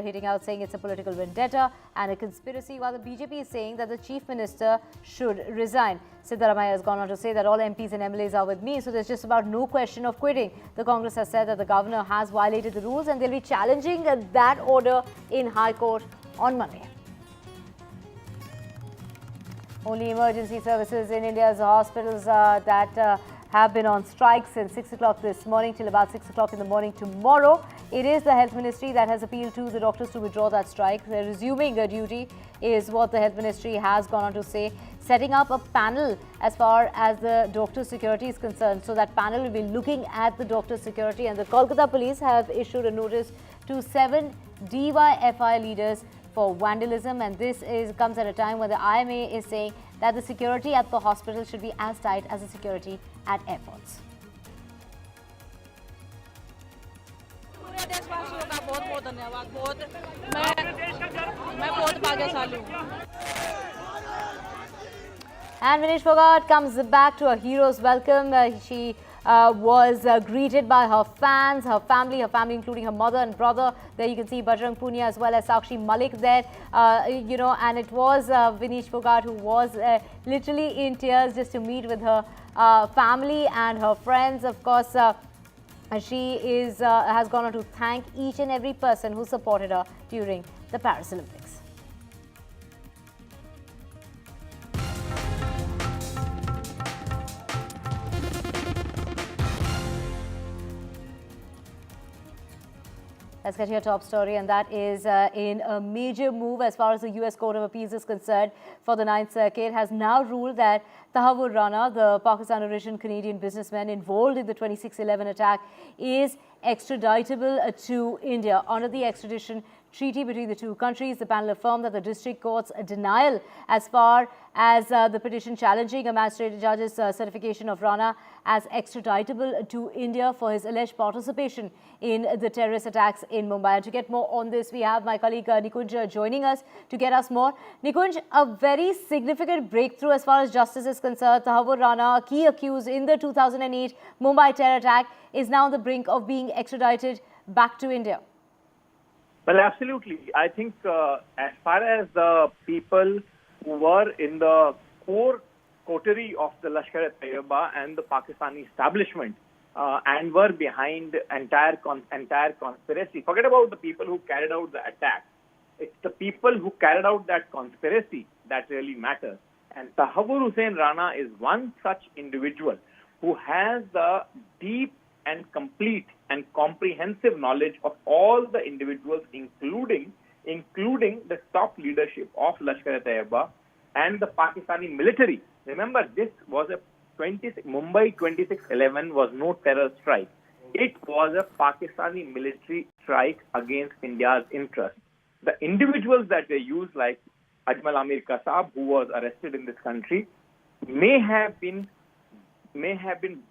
hitting out saying it's a political vendetta and a conspiracy, while the BJP is saying that the Chief Minister should resign. Siddaramaiah has gone on to say that all MPs and MLAs are with me, so there's just about no question of quitting. The Congress has said that the governor has violated the rules and they'll be challenging that order in High Court on Monday. Only emergency services in India's hospitals that have been on strike since 6 o'clock this morning till about 6 o'clock in the morning tomorrow. It is the Health Ministry that has appealed to the doctors to withdraw that strike. They're resuming a duty is what the Health Ministry has gone on to say, setting up a panel as far as the doctor security is concerned. So that panel will be looking at the doctor security, and the Kolkata police have issued a notice to 7 DYFI leaders for vandalism, and this comes at a time when the IMA is saying that the security at the hospital should be as tight as the security at airports. And Vinesh Phogat comes back to a hero's welcome. She was greeted by her fans, her family including her mother and brother. There you can see Bajrang Punia as well as Sakshi Malik there, and it was Vinesh Phogat who was literally in tears just to meet with her family and her friends. Of course, she has gone on to thank each and every person who supported her during the Paris Olympics. Let's get to your top story, and that is in a major move as far as the US Court of Appeals is concerned. For the 9th Circuit has now ruled that Tahawwur Rana, the Pakistan origin Canadian businessman involved in the 26/11 attack, is extraditable to India. Under the extradition treaty between the two countries, the panel affirmed that the district court's denial as far as the petition challenging a magistrate judge's certification of Rana as extraditable to India for his alleged participation in the terrorist attacks in Mumbai. And to get more on this, we have my colleague Nikunj joining us to get us more. Nikunj, a very significant breakthrough as far as justice is concerned. Tahawwur Rana, a key accused in the 2008 Mumbai terror attack, is now on the brink of being extradited back to India. Well, absolutely. I think as far as the people who were in the core coterie of the Lashkar-e-Taiba and the Pakistani establishment and were behind entire conspiracy. Forget about the people who carried out the attack. It's the people who carried out that conspiracy that really matters. And Tahawwur Hussain Rana is one such individual who has the deep and complete and comprehensive knowledge of all the individuals, including the top leadership of Lashkar-e-Taiba and the Pakistani military. Remember, this was a Mumbai 26/11 was no terror strike. It was a Pakistani military strike against India's interest. The individuals that they used, like Ajmal Amir Kasab, who was arrested in this country, may have been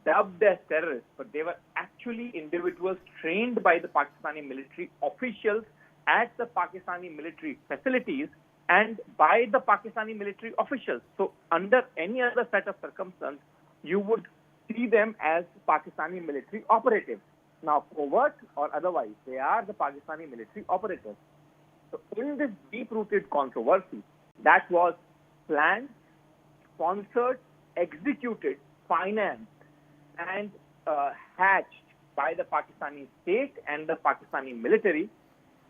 dubbed as terrorists, but they were actually individuals trained by the Pakistani military officials at the Pakistani military facilities and by the Pakistani military officials. So under any other set of circumstances, you would see them as Pakistani military operatives. Now, covert or otherwise, they are the Pakistani military operatives. So in this deep-rooted controversy that was planned, sponsored, executed, financed and hatched by the Pakistani state and the Pakistani military,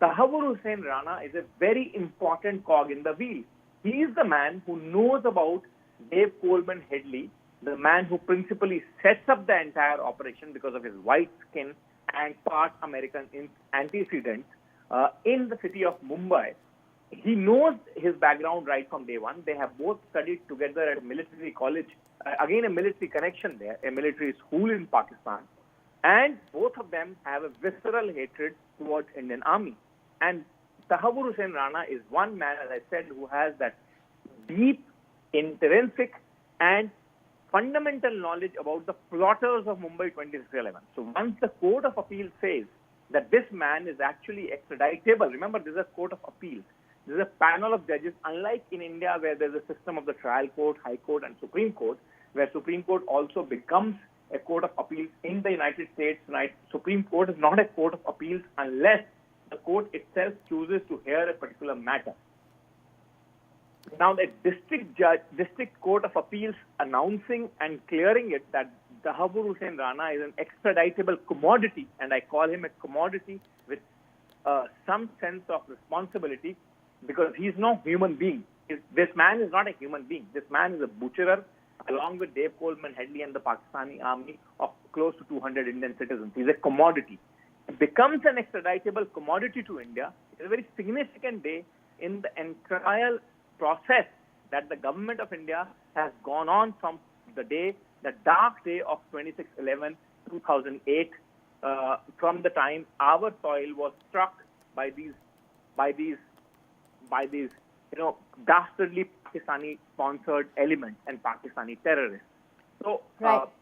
Tahawwur Hussain Rana is a very important cog in the wheel. He is the man who knows about Dave Coleman Headley, the man who principally sets up the entire operation because of his white skin and part American antecedents in the city of Mumbai. He knows his background right from day one. They have both studied together at military college, again a military connection there, a military school in Pakistan. And both of them have a visceral hatred towards Indian Army. And Tahawwur Hussain Rana is one man, as I said, who has that deep, intrinsic and fundamental knowledge about the plotters of Mumbai 26/11. So once the Court of Appeal says that this man is actually extraditable, remember this is a Court of Appeal. This is a panel of judges, unlike in India where there's a system of the trial court, high court and Supreme Court, where Supreme Court also becomes a court of appeals in the United States. Right? Supreme Court is not a court of appeals unless the court itself chooses to hear a particular matter. Now, the District Court of Appeals announcing and clearing it that Tahawwur Hussain Rana is an extraditable commodity, and I call him a commodity with some sense of responsibility, because he's no human being. This man is not a human being. This man is a butcherer, along with Dave Coleman Headley and the Pakistani army, of close to 200 Indian citizens. He's a commodity. It becomes an extraditable commodity to India. It's a very significant day in the entire process that the government of India has gone on from the day, the dark day of 26/11/2008, from the time our soil was struck by these dastardly Pakistani-sponsored elements and Pakistani terrorists. So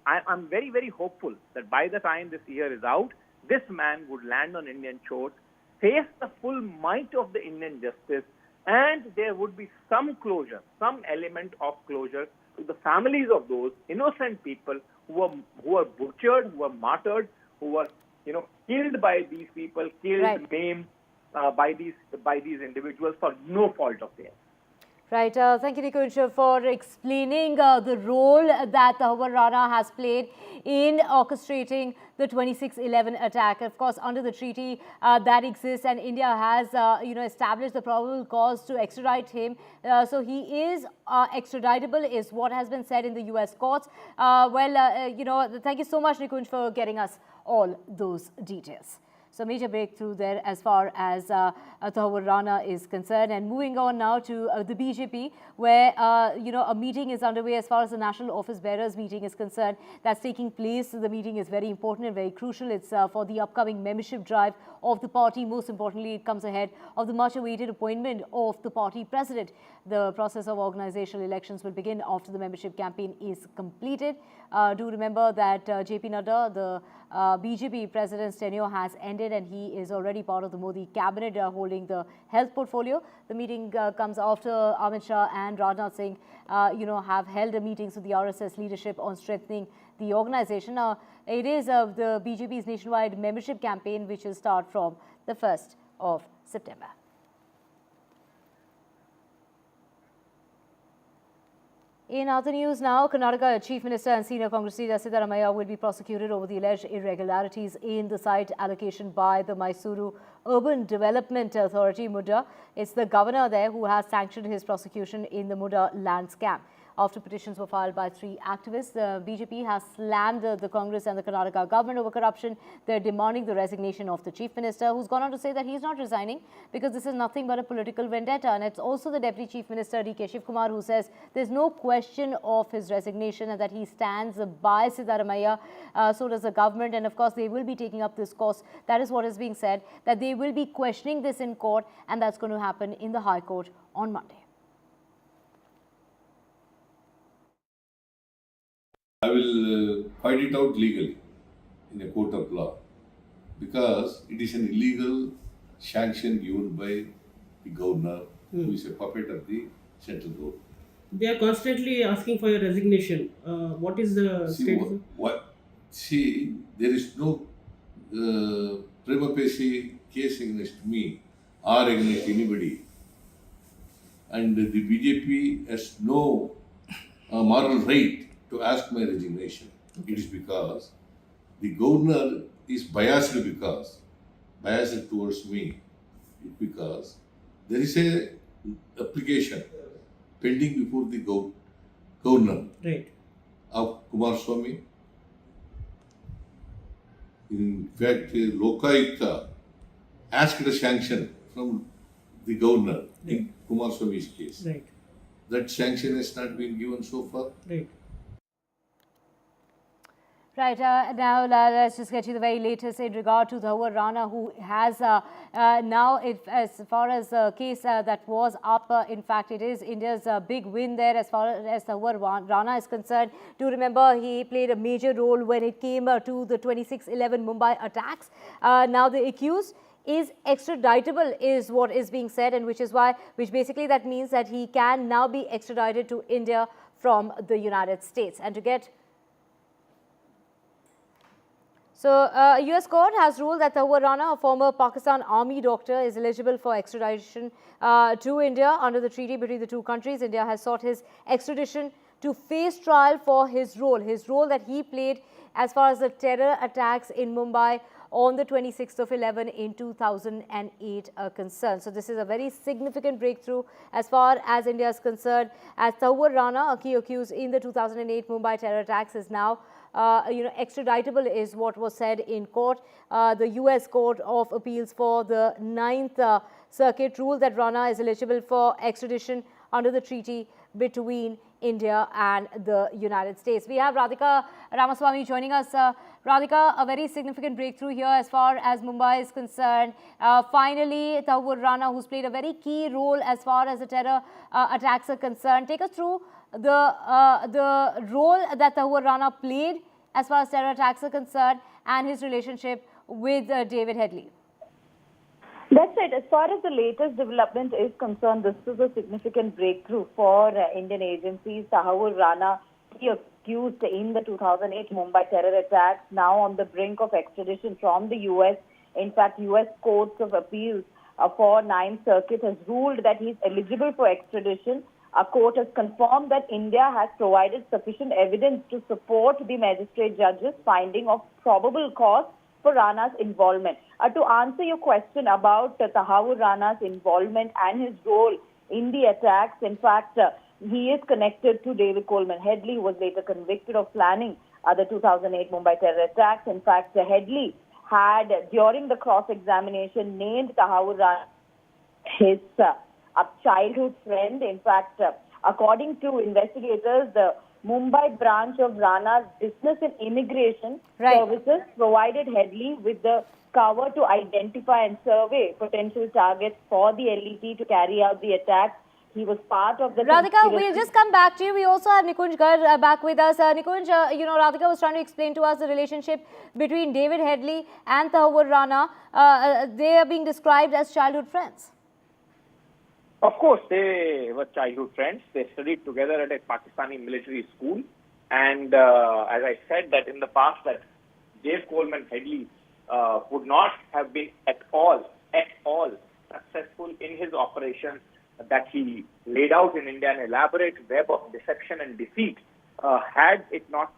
I'm very, very hopeful that by the time this year is out, this man would land on Indian shores, face the full might of the Indian justice, and there would be some closure, some element of closure to the families of those innocent people who were butchered, who were martyred, who were killed by these people, killed, maimed by these individuals for no fault of theirs. Right. Thank you, Nikunj, for explaining the role that Tahawwur Rana has played in orchestrating the 26/11 attack. Of course, under the treaty that exists, and India has, established the probable cause to extradite him. So he is extraditable, is what has been said in the U.S. courts. Thank you so much, Nikunj, for getting us all those details. So major breakthrough there as far as Tahawwur Rana is concerned. And moving on now to the BJP, where, a meeting is underway as far as the National Office Bearers meeting is concerned. That's taking place. The meeting is very important and very crucial. It's for the upcoming membership drive of the party. Most importantly, it comes ahead of the much-awaited appointment of the party president. The process of organizational elections will begin after the membership campaign is completed. Do remember that JP Nadda, the BJP president's tenure has ended, and he is already part of the Modi cabinet holding the health portfolio. The meeting comes after Amit Shah and Rajnath Singh, have held meetings with the RSS leadership on strengthening the organization. It is the BJP's nationwide membership campaign, which will start from the 1st of September. In other news now, Karnataka Chief Minister and Senior Congress leader Siddaramaiah will be prosecuted over the alleged irregularities in the site allocation by the Mysuru Urban Development Authority, MUDA. It's the governor there who has sanctioned his prosecution in the MUDA land scam. After petitions were filed by 3 activists, the BJP has slammed the Congress and the Karnataka government over corruption. They're demanding the resignation of the Chief Minister, who's gone on to say that he's not resigning because this is nothing but a political vendetta. And it's also the Deputy Chief Minister, D.K. Shivkumar, who says there's no question of his resignation and that he stands by Siddaramaiah. So does the government. And of course, they will be taking up this course. That is what is being said, that they will be questioning this in court, and that's going to happen in the High Court on Monday. I will fight it out legally in a court of law, because it is an illegal sanction given by the governor, who is a puppet of the central government. They are constantly asking for your resignation. What is the status? There is no prima facie case against me or against anybody, and the BJP has no moral right to ask my resignation. It is because the governor is biased towards me. It's because there is a application pending before the governor of Kumaraswamy. In fact, Lokayukta asked a sanction from the governor in Kumaraswamy's case. That sanction has not been given so far. Right. Now, let's just get you the very latest in regard to Tahawwur Rana, who has now, as far as the case that was up, in fact, it is India's big win there as far as Tahawwur Rana is concerned. Do remember, he played a major role when it came to the 26/11 Mumbai attacks. Now, the accused is extraditable is what is being said, and which basically that means that he can now be extradited to India from the United States. And to get So, US court has ruled that Tahawwur Rana, a former Pakistan army doctor, is eligible for extradition to India under the treaty between the two countries. India has sought his extradition to face trial for his role that he played as far as the terror attacks in Mumbai on the 26th of 11 in 2008 are concerned. So this is a very significant breakthrough as far as India is concerned, as Tahawwur Rana, a key accused in the 2008 Mumbai terror attacks, is now extraditable is what was said in court. The US Court of Appeals for the 9th Circuit ruled that Rana is eligible for extradition under the treaty between India and the United States. We have Radhika Ramaswamy joining us. Radhika, a very significant breakthrough here as far as Mumbai is concerned. Finally, Tahawwur Rana, who's played a very key role as far as the terror attacks are concerned. Take us through the role that Tahawwur Rana played as far as terror attacks are concerned and his relationship with David Headley. That's right. As far as the latest development is concerned, this is a significant breakthrough for Indian agencies. Tahawwur Rana, he accused in the 2008 Mumbai terror attacks, now on the brink of extradition from the US. In fact, US Courts of Appeals for 9th Circuit has ruled that he is eligible for extradition. A court has confirmed that India has provided sufficient evidence to support the magistrate judge's finding of probable cause for Rana's involvement. To answer your question about Tahawwur Rana's involvement and his role in the attacks, in fact, he is connected to David Coleman Headley, who was later convicted of planning the 2008 Mumbai terror attacks. In fact, Headley had, during the cross-examination, named Tahawwur Rana his childhood friend. In fact, according to investigators, the Mumbai branch of Rana's Business and Immigration Services provided Headley with the cover to identify and survey potential targets for the LET to carry out the attacks. He was part of the Radhika, we'll just come back to you. We also have Nikunj Gar back with us. Nikunj, Radhika was trying to explain to us the relationship between David Headley and Tahawwur Rana. They are being described as childhood friends. Of course, they were childhood friends. They studied together at a Pakistani military school. And as I said that in the past, that Dave Coleman Headley would not have been at all successful in his operation that he laid out in India, an elaborate web of deception and deceit, had it not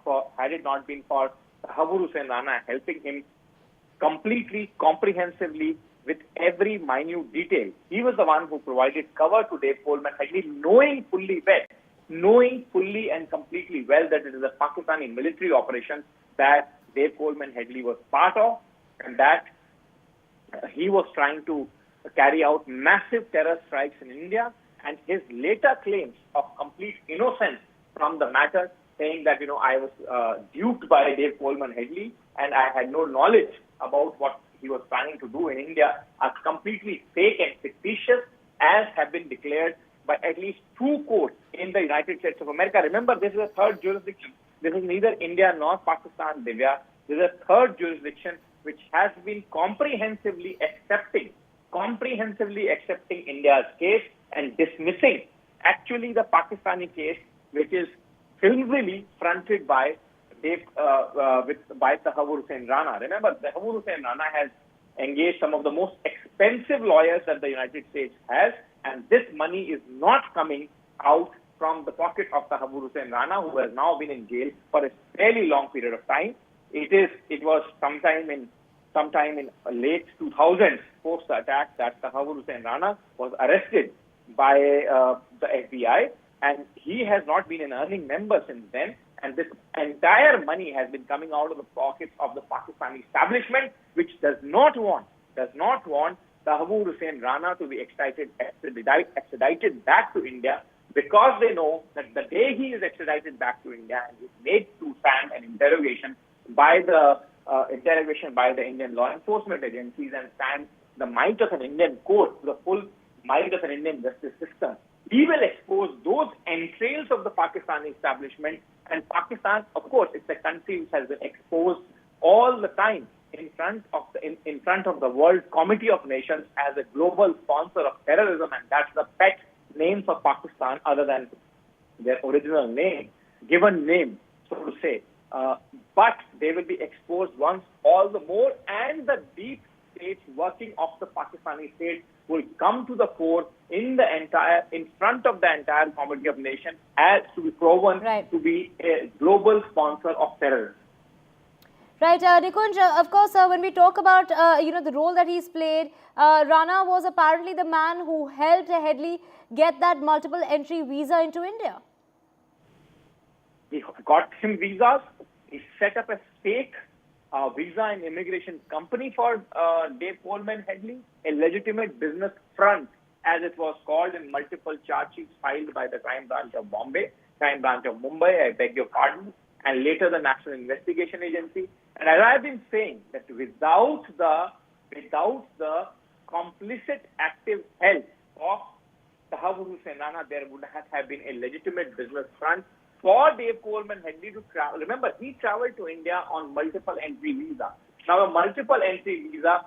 been for Tahawwur Hussain Rana helping him completely, comprehensively, with every minute detail. He was the one who provided cover to Dave Coleman Headley, knowing fully and completely well that it is a Pakistani military operation that Dave Coleman Headley was part of, and that he was trying to carry out massive terror strikes in India. And his later claims of complete innocence from the matter, saying that, I was duped by Dave Coleman Headley and I had no knowledge about what he was planning to do in India, are completely fake and fictitious, as have been declared by at least 2 courts in the United States of America. Remember, this is a third jurisdiction. This is neither India nor Pakistan, Divya. This is a third jurisdiction which has been comprehensively accepting India's case and dismissing actually the Pakistani case, which is filmily fronted by by Tahawwur Hussain Rana. Remember, Tahawwur Hussain Rana has engaged some of the most expensive lawyers that the United States has, and this money is not coming out from the pocket of Tahawwur Hussain Rana, who has now been in jail for a fairly long period of time. It was sometime in late 2000s, post the attack, that Tahawwur Hussain Rana was arrested by the FBI, and he has not been an earning member since then. And this entire money has been coming out of the pockets of the Pakistani establishment, which does not want Tahawwur Hussain Rana to be extradited back to India, because they know that the day he is extradited back to India and is made to stand an interrogation by the Indian law enforcement agencies and stand the might of an Indian court, the full might of an Indian justice system, he will expose those entrails of the Pakistani establishment. And Pakistan, of course, it's a country which has been exposed all the time in front of the World Committee of Nations as a global sponsor of terrorism, and that's the pet name for Pakistan, other than their original name, given name, so to say. but they will be exposed once all the more, and the deep state working of the Pakistani state will come to the fore in front of the entire community of nations as to be proven to be a global sponsor of terrorism. Right, Nikunj, of course, when we talk about, the role that he's played, Rana was apparently the man who helped Headley get that multiple entry visa into India. He got him visas. He set up a fake visa and immigration company for Dave Coleman Headley, a legitimate business front, as it was called in multiple charge sheets filed by the crime branch of Bombay, crime branch of Mumbai, I beg your pardon, and later the National Investigation Agency. And as I've been saying, that without the complicit active help of Tahawwur Rana, there would have been a legitimate business front for Dave Coleman Headley to travel. Remember, he traveled to India on multiple entry visa. Now, a multiple entry visa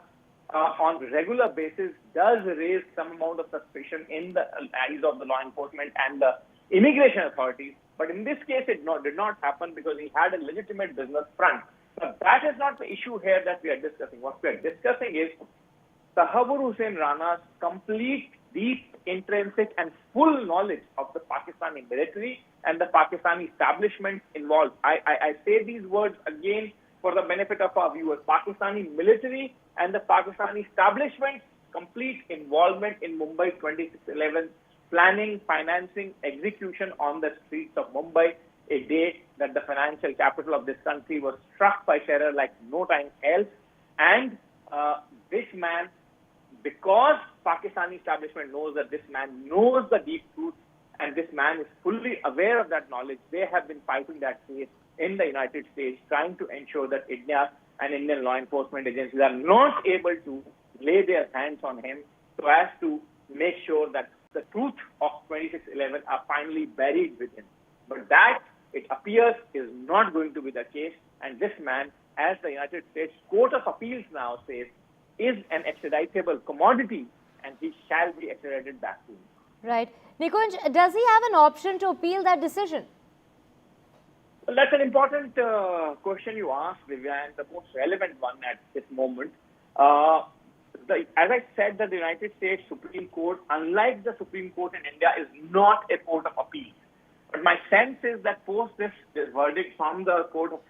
on regular basis does raise some amount of suspicion in the eyes of the law enforcement and the immigration authorities. But in this case, it did not happen because he had a legitimate business front. But that is not the issue here that we are discussing. What we are discussing is Tahawwur Rana's complete, deep, intrinsic and full knowledge of the Pakistani military and the Pakistani establishment involved. I say these words again for the benefit of our viewers. Pakistani military and the Pakistani establishment's complete involvement in Mumbai 26/11 planning, financing, execution on the streets of Mumbai, a day that the financial capital of this country was struck by terror like no time else. And this man, because Pakistani establishment knows that this man knows the deep truth and this man is fully aware of that knowledge, they have been fighting that case in the United States, trying to ensure that India and Indian law enforcement agencies are not able to lay their hands on him so as to make sure that the truth of 26/11 are finally buried with him. But that, it appears, is not going to be the case. And this man, as the United States Court of Appeals now says, is an extraditable commodity and he shall be extradited back to him. Right. Nikunj, does he have an option to appeal that decision? Well, that's an important question you asked, Divya, and the most relevant one at this moment. As I said, that the United States Supreme Court, unlike the Supreme Court in India, is not a court of appeal. But my sense is that post this verdict from the Court of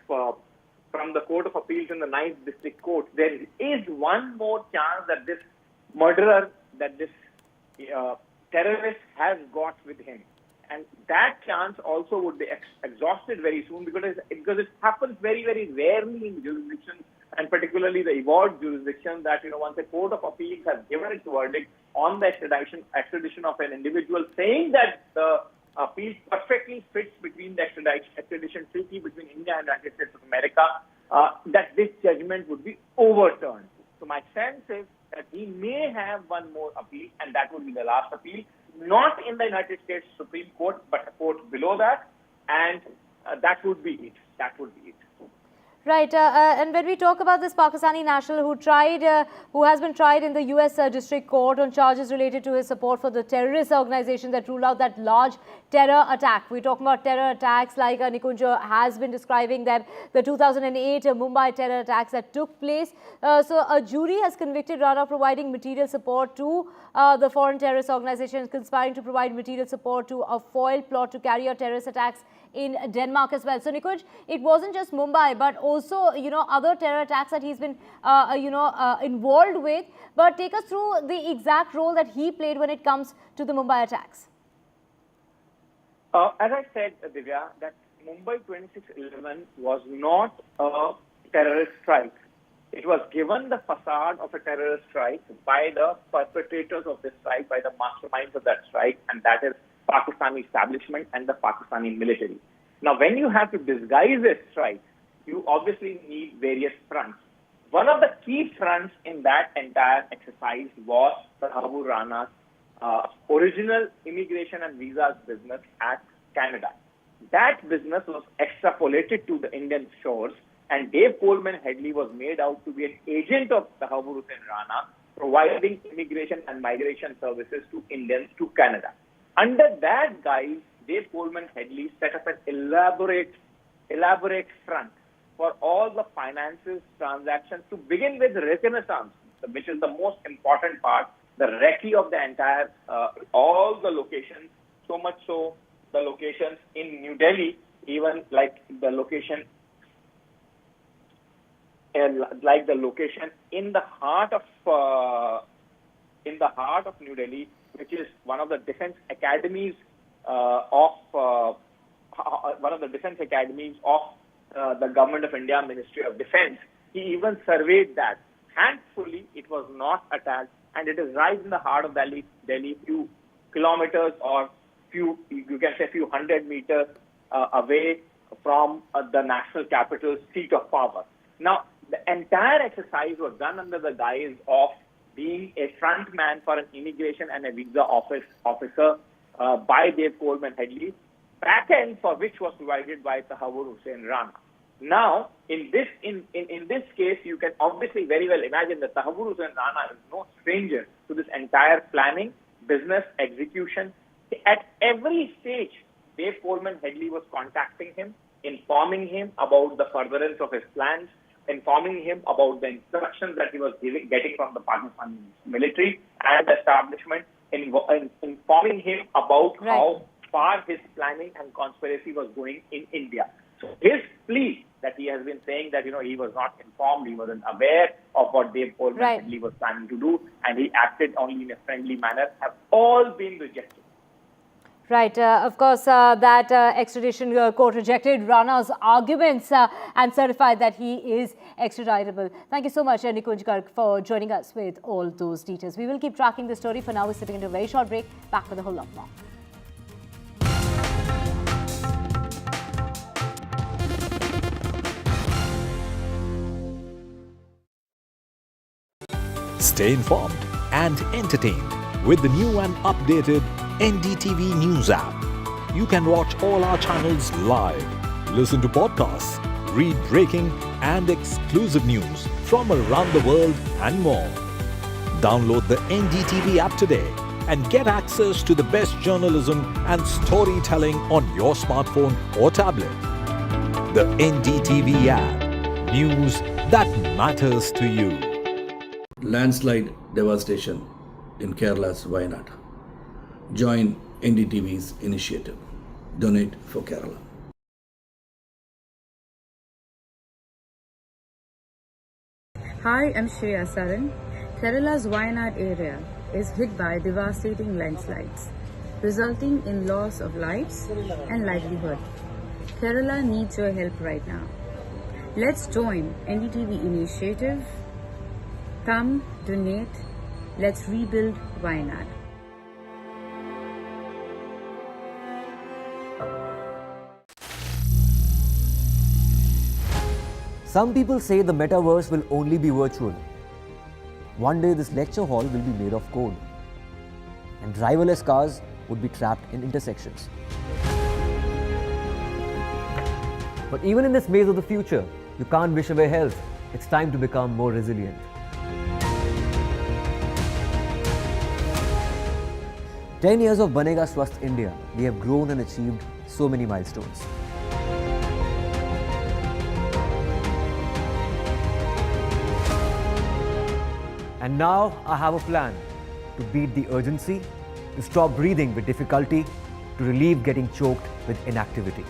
Appeals in the 9th District Court, there is one more chance that this murderer, that this terrorist has got with him. And that chance also would be exhausted very soon because it happens very, very rarely in jurisdictions, and particularly the evolved jurisdiction, that once a Court of Appeals has given its verdict on the extradition of an individual, saying that the appeal perfectly fits between the extradition treaty between India and the United States of America, that this judgment would be overturned. So my sense is that he may have one more appeal, and that would be the last appeal, not in the United States Supreme Court, but a court below that, and that would be it. That would be it. Right, and when we talk about this Pakistani national who has been tried in the US District Court on charges related to his support for the terrorist organization that ruled out that large terror attack. We're talking about terror attacks like Nikunj has been describing them, the 2008 Mumbai terror attacks that took place. So a jury has convicted Rana of providing material support to the foreign terrorist organization, conspiring to provide material support to a foil plot to carry out terrorist attacks in Denmark as well. So Nikunj, it wasn't just Mumbai, but also, other terror attacks that he's been, involved with. But take us through the exact role that he played when it comes to the Mumbai attacks. As I said, Divya, that Mumbai 26/11 was not a terrorist strike. It was given the facade of a terrorist strike by the perpetrators of this strike, by the masterminds of that strike, and that is Pakistani establishment and the Pakistani military. Now, when you have to disguise a strike, you obviously need various fronts. One of the key fronts in that entire exercise was Tahawwur Rana's original immigration and visas business at Canada. That business was extrapolated to the Indian shores, and Dave Coleman Headley was made out to be an agent of Tahawwur Rana, providing immigration and migration services to Indians to Canada. Under that guise, Dave Coleman Headley set up an elaborate front for all the finances, transactions, to begin with reconnaissance, which is the most important part, the recce of the entire, all the locations, so much so the locations in New Delhi, even like the location in the heart of New Delhi, which is one of the defense academies of the Government of India, Ministry of Defense. He even surveyed that. Thankfully, it was not attacked, and it is right in the heart of Delhi, few kilometers or few 100 meters away from the national capital seat of power. Now, the entire exercise was done under the guise of being a front man for an immigration and a visa officer by Dave Coleman Headley, back end for which was provided by Tahawwur Rana. Now, in this case, you can obviously very well imagine that Tahawwur Rana is no stranger to this entire planning, business, execution. At every stage, Dave Coleman Headley was contacting him, informing him about the furtherance of his plans, informing him about the instructions that he was getting from the Pakistani military and establishment, informing him about how far his planning and conspiracy was going in India. So his plea that he has been saying that, he was not informed, he wasn't aware of what Dave Coleman Headley was planning to do, and he acted only in a friendly manner, have all been rejected. Right. Of course, that extradition court rejected Rana's arguments and certified that he is extraditable. Thank you so much, Nikunj Garg, for joining us with all those details. We will keep tracking the story. For now, we're sitting into a very short break. Back with a whole lot more. Stay informed and entertained with the new and updated NDTV News app. You can watch all our channels live, listen to podcasts, read breaking and exclusive news from around the world and more. Download the NDTV app today and get access to the best journalism and storytelling on your smartphone or tablet. The NDTV app. News that matters to you. Landslide devastation in Kerala's Wayanad. Join NDTV's initiative. Donate for Kerala. Hi, I'm Shreya Saran. Kerala's Wayanad area is hit by devastating landslides, resulting in loss of lives and livelihood. Kerala needs your help right now. Let's join NDTV initiative. Come, donate. Let's rebuild Wayanad. Some people say the metaverse will only be virtual. One day this lecture hall will be made of code, and driverless cars would be trapped in intersections. But even in this maze of the future, you can't wish away health. It's time to become more resilient. "10 years of Banega Swasth India, we have grown and achieved so many milestones. And now I have a plan to beat the urgency, to stop breathing with difficulty, to relieve getting choked with inactivity.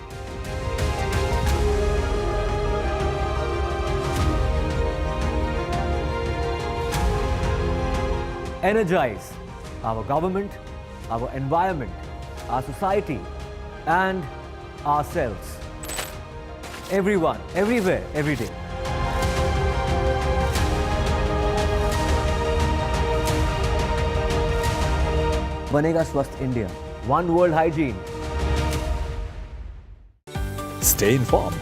Energize our government, our environment, our society, and ourselves. Everyone, everywhere, every day. Banega Swasth India. One World Hygiene. Stay informed.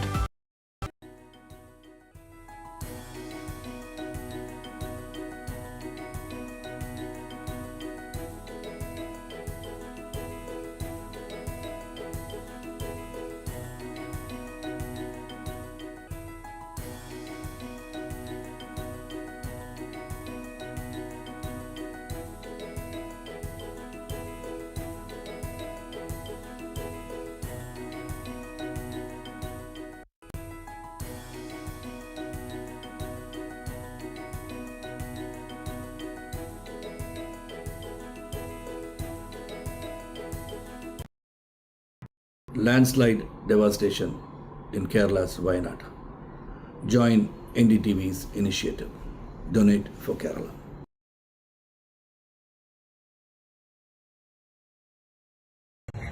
Landslide devastation in Kerala's Wayanad. Join NDTV's initiative. Donate for Kerala.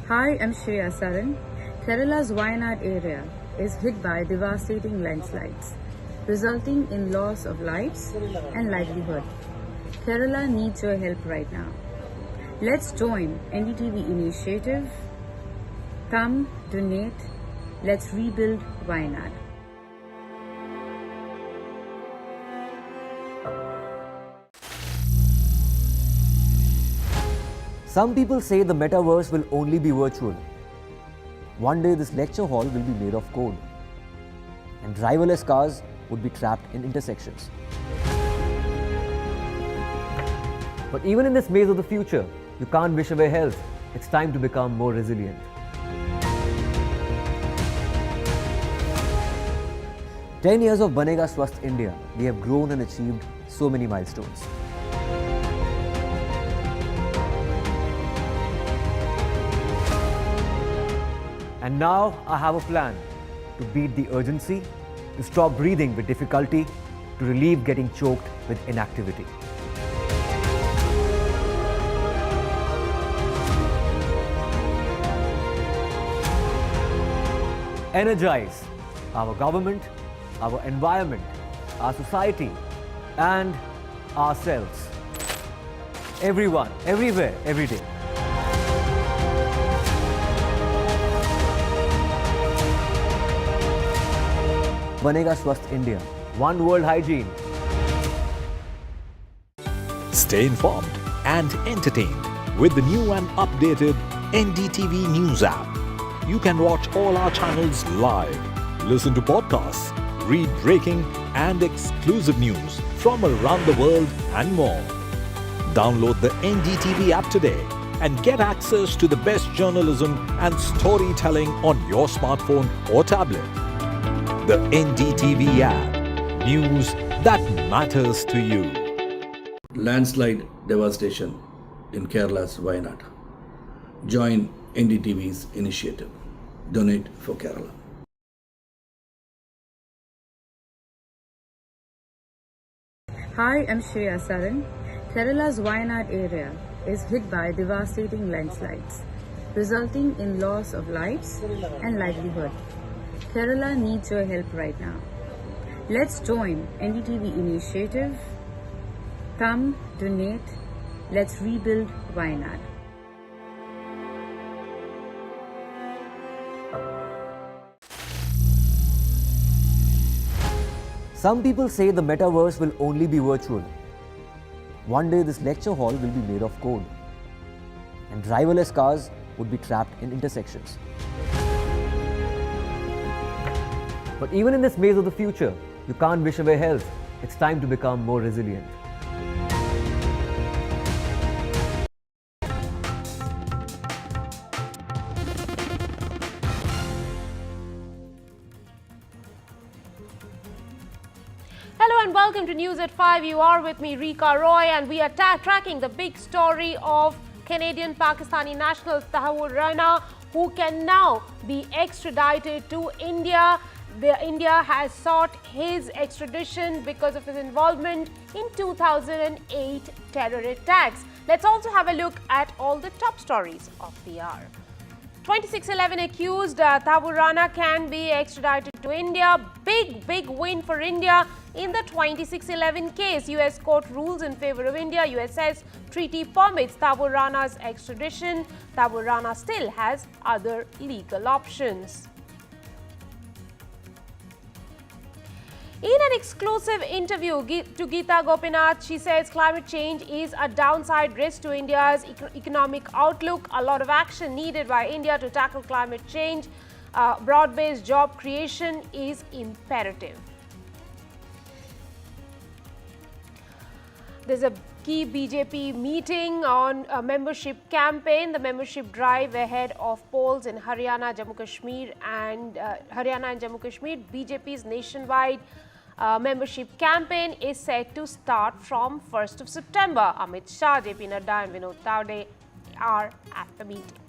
Hi, I'm Shreya Saran. Kerala's Wayanad area is hit by devastating landslides, resulting in loss of lives and livelihood. Kerala needs your help right now. Let's join NDTV initiative. Come, donate, let's rebuild Wayanad. Some people say the metaverse will only be virtual. One day this lecture hall will be made of code, and driverless cars would be trapped in intersections. But even in this maze of the future, you can't wish away health. It's time to become more resilient. "10 years of Banega Swasth India, we have grown and achieved so many milestones. And now I have a plan to beat the urgency, to stop breathing with difficulty, to relieve getting choked with inactivity. Energize our government, our environment, our society, and ourselves. Everyone, everywhere, every day. Banega Swasth India. One World Hygiene. Stay informed and entertained with the new and updated NDTV News app. You can watch all our channels live, listen to podcasts, read breaking and exclusive news from around the world and more. Download the NDTV app today and get access to the best journalism and storytelling on your smartphone or tablet. The NDTV app. News that matters to you. Landslide devastation in Kerala's Wayanad. Join NDTV's initiative. Donate for Kerala. Hi, I'm Shreya Saran. Kerala's Wayanad area is hit by devastating landslides, resulting in loss of lives and livelihood. Kerala needs your help right now. Let's join NDTV initiative. Come, donate, let's rebuild Wayanad. Some people say the metaverse will only be virtual. One day this lecture hall will be made of code, and driverless cars would be trapped in intersections. But even in this maze of the future, you can't wish away health. It's time to become more resilient. Hello and welcome to News at 5. You are with me, Rika Roy, and we are tracking the big story of Canadian Pakistani national Tahawwur Rana, who can now be extradited to India. India has sought his extradition because of his involvement in 2008 terror attacks. Let's also have a look at all the top stories of the hour. 2611 accused Tahawwur Rana can be extradited to India. Big win for India in the 2611 case. US court rules in favor of India. US says treaty permits Tahawwur Rana's extradition. Tahawwur Rana still has other legal options. In an exclusive interview to Gita Gopinath, she says climate change is a downside risk to India's economic outlook. A lot of action needed by India to tackle climate change. Broad-based job creation is imperative. There's a key BJP meeting on a membership campaign, the membership drive ahead of polls in Haryana, Jammu and Kashmir. BJP's nationwide membership campaign is set to start from 1st of September. Amit Shah, JP Nadda and Vinod Tawde are at the meeting.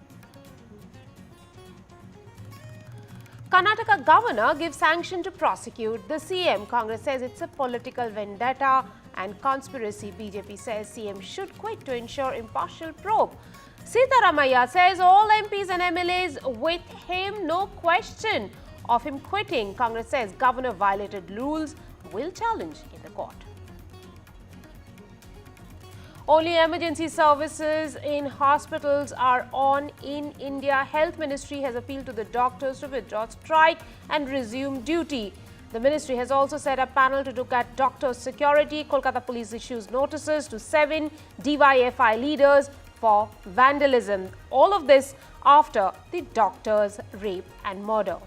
Karnataka governor gives sanction to prosecute the CM. Congress says it's a political vendetta and conspiracy. BJP says CM should quit to ensure impartial probe. Sitaramaiah says all MPs and MLAs with him, no question of him quitting. Congress says governor violated rules, will challenge in the court. Only emergency services in hospitals are on in India. Health Ministry has appealed to the doctors to withdraw strike and resume duty. The ministry has also set up a panel to look at doctors' security. Kolkata police issues notices to 7 DYFI leaders for vandalism. All of this after the doctor's rape and murder.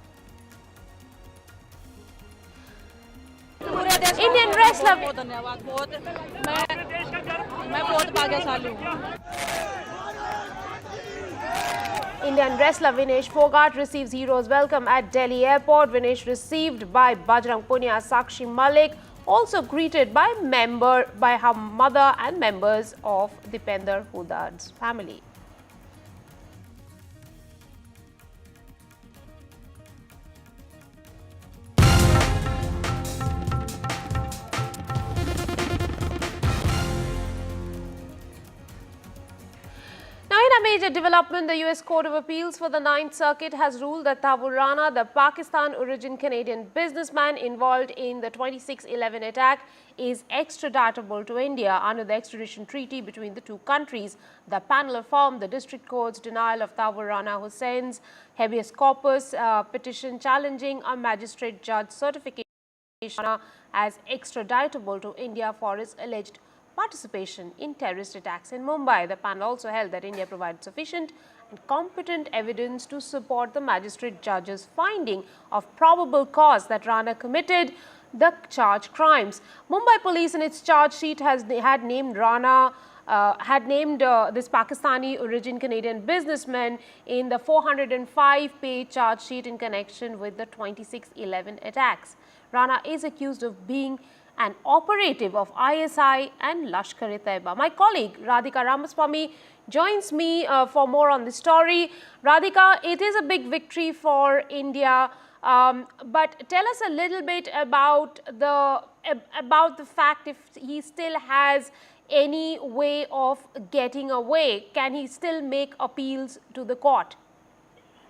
Indian wrestler Vinesh Phogat receives hero's welcome at Delhi airport. Vinesh received by Bajrang Punia, Sakshi Malik, also greeted by her mother and members of Dipender Hudad's family. Now, in a major development, the US Court of Appeals for the Ninth Circuit has ruled that Tahawwur Rana, the Pakistan-origin Canadian businessman involved in the 26/11 attack, is extraditable to India under the extradition treaty between the two countries. The panel affirmed the district court's denial of Tahawwur Rana Hussein's habeas corpus petition challenging a magistrate judge certification as extraditable to India for his alleged participation in terrorist attacks in Mumbai. The panel also held that India provided sufficient and competent evidence to support the magistrate judge's finding of probable cause that Rana committed the charged crimes. Mumbai police in its charge sheet had named Rana this Pakistani origin Canadian businessman in the 405-page charge sheet in connection with the 26/11 attacks. Rana is accused of being an operative of ISI and Lashkar-e-Taiba. My colleague Radhika Ramaswamy joins me for more on this story. Radhika, it is a big victory for India, but tell us a little bit about the fact if he still has any way of getting away. Can he still make appeals to the court?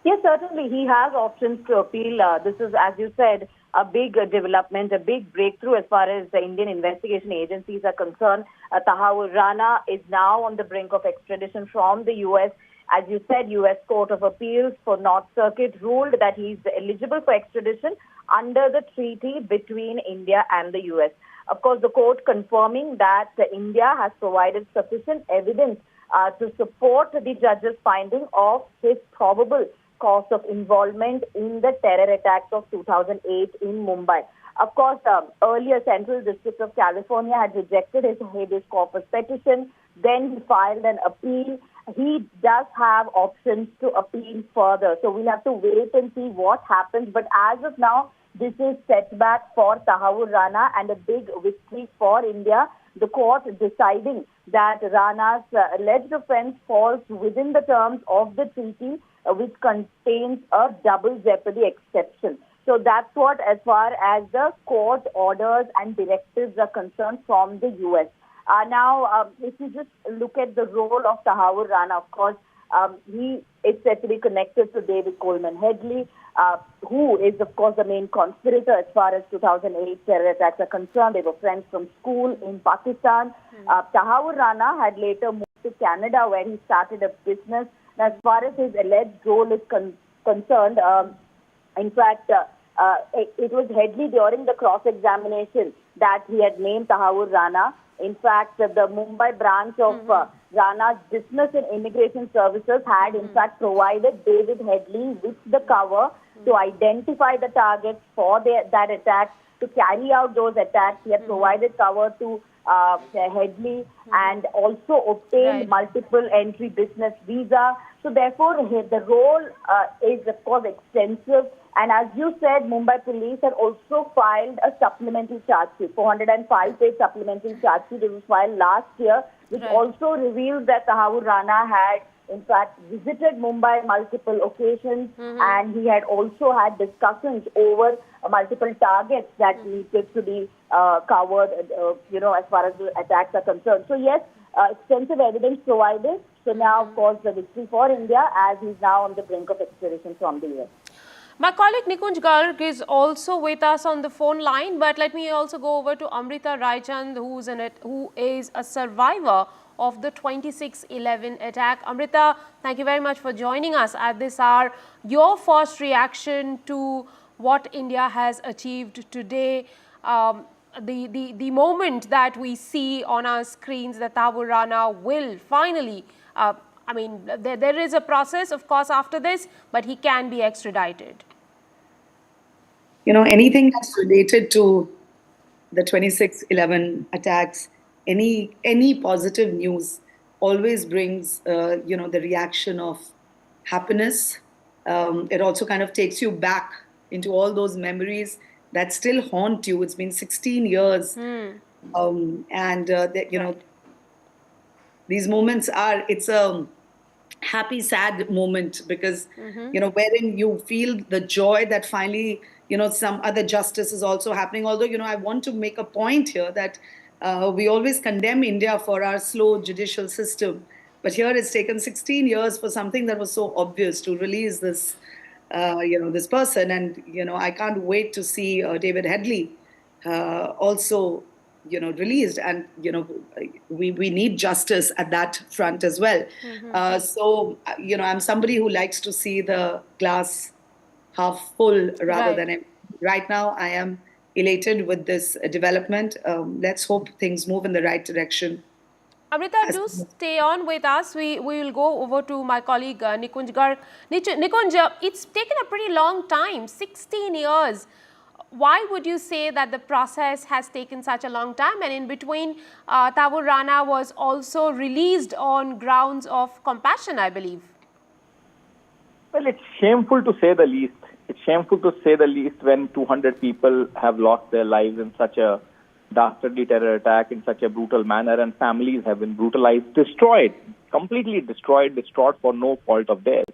Yes, certainly he has options to appeal. This is, as you said, a big development, a big breakthrough as far as the Indian investigation agencies are concerned. Tahawwur Rana is now on the brink of extradition from the U.S. As you said, U.S. Court of Appeals for North Circuit ruled that he is eligible for extradition under the treaty between India and the U.S. Of course, the court confirming that India has provided sufficient evidence to support the judge's finding of his probable cause of involvement in the terror attacks of 2008 in Mumbai. Of course, earlier Central District of California had rejected his habeas corpus petition. Then he filed an appeal. He does have options to appeal further. So we'll have to wait and see what happens. But as of now, this is setback for Tahawwur Rana and a big victory for India. The court deciding that Rana's alleged offence falls within the terms of the treaty, which contains a double jeopardy exception. So that's what, as far as the court orders and directives are concerned from the U.S. Now, if you just look at the role of Tahawwur Rana, of course, he is said to be connected to David Coleman Headley, who is, of course, the main conspirator as far as 2008 terror attacks are concerned. They were friends from school in Pakistan. Tahawwur Rana had later moved to Canada, where he started a business. As far as his alleged role is concerned, in fact, it was Headley during the cross-examination that he had named Tahawwur Rana. In fact, the Mumbai branch of Rana's Business and Immigration Services had, in fact, provided David Headley with the cover to identify the targets for that attack, to carry out those attacks. He had provided cover to Headley and also obtained multiple entry business visa. So therefore, the role is, of course, extensive. And as you said, Mumbai police had also filed a supplementary charge sheet, 405-page supplementary charge sheet. It was filed last year, which also reveals that Tahawwur Rana had in fact, visited Mumbai multiple occasions, and he had also had discussions over multiple targets that needed to be covered, as far as the attacks are concerned. So yes, extensive evidence provided. So now, of course, the victory for India, as he's now on the brink of extradition from the US. My colleague Nikunj Garg is also with us on the phone line, but let me also go over to Amrita Raichand, who is a survivor of the 26/11 attack. Amrita, thank you very much for joining us at this hour. Your first reaction to what India has achieved today, the moment that we see on our screens that Tahawwur Rana will finally, there is a process, of course, after this, but he can be extradited. Anything that's related to the 26/11 attacks, any positive news always brings, the reaction of happiness. It also kind of takes you back into all those memories that still haunt you. It's been 16 years. These moments it's a happy, sad moment because, wherein you feel the joy that finally, some other justice is also happening. Although, I want to make a point here that we always condemn India for our slow judicial system. But here it's taken 16 years for something that was so obvious to release this, this person. And, I can't wait to see David Headley also, released. And, we need justice at that front as well. So, I'm somebody who likes to see the glass half full rather than empty. Right now, I am elated with this development. Let's hope things move in the right direction. Amrita, do stay on with us. We will go over to my colleague Nikunj Garg. Nikunj, it's taken a pretty long time, 16 years. Why would you say that the process has taken such a long time? And in between, Tahawwur Rana was also released on grounds of compassion, I believe. Well, it's shameful to say the least. It's shameful to say the least when 200 people have lost their lives in such a dastardly terror attack in such a brutal manner, and families have been brutalized, destroyed, completely destroyed, distraught for no fault of theirs.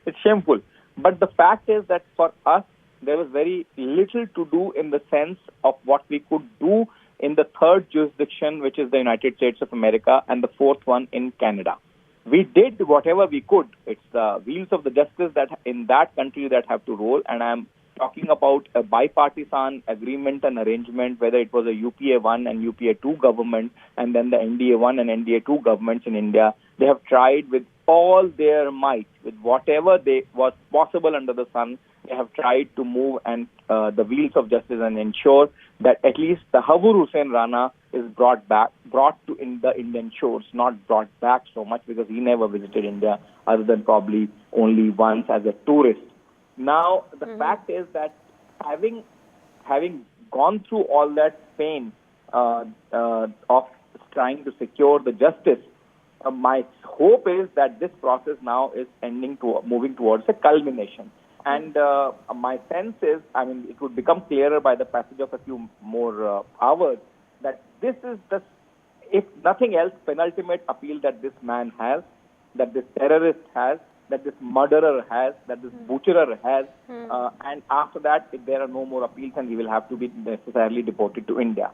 It's shameful. But the fact is that for us, there was very little to do in the sense of what we could do in the third jurisdiction, which is the United States of America, and the fourth one in Canada. We did whatever we could. It's the wheels of the justice that in that country that have to roll, and I'm talking about a bipartisan agreement and arrangement, whether it was a UPA 1 and UPA 2 government, and then the NDA 1 and NDA 2 governments in India. They have tried with all their might, with whatever was possible under the sun. They have tried to move and the wheels of justice and ensure that at least the Tahawwur Hussain Rana is brought to the Indian shores, not brought back so much because he never visited India other than probably only once as a tourist. Now, the fact is that having gone through all that pain of trying to secure the justice, my hope is that this process now is moving towards a culmination. And my sense is, it would become clearer by the passage of a few more hours that this is if nothing else, penultimate appeal that this man has, that this terrorist has, that this murderer has, that this butcherer has, and after that, if there are no more appeals, and he will have to be necessarily deported to India.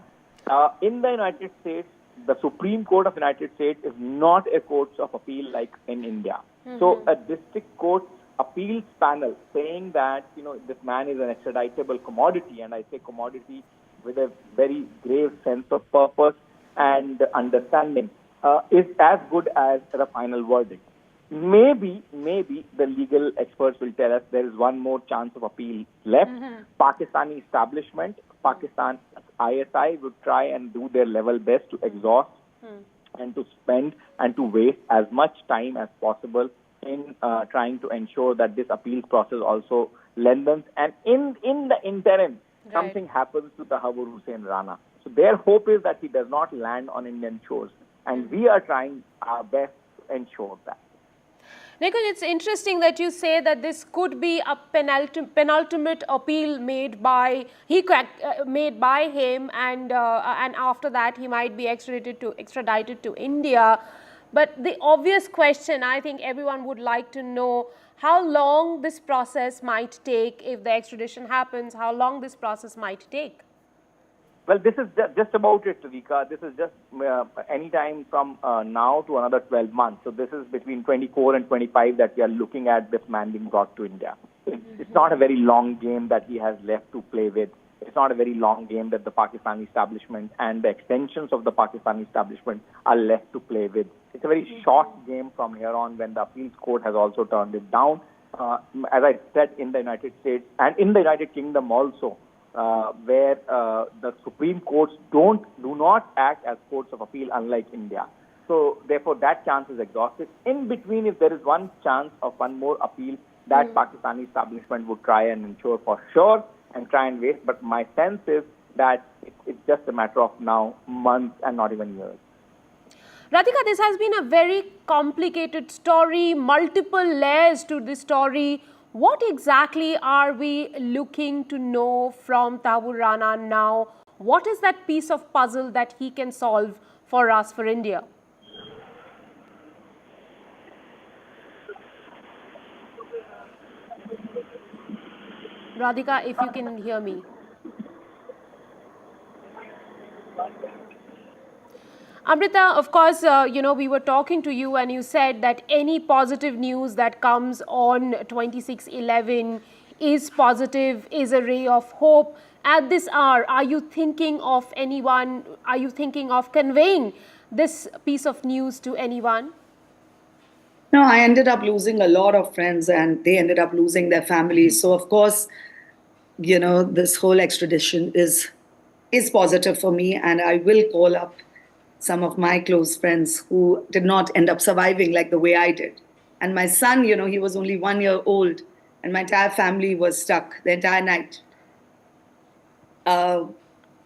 In the United States, the Supreme Court of the United States is not a court of appeal like in India. So a district court appeals panel saying that, this man is an extraditable commodity, and I say commodity with a very grave sense of purpose and understanding, is as good as the final verdict. Maybe the legal experts will tell us there is one more chance of appeal left. Pakistani establishment, Pakistan ISI would try and do their level best to exhaust and to spend and to waste as much time as possible in trying to ensure that this appeals process also lengthens. And in the interim, something happens to Tahawwur Hussain Rana. So their hope is that he does not land on Indian shores. And we are trying our best to ensure that. Nikunj, it's interesting that you say that this could be a penultimate appeal made by him, and after that he might be extradited to India. But the obvious question, I think everyone would like to know how long this process might take if the extradition happens, how long this process might take. Well, this is just about it, Vika. This is just any time from now to another 12 months. So this is between 24 and 25 that we are looking at this man being brought to India. It's not a very long game that he has left to play with. It's not a very long game that the Pakistani establishment and the extensions of the Pakistani establishment are left to play with. It's a very short game from here on when the appeals court has also turned it down. As I said, in the United States and in the United Kingdom also, where the Supreme Courts do not act as courts of appeal, unlike India. So therefore, that chance is exhausted. In between, if there is one chance of one more appeal, that Pakistani establishment would try and ensure for sure and try and waste. But my sense is that it's just a matter of now months and not even years. Radhika, this has been a very complicated story, multiple layers to this story. What exactly are we looking to know from Tahawwur Rana now? What is that piece of puzzle that he can solve for us, for India? Radhika, if you can hear me. Amrita, of course, we were talking to you and you said that any positive news that comes on 26/11 is positive, is a ray of hope. At this hour, are you thinking of anyone? Are you thinking of conveying this piece of news to anyone? No, I ended up losing a lot of friends and they ended up losing their families. So, of course, this whole extradition is positive for me, and I will call up some of my close friends who did not end up surviving like the way I did. And my son, he was only 1 year old, and my entire family was stuck the entire night.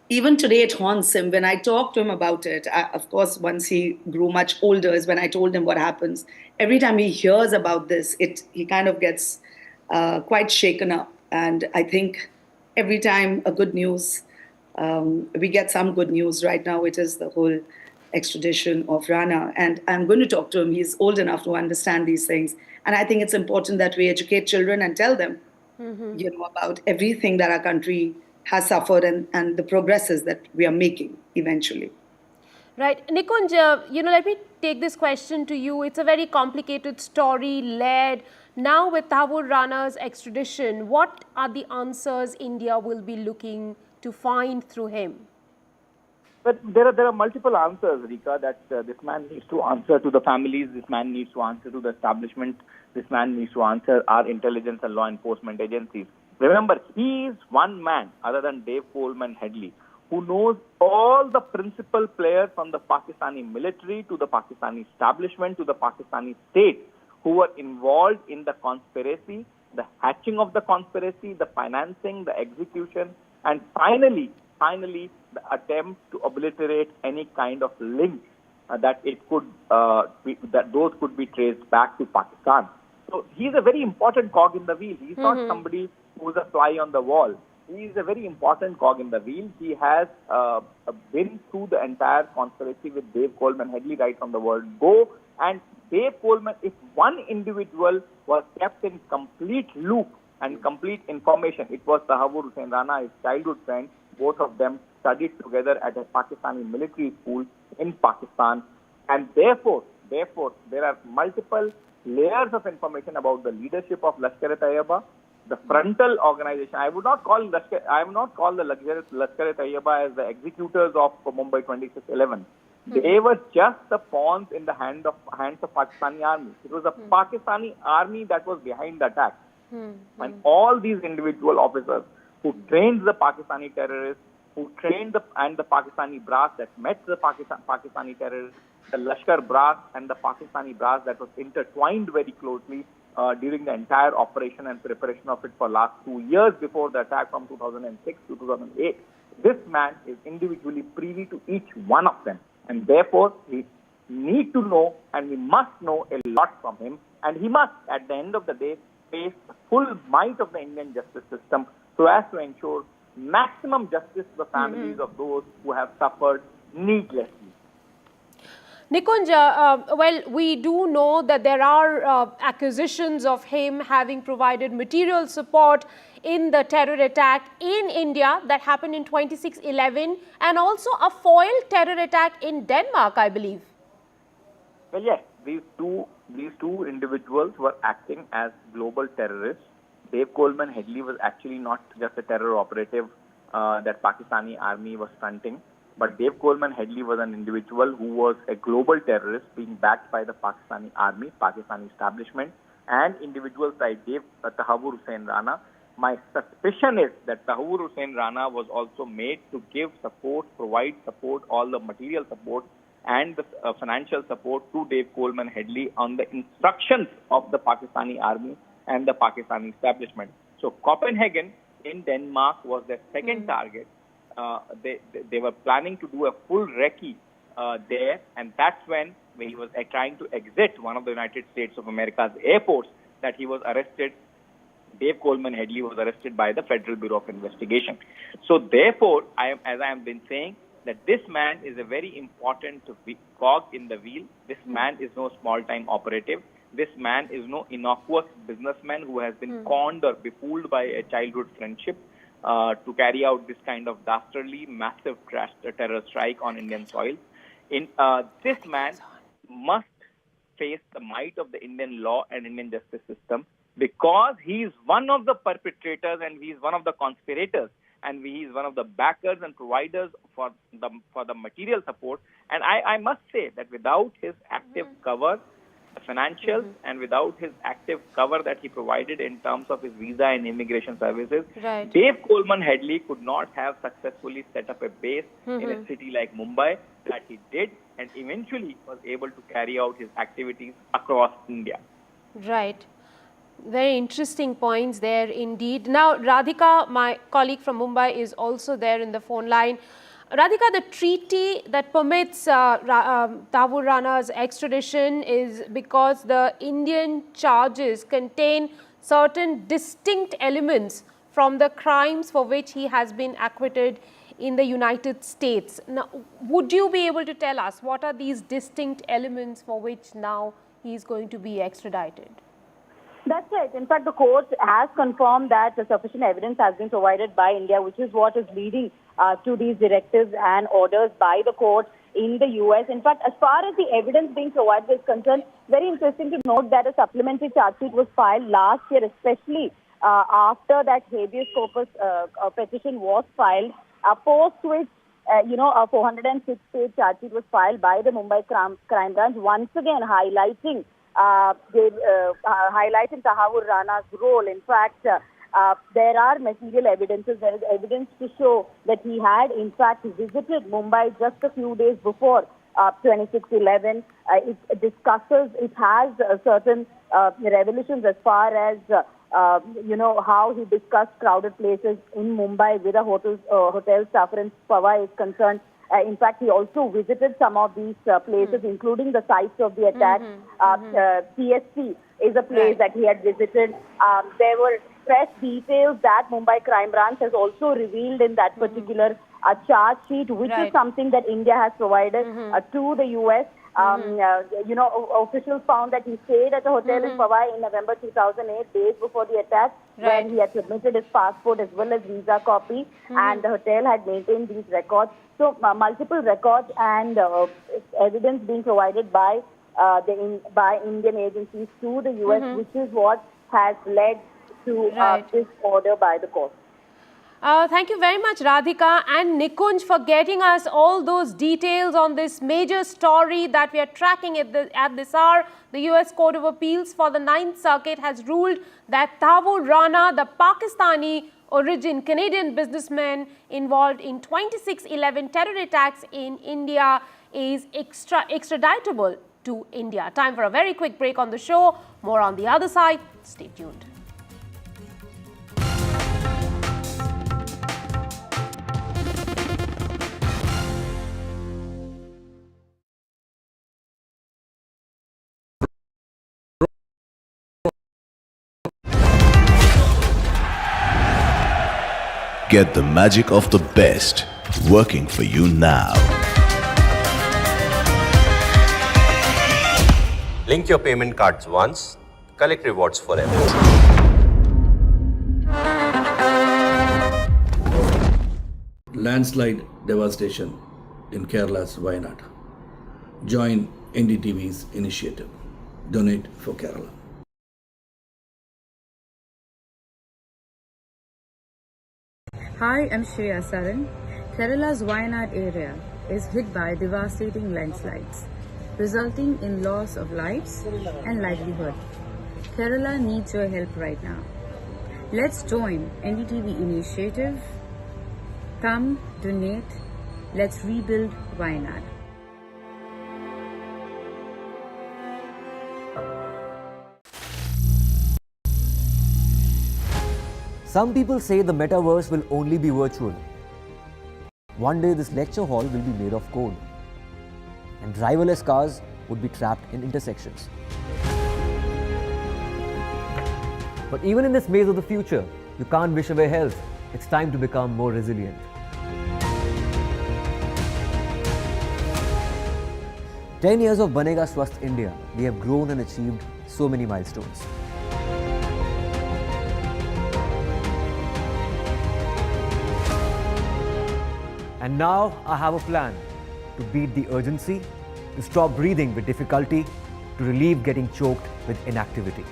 Even today it haunts him. When I talk to him about it, of course, once he grew much older is when I told him what happens. Every time he hears about this, he kind of gets quite shaken up. And I think every time a good news, we get some good news right now, it is the whole extradition of Rana. And I'm going to talk to him. He's old enough to understand these things. And I think it's important that we educate children and tell them, about everything that our country has suffered and the progresses that we are making eventually. Right. Nikunj, let me take this question to you. It's a very complicated story led. Now with Tahawwur Rana's extradition, what are the answers India will be looking to find through him? But there are multiple answers, Rika, that this man needs to answer to the families, this man needs to answer to the establishment, this man needs to answer our intelligence and law enforcement agencies. Remember, he is one man, other than Dave Coleman Headley, who knows all the principal players from the Pakistani military to the Pakistani establishment to the Pakistani state who were involved in the conspiracy, the hatching of the conspiracy, the financing, the execution, and finally, the attempt to obliterate any kind of link that those could be traced back to Pakistan. So he's a very important cog in the wheel. He's not somebody who's a fly on the wall. He is a very important cog in the wheel. He has been through the entire conspiracy with Dave Coleman Headley right from the word go. And Dave Coleman, if one individual was kept in complete loop and complete information, it was Tahawwur Rana, his childhood friend. Both of them studied together at a Pakistani military school in Pakistan. And therefore, there are multiple layers of information about the leadership of Lashkar-e-Taiba, the frontal organization. I would not call the Lashkar-e-Taiba as the executors of Mumbai 26/11. They were just the pawns in the hands of Pakistani army. It was the Pakistani army that was behind the attack. And all these individual officers who trained the Pakistani terrorists, who trained the Pakistani brass that met the Pakistani terrorists, the Lashkar brass and the Pakistani brass that was intertwined very closely during the entire operation and preparation of it for last 2 years before the attack from 2006 to 2008. This man is individually privy to each one of them. And therefore, we need to know and we must know a lot from him. And he must, at the end of the day, face the full might of the Indian justice system so as to ensure maximum justice to the families of those who have suffered needlessly. Nikunj, well, we do know that there are accusations of him having provided material support in the terror attack in India that happened in 26/11 and also a foiled terror attack in Denmark, I believe. Well, yes, these two individuals were acting as global terrorists. Dave Coleman Headley was actually not just a terror operative that Pakistani army was fronting, but Dave Coleman Headley was an individual who was a global terrorist being backed by the Pakistani army, Pakistani establishment, and individuals like Tahawwur Hussain Rana. My suspicion is that Tahawwur Hussain Rana was also made to give support, provide support, all the material support and the financial support to Dave Coleman Headley on the instructions of the Pakistani army and the Pakistani establishment. So Copenhagen in Denmark was their second target. They were planning to do a full recce there, and that's when he was trying to exit one of the United States of America's airports that he was arrested. Dave Coleman Headley was arrested by the Federal Bureau of Investigation. So therefore, as I have been saying, that this man is a very important cog in the wheel. This man is no small-time operative. This man is no innocuous businessman who has been conned or befooled by a childhood friendship to carry out this kind of dastardly, massive terror strike on Indian soil. This man must face the might of the Indian law and Indian justice system because he is one of the perpetrators and he is one of the conspirators and he is one of the backers and providers for the material support. And I must say that without his active cover, the financials, and without his active cover that he provided in terms of his visa and immigration services, Dave Coleman Headley could not have successfully set up a base in a city like Mumbai that he did, and eventually was able to carry out his activities across India. Right. Very interesting points there indeed. Now, Radhika, my colleague from Mumbai, is also there in the phone line. Radhika, the treaty that permits Tahawwur Rana's extradition is because the Indian charges contain certain distinct elements from the crimes for which he has been acquitted in the United States. Now, would you be able to tell us what are these distinct elements for which now he is going to be extradited? That's right. In fact, the court has confirmed that sufficient evidence has been provided by India, which is what is leading to these directives and orders by the court in the U.S. In fact, as far as the evidence being provided is concerned, very interesting to note that a supplementary charge sheet was filed last year, especially after that habeas corpus petition was filed, post which, a 406-page charge sheet was filed by the Mumbai Crime Branch, once again highlighting Tahawwur Rana's role. In fact, there are material evidences. There is evidence to show that he had, in fact, visited Mumbai just a few days before 26/11. It has certain revelations as far as how he discussed crowded places in Mumbai with a hotel staffer in Pava is concerned. In fact, he also visited some of these places, including the sites of the attack. CST is a place that he had visited. There were fresh details that Mumbai Crime Branch has also revealed in that particular charge sheet, which is something that India has provided to the U.S. Officials found that he stayed at a hotel in Pawai in November 2008, days before the attack, where he had submitted his passport as well as visa copy, and the hotel had maintained these records. So, multiple records and evidence being provided by Indian agencies to the U.S., which is what has led to this order by the court. Thank you very much, Radhika and Nikunj, for getting us all those details on this major story that we are tracking at this hour. The U.S. Court of Appeals for the 9th Circuit has ruled that Tahawwur Rana, the Pakistani origin Canadian businessman involved in 26/11 terror attacks in India, is extraditable to India. Time for a very quick break on the show. More on the other side. Stay tuned. Get the magic of the best working for you now. Link your payment cards once, collect rewards forever. Landslide devastation in Kerala's Wayanad. Join NDTV's initiative. Donate for Kerala. Hi, I'm Shreya Saran. Kerala's Wayanad area is hit by devastating landslides, resulting in loss of lives and livelihood. Kerala needs your help right now. Let's join NDTV initiative. Come, donate, let's rebuild Wayanad. Some people say the metaverse will only be virtual. One day this lecture hall will be made of code, and driverless cars would be trapped in intersections. But even in this maze of the future, you can't wish away health. It's time to become more resilient. 10 years of Banega Swasth India, we have grown and achieved so many milestones. And now I have a plan to beat the urgency, to stop breathing with difficulty, to relieve getting choked with inactivity.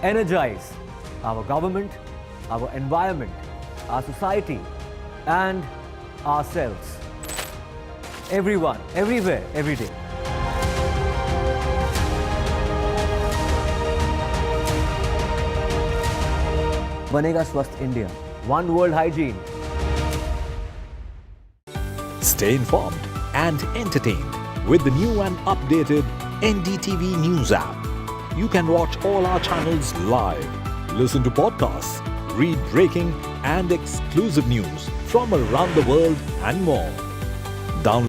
Energize our government, our environment, our society, and ourselves. Everyone, everywhere, every day. Banega Swasth India. One World Hygiene. Stay informed and entertained with the new and updated NDTV News app. You can watch all our channels live, listen to podcasts, read breaking and exclusive news from around the world and more. Download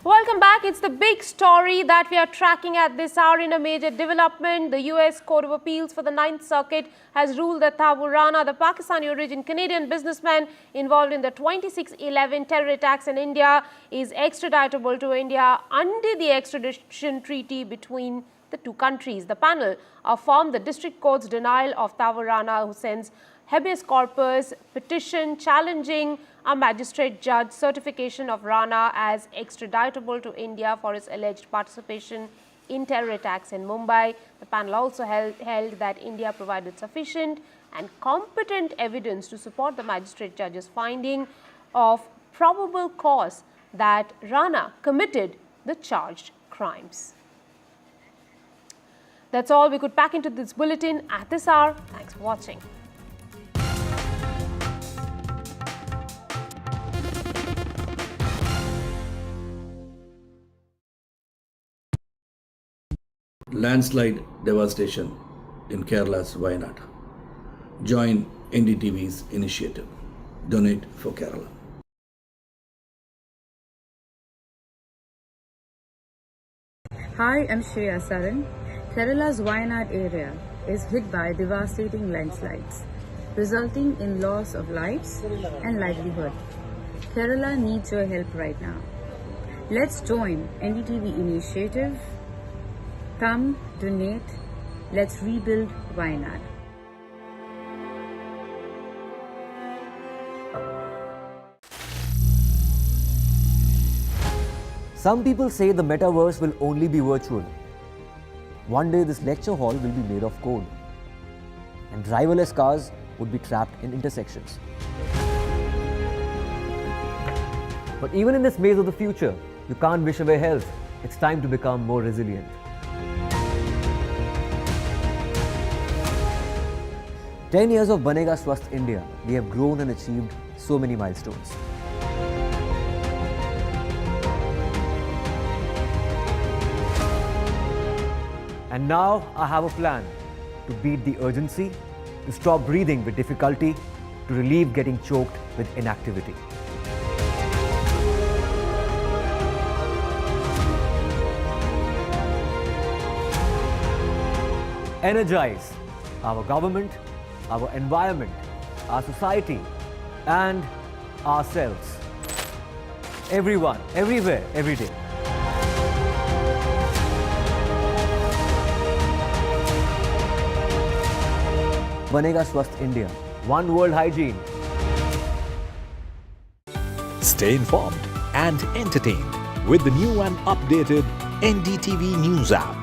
Welcome back. It's the big story that we are tracking at this hour. In a major development, the US Court of Appeals for the 9th Circuit has ruled that Tahawwur Rana, the Pakistani origin Canadian businessman involved in the 26/11 terror attacks in India, is extraditable to India under the extradition treaty between the two countries. The panel affirmed the district court's denial of Tahawwur Rana Hussein's habeas corpus petition challenging a magistrate judge certification of Rana as extraditable to India for his alleged participation in terror attacks in Mumbai. The panel also held that India provided sufficient and competent evidence to support the magistrate judge's finding of probable cause that Rana committed the charged crimes. That's all we could pack into this bulletin at this hour. Thanks for watching. Landslide devastation in Kerala's Wayanad. Join NDTV's initiative. Donate for Kerala. Hi, I'm Shreya Saran. Kerala's Wayanad area is hit by devastating landslides, resulting in loss of lives and livelihood. Kerala needs your help right now. Let's join NDTV initiative. Come, donate, let's rebuild Wayanad. Some people say the metaverse will only be virtual. One day this lecture hall will be made of code, and driverless cars would be trapped in intersections. But even in this maze of the future, you can't wish away health. It's time to become more resilient. 10 years of Banega Swasth India, we have grown and achieved so many milestones. And now I have a plan to beat the urgency, to stop breathing with difficulty, to relieve getting choked with inactivity. energize our government, our environment, our society, and ourselves. Everyone, everywhere, every day. Banega Swasth India. One World Hygiene. Stay informed and entertained with the new and updated NDTV News app.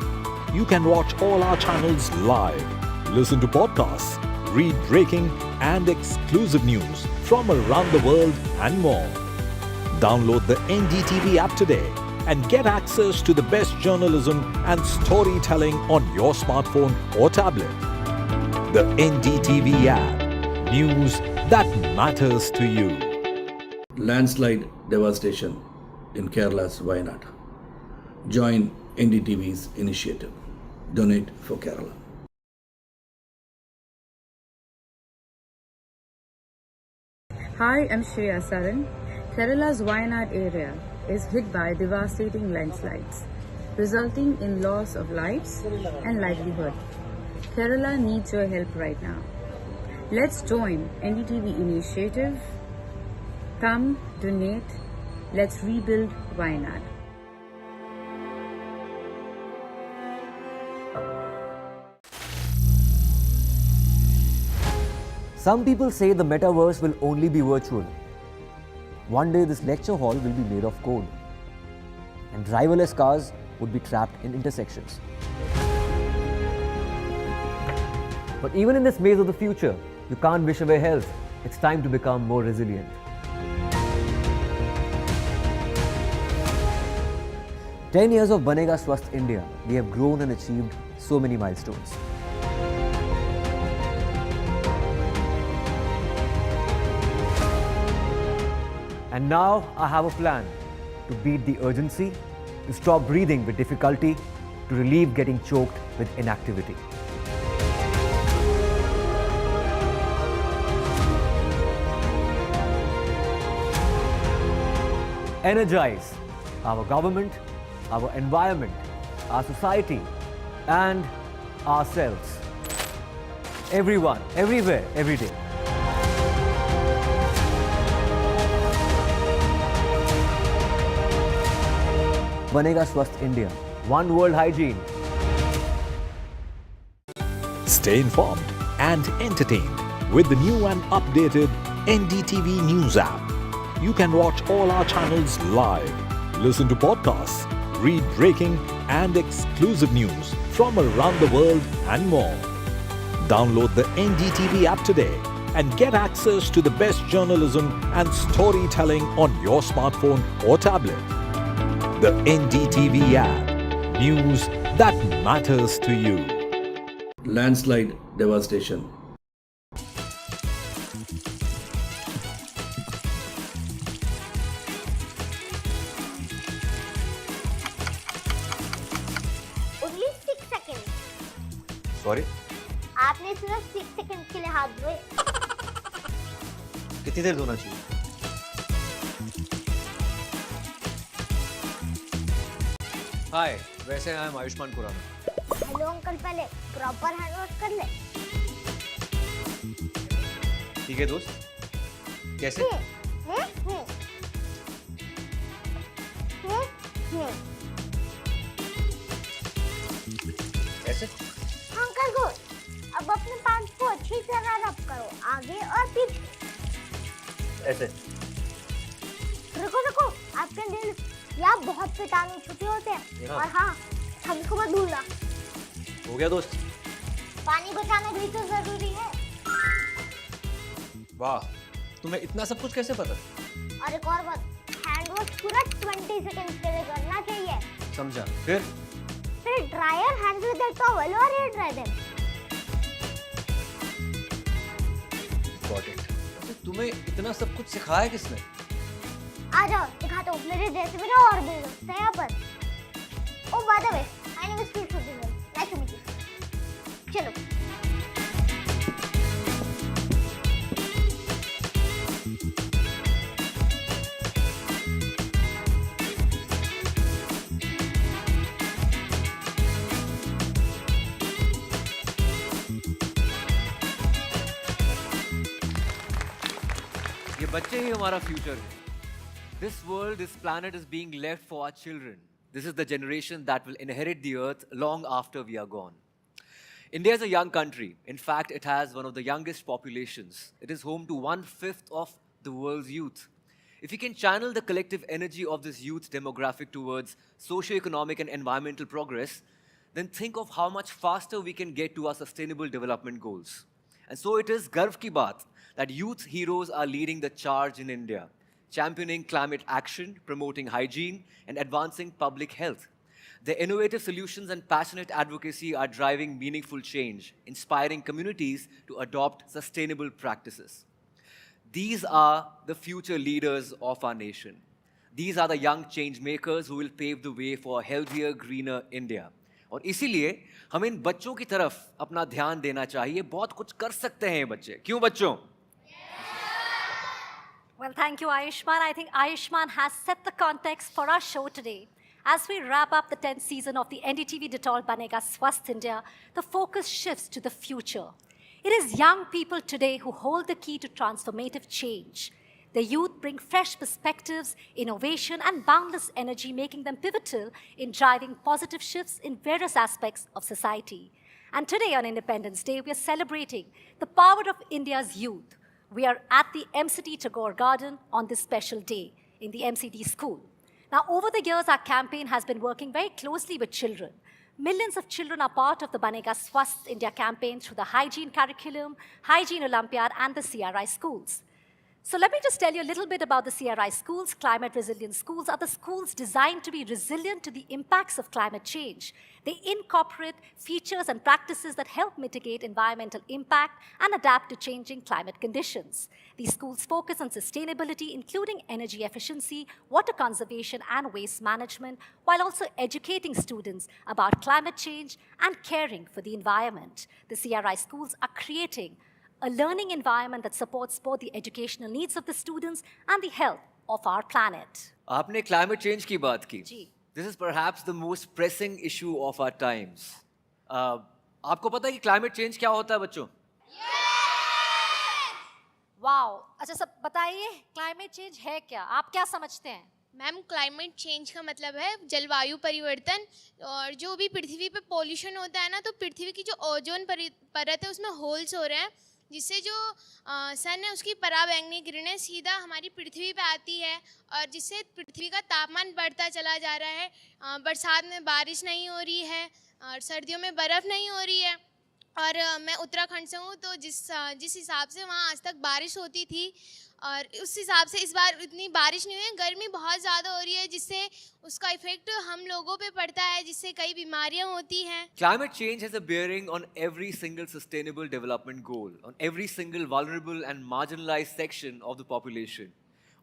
You can watch all our channels live, listen to podcasts, read breaking and exclusive news from around the world and more. Download the NDTV app today and get access to the best journalism and storytelling on your smartphone or tablet. The NDTV app. News that matters to you. Landslide devastation in Kerala's Wayanad. Join NDTV's initiative. Donate for Kerala. Hi, I'm Shreya Saran. Kerala's Wayanad area is hit by devastating landslides, resulting in loss of lives and livelihood. Kerala needs your help right now. Let's join NDTV initiative. Come, donate. Let's rebuild Wayanad. Some people say the metaverse will only be virtual. One day this lecture hall will be made of code, and driverless cars would be trapped in intersections. But even in this maze of the future, you can't wish away health. It's time to become more resilient. 10 years of Banega Swasth India, we have grown and achieved so many milestones. And now I have a plan to beat the urgency, to stop breathing with difficulty, to relieve getting choked with inactivity. Energize our government, our environment, our society, and ourselves. Everyone, everywhere, every day. Banega Swasth India. One World Hygiene. Stay informed and entertained with the new and updated NDTV News app. You can watch all our channels live, listen to podcasts, read breaking and exclusive news from around the world and more. Download the NDTV app today and get access to the best journalism and storytelling on your smartphone or tablet. The NDTV app. News that matters to you. Landslide devastation. Only 6 seconds. Sorry आपने सिर्फ 6 second के लिए हाथ धोए. कितनी देर धोना चाहिए? Hi, वैसे I am Ayushmann Khurrana. Hello uncle, पहले प्रॉपर हैंड वॉश कर ले. ठीक है दोस्त. कैसे? कैसे? अंकल को अब अपने पैंट को अच्छी तरह रब करो, आगे और पीछे. ऐसे. रुको रुको, आपके नेल्स यहाँ बहुत कीटाणु छुपे होते हैं. और हाँ, हमको मत भूलना. हो गया दोस्त. पानी बचाना भी तो जरूरी है. वाह, तुम्हें इतना सब कुछ कैसे पता? और एक और बात, हैंड वॉश पूरा 20 सेकंड के लिए करना चाहिए. समझा. फिर ड्रायर हैंडल द टॉवल और air dry them. Got it. तुम्हें इतना सब कुछ सिखाया किसने? आ जाओ, दिखाता हूँ. मेरे जैसे मेरे और भी दोस्त हैं यहाँ पर. Oh by the way, my name is Kirti. Nice to meet you. चलो. कि बच्चे ही हमारा फ्यूचर है. This world, this planet is being left for our children. This is the generation that will inherit the earth long after we are gone. India is a young country. In fact, it has one of the youngest populations. It is home to 1/5 of the world's youth. If we can channel the collective energy of this youth demographic towards socio-economic and environmental progress, then think of how much faster we can get to our sustainable development goals. And so it is garv ki baat that youth heroes are leading the charge in India, championing climate action, promoting hygiene, and advancing public health. Their innovative solutions and passionate advocacy are driving meaningful change, inspiring communities to adopt sustainable practices. These are the future leaders of our nation. These are the young change makers who will pave the way for a healthier, greener India. और इसीलिए हमें इन बच्चों की तरफ अपना ध्यान देना चाहिए. बहुत कुछ कर सकते हैं ये बच्चे. क्यों बच्चों? Well, thank you, Ayushman. I think Ayushman has set the context for our show today. As we wrap up the 10th season of the NDTV Detol Banega Swasth India, the focus shifts to the future. It is young people today who hold the key to transformative change. The youth bring fresh perspectives, innovation, and boundless energy, making them pivotal in driving positive shifts in various aspects of society. And today on Independence Day, we are celebrating the power of India's youth. We are at the MCD Tagore Garden on this special day in the MCD school. Now, over the years, our campaign has been working very closely with children. Millions of children are part of the Banega Swasth India campaign through the Hygiene curriculum, Hygiene Olympiad, and the CRI schools. So let me just tell you a little bit about the CRI schools. Climate resilient schools are the schools designed to be resilient to the impacts of climate change. They incorporate features and practices that help mitigate environmental impact and adapt to changing climate conditions. These schools focus on sustainability, including energy efficiency, water conservation, and waste management, while also educating students about climate change and caring for the environment. The CRI schools are creating a learning environment that supports both the educational needs of the students and the health of our planet. आपने climate change की बात की. जी. This is perhaps the most pressing issue of our times. आपको पता है कि climate change क्या होता है बच्चों? वाओ, अच्छा सब बताइए क्लाइमेट चेंज है क्या? आप क्या समझते हैं? मैम, क्लाइमेट चेंज का मतलब है जलवायु परिवर्तन. और जो भी पृथ्वी पे पॉल्यूशन होता है ना, तो पृथ्वी की जो ओजोन परत है उसमें होल्स हो रहे हैं, जिससे जो सन है उसकी पराबैंगनी किरणें सीधा हमारी पृथ्वी पे आती है और जिससे पृथ्वी का तापमान बढ़ता चला जा रहा है. बरसात में बारिश नहीं हो रही है और सर्दियों में बर्फ़ नहीं हो रही है. और मैं उत्तराखंड से हूँ, तो जिस हिसाब से वहाँ आज तक बारिश होती थी और उस हिसाब से इस बार इतनी बारिश नहीं हुई है. गर्मी बहुत ज़्यादा हो रही है, जिससे उसका इफेक्ट हम लोगों पे पड़ता है, जिससे कई बीमारियां होती हैं. Climate change has a bearing on every single sustainable development goal, on every single vulnerable and marginalized section of the population,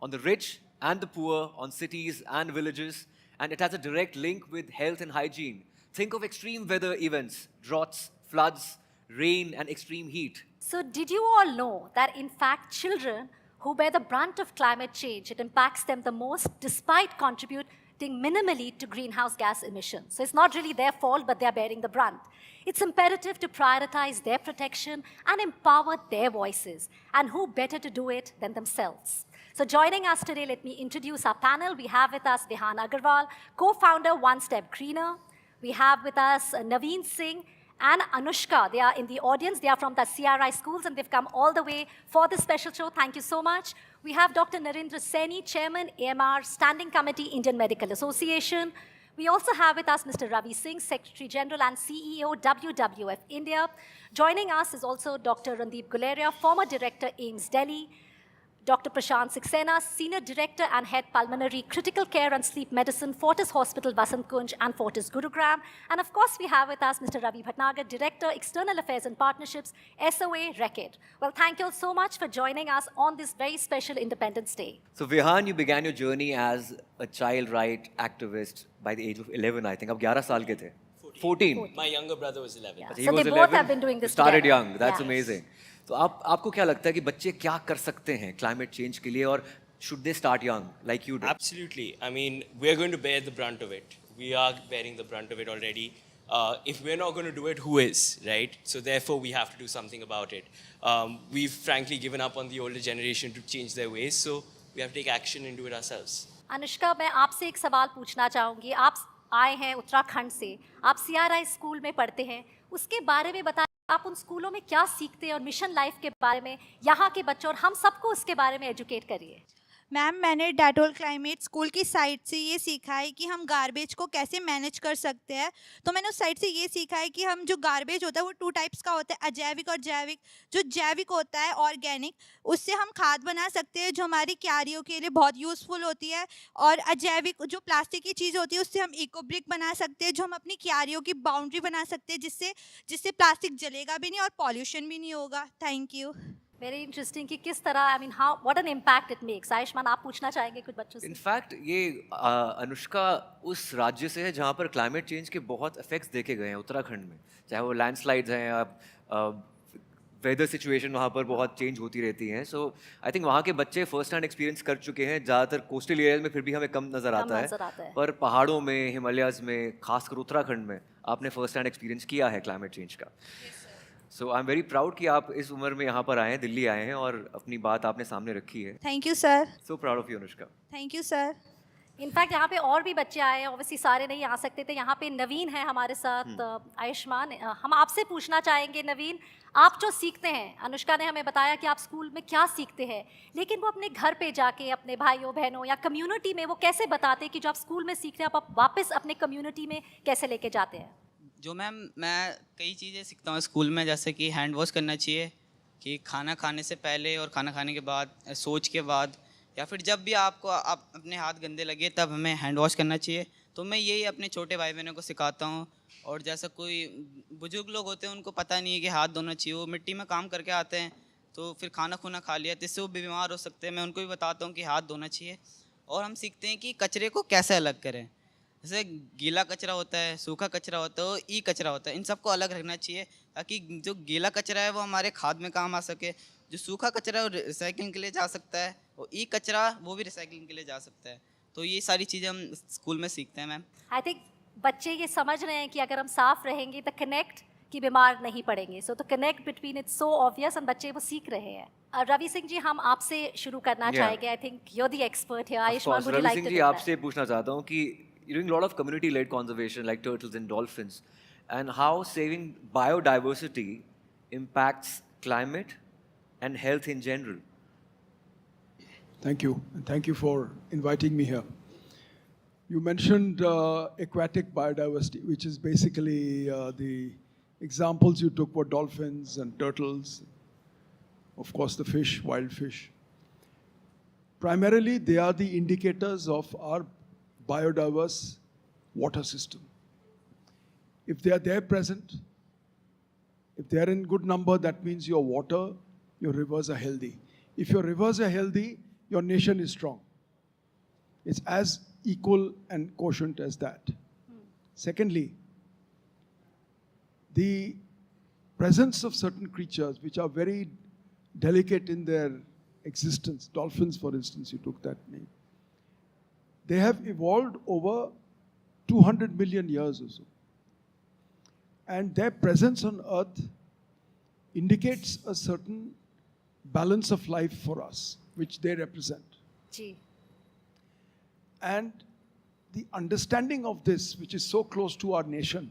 on the rich and the poor, on cities and villages, and it has a direct link with health and hygiene. Think of extreme weather events, droughts, floods, rain, and extreme heat. So did you all know that in fact children who bear the brunt of climate change, it impacts them the most despite contributing minimally to greenhouse gas emissions. So it's not really their fault, but they're bearing the brunt. It's imperative to prioritize their protection and empower their voices. And who better to do it than themselves? So joining us today, let me introduce our panel. We have with us Vihan Agarwal, co-founder One Step Greener. We have with us Naveen Singh and Anushka. They are in the audience. They are from the CRI schools and they've come all the way for this special show. Thank you so much. We have Dr. Narendra Saini, Chairman, AMR, Standing Committee, Indian Medical Association. We also have with us Mr. Ravi Singh, Secretary General and CEO, WWF India. Joining us is also Dr. Randeep Guleria, former Director, AIIMS Delhi. Dr. Prashant Saxena, Senior Director and Head Pulmonary Critical Care and Sleep Medicine, Fortis Hospital, Vasant Kunj and Fortis Gurugram. And of course, we have with us Mr. Ravi Bhatnagar, Director, External Affairs and Partnerships, SOA, Reckitt. Well, thank you all so much for joining us on this very special Independence Day. So Vihan, you began your journey as a child right activist by the age of 11, I think. Ab 11 saal ke the? 14. My younger brother was 11. Yeah. So they both have been doing this started together. young. That's amazing. तो आपको क्या लगता है कि बच्चे क्या कर सकते हैं climate change के लिए और should they start young like you did? Absolutely. I mean, we're going to bear the brunt of it. We are bearing the brunt of it already. If we're not going to do it, who is, right? So therefore, we have to do something about it. We've frankly given up on the older generation to change their ways, so we have to take action and do it ourselves. Anushka, मैं आपसे एक सवाल पूछना चाहूँगी। आप आए हैं उत्तराखंड से, आप CRI स्कूल में पढ़ते हैं, उसके बारे में बताएं, आप उन स्कूलों में क्या सीखते हैं और मिशन लाइफ के बारे में यहाँ के बच्चों और हम सबको उसके बारे में एजुकेट करिए। मैम, मैंने डेटोल क्लाइमेट स्कूल की साइट से ये सीखा है कि हम गार्बेज को कैसे मैनेज कर सकते हैं। तो मैंने उस साइट से ये सीखा है कि हम जो गार्बेज होता है वो 2 टाइप्स का होता है, अजैविक और जैविक। जो जैविक होता है ऑर्गेनिक, उससे हम खाद बना सकते हैं जो हमारी क्यारियों के लिए बहुत यूज़फुल होती है। और अजैविक जो प्लास्टिक की चीज़ होती है उससे हम इको ब्रिक बना सकते हैं जो हम अपनी क्यारियों की बाउंड्री बना सकते हैं, जिससे प्लास्टिक जलेगा भी नहीं और पॉल्यूशन भी नहीं होगा। Thank you. वेरी इंटरेस्टिंग कि किस तरह, I mean how, what an impact it makes. Ayushman, आप पूछना चाहेंगे कुछ बच्चों से? इनफैक्ट ये अनुष्का उस राज्य से है जहाँ पर क्लाइमेट चेंज के बहुत इफेक्ट्स देखे गए हैं उत्तराखंड में, चाहे वो लैंडस्लाइड्स हैं या वेदर सिचुएशन वहाँ पर बहुत चेंज होती रहती हैं। सो आई थिंक वहाँ के बच्चे फर्स्ट हैंड एक्सपीरियंस कर चुके हैं। ज़्यादातर कोस्टल एरियाज में फिर भी हमें कम नज़र आता है, पर पहाड़ों में, हिमालयाज़ में, खासकर उत्तराखंड में आपने फर्स्ट हैंड एक्सपीरियंस किया है क्लाइमेट चेंज का। सो आई एम वेरी प्राउड कि आप इस उम्र में यहाँ पर आए हैं, दिल्ली आए हैं और अपनी बात आपने सामने रखी है। Thank you sir. So proud of you Anushka. Thank you sir. In fact यहाँ पे और भी बच्चे आए हैं, ऑब्वियसली सारे नहीं आ सकते थे। यहाँ पे नवीन है हमारे साथ। आयुष्मान, हम आपसे पूछना चाहेंगे नवीन, आप जो सीखते हैं, अनुष्का ने हमें बताया कि आप स्कूल में क्या सीखते हैं, लेकिन वो अपने घर पे जाके अपने भाइयों बहनों या कम्युनिटी में वो कैसे बताते हैं कि जो आप स्कूल में सीख रहे हैं आप वापस अपने कम्युनिटी में कैसे लेके जाते हैं? जो मैम, मैं कई चीज़ें सीखता हूँ स्कूल में, जैसे कि हैंड वॉश करना चाहिए, कि खाना खाने से पहले और खाना खाने के बाद, सोच के बाद, या फिर जब भी आपको अपने हाथ गंदे लगे तब हमें हैंड वॉश करना चाहिए। तो मैं यही अपने छोटे भाई बहनों को सिखाता हूँ। और जैसा कोई बुजुर्ग लोग होते हैं उनको पता नहीं है कि हाथ धोना चाहिए, वो मिट्टी में काम करके आते हैं तो फिर खाना खुना खा लिया तो इससे वो बीमार हो सकते हैं। मैं उनको भी बताता हूँ कि हाथ धोना चाहिए। और हम सीखते हैं कि कचरे को कैसे अलग करें, जैसे गीला कचरा होता है, सूखा कचरा होता है, ई कचरा होता है, इन सबको अलग रखना चाहिए ताकि जो गीला कचरा है वो हमारे खाद में काम आ सके, जो सूखा कचरा है वो रिसाइकलिंग के लिए जा सकता है, और ई कचरा वो भी रिसाइकलिंग के लिए जा सकता है। तो ये सारी चीज़ें हम स्कूल में सीखते हैं मैम। आई थिंक बच्चे ये समझ रहे हैं कि अगर हम साफ रहेंगे तो कनेक्ट कि बीमार नहीं पड़ेंगे। सो तो connect between it's so obvious and बच्चे वो सीख रहे हैं। रवि सिंह जी, हम आपसे शुरू करना चाहेंगे। I think you are the expert here. Ayushman, would you like to? Ravi Singh ji, आपसे पूछना चाहता हूँ कि you're doing a lot of community-led conservation like turtles and dolphins, and how saving biodiversity impacts climate and health in general. Thank you, and thank you for inviting me here. You mentioned aquatic biodiversity, which is basically the examples you took were dolphins and turtles, of course the fish, wild fish. Primarily, they are the indicators of our biodiverse water system. If they are there present, if they are in good number, that means your water, your rivers are healthy. If your rivers are healthy, your nation is strong. It's as equal and quotient as that. Secondly, the presence of certain creatures which are very delicate in their existence, dolphins for instance, you took that name, they have evolved over 200 million years or so. And their presence on Earth indicates a certain balance of life for us, which they represent. Gee. And the understanding of this, which is so close to our nation,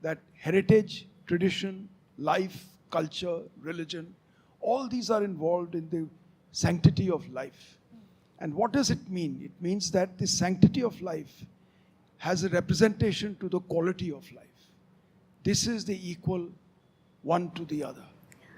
that heritage, tradition, life, culture, religion, all these are involved in the sanctity of life. And what does it mean? It means that the sanctity of life has a representation to the quality of life. This is the equal one to the other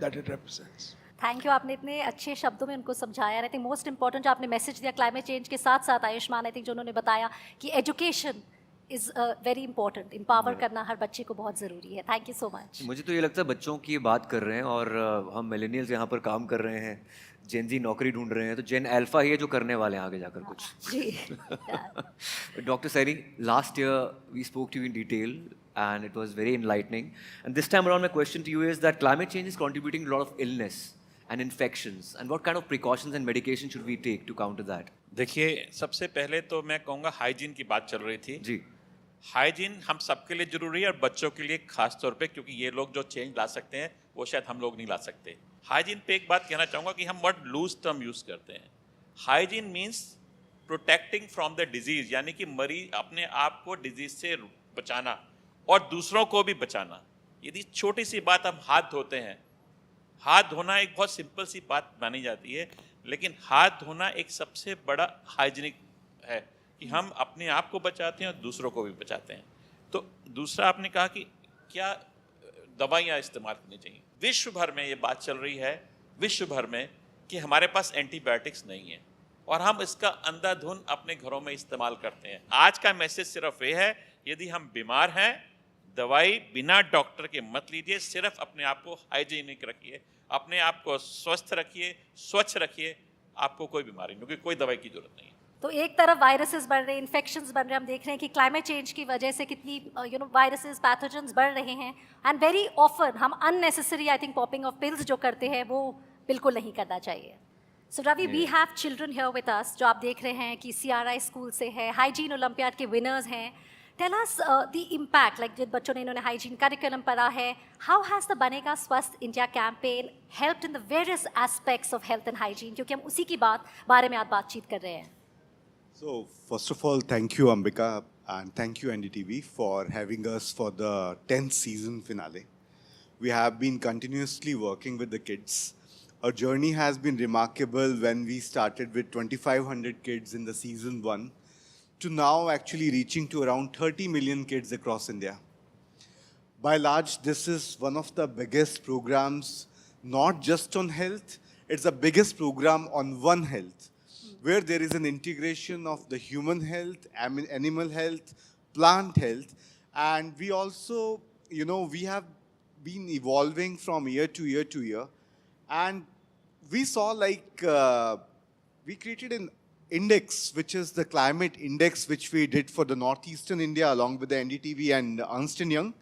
that it represents. Thank you, आपने इतने अच्छे शब्दों में उनको समझाया। I think most important जो आपने message दिया क्लाइमेट चेंज के साथ साथ, आयुष्मान, आई थिंक जो उन्होंने बताया कि education is very important, empower करना हर बच्चे को बहुत ज़रूरी है। Thank you so much. मुझे तो ये लगता है बच्चों की बात कर रहे हैं और हम मिलेनियल्स यहाँ पर काम कर रहे हैं, जेन जी नौकरी ढूंढ रहे हैं, तो जेन अल्फा ही है जो करने वाले हैं आगे जाकर कुछ। जी। Dr. Saini, last year we spoke to you in detail and it was very enlightening. And this time around my question to you is that climate change is contributing to a lot of illness and infections. And what kind of precautions and medication should we take to counter that? देखिए, सबसे पहले तो मैं कहूँगा hygiene की बात चल रही थी जी। हाइजीन हम सबके लिए जरूरी है और बच्चों के लिए खास तौर पे, क्योंकि ये लोग जो चेंज ला सकते हैं वो शायद हम लोग नहीं ला सकते। हाइजीन पे एक बात कहना चाहूँगा कि हम वर्ड लूज टर्म यूज करते हैं। Hygiene means protecting from the disease, यानी कि मरीज अपने आप को डिजीज से बचाना और दूसरों को भी बचाना। यदि छोटी सी बात हम हाथ धोते हैं, हाथ धोना एक बहुत सिंपल सी बात मानी जाती है, लेकिन हाथ धोना एक सबसे बड़ा हाइजीनिक है कि हम अपने आप को बचाते हैं और दूसरों को भी बचाते हैं। तो दूसरा आपने कहा कि क्या दवाइयाँ इस्तेमाल करनी चाहिए। विश्व भर में ये बात चल रही है, विश्व भर में, कि हमारे पास एंटीबायोटिक्स नहीं है और हम इसका अंधाधुंध अपने घरों में इस्तेमाल करते हैं। आज का मैसेज सिर्फ ये है, यदि हम बीमार हैं, दवाई बिना डॉक्टर के मत लीजिए, सिर्फ अपने आप को हाइजीनिक रखिए, अपने आप को स्वस्थ रखिए, स्वच्छ रखिए, आपको कोई बीमारी नहीं, क्योंकि कोई दवाई की जरूरत नहीं है। तो एक तरफ वायरसेस बढ़ रहे हैं, इन्फेक्शंस बढ़ रहे हैं, हम देख रहे हैं कि क्लाइमेट चेंज की वजह से कितनी वायरसेस, पैथोजेंस बढ़ रहे हैं, एंड वेरी ऑफन हम unnecessary I think popping of pills जो करते हैं वो बिल्कुल नहीं करना चाहिए। So Ravi, we have children here with us जो आप देख रहे हैं कि CRI स्कूल से है, हाइजीन ओलंपियाड के विनर्स हैं। Tell us the impact, like जिन बच्चों ने इन्होंने हाइजीन करिकुलम पढ़ा है, हाउ हैज़ द बनेगा स्वस्थ India campaign helped in the various aspects of health and hygiene, क्योंकि हम उसी की बारे में आज बातचीत कर रहे हैं। So, first of all, thank you, Ambika, and thank you, NDTV, for having us for the 10th season finale. We have been continuously working with the kids. Our journey has been remarkable when we started with 2,500 kids in the season 1 to now actually reaching to around 30 million kids across India. By large, this is one of the biggest programs, not just on health, it's the biggest program on One Health, where there is an integration of the human health, animal health, plant health, and we also, we have been evolving from year to year to year, and we saw we created an index, which is the climate index, which we did for the northeastern India along with the NDTV and Ernst & Young.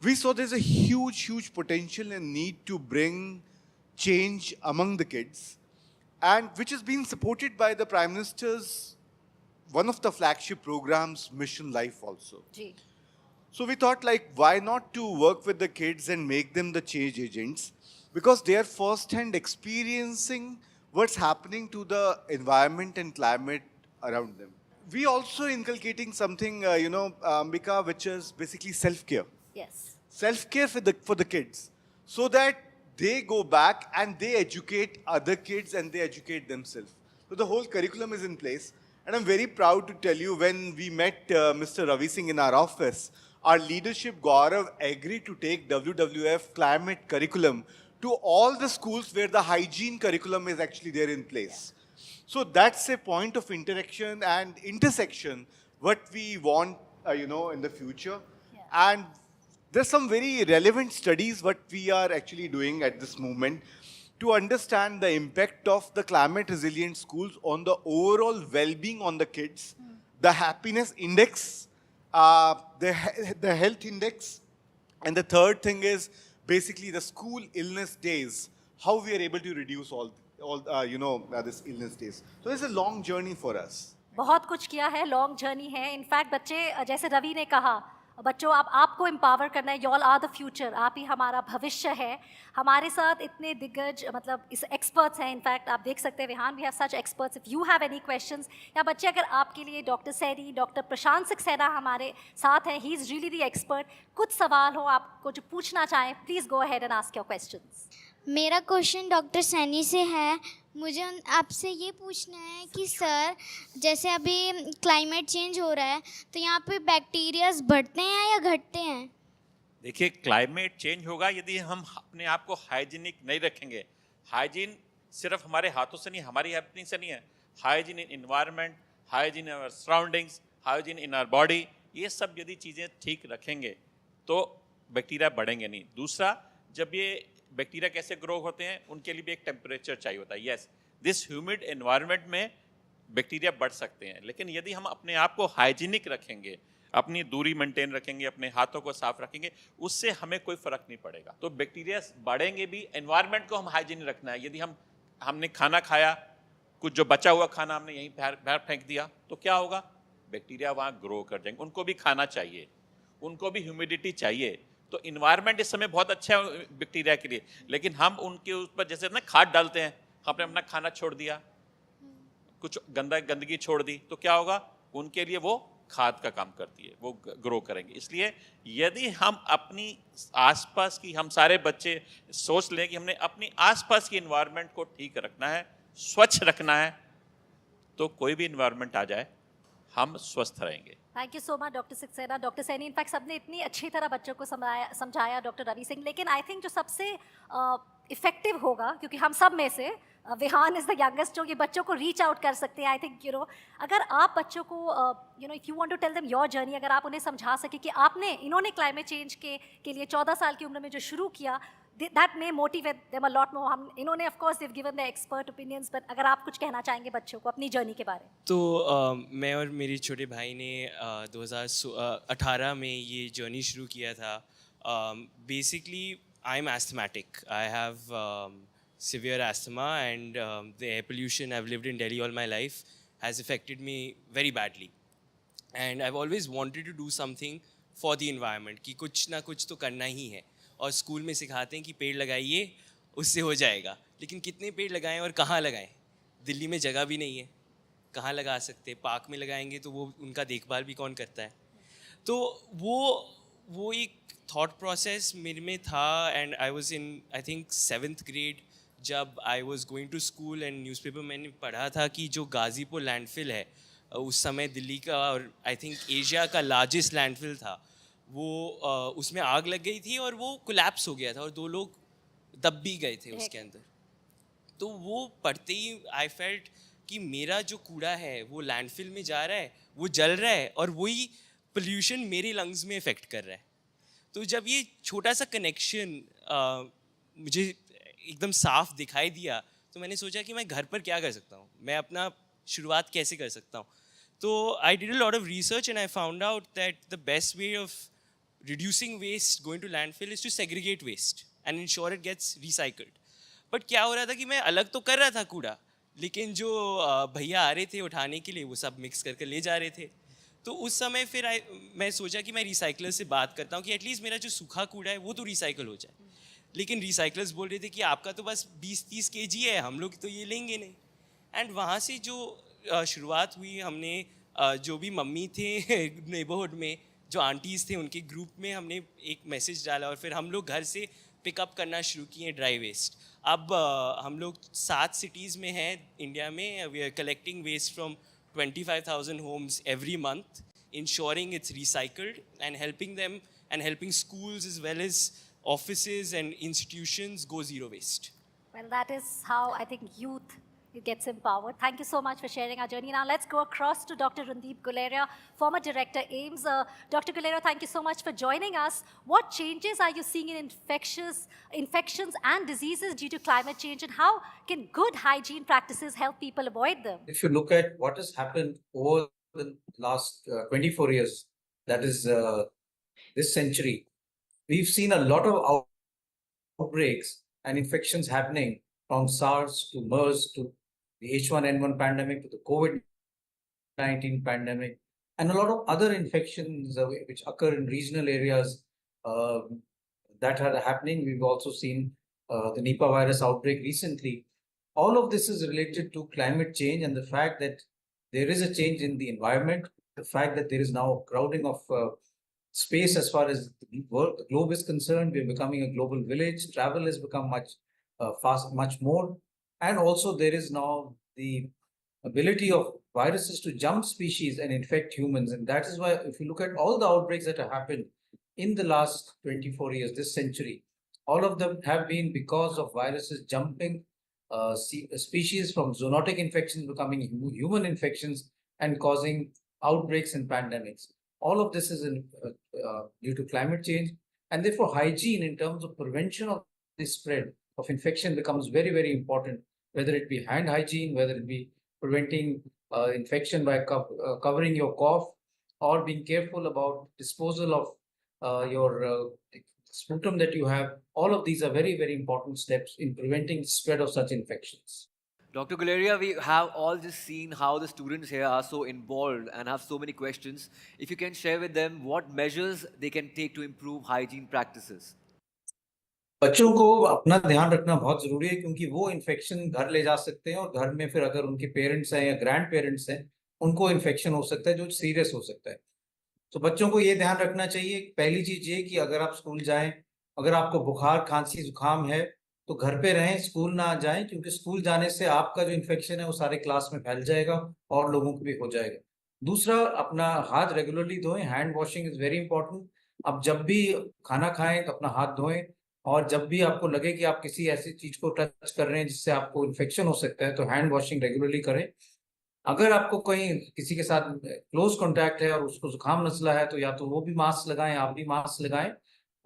We saw there's a huge potential and need to bring change among the kids, and which is being supported by the Prime Minister's, one of the flagship programs, Mission Life also. Gee. So we thought why not to work with the kids and make them the change agents, because they are first-hand experiencing what's happening to the environment and climate around them. We also inculcating something, Ambika, which is basically self-care. Yes. Self-care for the kids, so that they go back and they educate other kids and they educate themselves. So the whole curriculum is in place. And I'm very proud to tell you, when we met Mr. Ravi Singh in our office, our leadership Gaurav agreed to take WWF climate curriculum to all the schools where the hygiene curriculum is actually there in place. So that's a point of interaction and intersection what we want, in the future. And there's some very relevant studies what we are actually doing at this moment to understand the impact of the climate resilient schools on the overall well-being on the kids, the happiness index, the health index, and the third thing is basically the school illness days, how we are able to reduce all this illness days. So it's a long journey for us. बहुत कुछ किया है, long journey है। In fact बच्चे, जैसे रवि ने कहा, बच्चों आपको एम्पावर करना है, यॉल आर द फ्यूचर, आप ही हमारा भविष्य है। हमारे साथ इतने दिग्गज इस एक्सपर्ट्स हैं, इनफैक्ट आप देख सकते हैं Vihaan, we have such experts. If you have any questions, या बच्चे अगर आपके लिए, डॉक्टर सैनी, डॉक्टर प्रशांत सक्सेना हमारे साथ हैं, he is really the expert. कुछ सवाल हो आपको जो पूछना चाहें, please go ahead and ask your questions. मेरा क्वेश्चन डॉक्टर सैनी से है। मुझे आपसे ये पूछना है कि सर, जैसे अभी क्लाइमेट चेंज हो रहा है, तो यहाँ पे बैक्टीरियाज बढ़ते हैं या घटते हैं? देखिए, क्लाइमेट चेंज होगा यदि हम अपने आप को हाइजीनिक नहीं रखेंगे। हाइजीन सिर्फ हमारे हाथों से नहीं, हमारी हैपनिंग से नहीं है। Hygiene in environment, hygiene in our surroundings, hygiene in our body, ये सब यदि चीज़ें ठीक रखेंगे तो बैक्टीरिया बढ़ेंगे नहीं। दूसरा, जब ये बैक्टीरिया कैसे ग्रो होते हैं, उनके लिए भी एक टेम्परेचर चाहिए होता है। यस, दिस ह्यूमिड एनवायरनमेंट में बैक्टीरिया बढ़ सकते हैं, लेकिन यदि हम अपने आप को हाइजीनिक रखेंगे, अपनी दूरी मेंटेन रखेंगे, अपने हाथों को साफ रखेंगे, उससे हमें कोई फर्क नहीं पड़ेगा। तो बैक्टीरिया बढ़ेंगे भी, एनवायरनमेंट को हम हाइजीनिक रखना है। यदि हमने खाना खाया, कुछ जो बचा हुआ खाना हमने यहीं बाहर फेंक दिया, तो क्या होगा? बैक्टीरिया वहाँ ग्रो कर जाएंगे, उनको भी खाना चाहिए, उनको भी ह्यूमिडिटी चाहिए। तो इन्वायरमेंट इस समय बहुत अच्छा है बैक्टीरिया के लिए, लेकिन हम उनके ऊपर जैसे ना खाद डालते हैं, हमने अपना खाना छोड़ दिया, कुछ गंदगी छोड़ दी, तो क्या होगा, उनके लिए वो खाद का काम करती है, वो ग्रो करेंगे। इसलिए यदि हम अपनी आसपास की, हम सारे बच्चे सोच लें कि हमने अपनी आसपास की इन्वायरमेंट को ठीक रखना है, स्वच्छ रखना है, तो कोई भी इन्वायरमेंट आ जाए हम स्वस्थ रहेंगे। Thank you so much doctor Saxena. Doctor Saini, in fact सबने इतनी अच्छी तरह बच्चों को समझाया डॉक्टर रवि सिंह, लेकिन आई थिंक जो सबसे इफेक्टिव होगा, क्योंकि हम सब में से विहान इज द यंगेस्ट जो ये बच्चों को रीच आउट कर सकते हैं। आई थिंक अगर आप बच्चों को if you want to tell them your journey, अगर आप उन्हें समझा सके कि इन्होंने क्लाइमेट चेंज के लिए 14 साल की उम्र में जो शुरू किया, that may motivate them a lot more. इन्होंने of course they've given their expert opinions, but अगर आप कुछ कहना चाहेंगे बच्चों को अपनी जर्नी के बारे में। तो मैं और मेरे छोटे भाई ने 2018 में ये जर्नी शुरू किया था। Basically, I'm asthmatic. I have severe asthma, and the air pollution, I've lived in Delhi all my life, has affected me very badly. And I've always wanted to do something for the environment, कि कुछ ना कुछ तो करना ही है। और school में सिखाते हैं कि पेड़ लगाइए, उससे हो जाएगा, लेकिन कितने पेड़ लगाएं और कहाँ लगाएं? दिल्ली में जगह भी नहीं है, कहाँ लगा सकते? पार्क में लगाएंगे तो वो उनका देखभाल भी कौन करता है? तो वो एक थॉट प्रोसेस मेरे में था। And I was in I think 7th grade, जब I was going to school, and newspaper मैंने पढ़ा था कि जो गाज़ीपुर लैंडफिल है, उस समय दिल्ली का और आई थिंक एशिया का लार्जेस्ट लैंडफिल था, वो उसमें आग लग गई थी और वो कोलैप्स हो गया था और 2 लोग दब भी गए थे उसके अंदर। तो वो पढ़ते ही आई फेल्ट कि मेरा जो कूड़ा है वो लैंडफिल में जा रहा है, वो जल रहा है, और वही पोल्यूशन मेरे लंग्स में इफ़ेक्ट कर रहा है। तो जब ये छोटा सा कनेक्शन मुझे एकदम साफ दिखाई दिया, तो मैंने सोचा कि मैं घर पर क्या कर सकता हूँ, मैं अपना शुरुआत कैसे कर सकता हूँ। तो I did a lot of research and I found out that the best way of reducing waste going to landfill is to segregate waste and ensure it gets recycled. But क्या हो रहा था कि मैं अलग तो कर रहा था कूड़ा, लेकिन जो भैया आ रहे थे उठाने के लिए वो सब मिक्स करके ले जा रहे थे। तो उस समय फिर मैं सोचा कि मैं रिसाइकलर से बात करता हूँ कि एटलीस्ट मेरा जो सूखा कूड़ा है वो तो रिसाइकल हो जाए। लेकिन रिसाइकलर्स बोल रहे थे कि आपका तो बस 20-30 kg है, हम लोग तो ये लेंगे नहीं। एंड वहाँ से जो शुरुआत हुई, हमने जो भी मम्मी थे नेबरहुड में, जो आंटीज़ थे, उनके ग्रुप में हमने एक मैसेज डाला और फिर हम लोग घर से पिकअप करना शुरू किए ड्राई वेस्ट। अब हम लोग 7 सिटीज़ में हैं इंडिया में। We are collecting waste from 25,000 homes every month, ensuring it's recycled and helping them and helping schools as well as offices and institutions go zero waste. Well, that is how I think youth gets empowered. Thank you so much for sharing our journey. Now let's go across to Dr. Randeep Guleria, former director AIMS. Dr. Guleria, thank you so much for joining us. What changes are you seeing in infections and diseases due to climate change, and how can good hygiene practices help people avoid them? If you look at what has happened over the last 24 years, that is this century, we've seen a lot of outbreaks and infections happening, from SARS to MERS to the H1N1 pandemic to the COVID-19 pandemic, and a lot of other infections which occur in regional areas that are happening. We've also seen the Nipah virus outbreak recently. All of this is related to climate change and the fact that there is a change in the environment, the fact that there is now a crowding of space as far as the globe is concerned. We're becoming a global village. Travel has become much more. And also there is now the ability of viruses to jump species and infect humans. And that is why if you look at all the outbreaks that have happened in the last 24 years, this century, all of them have been because of viruses jumping species, from zoonotic infections becoming human infections and causing outbreaks and pandemics. All of this is due to climate change, and therefore hygiene in terms of prevention of the spread of infection becomes very, very important, whether it be hand hygiene, whether it be preventing infection by covering your cough, or being careful about disposal of your sputum that you have. All of these are very, very important steps in preventing the spread of such infections. Dr. Guleria, we have all just seen how the students here are so involved and have so many questions. If you can share with them what measures they can take to improve hygiene practices. बच्चों को अपना ध्यान रखना बहुत जरूरी है क्योंकि वो इन्फेक्शन घर ले जा सकते हैं और घर में फिर अगर उनके पेरेंट्स हैं या ग्रैंड पेरेंट्स हैं उनको इन्फेक्शन हो सकता है जो सीरियस हो सकता है। तो बच्चों को ये ध्यान रखना चाहिए। पहली चीज ये कि अगर आप स्कूल जाएं, अगर आपको बुखार खांसी जुकाम है तो घर पे रहें, स्कूल ना जाएं क्योंकि स्कूल जाने से आपका जो इन्फेक्शन है वो सारे क्लास में फैल जाएगा और लोगों को भी हो जाएगा। दूसरा, अपना हाथ रेगुलरली धोएं। Hand washing is very important. अब जब भी खाना खाएं तो अपना हाथ धोएं और जब भी आपको लगे कि आप किसी ऐसी चीज को टच कर रहे हैं जिससे आपको इन्फेक्शन हो सकता है तो हैंड वॉशिंग रेगुलरली करें। अगर आपको कहीं किसी के साथ क्लोज कॉन्टैक्ट है और उसको जुकाम नजला है तो या तो वो भी मास्क लगाएं, आप भी मास्क लगाएं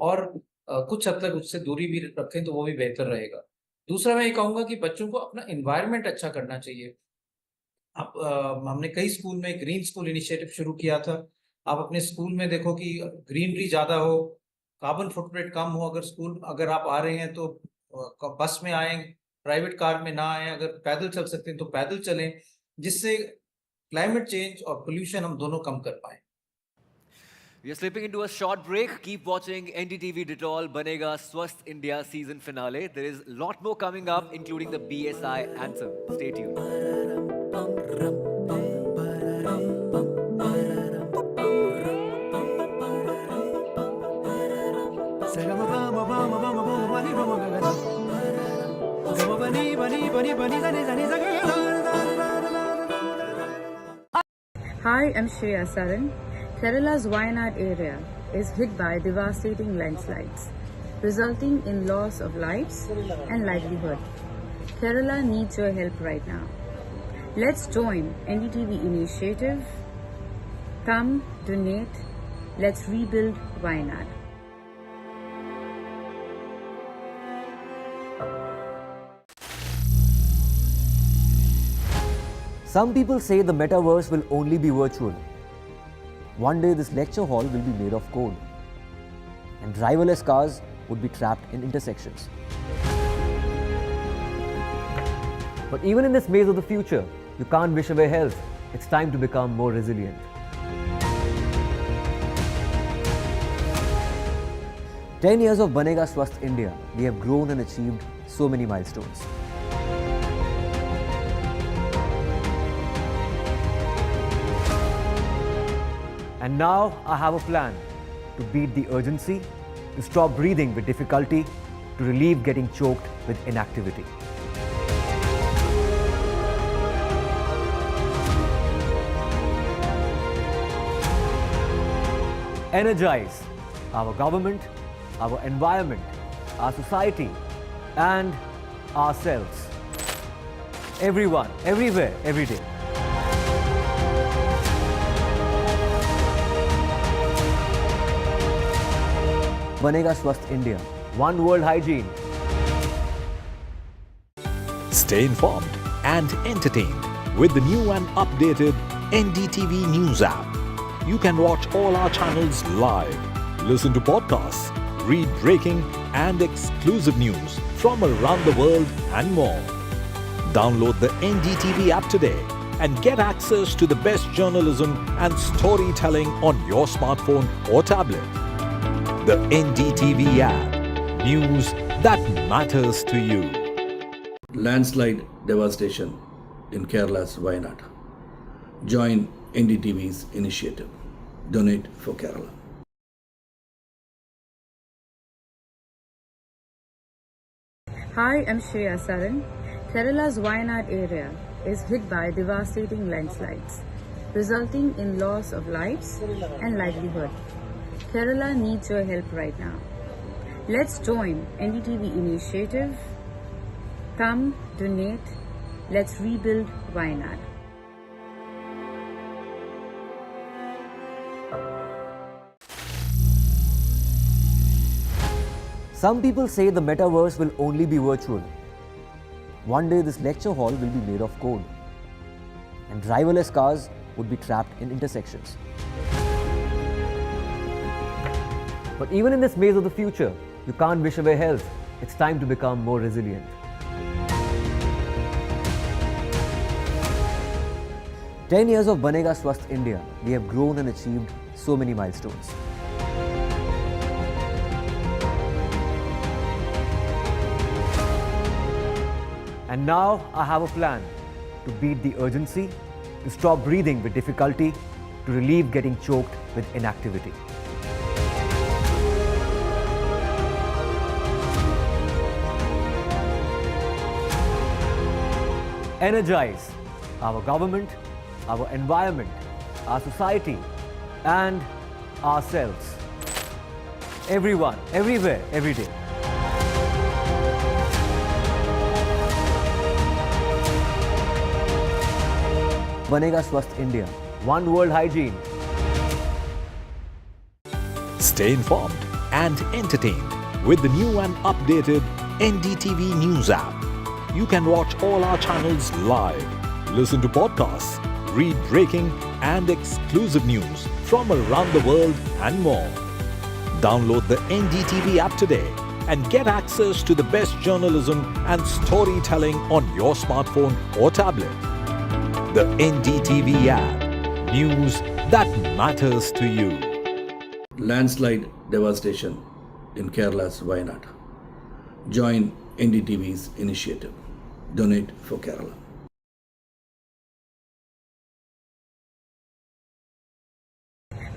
और कुछ हद तक उससे दूरी भी रखें तो वो भी बेहतर रहेगा। दूसरा, मैं ये कहूँगा कि बच्चों को अपना इन्वायरमेंट अच्छा करना चाहिए। अब हमने कई स्कूल में ग्रीन स्कूल इनिशिएटिव शुरू किया था। आप अपने स्कूल में देखो कि ग्रीनरी ज़्यादा हो, कार्बन फुटप्रिंट कम हो। अगर आप आ रहे हैं तो बस में आए, प्राइवेट कार में ना आए। अगर पैदल चल सकते हैं तो पैदल चलें, जिससे क्लाइमेट चेंज और पोल्यूशन हम दोनों कम कर पाएं। We are slipping into a short break. Keep watching NDTV Detol Banega Swasth India season finale. There is a lot more coming up, including the BSI anthem. Stay tuned. Hi, I'm Shreya Saran. Kerala's Wayanad area is hit by devastating landslides, resulting in loss of lives and livelihood. Kerala needs your help right now. Let's join NDTV initiative. Come, donate. Let's rebuild Wayanad. Some people say the metaverse will only be virtual. One day this lecture hall will be made of code, and driverless cars would be trapped in intersections. But even in this maze of the future, you can't wish away health. It's time to become more resilient. "10 years of Banega Swasth India, we have grown and achieved so many milestones. And now I have a plan to beat the urgency, to stop breathing with difficulty, to relieve getting choked with inactivity. Energize our government, our environment, our society, and ourselves. Everyone, everywhere, every day. Banega Swasth India. One World Hygiene. Stay informed and entertained with the new and updated NDTV News app. You can watch all our channels live, listen to podcasts, read breaking and exclusive news from around the world and more. Download the NDTV app today and get access to the best journalism and storytelling on your smartphone or tablet. The NDTV app. News that matters to you. Landslide devastation in Kerala's Wayanad. Join NDTV's initiative. Donate for Kerala. Hi, I'm Shreya Saran. Kerala's Wayanad area is hit by devastating landslides, resulting in loss of lives and livelihood. Kerala needs your help right now. Let's join NDTV initiative. Come, donate. Let's rebuild Wayanad. Some people say the metaverse will only be virtual. One day this lecture hall will be made of code, and driverless cars would be trapped in intersections. But even in this maze of the future, you can't wish away health. It's time to become more resilient. 10 years of Banega Swasth India, we have grown and achieved so many milestones. And now I have a plan to beat the urgency, to stop breathing with difficulty, to relieve getting choked with inactivity. Energize our government, our environment, our society, and ourselves. Everyone, everywhere, every day. Banega Swasth India. One World Hygiene. Stay informed and entertained with the new and updated NDTV News app. You can watch all our channels live, listen to podcasts, read breaking and exclusive news from around the world and more. Download the NDTV app today and get access to the best journalism and storytelling on your smartphone or tablet. The NDTV app. News that matters to you. Landslide devastation in Kerala's Wayanad. Join NDTV's initiative. Donate for Kerala.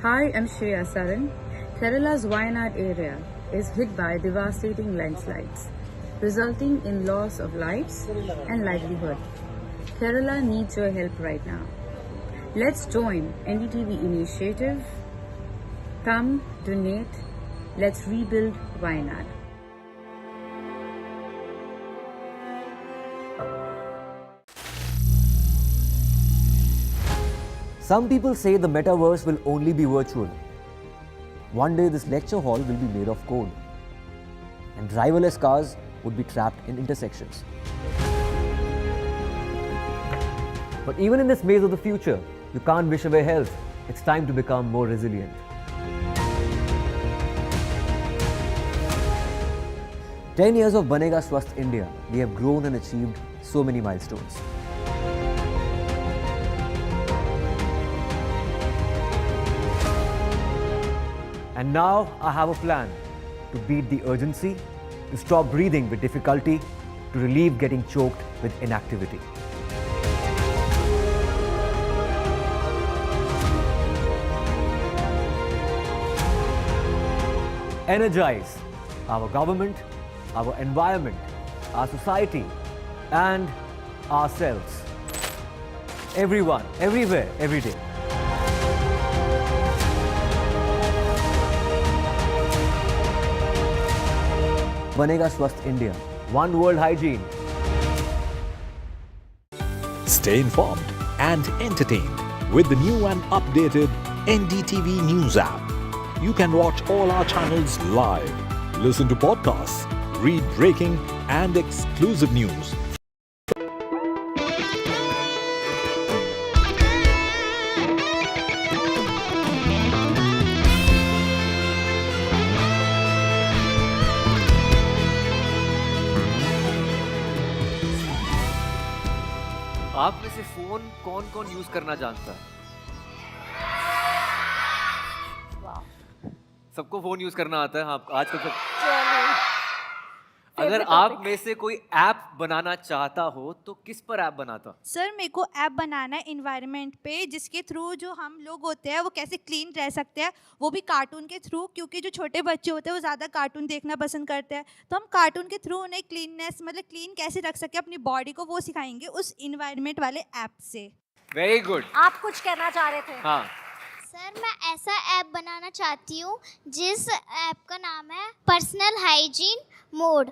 Hi, I'm Shreya Saran. Kerala's Wayanad area is hit by devastating landslides, resulting in loss of lives and livelihood. Kerala needs your help right now. Let's join NDTV initiative. Come, donate. Let's rebuild Wayanad. Some people say the metaverse will only be virtual. One day this lecture hall will be made of code, and driverless cars would be trapped in intersections. But even in this maze of the future, you can't wish away health. It's time to become more resilient. 10 years of Banega Swasth India, we have grown and achieved so many milestones. And now I have a plan to beat the urgency, to stop breathing with difficulty, to relieve getting choked with inactivity. Energize our government, our environment, our society, and ourselves. Everyone, everywhere, every day. Banega Swasth India. One World Hygiene. Stay informed and entertained with the new and updated NDTV News app. You can watch all our channels live, listen to podcasts, read breaking and exclusive news. आप में से phone कौन कौन use करना जानता है? सबको phone use करना आता है। हाँ, आजकल सब। अगर आप में से कोई ऐप बनाना चाहता हो तो किस पर ऐप बनाता? सर, मेरे को ऐप बनाना है इन्वायरमेंट पे, जिसके थ्रू जो हम लोग होते हैं वो कैसे क्लीन रह सकते हैं, वो भी कार्टून के थ्रू, क्योंकि जो छोटे बच्चे होते हैं वो ज़्यादा कार्टून देखना पसंद करते हैं। तो हम कार्टून के थ्रू उन्हें क्लीननेस, मतलब क्लीन कैसे रख सके अपनी बॉडी को, वो सिखाएंगे उस इन्वायरमेंट वाले ऐप से। Very good. आप कुछ कहना चाह रहे थे? हाँ सर, मैं ऐसा ऐप बनाना चाहती हूँ जिस ऐप का नाम है पर्सनल हाइजीन मोड।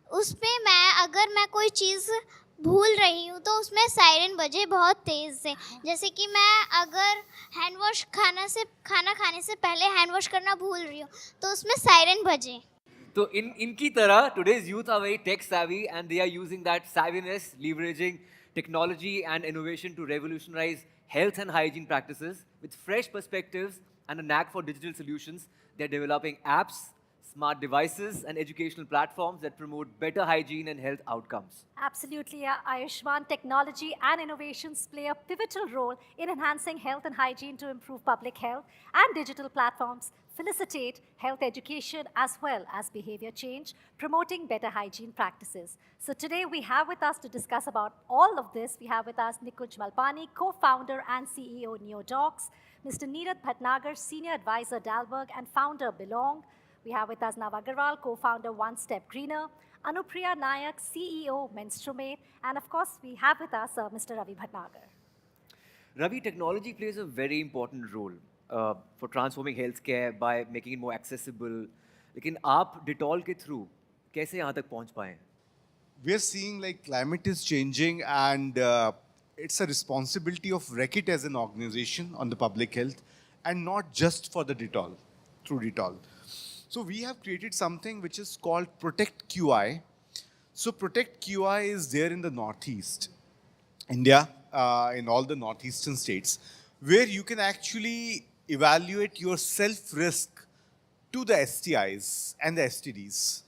उस पे मैं कोई चीज़ भूल रही हूँ तो उसमें सायरन बजे बहुत तेज़ से, जैसे कि मैं अगर हैंड वॉश खाना खाने से पहले हैंड वॉश करना भूल रही हूँ तो उसमें सायरन बजे। तो इनकी तरह today's youth are very tech savvy and they are using that savviness, leveraging technology and innovation to revolutionize health and hygiene practices with fresh perspectives and a knack for digital solutions. They're developing apps, smart devices and educational platforms that promote better hygiene and health outcomes. Absolutely, Ayushman. Technology and innovations play a pivotal role in enhancing health and hygiene to improve public health, and digital platforms facilitate health education as well as behavior change, promoting better hygiene practices. So today we have with us to discuss about all of this, we have with us Nikunj Malpani, co-founder and CEO NeoDocs, Mr. Neerath Bhatnagar, Senior Advisor Dalberg and founder Belong. We have with us Nav Agarwal, co-founder One Step Greener, Anupriya Nayak, CEO Menstrumate, and of course we have with us Mr. Ravi Bhatnagar. Ravi, technology plays a very important role for transforming healthcare by making it more accessible. लेकिन आप Dettol के through कैसे यहाँ तक पहुँच पाए? We are seeing like climate is changing, and it's a responsibility of Reckitt as an organization on the public health, and not just for the Dettol, through Dettol. So we have created something which is called Protect QI. So Protect QI is there in the Northeast India, in all the northeastern states, where you can actually evaluate your self-risk to the STIs and the STDs.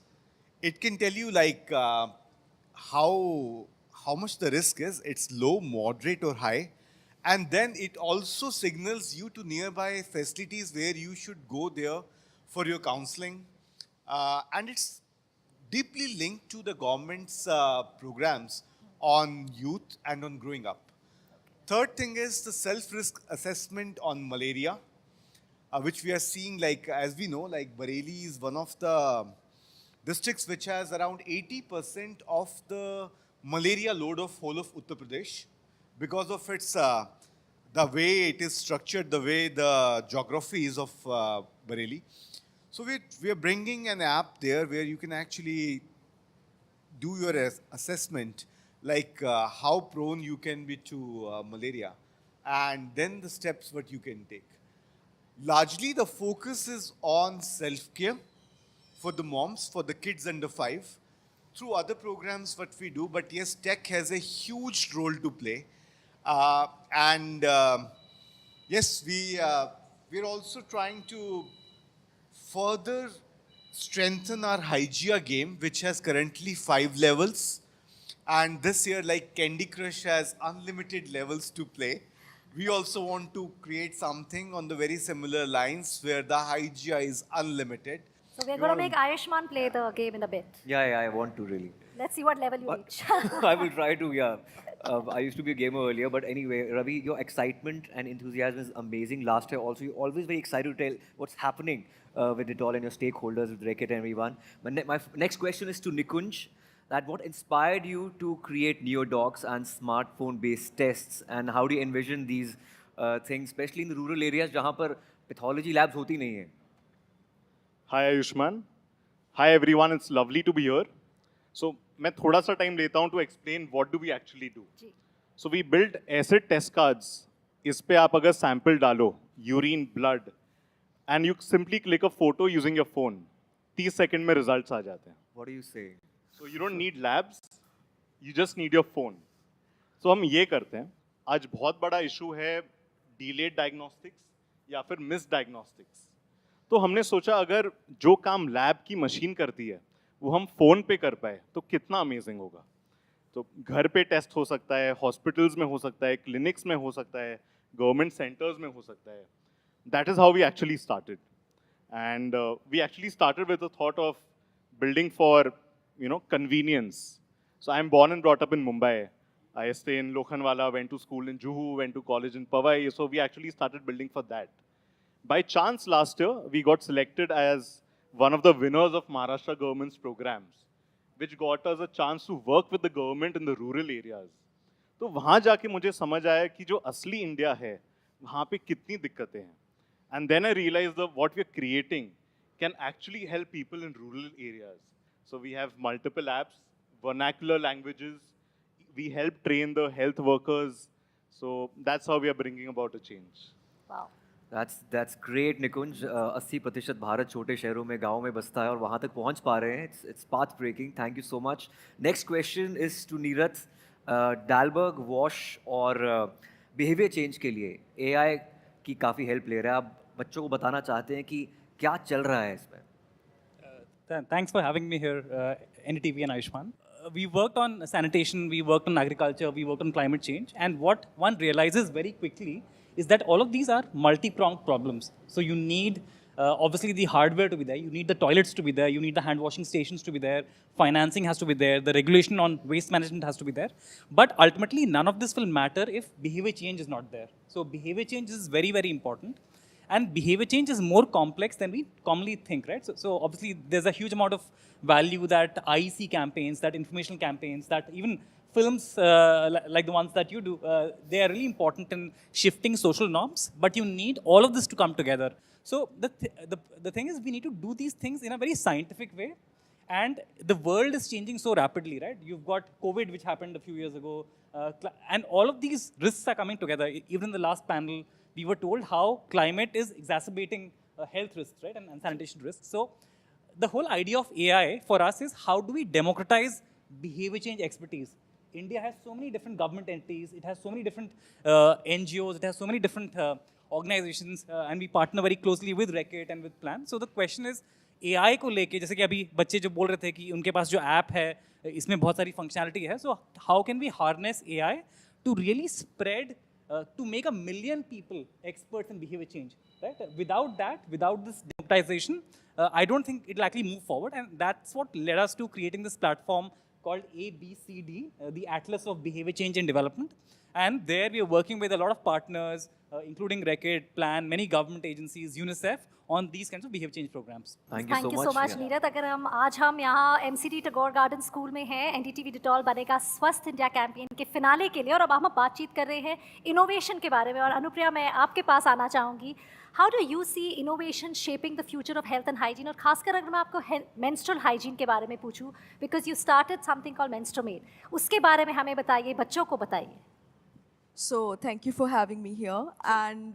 It can tell you like how much the risk is. It's low, moderate or high. And then it also signals you to nearby facilities where you should go there for your counseling. And it's deeply linked to the government's programs on youth and on growing up. Third thing is the self-risk assessment on malaria, which we are seeing, like, as we know, like Bareilly is one of the districts which has around 80% of the malaria load of whole of Uttar Pradesh, because of its, the way it is structured, the way the geography is of Bareilly. So we are bringing an app there where you can actually do your assessment, like how prone you can be to malaria, and then the steps what you can take. Largely the focus is on self-care for the moms, for the kids under 5, through other programs what we do, but yes, tech has a huge role to play. Yes, we're also trying to further strengthen our Hygiene game, which has currently 5 levels. And this year, like Candy Crush has unlimited levels to play. We also want to create something on the very similar lines where the Hygiene is unlimited. So we're going to make Ayushman play the game in a bit. Yeah, I want to really. Let's see what level you reach. I will try to, yeah. I used to be a gamer earlier, but anyway, Ravi, your excitement and enthusiasm is amazing. Last year also, you're always very excited to tell what's happening with Dettol and your stakeholders, with Reckitt and everyone. My next question is to Nikunj, that what inspired you to create NeoDocs and smartphone-based tests, and how do you envision these things, especially in the rural areas जहाँ पर pathology labs होती नहीं है? Hi Ayushman. Hi everyone, it's lovely to be here. So मैं थोड़ा सा time लेता हूँ to explain what do we actually do. So we built acid test cards. इस पे आप अगर sample डालो, urine, blood, and you simply click a photo using your phone, 30 seconds में results आ जाते हैं. What do you say? So you don't need labs, you just need your phone. So हम ये करते हैं. आज बहुत बड़ा issue है delayed diagnostics या फिर misdiagnostics. तो हमने सोचा अगर जो काम लैब की मशीन करती है वो हम फ़ोन पे कर पाए तो कितना अमेजिंग होगा. तो घर पे टेस्ट हो सकता है, हॉस्पिटल्स में हो सकता है, क्लिनिक्स में हो सकता है, गवर्नमेंट सेंटर्स में हो सकता है. That is how we actually started. And we actually started with the thought of building for convenience. So I'm born and brought up in Mumbai. I stay in Lokhandwala, went to school in Juhu, went to college in Powai. So we actually started building for that. By chance last year, we got selected as one of the winners of Maharashtra government's programs, which got us a chance to work with the government in the rural areas. तो वहाँ जाके मुझे समझ आया कि जो असली India है, वहाँ पे कितनी दिक्कतें हैं. And then I realized that what we're creating can actually help people in rural areas. So we have multiple apps, vernacular languages. We help train the health workers. So that's how we are bringing about a change. Wow. That's great, Nikunj. 80% Bharat छोटे शहरों में, गाँव में बसता है और वहाँ तक पहुँच पा रहे हैं. It's path breaking. Thank you so much. Next question is to Neerath. Dalberg, Wash और behavior change के लिए AI की काफ़ी help ले रहा है. आप बच्चों को बताना चाहते हैं कि क्या चल रहा है इसमें? Thanks for having me here, NDTV and Ayushman. We worked on sanitation, we worked on agriculture, we worked on climate change, and what one realizes very quickly is that all of these are multi-pronged problems. So you need obviously the hardware to be there, you need the toilets to be there, you need the hand washing stations to be there, financing has to be there, the regulation on waste management has to be there. But ultimately, none of this will matter if behavior change is not there. So behavior change is very, very important. And behavior change is more complex than we commonly think, right? So obviously, there's a huge amount of value that IEC campaigns, that informational campaigns, that even films like the ones that you do, they are really important in shifting social norms, but you need all of this to come together. So the thing is, we need to do these things in a very scientific way, and the world is changing so rapidly, right? You've got COVID, which happened a few years ago, and all of these risks are coming together. Even in the last panel, we were told how climate is exacerbating health risks, right, and sanitation risks. So the whole idea of AI for us is how do we democratize behavior change expertise? India has so many different government entities, it has so many different NGOs, it has so many different organizations, and we partner very closely with Reckitt and with Plan. So the question is, AI को लेके, जैसे कि अभी बच्चे जो बोल रहे थे कि उनके पास जो ऐप है, इसमें बहुत सारी फंक्शनैलिटी है, so how can we harness AI to really spread to make 1 million people experts in behavior change, right? Without that, without this democratization, I don't think it'll actually move forward, and that's what led us to creating this platform called ABCD, the Atlas of Behavior Change and Development. And there we are working with a lot of partners, including Reckitt, Plan, many government agencies, UNICEF, on these kinds of behavior change programs. Thank you so much, Neeraj. अगर आज हम यहाँ MCD Tagore garden school में हैं, NDTV Dettol बनेगा स्वस्थ India campaign के finale के लिए, और अब हम बातचीत कर रहे हैं इनोवेशन के बारे में. और अनुप्रिया, मैं आपके पास आना चाहूँगी. How do you see innovation shaping the future of health and hygiene? और खासकर अगर मैं आपको menstrual hygiene के बारे में पूछूँ, because you started something called Menstruate, उसके बारे में हमें बताइए, बच्चों को बताइए. So thank you for having me here, and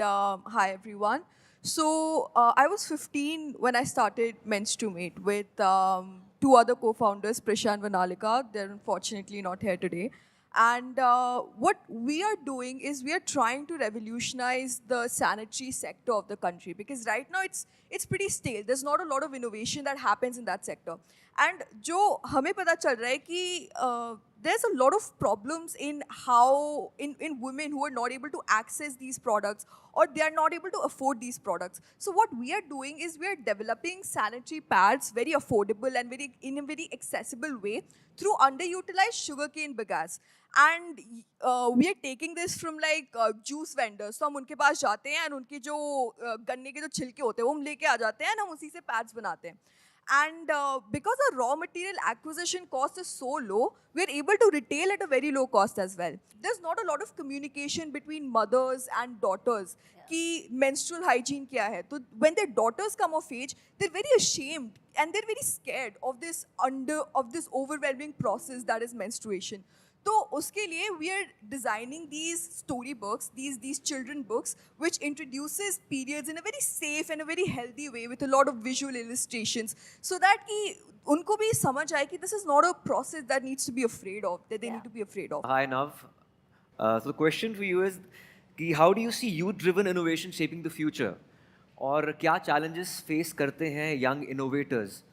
hi everyone. So I was 15 when I started Menstruate with two other co-founders, Prisha and Vanalika. They're unfortunately not here today. And what we are doing is we are trying to revolutionize the sanitary sector of the country, because right now it's pretty stale. There's not a lot of innovation that happens in that sector. And जो हमें पता चल रहा है कि there's a lot of problems in how in women who are not able to access these products, or they are not able to afford these products. So what we are doing is we are developing sanitary pads very affordable and in a very accessible way through underutilized sugarcane bagasse. And we are taking this from like juice vendors. So हम उनके पास जाते हैं and उनकी जो गन्ने के जो छिलके होते हैं वो हम लेके आ जाते हैं and हम उसी से pads बनाते हैं. And because our raw material acquisition cost is so low, we are able to retail at a very low cost as well. There's not a lot of communication between mothers and daughters. Ki menstrual hygiene kya hai? So when their daughters come of age, they're very ashamed and they're very scared of this overwhelming process that is menstruation. तो उसके लिए we are designing these story books, these children books, which introduces periods in a very safe and a very healthy way with a lot of visual illustrations, so that कि उनको भी समझ आए कि this is not a process that needs to be afraid of, that they need to be afraid of. Hi Nav. So the question for you is कि how do you see youth-driven innovation shaping the future? और क्या challenges face करते हैं young innovators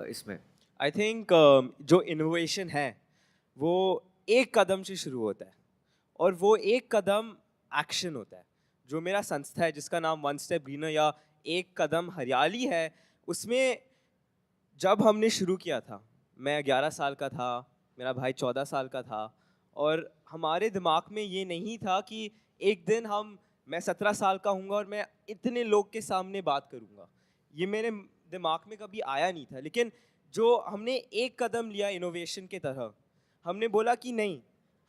इसमें? I think जो innovation है वो एक कदम से शुरू होता है, और वो एक कदम एक्शन होता है. जो मेरा संस्था है जिसका नाम वन स्टेप ग्रीनर या एक कदम हरियाली है, उसमें जब हमने शुरू किया था, मैं 11 साल का था, मेरा भाई 14 साल का था, और हमारे दिमाग में ये नहीं था कि एक दिन मैं 17 साल का हूँगा और मैं इतने लोग के सामने बात करूँगा. ये मेरे दिमाग में कभी आया नहीं था. लेकिन जो हमने एक कदम लिया इनोवेशन के तरह, हमने बोला कि नहीं,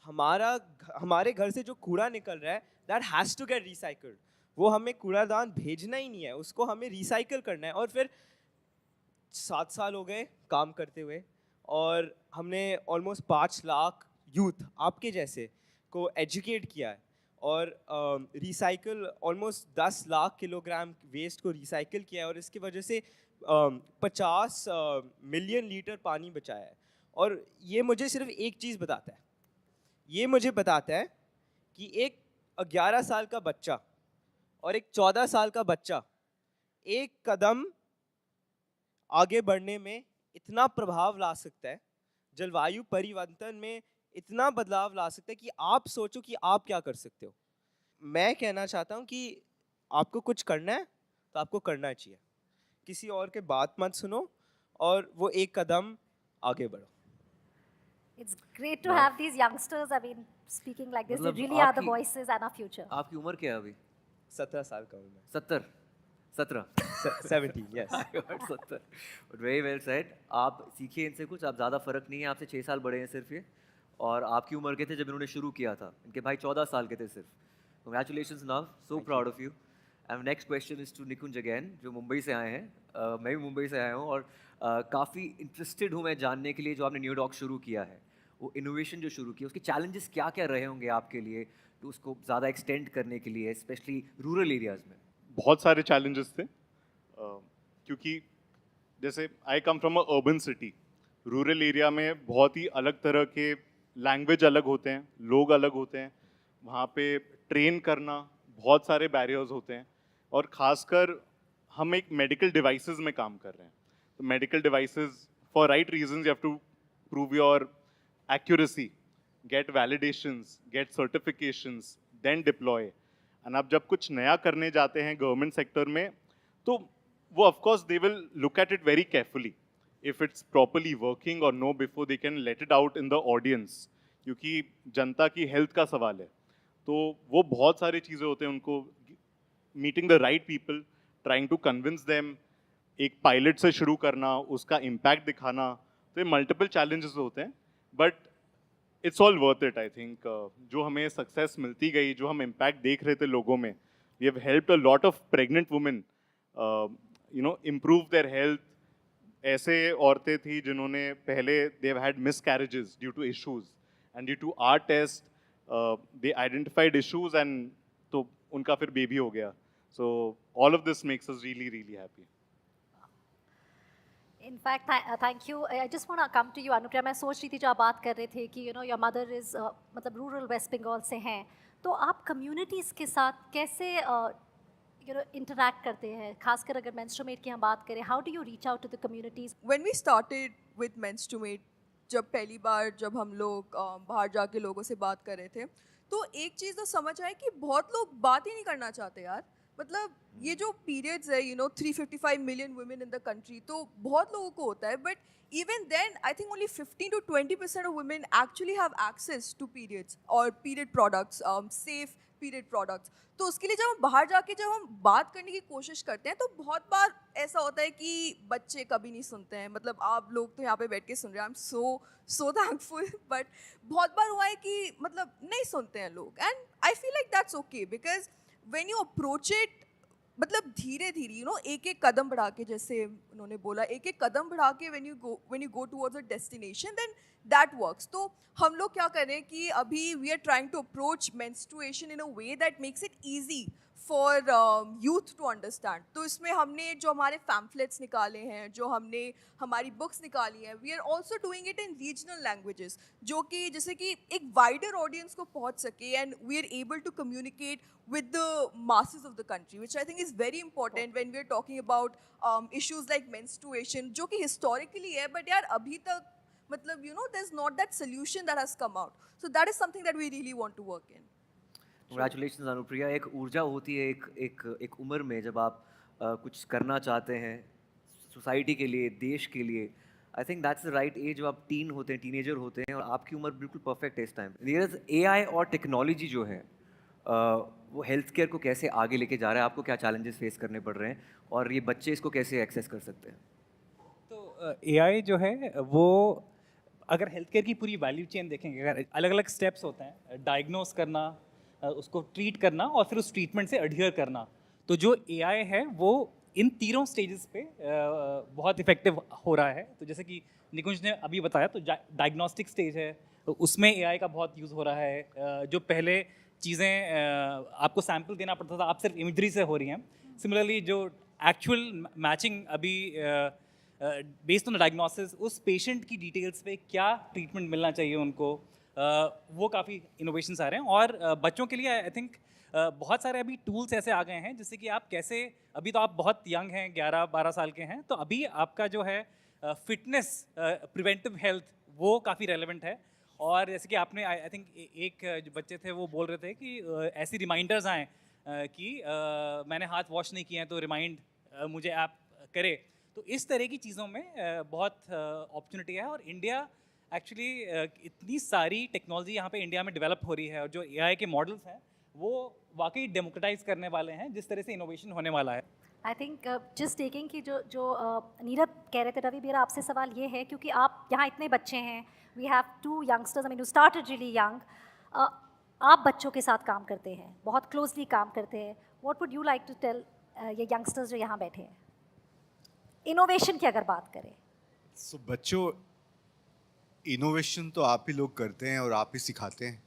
हमारे घर से जो कूड़ा निकल रहा है that has to get recycled. वो हमें कूड़ादान भेजना ही नहीं है, उसको हमें रिसाइकल करना है. और फिर 7 साल हो गए काम करते हुए, और हमने ऑलमोस्ट 5 लाख यूथ आपके जैसे को एजुकेट किया है, और recycle almost 10 lakh kilogram waste को रिसाइकल किया है, और इसकी वजह से 50 मिलियन लीटर पानी बचाया है. और ये मुझे सिर्फ एक चीज़ बताता है, ये मुझे बताता है कि एक 11 साल का बच्चा और एक 14 साल का बच्चा एक कदम आगे बढ़ने में इतना प्रभाव ला सकता है, जलवायु परिवर्तन में इतना बदलाव ला सकता है कि आप सोचो कि आप क्या कर सकते हो। मैं कहना चाहता हूँ कि आपको कुछ करना है तो आपको करना चाहिए, किसी और के बात मत सुनो और वो एक कदम आगे बढ़ो। It's great to have these youngsters, I mean, speaking like this. They मतलब really are the आपकी- voices and our future. आपकी उम्र क्या है अभी? 17 साल का हूँ मैं। 17 17, yes. I heard 17. But very well said. आप सीखिए इनसे कुछ, आप ज़्यादा फर्क नहीं है, आपसे 6 साल बड़े हैं सिर्फ ये, और आपकी उम्र के थे जब इन्होंने शुरू किया था, इनके भाई 14 साल के थे सिर्फ। Congratulations Nav, so proud of you. And next question is to Nikunj again, जो मुंबई से आए हैं। मैं भी मुंबई से आया हूँ और काफ़ी इंटरेस्टेड हूँ मैं जानने के लिए जो आपने न्यू डॉग शुरू किया है, वो इनोवेशन जो शुरू किया, उसके चैलेंजेस क्या क्या रहे होंगे आपके लिए, तो उसको ज़्यादा एक्सटेंड करने के लिए, स्पेशली रूरल एरियाज़ में? बहुत सारे चैलेंजेस थे, क्योंकि जैसे I come from a urban city, rural area में बहुत ही अलग तरह के लैंग्वेज अलग होते हैं, लोग अलग होते हैं, वहाँ पे ट्रेन करना बहुत सारे बैरियर्स होते हैं, और ख़ासकर हम एक मेडिकल डिवाइसेस में काम कर रहे हैं, तो medical devices for right reasons you have to prove your accuracy, get validations, get certifications, then deploy. And अब जब कुछ नया करने जाते हैं गवर्नमेंट सेक्टर में, तो वो of course they will look at it very carefully if it's properly working or no before they can let it out in the audience, क्योंकि जनता की हेल्थ का सवाल है, तो वो बहुत सारी चीज़ें होते हैं, उनको meeting the right people, trying to convince them, एक पायलट से शुरू करना, उसका इम्पैक्ट दिखाना, तो ये मल्टीपल चैलेंजेस होते हैं, but it's all worth it. I think जो हमें सक्सेस मिलती गई, जो हम इम्पैक्ट देख रहे थे लोगों में, we have helped a lot of pregnant women you know improve their health. ऐसे औरतें थी जिन्होंने पहले they had miscarriages due to issues, and due to our test they identified issues, and तो उनका फिर बेबी हो गया। So all of this makes us really really happy. In fact, thank you. I just want to come to you, Anupriya. मैं सोच रही थी जो आप बात कर रहे थे कि you know your mother is मतलब रूरल वेस्ट बंगाल से हैं, तो आप कम्युनिटीज़ के साथ कैसे you know interact करते हैं, खासकर अगर menstruate की हम बात करें, how do you reach out to the communities? When we started with menstruate, जब पहली बार जब हम लोग बाहर जाके लोगों से बात कर रहे थे, तो एक चीज़ तो समझ आए कि बहुत लोग बात ही नहीं करना चाहते यार। मतलब ये जो पीरियड्स है, you know 355 million women in the country, तो बहुत लोगों को होता है, but even then I think only 15 to 20% of women actually have access to periods और period products, safe period products. तो उसके लिए जब हम बाहर जाके जब हम बात करने की कोशिश करते हैं, तो बहुत बार ऐसा होता है कि बच्चे कभी नहीं सुनते हैं। मतलब आप लोग तो यहाँ पे बैठ के सुन रहे हैं, I am so thankful, but बहुत बार हुआ है कि मतलब नहीं सुनते हैं लोग, and I feel like that's okay, because when you approach it, मतलब धीरे धीरे यू नो एक एक कदम बढ़ा के, जैसे उन्होंने बोला एक एक कदम बढ़ा के when you go towards a destination, then that works. तो हम लोग क्या कर रहे हैं कि अभी we are trying to approach menstruation in a way that makes it easy for youth to understand. तो इसमें हमने जो हमारे पैम्फलेट्स निकाले हैं, जो हमने हमारी बुक्स निकाली हैं, we are also doing it in regional languages, जो कि जैसे कि एक वाइडर ऑडियंस को पहुंच सके, and we are able to communicate with the masses of the country, which I think is very important when we're talking about issues like menstruation, जो कि historically है, but यार अभी तक मतलब you know there's not that solution that has come out, so that is something that we really want to work in. Congratulations Anupriya. एक ऊर्जा होती है एक उम्र में जब आप कुछ करना चाहते हैं सोसाइटी के लिए, देश के लिए। I think that's the right age जब आप टीन होते हैं, टीनेजर होते हैं, और आपकी उम्र बिल्कुल परफेक्ट है इस टाइम। नीरज, AI और टेक्नोलॉजी जो है वो हेल्थ केयर को कैसे आगे लेके जा रहा है, आपको क्या चैलेंजेस फेस करने पड़ रहे हैं, और ये बच्चे इसको कैसे एक्सेस कर सकते हैं? तो AI जो है वो अगर हेल्थ केयर की पूरी वैल्यू चेन देखेंगे, अगर अलग अलग स्टेप्स होते हैं, डायग्नोस करना, उसको ट्रीट करना, और फिर उस ट्रीटमेंट से अडहियर करना, तो जो AI है वो इन तीनों स्टेजेस पे बहुत इफेक्टिव हो रहा है। तो जैसे कि निकुंज ने अभी बताया, तो डायग्नोस्टिक स्टेज है, तो उसमें AI का बहुत यूज़ हो रहा है। जो पहले चीज़ें आपको सैंपल देना पड़ता था, आप सिर्फ इमेजरी से हो रही हैं। सिमिलरली जो एक्चुअल मैचिंग अभी बेस्ड ऑन डायग्नोसिस, उस पेशेंट की डिटेल्स पे क्या ट्रीटमेंट मिलना चाहिए उनको, वो काफ़ी इनोवेशंस आ रहे हैं। और बच्चों के लिए आई थिंक बहुत सारे अभी टूल्स ऐसे आ गए हैं, जिससे कि आप कैसे, अभी तो आप बहुत यंग हैं, 11-12 साल के हैं, तो अभी आपका जो है फिटनेस, प्रिवेंटिव हेल्थ, वो काफ़ी रेलेवेंट है। और जैसे कि आपने आई थिंक एक जो बच्चे थे वो बोल रहे थे कि ऐसी रिमाइंडर्स आएँ कि मैंने हाथ वॉश नहीं किए हैं तो रिमाइंड मुझे ऐप करे। तो इस तरह की चीज़ों में बहुत अपॉर्चुनिटी है। और इंडिया एक्चुअली इतनी सारी टेक्नोलॉजी यहाँ पे इंडिया में डेवलप हो रही है, और जो एआई के मॉडल्स हैं वो वाकई डेमोक्रेटाइज करने वाले हैं जिस तरह से इनोवेशन होने वाला है। आई थिंक जस्ट टेकिंग कि जो नीरज कह रहे थे, रवि, मेरा आपसे सवाल ये है, क्योंकि आप यहाँ इतने बच्चे हैं, we have 2 youngsters, I mean you started really young, आप बच्चों के साथ काम करते हैं, बहुत क्लोजली काम करते हैं, what would you like to tell ये यंगस्टर्स जो यहाँ बैठे हैं, इनोवेशन की अगर बात करें? सो बच्चों, इनोवेशन तो आप ही लोग करते हैं और आप ही सिखाते हैं।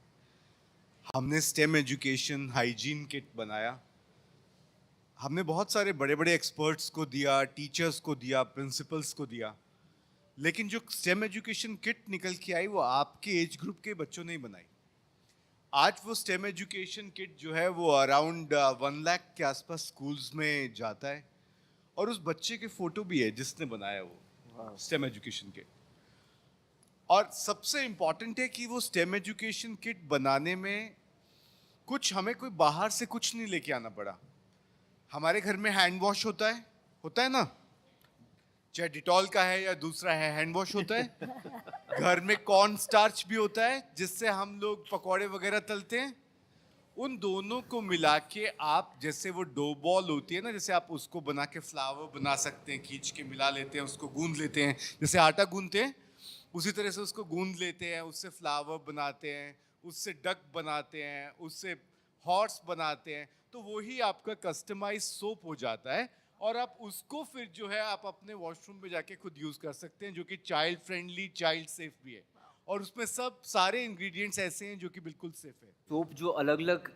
हमने स्टेम एजुकेशन हाइजीन किट बनाया, हमने बहुत सारे बड़े बड़े एक्सपर्ट्स को दिया, टीचर्स को दिया, प्रिंसिपल्स को दिया, लेकिन जो स्टेम एजुकेशन किट निकल के आई वो आपके एज ग्रुप के बच्चों ने ही बनाई। आज वो स्टेम एजुकेशन किट जो है वो अराउंड 1 लाख के आसपास स्कूल्स में जाता है, और उस बच्चे के फोटो भी है जिसने बनाया वो स्टेम एजुकेशन किट। और सबसे इम्पॉर्टेंट है कि वो स्टेम एजुकेशन किट बनाने में हमें कोई बाहर से कुछ नहीं लेके आना पड़ा। हमारे घर में हैंड वॉश होता है ना, चाहे डिटॉल का है या दूसरा है, हैंड वॉश होता है। घर में कॉर्न स्टार्च भी होता है जिससे हम लोग पकौड़े वगैरह तलते हैं। उन दोनों को मिला के आप, जैसे वो डो बॉल होती है ना, जैसे आप उसको बना के फ्लावर बना सकते हैं, खींच के मिला लेते हैं, उसको गूंद लेते हैं, जैसे आटा गूंदते हैं उसी तरह से उसको गूंद लेते हैं, उससे फ्लावर बनाते हैं, उससे डक बनाते हैं, उससे हॉर्स बनाते हैं, तो वही आपका कस्टमाइज सोप हो जाता है। और आप उसको फिर जो है आप अपने वॉशरूम में जाके खुद यूज़ कर सकते हैं, जो कि चाइल्ड फ्रेंडली, चाइल्ड सेफ भी है, और उसमें सब सारे इंग्रेडिएंट्स ऐसे हैं जो कि बिल्कुल सेफ है। सोप जो अलग अलग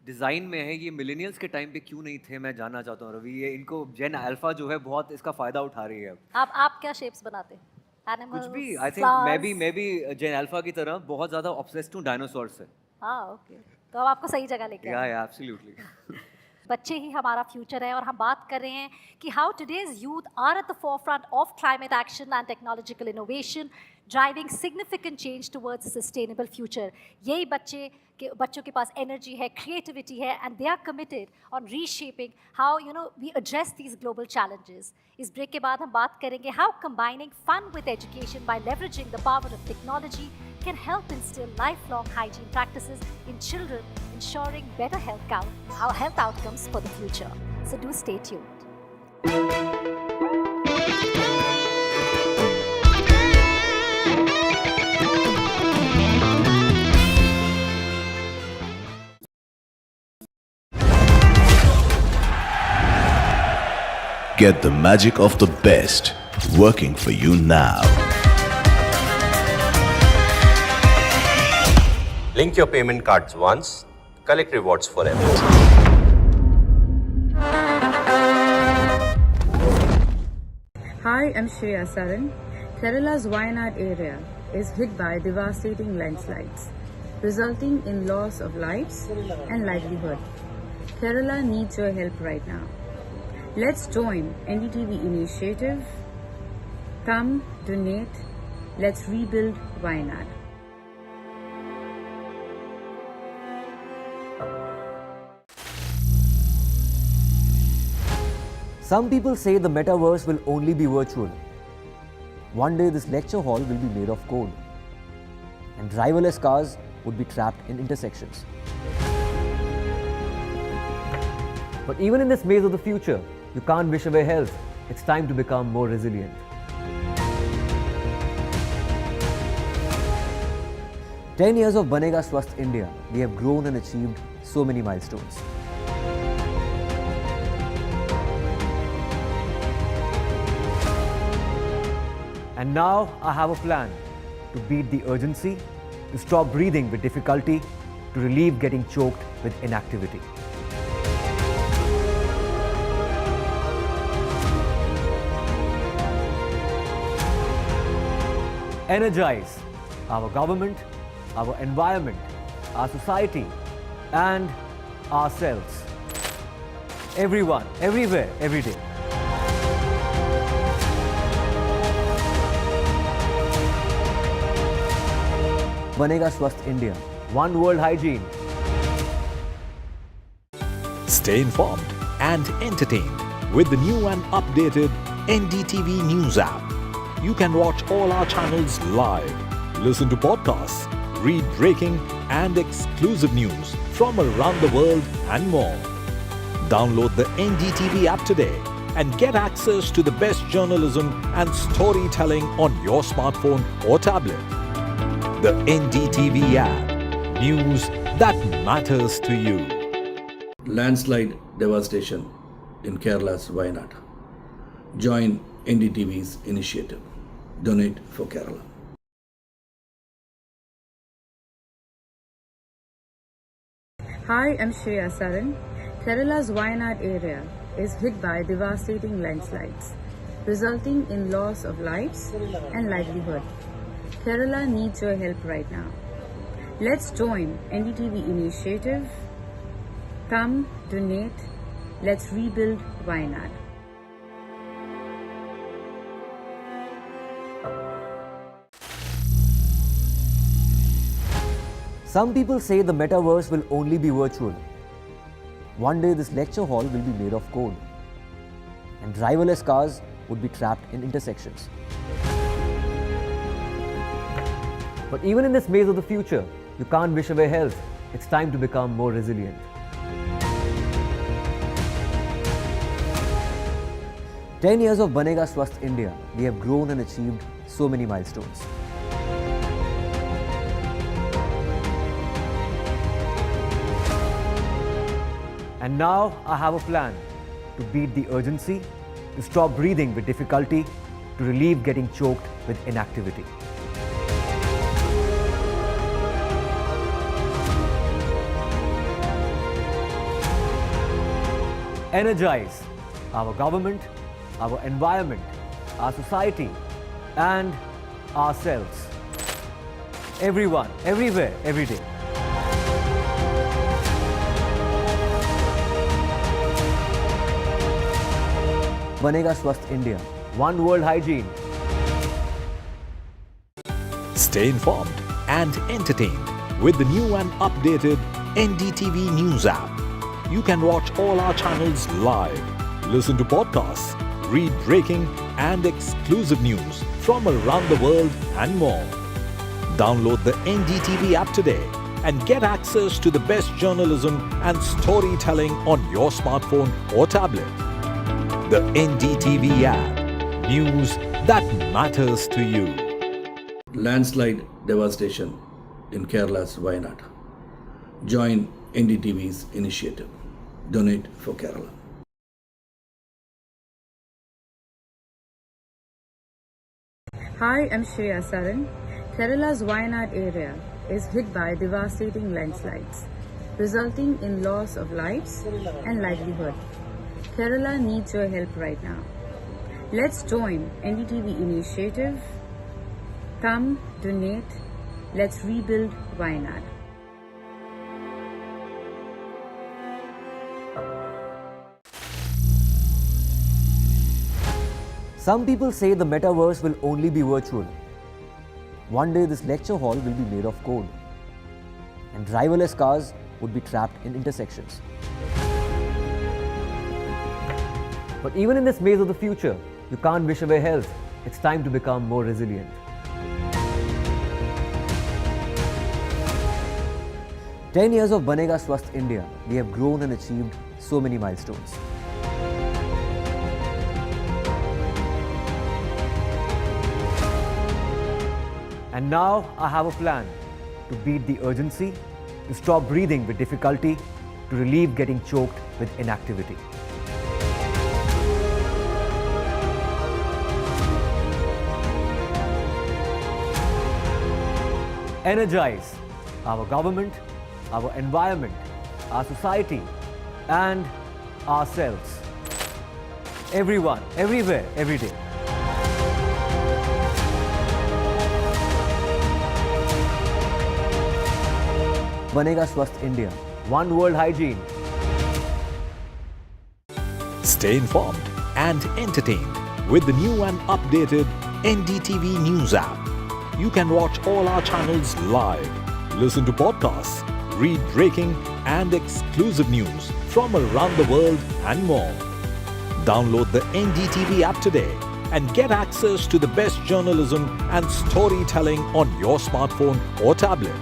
डिज़ाइन में है, ये मिलेनियल्स के टाइम पे क्यों नहीं थे, मैं जानना चाहता हूँ रवि। ये इनको जेन अल्फा जो है बहुत इसका फ़ायदा उठा रही है। आप क्या शेप्स बनाते हैं? कुछ भी। आई थिंक मैं भी जेन अल्फा की तरह बहुत ज़्यादा ऑब्सेस्ड हूँ डायनासोर से। हाँ, ओके, तो अब आपको सही जगह लेके आए। या एब्सोल्युटली। बच्चे ही हमारा फ्यूचर है, और हम बात कर रहे हैं कि how today's youth are at the forefront of climate action and technological innovation, driving significant change towards sustainable future. यही बच्चों के पास एनर्जी है, क्रिएटिविटी है, and they are committed on reshaping how we address these global challenges. इस break के बाद हम बात करेंगे how combining fun with education by leveraging the power of technology can help instill lifelong hygiene practices in children, ensuring better health outcomes for the future. So do stay tuned. Get the magic of the best working for you now. Link your payment cards once, collect rewards forever. Hi, I'm Shreya Saran. Kerala's Wayanad area is hit by devastating landslides, resulting in loss of lives and livelihood. Kerala needs your help right now. Let's join NDTV initiative. Come, donate, let's rebuild Wayanad. Some people say the metaverse will only be virtual. One day this lecture hall will be made of code, and driverless cars would be trapped in intersections. But even in this maze of the future, you can't wish away health. It's time to become more resilient. 10 years of Banega Swasth India, we have grown and achieved so many milestones. And now I have a plan to beat the urgency, to stop breathing with difficulty, to relieve getting choked with inactivity. Energize our government, our environment, our society, and ourselves. Everyone, everywhere, every day. Banega Swasth India. One world hygiene. Stay informed and entertained with the new and updated NDTV News app. You can watch all our channels live, listen to podcasts, read breaking and exclusive news from around the world and more. Download the NDTV app today and get access to the best journalism and storytelling on your smartphone or tablet. The NDTV app. News that matters to you. Landslide devastation in Kerala's Wayanad. Join NDTV's initiative. Donate for Kerala. Hi, I'm Shreya Saran. Kerala's Wayanad area is hit by devastating landslides, resulting in loss of lives and livelihood. Kerala needs your help right now. Let's join NDTV initiative. Come, donate, let's rebuild Wayanad. Some people say the metaverse will only be virtual. One day this lecture hall will be made of code, and driverless cars would be trapped in intersections. But even in this maze of the future, you can't wish away health. It's time to become more resilient. "10 years of Banega Swasth India, we have grown and achieved so many milestones. And now I have a plan to beat the urgency, to stop breathing with difficulty, to relieve getting choked with inactivity. Energize our government, our environment, our society, and ourselves. Everyone, everywhere, every day. Banega Swasth India. One world hygiene. Stay informed and entertained with the new and updated NDTV News app. You can watch all our channels live, listen to podcasts, read breaking and exclusive news from around the world and more. Download the NDTV app today and get access to the best journalism and storytelling on your smartphone or tablet. The NDTV app. News that matters to you. Landslide devastation in Kerala's Wayanad. Join NDTV's initiative. Donate for Kerala. Hi, I'm Shreya Saran. Kerala's Wayanad area is hit by devastating landslides, resulting in loss of lives and livelihood. Kerala needs your help right now. Let's join NDTV initiative. Come, donate, let's rebuild Wayanad. Some people say the metaverse will only be virtual. One day this lecture hall will be made of code, and driverless cars would be trapped in intersections. But even in this maze of the future, you can't wish away health. It's time to become more resilient. "10 years of Banega Swasth India, we have grown and achieved so many milestones. And now I have a plan to beat the urgency, to stop breathing with difficulty, to relieve getting choked with inactivity. Energize our government, our environment, our society, and ourselves. Everyone, everywhere, every day. Banega Swasth India. One world hygiene. Stay informed and entertained with the new and updated NDTV News app. You can watch all our channels live, listen to podcasts, read breaking and exclusive news from around the world and more. Download the NDTV app today and get access to the best journalism and storytelling on your smartphone or tablet.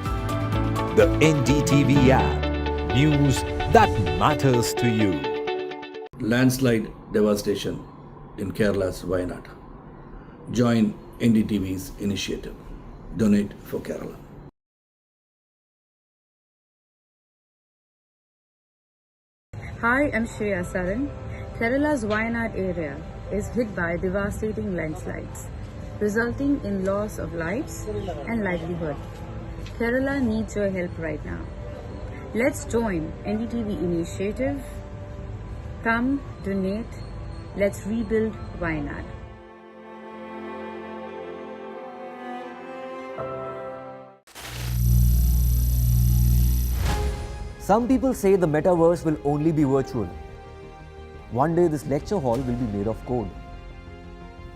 The NDTV app. News that matters to you. Landslide devastation in Kerala's Wayanad. Join NDTV's initiative. Donate for Kerala. Hi, I'm Shreya Saran. Kerala's Wayanad area is hit by devastating landslides, resulting in loss of lives and livelihood. Kerala needs your help right now. Let's join NDTV initiative. Come, donate. Let's rebuild Wayanad. Some people say the metaverse will only be virtual. One day this lecture hall will be made of code,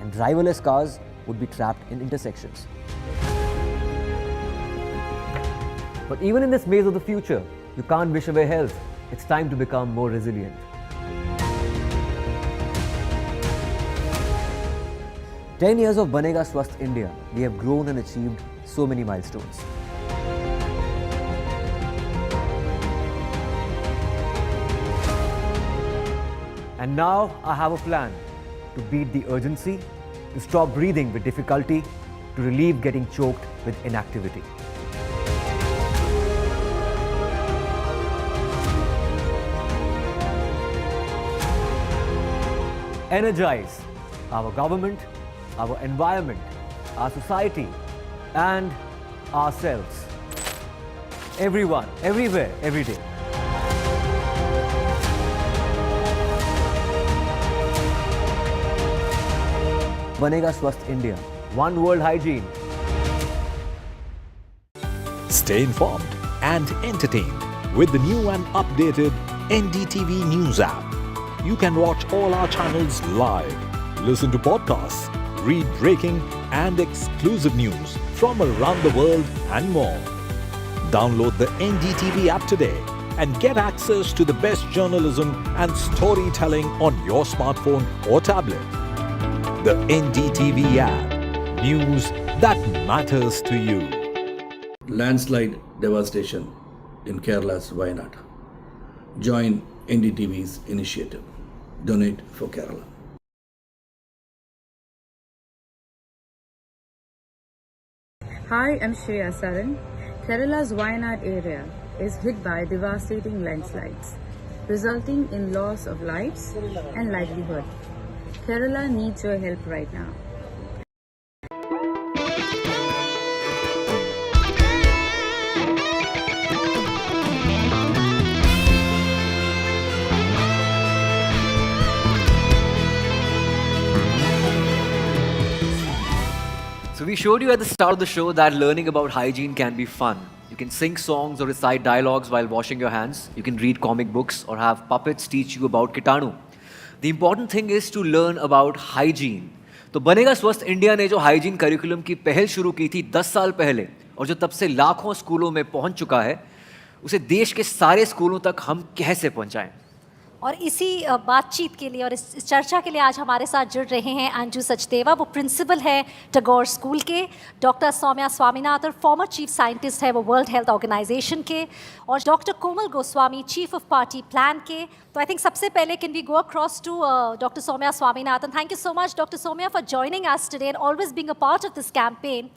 and driverless cars would be trapped in intersections. But even in this maze of the future, you can't wish away health. It's time to become more resilient. "10 years of Banega Swasth India, we have grown and achieved so many milestones. And now I have a plan to beat the urgency, to stop breathing with difficulty, to relieve getting choked with inactivity. Energize our government, our environment, our society, and ourselves. Everyone, everywhere, every day. Banega Swasth India. One World Hygiene. Stay informed and entertained with the new and updated NDTV News app. You can watch all our channels live, listen to podcasts, read breaking and exclusive news from around the world and more. Download the NDTV app today and get access to the best journalism and storytelling on your smartphone or tablet. The NDTV app. News that matters to you. Landslide devastation in Kerala's Wayanad. Join NDTV's initiative. Donate for Kerala. Hi, I'm Shreya Saran. Kerala's Wayanad area is hit by devastating landslides, resulting in loss of lives and livelihood. Kerala needs your help right now. So we showed you at the start of the show that learning about hygiene can be fun. You can sing songs or recite dialogues while washing your hands. You can read comic books or have puppets teach you about कीटाणु. The important thing is to learn about hygiene. तो बनेगा स्वस्थ India ने जो hygiene curriculum की पहल शुरू की थी 10 साल पहले और जो तब से लाखों स्कूलों में पहुंच चुका है, उसे देश के सारे स्कूलों तक हम कैसे पहुंचाएं? और इसी बातचीत के लिए और इस चर्चा के लिए आज हमारे साथ जुड़ रहे हैं अंजू सचदेवा, वो प्रिंसिपल है टैगोर स्कूल के, doctor Soumya Swaminathan former chief scientist है वो वर्ल्ड हेल्थ ऑर्गेनाइजेशन के, और doctor Komal Goswami chief of party plan के. तो आई थिंक सबसे पहले can we go across to doctor Soumya Swaminathan. Thank you so much doctor Soumya for joining us today and always being a part of this campaign.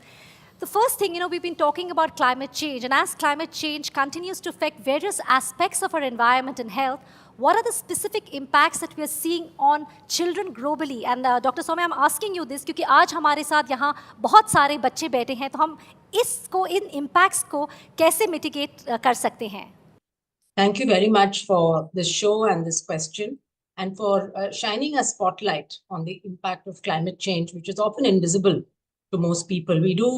The first thing, we've been talking about climate change, and as climate change continues to affect various aspects of our environment and health, what are the specific impacts that we are seeing on children globally? And Dr. Soumya, I'm asking you this क्योंकि आज हमारे साथ यहाँ बहुत सारे बच्चे बैठे हैं, तो हम इसको, इन impacts को कैसे mitigate कर सकते हैं? Thank you very much for this show and this question, and for shining a spotlight on the impact of climate change, which is often invisible to most people. We do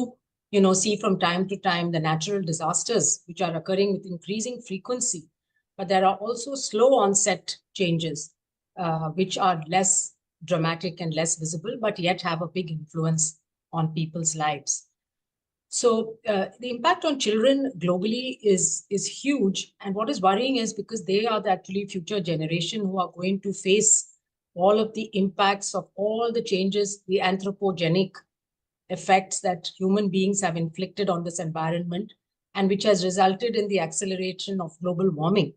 see from time to time the natural disasters which are occurring with increasing frequency, but there are also slow onset changes which are less dramatic and less visible, but yet have a big influence on people's lives. So the impact on children globally is huge. And what is worrying is because they are the actually future generation who are going to face all of the impacts of all the changes, the anthropogenic effects that human beings have inflicted on this environment, and which has resulted in the acceleration of global warming.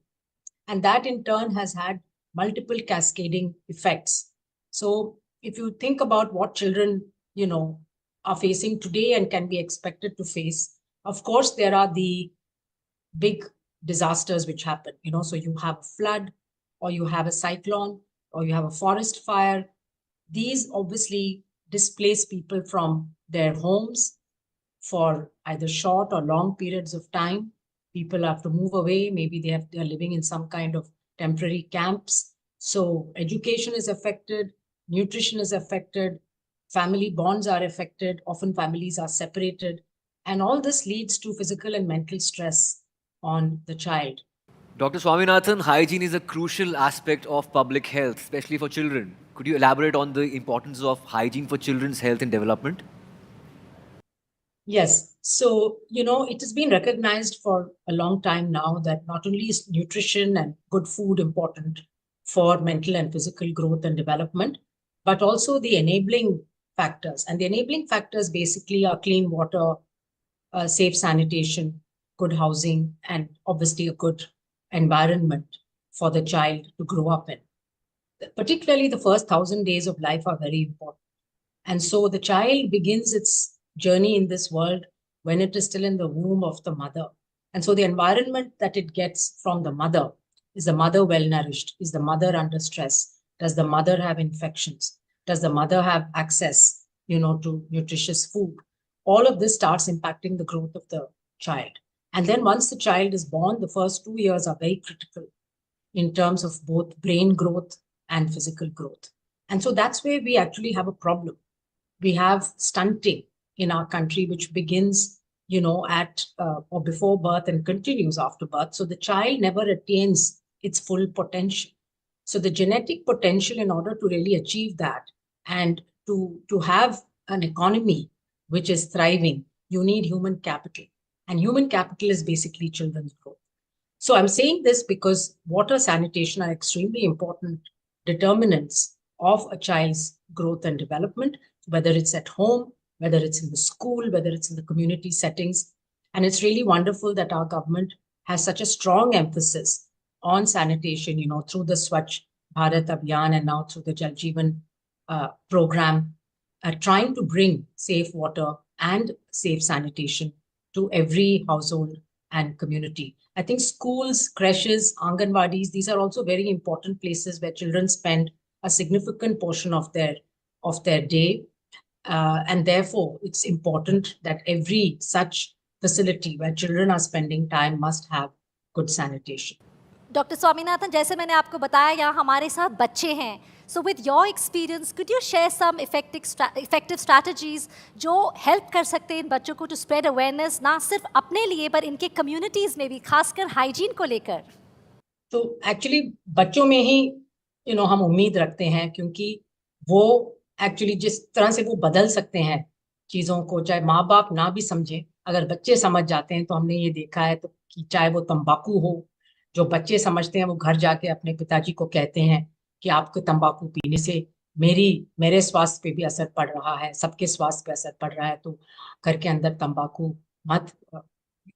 And that in turn has had multiple cascading effects. So if you think about what children, are facing today and can be expected to face, of course, there are the big disasters which happen, so you have a flood, or you have a cyclone, or you have a forest fire. These obviously displace people from their homes for either short or long periods of time. People have to move away. Maybe they are living in some kind of temporary camps. So education is affected, nutrition is affected, family bonds are affected. Often families are separated. And all this leads to physical and mental stress on the child. Dr. Swaminathan, hygiene is a crucial aspect of public health, especially for children. Could you elaborate on the importance of hygiene for children's health and development? Yes. So, it has been recognized for a long time now that not only is nutrition and good food important for mental and physical growth and development, but also the enabling factors. And the enabling factors basically are clean water, safe sanitation, good housing, and obviously a good environment for the child to grow up in. Particularly the first 1,000 days of life are very important. And so the child begins its journey in this world when it is still in the womb of the mother. And so the environment that it gets from the mother, is the mother well nourished? Is the mother under stress? Does the mother have infections? Does the mother have access, to nutritious food? All of this starts impacting the growth of the child. And then once the child is born, the first 2 years are very critical in terms of both brain growth and physical growth. And so that's where we actually have a problem. We have stunting in our country, which begins, at or before birth and continues after birth. So the child never attains its full potential. So the genetic potential, in order to really achieve that and to have an economy which is thriving, you need human capital. And human capital is basically children's growth. So I'm saying this because water, sanitation are extremely important determinants of a child's growth and development, whether it's at home, whether it's in the school, whether it's in the community settings. And it's really wonderful that our government has such a strong emphasis on sanitation, through the Swachh Bharat Abhiyan and now through the Jal Jeevan program, trying to bring safe water and safe sanitation to every household and community. I think schools, creches, Anganwadis, these are also very important places where children spend a significant portion of their day. And therefore, it's important that every such facility where children are spending time must have good sanitation. Dr. Swaminathan, जैसे मैंने आपको बताया, यहाँ हमारे साथ बच्चे हैं. So with your experience, could you share some effective strategies जो help कर सकते हैं इन बच्चों को to spread awareness, ना सिर्फ अपने लिए पर इनके communities में भी, खासकर hygiene को लेकर? तो actually बच्चों में ही हम उम्मीद रखते हैं, क्योंकि वो एक्चुअली जिस तरह से वो बदल सकते हैं चीज़ों को, चाहे माँ बाप ना भी समझें, अगर बच्चे समझ जाते हैं, तो हमने ये देखा है तो कि चाहे वो तंबाकू हो, जो बच्चे समझते हैं वो घर जाके अपने पिताजी को कहते हैं कि आपको तंबाकू पीने से मेरे स्वास्थ्य पे भी असर पड़ रहा है, सबके स्वास्थ्य पे असर पड़ रहा है, तो घर के अंदर तंबाकू मत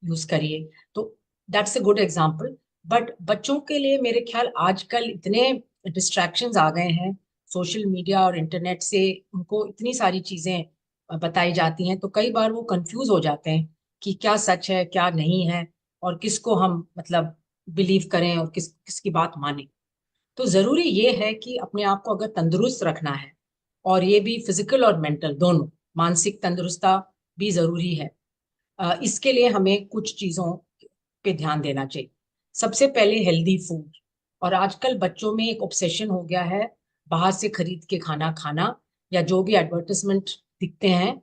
यूज करिए. तो that's a good example. But बच्चों के लिए मेरे ख्याल आजकल इतने डिस्ट्रैक्शंस आ गए हैं सोशल मीडिया और इंटरनेट से, उनको इतनी सारी चीजें बताई जाती हैं, तो कई बार वो कंफ्यूज हो जाते हैं कि क्या सच है क्या नहीं है, और किसको हम बिलीव करें और किसकी बात माने. तो जरूरी ये है कि अपने आप को अगर तंदुरुस्त रखना है, और ये भी फिजिकल और मेंटल दोनों, मानसिक तंदुरुस्ता भी जरूरी है, इसके लिए हमें कुछ चीजों पे ध्यान देना चाहिए. सबसे पहले हेल्दी फूड. और आजकल बच्चों में एक ऑब्सेशन हो गया है बाहर से खरीद के खाना, या जो भी एडवर्टाइजमेंट दिखते हैं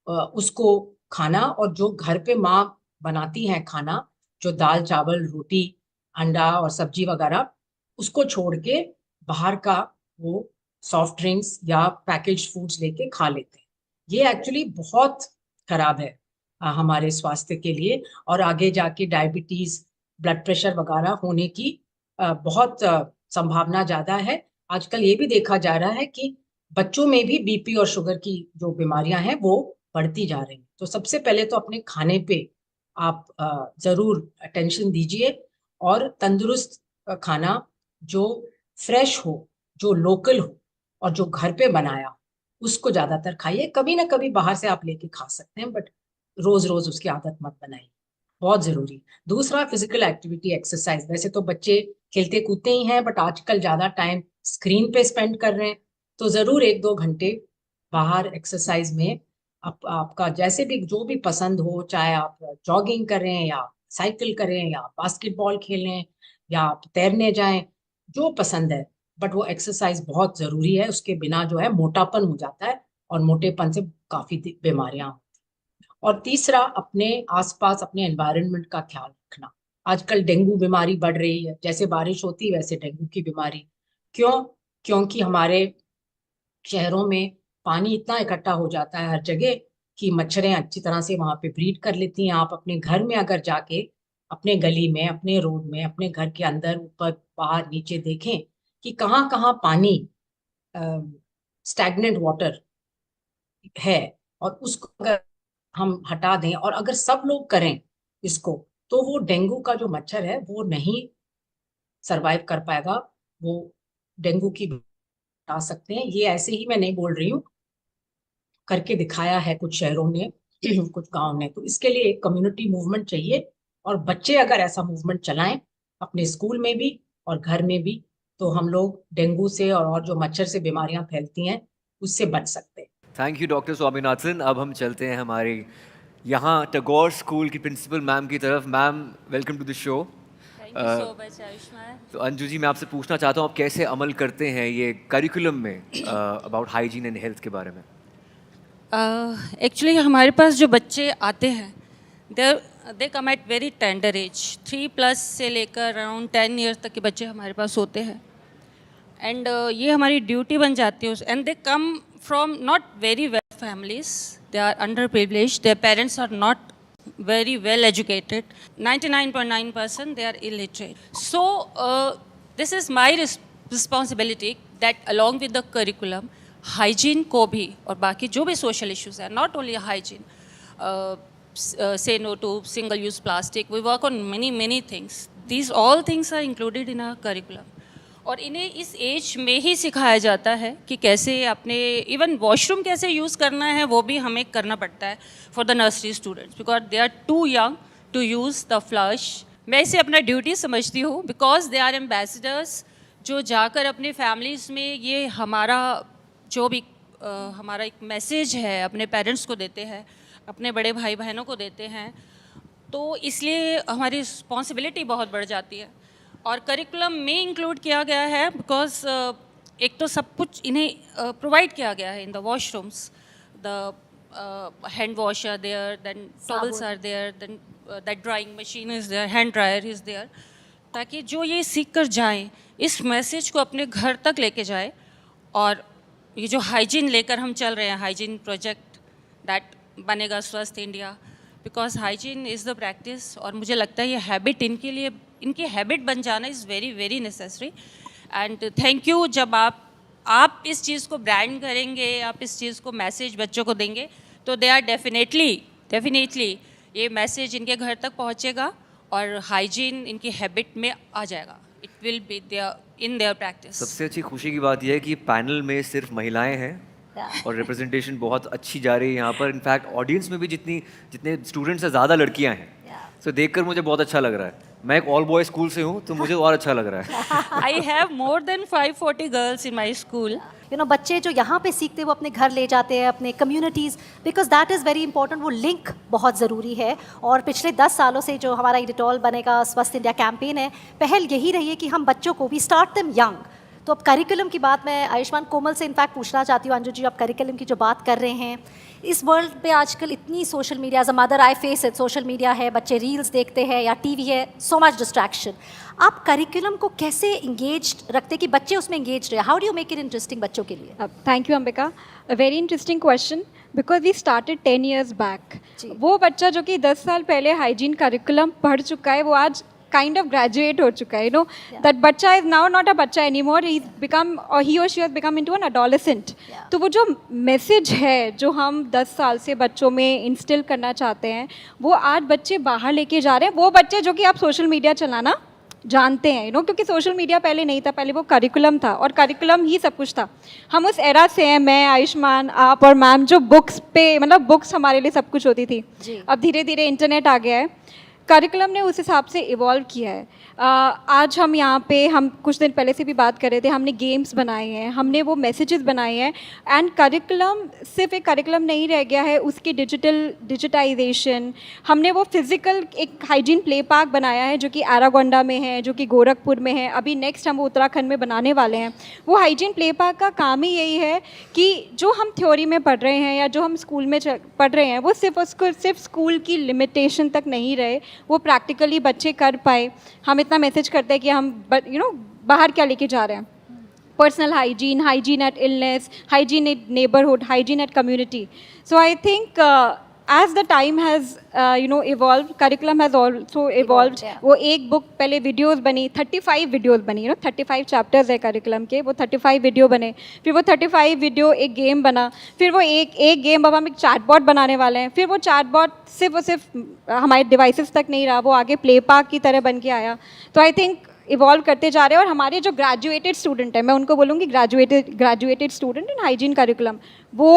उसको खाना, और जो घर पे माँ बनाती हैं खाना, जो दाल चावल रोटी अंडा और सब्जी वगैरह, उसको छोड़ के बाहर का वो सॉफ्ट ड्रिंक्स या पैकेज फूड्स लेके खा लेते हैं. ये एक्चुअली बहुत खराब है. हमारे स्वास्थ्य के लिए, और आगे जाके डायबिटीज, ब्लड प्रेशर वगैरह होने की बहुत संभावना ज़्यादा है। आजकल ये भी देखा जा रहा है कि बच्चों में भी बीपी और शुगर की जो बीमारियां हैं वो बढ़ती जा रही हैं। तो सबसे पहले तो अपने खाने पे आप ज़रूर अटेंशन दीजिए, और तंदुरुस्त खाना जो फ्रेश हो, जो लोकल हो और जो घर पे बनाया, उसको ज़्यादातर खाइए। कभी ना कभी बाहर से आप लेके खा सकते हैं, बट रोज रोज उसकी आदत मत बनाइए, बहुत जरूरी। दूसरा, फिजिकल एक्टिविटी, एक्सरसाइज। वैसे तो बच्चे खेलते कूदते ही हैं, बट आजकल ज्यादा टाइम स्क्रीन पे स्पेंड कर रहे हैं, तो जरूर 1-2 घंटे बाहर एक्सरसाइज में आपका जैसे भी जो भी पसंद हो, चाहे आप जॉगिंग करें या साइकिल करें या बास्केटबॉल खेलें या आप तैरने जाएं, जो पसंद है, बट वो एक्सरसाइज बहुत जरूरी है। उसके बिना जो है मोटापन हो जाता है, और मोटेपन से काफी बीमारियां। और तीसरा, अपने आसपास अपने एनवायरनमेंट का ख्याल रखना। आजकल डेंगू बीमारी बढ़ रही है, जैसे बारिश होती है वैसे डेंगू की बीमारी। क्यों? क्योंकि हमारे शहरों में पानी इतना इकट्ठा हो जाता है हर जगह कि मच्छरें अच्छी तरह से वहां पे ब्रीड कर लेती हैं। आप अपने घर में अगर जाके अपने गली में, अपने रोड में, अपने घर के अंदर, ऊपर, बाहर, नीचे देखें कि कहाँ कहाँ पानी, स्टैग्नेंट वाटर है, और उसको अगर हम हटा दें और अगर सब लोग करें इसको, तो वो डेंगू का जो मच्छर है वो नहीं सरवाइव कर पाएगा। वो डेंगू की हटा सकते हैं। ये ऐसे ही मैं नहीं बोल रही हूँ, करके दिखाया है कुछ शहरों ने, कुछ गांव ने। तो इसके लिए एक कम्युनिटी मूवमेंट चाहिए, और बच्चे अगर ऐसा मूवमेंट चलाएं अपने स्कूल में भी और घर में भी, तो हम लोग डेंगू से और जो मच्छर से बीमारियां फैलती हैं उससे बच सकते हैं। Thank you doctor Swaminathan. अब हम चलते हैं हमारे यहाँ टैगोर स्कूल की प्रिंसिपल मैम की तरफ। Ma'am, welcome to the show. So much Ayushmann. तो अंजू जी, मैं आपसे पूछना चाहता हूँ, आप कैसे अमल करते हैं ये करिकुलम में अबाउट हाइजीन एंड हेल्थ के बारे में? एक्चुअली हमारे पास जो बच्चे आते हैं, दे कम एट वेरी टेंडर एज, 3+ से लेकर अराउंड 10 ईयर्स तक के बच्चे हमारे पास होते हैं। एंड ये हमारी ड्यूटी बन जाती है। And they come from not very well families. They are underprivileged. Their parents are not very well educated. 99.9% they are illiterate. So this is my responsibility that along with the curriculum, hygiene को भी और बाकी जो भी social issues हैं, not only hygiene, say no to single-use plastic. We work on many things. These all things are included in our curriculum. और इन्हें इस एज में ही सिखाया जाता है कि कैसे अपने इवन वॉशरूम कैसे यूज़ करना है, वो भी हमें करना पड़ता है for the nursery students, because they are too young to use the flush. मैं इसे अपना ड्यूटी समझती हूँ, बिकॉज दे आर एम्बेसडर्स जो जाकर अपने फैमिलीज़ में ये हमारा जो भी हमारा एक मैसेज है अपने पेरेंट्स को देते हैं, अपने बड़े भाई बहनों को देते हैं। तो इसलिए हमारी रिस्पॉन्सिबिलिटी बहुत बढ़ जाती है, और करिकुलम में इंक्लूड किया गया है बिकॉज एक तो सब कुछ इन्हें प्रोवाइड किया गया है in the washrooms. The hand wash are there, then towels are there, then that drying machine is there, hand dryer is there, ताकि जो ये सीख कर जाएँ इस मैसेज को अपने घर तक लेके जाए। और ये जो हाइजीन लेकर हम चल रहे हैं, हाइजीन प्रोजेक्ट दैट बनेगा स्वस्थ India, because hygiene is the practice. और मुझे लगता है ये हैबिट इनके लिए, इनकी हैबिट बन जाना is very necessary. And thank you. जब आप इस चीज़ को ब्रांड करेंगे, आप इस चीज़ को मैसेज बच्चों को देंगे, तो दे आर डेफिनेटली ये मैसेज इनके घर तक पहुंचेगा और हाइजीन इनकी हैबिट में आ जाएगा। It will be there in their practice. सबसे अच्छी खुशी की बात यह है कि पैनल में सिर्फ महिलाएं हैं और रिप्रेजेंटेशन बहुत अच्छी जा रही है यहाँ पर। इनफैक्ट ऑडियंस में भी जितने स्टूडेंट्स हैं, ज़्यादा लड़कियाँ हैं। तो देखकर मुझे बहुत अच्छा लग रहा है। मैं एक ऑल बॉय स्कूल से हूँ, तो मुझे और अच्छा लग रहा है। I have more than 540 girls in my school. बच्चे जो यहाँ पे सीखते हैं वो अपने घर ले जाते हैं, अपने communities, because that is very important. वो लिंक बहुत ज़रूरी है। और पिछले 10 सालों से जो हमारा डिटॉल बनेगा स्वस्थ इंडिया कैंपेन है, पहल यही रही है कि हम बच्चों को भी स्टार्ट देम यंग। तो अब करिकुलम की बात मैं आयुष्मान कोमल से इनफैक्ट पूछना चाहती हूँ। अंजू जी, आप करिकुलम की जो बात कर रहे हैं, इस वर्ल्ड पे आजकल इतनी social media, as a mother I face it, social media है, बच्चे रील्स देखते हैं या टीवी है, सो मच डिस्ट्रैक्शन। आप करिकुलम को कैसे इंगेज रखते कि बच्चे उसमें इंगेज रहे? How do you make it interesting बच्चों के लिए? Thank you Ambika, a very interesting question. Because we started 10 years back. वो बच्चा जो कि 10 साल पहले हाइजीन करिकुलम पढ़ चुका है, वो आज kind of graduate हो चुका है. You know, that बच्चा is now not a बच्चा anymore. He's become, or he or she has become into an adolescent. तो वो जो मैसेज है जो हम 10 साल से बच्चों में इंस्टिल करना चाहते हैं, वो आज बच्चे बाहर लेके जा रहे हैं. वो बच्चे जो कि आप सोशल मीडिया चलाना जानते हैं, क्योंकि सोशल मीडिया पहले नहीं था, पहले वो करिकुलम था और करिकुलम ही सब कुछ था. हम उस एरा से हैं, मैं, आयुष्मान, आप और मैम, जो बुक्स पे, मतलब बुक्स हमारे लिए सब कुछ होती थी. अब धीरे धीरे इंटरनेट आ गया है, करिकुलम ने उस हिसाब से इवॉल्व किया है. आज हम यहाँ पे, हम कुछ दिन पहले से भी बात कर रहे थे, हमने गेम्स बनाए हैं, हमने वो मैसेजेस बनाए हैं. एंड करिकुलम सिर्फ एक करिकुलम नहीं रह गया है, उसकी डिजिटाइजेशन, हमने वो फिज़िकल एक हाइजीन प्ले पार्क बनाया है जो कि आरागोंडा में है, जो कि गोरखपुर में है. अभी नेक्स्ट हम उत्तराखंड में बनाने वाले हैं. वो हाइजीन प्ले पार्क का काम ही यही है कि जो हम थ्योरी में पढ़ रहे हैं या जो हम स्कूल में पढ़ रहे हैं, वो सिर्फ स्कूल की लिमिटेशन तक नहीं रहे, वो प्रैक्टिकली बच्चे कर पाए. हम इतना मैसेज करते हैं कि हम बाहर क्या लेके जा रहे हैं. Personal hygiene, hygiene at illness, hygiene at neighbourhood, hygiene at community. So I think as the time has evolved, curriculum has also evolved. वो एक बुक पहले वीडियोस बनी, 35 वीडियोस बनी, 35 चैप्टर्स है करिकुलम के, वो 35 वीडियो बने, फिर वो 35 वीडियो एक गेम बना, फिर वो एक गेम, अब हम एक चैटबॉट बनाने वाले हैं. फिर वो चैटबॉट सिर्फ हमारे डिवाइसेस तक नहीं रहा, वो आगे प्ले पार्क की तरह बन के आया. तो आई थिंक इवॉल्व करते जा रहे हैं. और हमारे जो ग्रेजुएटेड स्टूडेंट हैं, मैं उनको बोलूँगी graduated student in hygiene curriculum, वो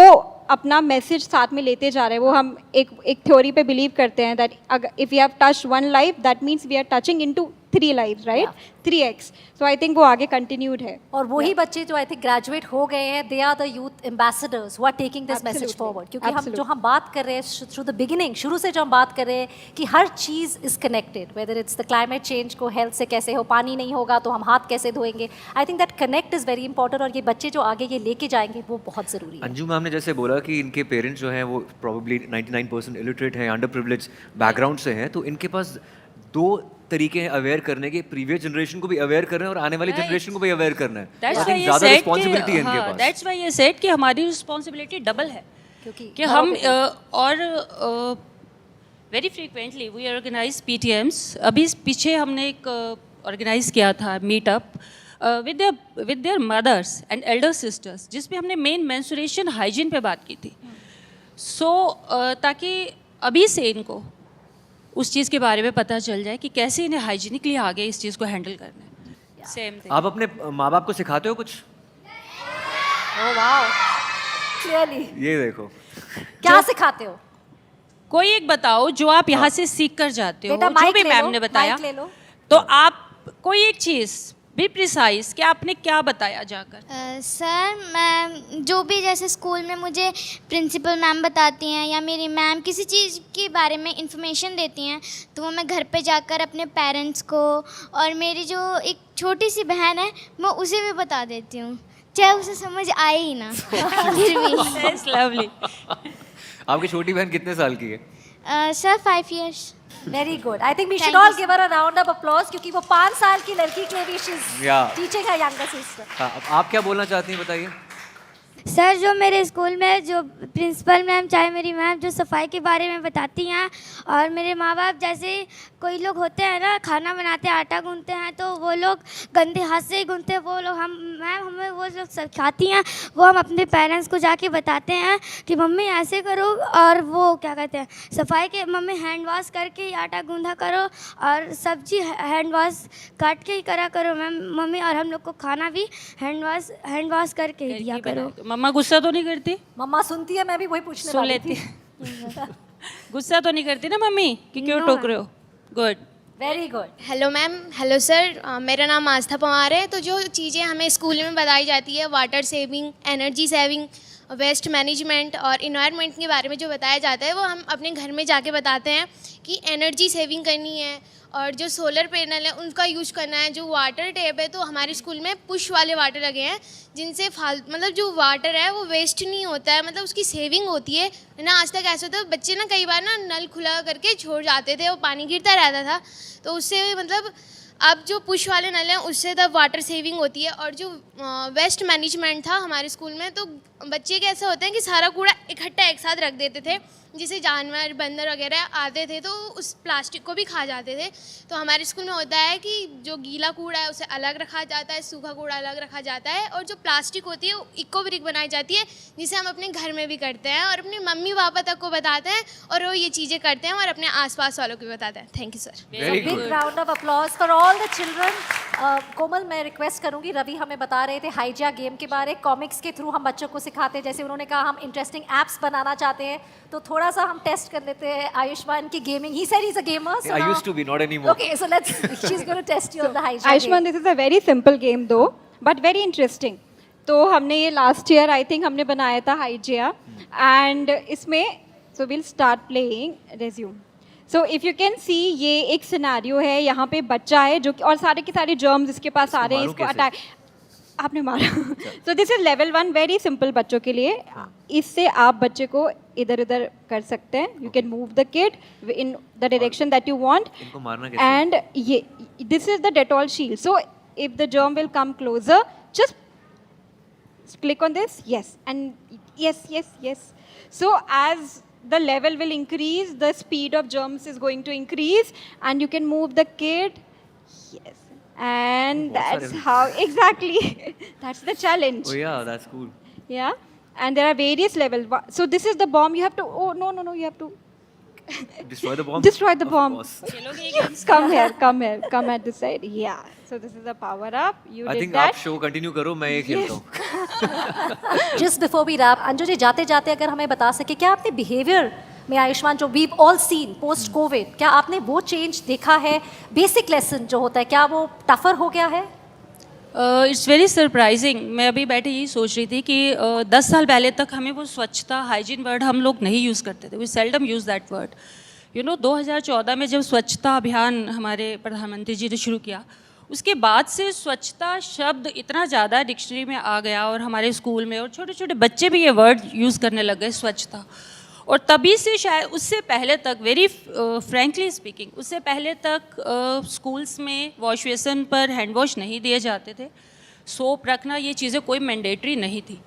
अपना मैसेज साथ में लेते जा रहे हैं. वो हम एक थ्योरी पे बिलीव करते हैं that if we have touched 1 life, that means we are touching into 3 lives, right? 3x. So I think वो आगे continued है. और वही बच्चे जो I think graduate हो गए हैं, they are the youth ambassadors who are taking this message forward. क्योंकि जो हम बात कर रहे हैं through the beginning, शुरू से जो हम बात कर रहे हैं कि हर चीज़ is connected, whether it's the climate change को health से कैसे हो, पानी नहीं होगा तो हम हाथ कैसे धोएंगे. I think that connect is very important और ये बच्चे जो आगे ये लेके जाएंगे वो बहुत ज़रूरी है. अंजू मैम ने जैसे बोला कि इनके पेरेंट्स जो हैं वो probably 99% illiterate हैं, underprivileged बैकग्राउंड से हैं, तो इनके पास 2 तरीके हैं अवेयर करने के. प्रीवियस जनरेशन को भी अवेयर करना है और आने वाली जनरेशन को भी अवेयर करना है. ज़्यादा रिस्पॉन्सिबिलिटी है इनके पास. दैट्स व्हाई ये सेड कि हमारी रिस्पॉन्सिबिलिटी डबल है, क्योंकि हम और very frequently we organise PTMs. अभी पीछे हमने एक ऑर्गेनाइज किया था meetup with their mothers and elder sisters, जिसमें हमने मेन मेंस्ट्रुएशन हाइजीन पे बात की थी. सो ताकि अभी से इनको उस चीज़ के बारे में पता चल जाए कि कैसे इन्हें हाइजीनिकली आगे इस चीज़ को हैंडल करना है. Same thing. आप अपने माँ बाप को सिखाते हो कुछ? Oh wow, clearly. ये देखो क्या सिखाते हो? कोई एक बताओ जो आप यहाँ से सीख कर जाते हो, जो भी मैम ने बताया. तो आप कोई एक चीज़ बी प्रिसाइज कि आपने क्या बताया जाकर. सर, मैं जो भी जैसे स्कूल में मुझे प्रिंसिपल मैम बताती हैं या मेरी मैम किसी चीज़ के बारे में इंफॉर्मेशन देती हैं, तो वो मैं घर पे जाकर अपने पेरेंट्स को और मेरी जो एक छोटी सी बहन है मैं उसे भी बता देती हूँ, चाहे उसे समझ आए ही ना. फिर भी लवली. आपकी छोटी बहन कितने साल की है? Sir 5 years. Very good. I think we should all give her a round of applause क्योंकि वो 5 साल की लड़की के लिए भी she's teaching her younger sister. हाँ, आप क्या बोलना चाहती हैं बताइए. सर, जो मेरे स्कूल में जो प्रिंसिपल मैम चाहे मेरी मैम जो सफाई के बारे में बताती हैं, और मेरे माँ बाप जैसे कोई लोग होते हैं ना, खाना बनाते हैं, आटा गूंथते हैं, तो वो लोग गंदे हाथ से ही गूंथते हैं, वो लोग मैम हमें वो लोग सिखाती हैं, वो हम अपने पेरेंट्स को जाके बताते हैं कि मम्मी ऐसे करो, और वो क्या कहते हैं सफाई के, मम्मी हैंड वॉश करके ही आटा गूंथा करो और सब्जी हैंड वॉश काट के ही करा करो मैम मम्मी, और हम लोग को खाना भी हैंड वॉश करके ही दिया करो. मम्मा गुस्सा तो नहीं करती? मम्मा सुनती है, मैं भी वही पूछने वाली थी. गुस्सा तो नहीं करती ना मम्मी कि क्यों टोक रहे हो? Good, very good. Hello ma'am. Hello sir, मेरा नाम आस्था पवार है. तो जो चीज़ें हमें स्कूल में बताई जाती है, water saving, energy saving, waste management और इन्वायरमेंट के बारे में जो बताया जाता है, वो हम अपने घर में जाके बताते हैं कि एनर्जी सेविंग करनी है, और जो सोलर पैनल है उनका यूज़ करना है. जो वाटर टैप है, तो हमारे स्कूल में पुश वाले वाटर लगे हैं, जिनसे मतलब जो वाटर है वो वेस्ट नहीं होता है, मतलब उसकी सेविंग होती है ना. आज तक ऐसा होता है बच्चे ना कई बार ना नल खुला करके छोड़ जाते थे, वो पानी गिरता रहता था, तो उससे मतलब अब जो पुश वाले नल हैं उससे तब वाटर सेविंग होती है। और जो वेस्ट मैनेजमेंट था हमारे स्कूल में, तो बच्चे कैसे होते हैं कि सारा कूड़ा इकट्ठा एक साथ रख देते थे, जिसे जानवर बंदर वगैरह आते थे तो उस प्लास्टिक को भी खा जाते थे। तो हमारे स्कूल में होता है कि जो गीला कूड़ा है उसे अलग रखा जाता है, सूखा कूड़ा अलग रखा जाता है, और जो प्लास्टिक होती है वो इको ब्रिक बनाई जाती है, जिसे हम अपने घर में भी करते हैं और अपने मम्मी पापा तक को बताते हैं, और वो ये चीज़ें करते हैं और अपने आसपास वालों को भी बताते हैं। Thank you sir. Big round of applause for all the children. Komal, मैं रिक्वेस्ट करूंगी, रवि हमें बता रहे थे हाइजिया गेम के बारे, कॉमिक्स के थ्रू हम बच्चों को सिखाते हैं, जैसे उन्होंने कहा हम इंटरेस्टिंग एप्स बनाना चाहते हैं, तो थोड़ा सा हम टेस्ट कर लेते हैं आयुष्मान की gaming. He said he's a gamer. So I used to be, not anymore. Okay, so she's going to test you on the Hygiene Ayushman, game. this is a very simple game though, but very interesting. तो हमने ये last year I think हमने बनाया था Hygiene, and इसमें so we'll start playing. Resume. So if you can see, ये एक scenario है, यहाँ पे बच्चा है जो कि, और सारे के सारे जर्म्स इसके पास आ रहे हैं, इसको अटैक आपने मारा। So this is level 1, very simple बच्चों के लिए। इससे आप बच्चे को इधर उधर कर सकते हैं। You can move the kid in the direction that you want, and ये this is the Dettol shield. So if the germ will come closer, just click on this, yes, and yes. So as the level will increase, the speed of germs is going to increase, and you can move the kid. Yes. And that's how exactly that's the challenge. Oh yeah, that's cool. Yeah, and there are various levels. So this is the bomb. You have to, oh no, you have to Destroy the bomb. Destroy the bomb. Of course. come at this side. Yeah, so this is the power up. You I did think that. आप show continue करो, मैं ये खेलता हूँ। Just before we wrap, Anju ji जाते जाते अगर हमें बता सके, क्या आपने बिहेवियर में आयुष्मान जो we've all seen post COVID, क्या आपने वो चेंज देखा है? बेसिक लेसन जो होता है, क्या वो टफर हो गया है? It's very surprising. मैं अभी बैठे यही सोच रही थी कि 10 साल पहले तक हमें वो स्वच्छता, हाइजीन वर्ड हम लोग नहीं यूज़ करते थे। We seldom use that word. 2014 में जब स्वच्छता अभियान हमारे प्रधानमंत्री जी ने शुरू किया, उसके बाद से स्वच्छता शब्द इतना ज़्यादा डिक्शनरी में आ गया, और हमारे स्कूल में और छोटे छोटे बच्चे भी ये वर्ड यूज़ करने लग गए, स्वच्छता। और तभी से शायद उससे पहले तक, वेरी फ्रैंकली स्पीकिंग, उससे पहले तक स्कूल्स में वॉश बेसिन पर हैंड वॉश नहीं दिए जाते थे, सोप रखना, ये चीज़ें कोई मैंडेटरी नहीं थी।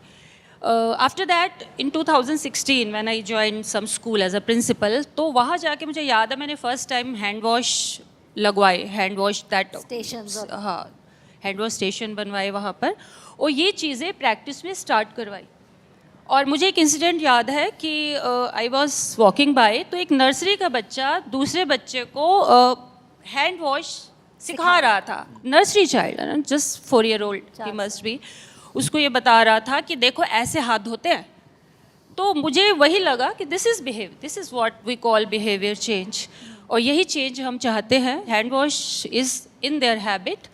After that in 2016 when I join some school as a principal, तो वहाँ जाके मुझे याद है मैंने फर्स्ट टाइम हैंड वॉश लगवाए, हैंड वॉश दैट हाँ हैंड वॉश स्टेशन बनवाए वहाँ पर, और ये चीज़ें प्रैक्टिस में स्टार्ट करवाई। और मुझे एक इंसिडेंट याद है कि आई वॉज वॉकिंग बाय, तो एक नर्सरी का बच्चा दूसरे बच्चे को हैंड वॉश सिखा रहा था, nursery child, just 4 year old he must be, उसको ये बता रहा था कि देखो ऐसे हाथ धोते हैं। तो मुझे वही लगा कि this is what we call behaviour change, और यही चेंज हम चाहते हैं। Hand wash is in their habit.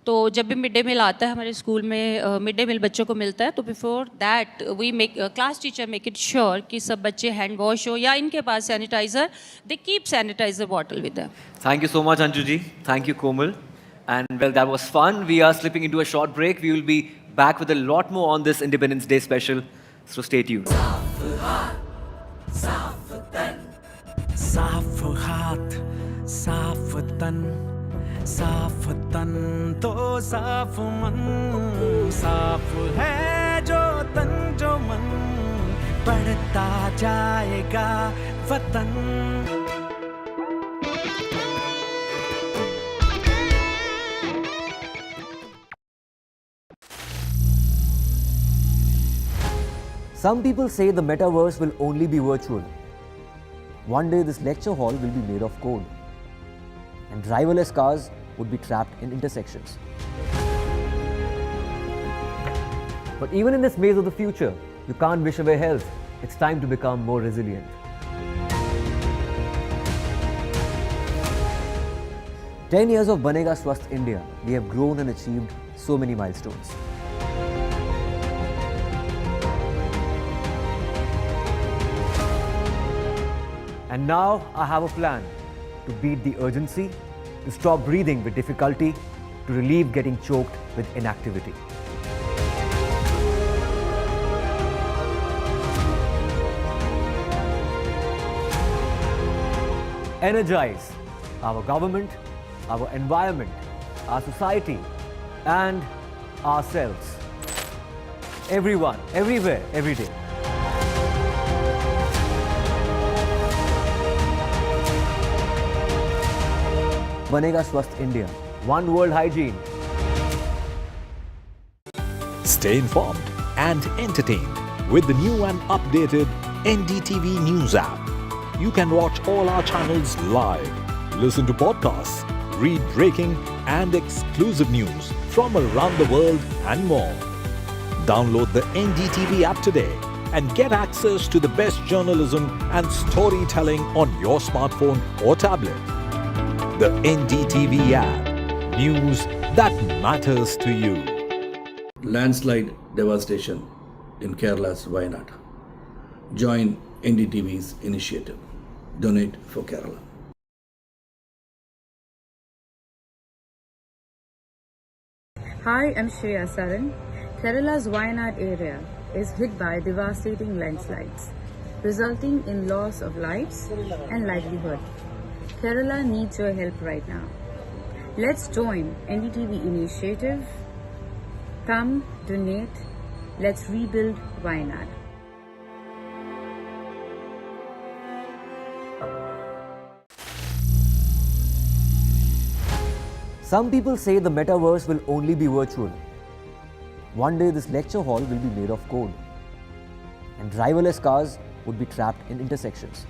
तो जब भी मिड डे मील आता है हमारे स्कूल में, मिड डे मील बच्चों को मिलता है, तो before that we make class teacher make it sure कि सब बच्चे हैंड वॉश हो, या इनके पास sanitizer, they keep sanitizer bottle with them. Thank you so much, Anju ji. Thank you, Komal. And well, that was fun. We are slipping into a short break. We will be back with a lot more on this Independence Day special. So stay tuned. साफ तन तो साफ मन, साफ है जो तन जो मन, बढ़ता जाएगा वतन। Some people say the metaverse will only be virtual. One day this lecture hall will be made of code, and driverless cars would be trapped in intersections. But even in this maze of the future, you can't wish away health. It's time to become more resilient. 10 years of Banega Swasth India, we have grown and achieved so many milestones. And now I have a plan to beat the urgency, to stop breathing with difficulty, to relieve getting choked with inactivity. Energize our government, our environment, our society, and ourselves. Everyone, everywhere, every day. Banega Swasth India. One World Hygiene. Stay informed and entertained with the new and updated NDTV News app. You can watch all our channels live, listen to podcasts, read breaking and exclusive news from around the world and more. Download the NDTV app today and get access to the best journalism and storytelling on your smartphone or tablet. The NDTV app. News that matters to you. Landslide devastation in Kerala's Wayanad. Join NDTV's initiative. Donate for Kerala. Hi, I'm Shreya Saran. Kerala's Wayanad area is hit by devastating landslides, resulting in loss of lives and livelihood. Kerala needs your help right now. Let's join NDTV initiative. Come, donate, let's rebuild Wayanad. Some people say the metaverse will only be virtual. One day this lecture hall will be made of code, and driverless cars would be trapped in intersections.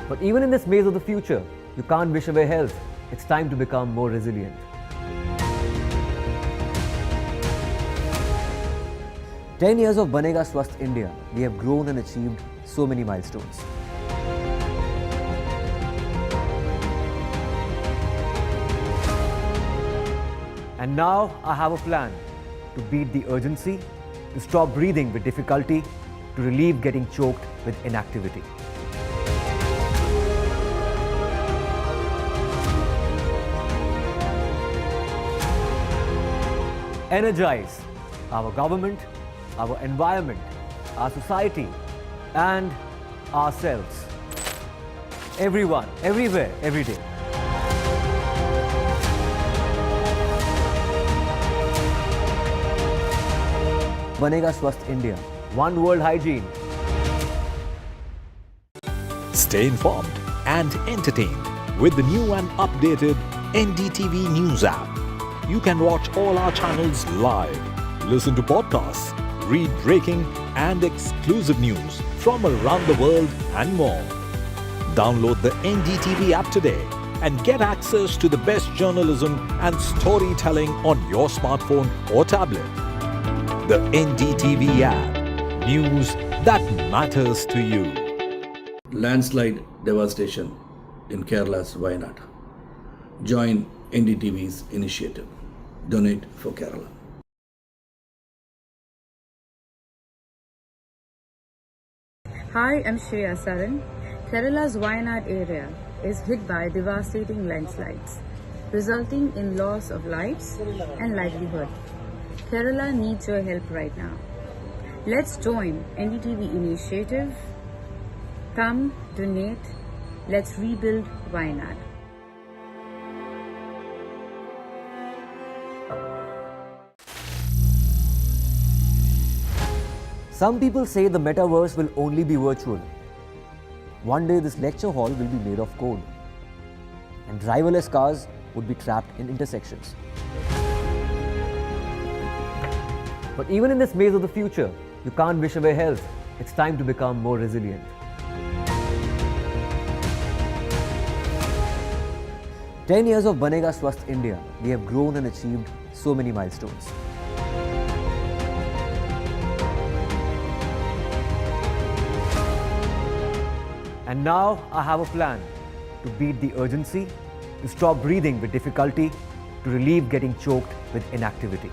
But even in this maze of the future, you can't wish away health. It's time to become more resilient. 10 years of Banega Swasth India, we have grown and achieved so many milestones. And now I have a plan to beat the urgency, to stop breathing with difficulty, to relieve getting choked with inactivity. Energize our government, our environment, our society, and ourselves. Everyone, everywhere, every day. Banega Swasth India. One World Hygiene. Stay informed and entertained with the new and updated NDTV News app. You can watch all our channels live, listen to podcasts, read breaking and exclusive news from around the world and more. Download the NDTV app today and get access to the best journalism and storytelling on your smartphone or tablet. The NDTV app. News that matters to you. Landslide devastation in Kerala's Wayanad. Join NDTV's initiative. Donate for Kerala. Hi, I'm Shreya Saran. Kerala's Wayanad area is hit by devastating landslides, resulting in loss of lives and livelihood. Kerala needs your help right now. Let's join NDTV initiative. Come, donate, let's rebuild Wayanad. Some people say the metaverse will only be virtual. One day this lecture hall will be made of code, and driverless cars would be trapped in intersections. But even in this maze of the future, you can't wish away health. It's time to become more resilient. "10 years of Banega Swasth India, we have grown and achieved so many milestones. And now I have a plan to beat the urgency, to stop breathing with difficulty, to relieve getting choked with inactivity.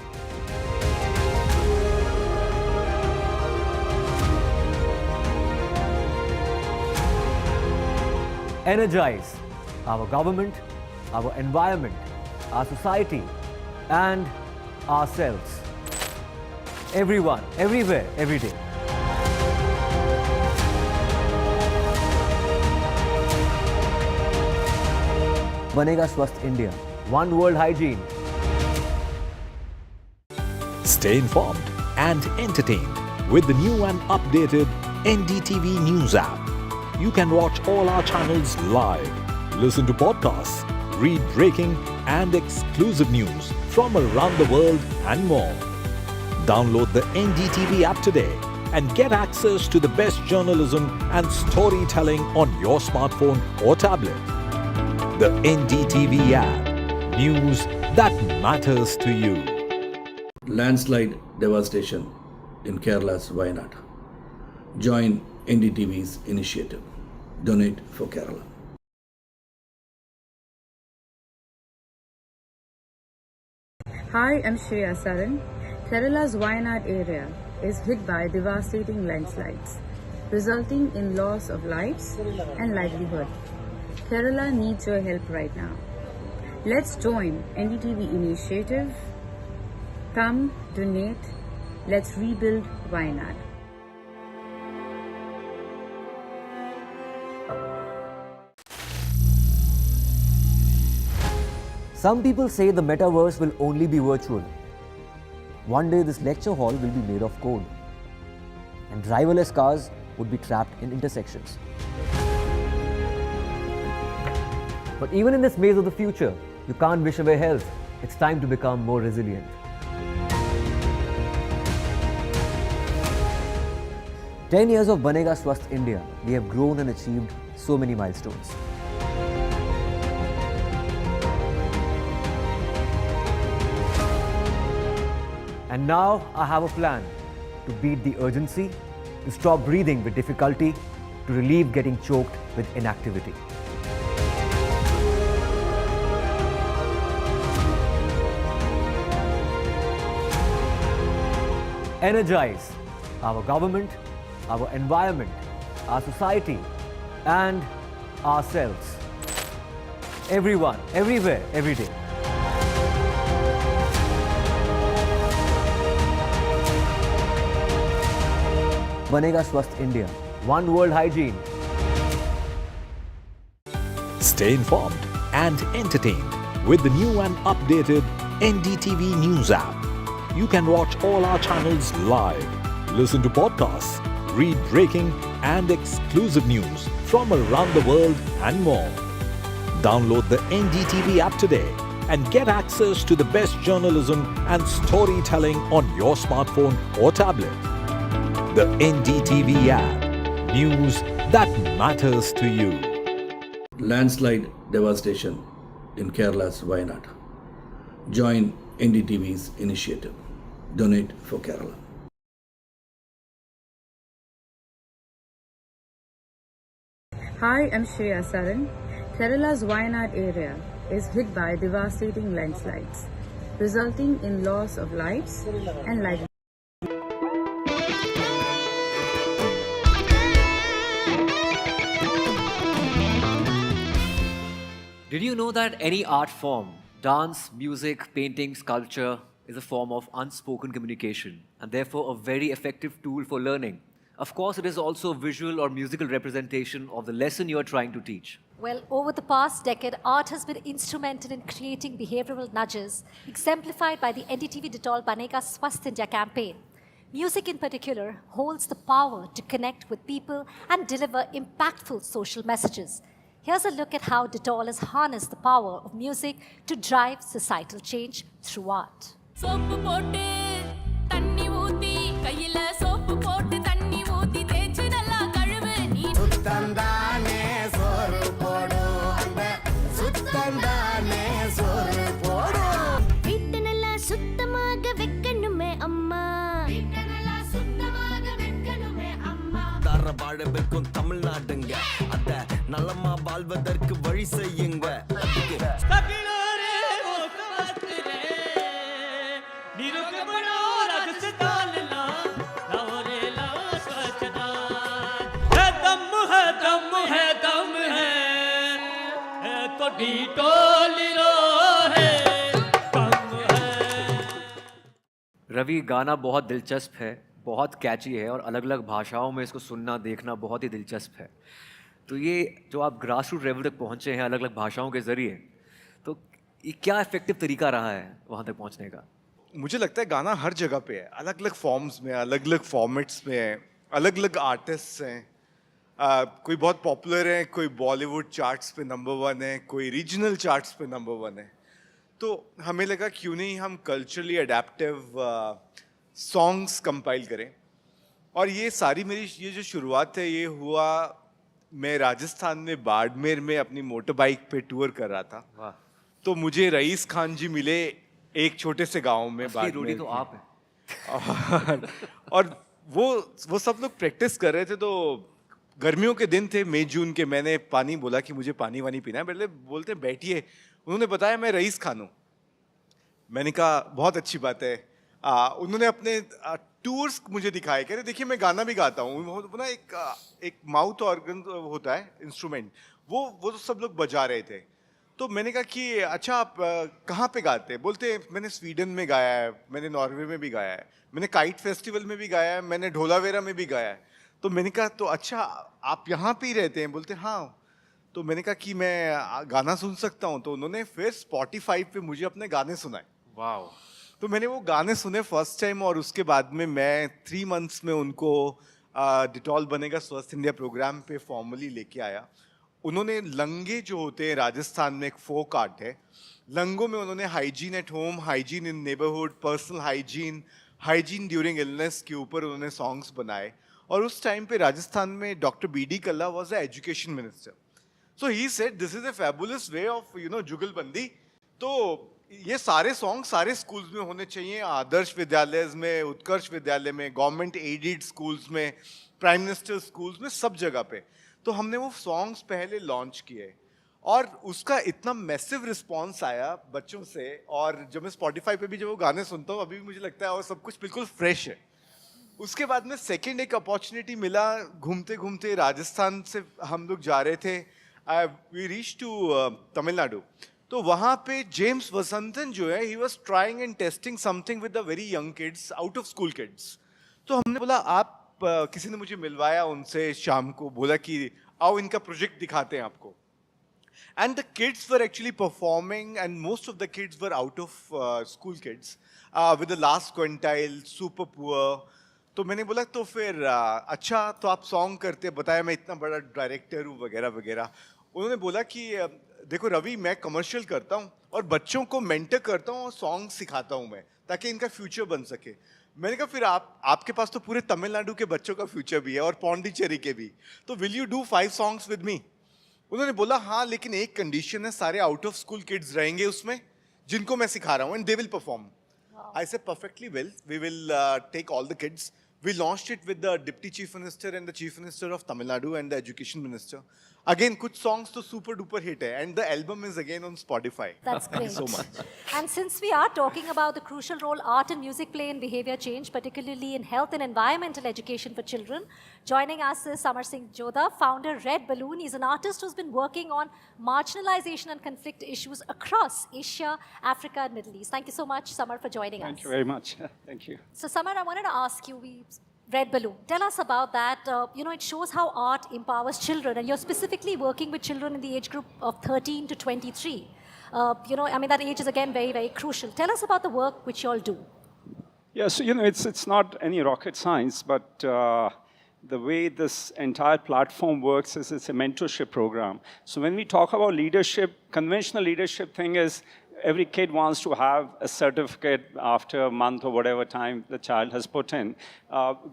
Energize our government, our environment, our society, and ourselves. Everyone, everywhere, every day. Banega Swasth India. One World Hygiene. Stay informed and entertained with the new and updated NDTV News app. You can watch all our channels live, listen to podcasts, read breaking and exclusive news from around the world and more. Download the NDTV app today and get access to the best journalism and storytelling on your smartphone or tablet. The NDTV app. News that matters to you. Landslide devastation in Kerala's Wayanad. Join NDTV's initiative. Donate for Kerala. Hi, I'm Shreya Saran. Kerala's Wayanad area is hit by devastating landslides, resulting in loss of lives and livelihood. Kerala needs your help right now. Let's join NDTV initiative. Come, donate. Let's rebuild Wayanad. Some people say the metaverse will only be virtual. One day this lecture hall will be made of code, and driverless cars would be trapped in intersections. But even in this maze of the future, you can't wish away health. It's time to become more resilient. 10 years of Banega Swasth India, we have grown and achieved so many milestones. And now I have a plan to beat the urgency, to stop breathing with difficulty, to relieve getting choked with inactivity. Energize our government, our environment, our society, and ourselves. Everyone, everywhere, every day. Banega Swasth India. One World Hygiene. Stay informed and entertained with the new and updated NDTV News app. You can watch all our channels live, listen to podcasts, read breaking and exclusive news from around the world and more. Download the NDTV app today and get access to the best journalism and storytelling on your smartphone or tablet. The NDTV app. News that matters to you. Landslide devastation in Kerala's Wayanad. Join NDTV's initiative. Donate for Kerala. Hi, I'm Shreya Saran. Kerala's Wayanad area is hit by devastating landslides, resulting in loss of lives and livelihood. Did you know that any art form, dance, music, painting, sculpture, is a form of unspoken communication and therefore a very effective tool for learning? Of course, it is also a visual or musical representation of the lesson you are trying to teach. Well, over the past decade, art has been instrumental in creating behavioral nudges, exemplified by the NDTV Detol Banega Swasth India campaign. Music in particular holds the power to connect with people and deliver impactful social messages. Here's a look at how Detol has harnessed the power of music to drive societal change through art. தமிழ்நாடுங்க அத நலமா வாழ்வதற்கு வழி செய்யுங்க रवि, गाना बहुत दिलचस्प है, बहुत कैची है और अलग अलग भाषाओं में इसको सुनना देखना बहुत ही दिलचस्प है। तो ये जो आप ग्रास रूट लेवल तक पहुँचे हैं अलग अलग भाषाओं के ज़रिए, ये क्या इफेक्टिव तरीका रहा है वहाँ तक पहुँचने का? मुझे लगता है गाना हर जगह पे है, अलग अलग फॉर्म्स में, अलग अलग फॉर्मेट्स में है, अलग अलग आर्टिस्ट हैं। कोई बहुत पॉपुलर है, कोई बॉलीवुड चार्ट्स पे नंबर 1 है, कोई रीजनल चार्ट्स पे नंबर 1 है। तो हमें लगा क्यों नहीं हम कल्चरली अडेप्टिव सॉन्ग्स कंपाइल करें। और ये सारी मेरी ये जो शुरुआत है ये हुआ, मैं राजस्थान में बाड़मेर में अपनी मोटर बाइक पे टूर कर रहा था। वाह। तो मुझे रईस खान जी मिले एक छोटे से गांव में असली रोटी बाड़मेर तो के। आप हैं। और वो सब लोग प्रैक्टिस कर रहे थे। तो गर्मियों के दिन थे, मई जून के। मैंने पानी बोला कि मुझे पानी वानी पीना है। पहले बोलते बैठिए। उन्होंने बताया मैं रईस खान हूँ। मैंने कहा बहुत अच्छी बात है। उन्होंने अपने टूर्स मुझे दिखाए, कह रहे देखिए मैं गाना भी गाता हूँ। वो ना एक माउथ ऑर्गन होता है इंस्ट्रूमेंट, वो सब लोग बजा रहे थे। तो मैंने कहा कि अच्छा आप कहाँ पे गाते हैं? बोलते मैंने स्वीडन में गाया है, मैंने नॉर्वे में भी गाया है, मैंने काइट फेस्टिवल में भी गाया है, मैंने ढोलावेरा में भी गाया है। तो मैंने कहा तो अच्छा आप यहाँ पे ही रहते हैं? बोलते हाँ। तो मैंने कहा कि मैं गाना सुन सकता हूँ? तो उन्होंने फिर स्पॉटिफाई पे मुझे अपने गाने सुनाए। वाह। तो मैंने वो गाने सुने फर्स्ट टाइम, और उसके बाद में मैं 3 मंथ्स में उनको डिटॉल बनेगा स्वस्थ इंडिया प्रोग्राम पे फॉर्मली लेके आया। उन्होंने लंगे जो होते हैं, राजस्थान में एक फोक आर्ट है, लंगों में उन्होंने hygiene at home, hygiene in neighbourhood, personal hygiene, hygiene during illness के ऊपर उन्होंने सॉन्ग्स बनाए। और उस टाइम पे राजस्थान में doctor BD Kalla was a education minister. So he said this is a fabulous way of जुगलबंदी। तो ये सारे सॉन्ग सारे स्कूल्स में होने चाहिए, आदर्श विद्यालय में, उत्कर्ष विद्यालय में, गवर्नमेंट एडेड स्कूल्स में, प्राइम मिनिस्टर स्कूल्स में, सब जगह पे। तो हमने वो सॉन्ग्स पहले लॉन्च किए और उसका इतना मैसिव रिस्पॉन्स आया बच्चों से। और जब मैं स्पॉटिफाई पे भी जब वो गाने सुनता हूँ अभी भी मुझे लगता है और सब कुछ बिल्कुल फ्रेश है। उसके बाद में सेकेंड एक अपॉर्चुनिटी मिला, घूमते घूमते राजस्थान से हम लोग जा रहे थे, वी रीच टू तमिलनाडु। तो वहाँ पे जेम्स वसंतन जो है, he was trying and testing something with the very young kids, out of school kids. तो हमने बोला आप किसी ने मुझे मिलवाया उनसे शाम को, बोला कि आओ इनका प्रोजेक्ट दिखाते हैं आपको। And the kids were actually performing, and most of the kids were out of school kids with the last quintile, super poor. तो मैंने बोला तो फिर अच्छा तो आप सॉन्ग करते, बताया मैं इतना बड़ा डायरेक्टर हूँ वगैरह वगैरह। उन्होंने बोला कि देखो रवि, मैं कमर्शियल करता हूँ और बच्चों को मेंटर करता हूँ और सॉन्ग सिखाता हूँ मैं, ताकि इनका फ्यूचर बन सके। मैंने कहा फिर आपके पास तो पूरे तमिलनाडु के बच्चों का फ्यूचर भी है और पौंडीचेरी के भी, तो will you do 5 songs with me? उन्होंने बोला हाँ, लेकिन एक कंडीशन है, सारे आउट ऑफ स्कूल किड्स रहेंगे उसमें जिनको मैं सिखा रहा हूँ, and they will perform. I said perfectly well. We will take all the kids. We launched it with the Deputy Chief Minister and the Chief Minister of Tamil Nadu and the Education Minister. Again, kuch songs to super duper hit hai, and the album is again on Spotify. That's Thank great. you so much. And since we are talking about the crucial role art and music play in behavior change, particularly in health and environmental education for children, joining us is Samar Singh Jodha, founder Red Balloon. He's an artist who's been working on marginalization and conflict issues across Asia, Africa, and Middle East. Thank you so much, Samar, for joining us. Thank you very much. Thank you. So, Samar, I wanted to ask you, Red Balloon, tell us about that. It shows how art empowers children, and you're specifically working with children in the age group of 13 to 23. That age is again very, very crucial. Tell us about the work which you all do. Yeah, so, it's not any rocket science, but the way this entire platform works is it's a mentorship program. So when we talk about leadership, conventional leadership thing is every kid wants to have a certificate after a month or whatever time the child has put in.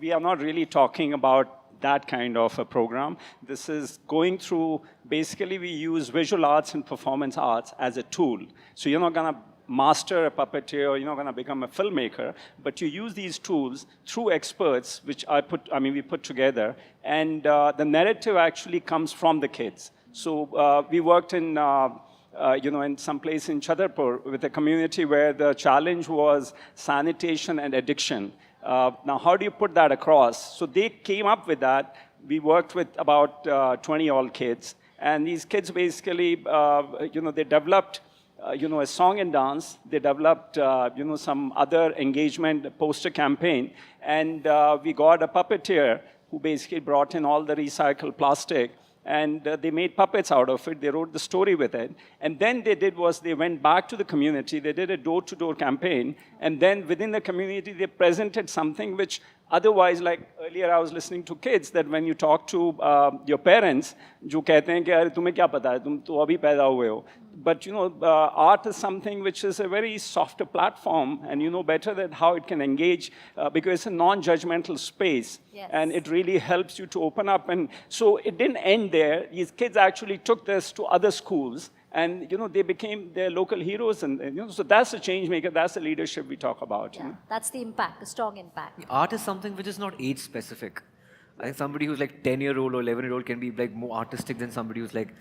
We are not really talking about that kind of a program. This is going through, basically we use visual arts and performance arts as a tool. So you're not going to master a puppeteer, or you're not going to become a filmmaker, but you use these tools through experts, which we put together, and the narrative actually comes from the kids. So we worked in in some place in Chhatarpur with a community where the challenge was sanitation and addiction. Now, how do you put that across? So they came up with that. We worked with about 20 old kids, and these kids basically, they developed, a song and dance. They developed, some other engagement poster campaign, and we got a puppeteer who basically brought in all the recycled plastic. and they made puppets out of it. They wrote the story with it. And then they went back to the community. They did a door-to-door campaign. And then within the community, they presented something which otherwise, like earlier I was listening to kids, that when you talk to your parents, जो कहते हैं कि यार तुम्हें क्या पता है, तुम तो अभी पैदा हुए हो. But art is something which is a very softer platform, and you know better that how it can engage because it's a non-judgmental space, and it really helps you to open up. And so it didn't end there. These kids actually took this to other schools, and they became their local heroes, and so that's the change maker. That's the leadership we talk about. Yeah, that's the impact, the strong impact. Art is something which is not age specific. I think somebody who's like 10-year-old or 11-year-old can be like more artistic than somebody who's like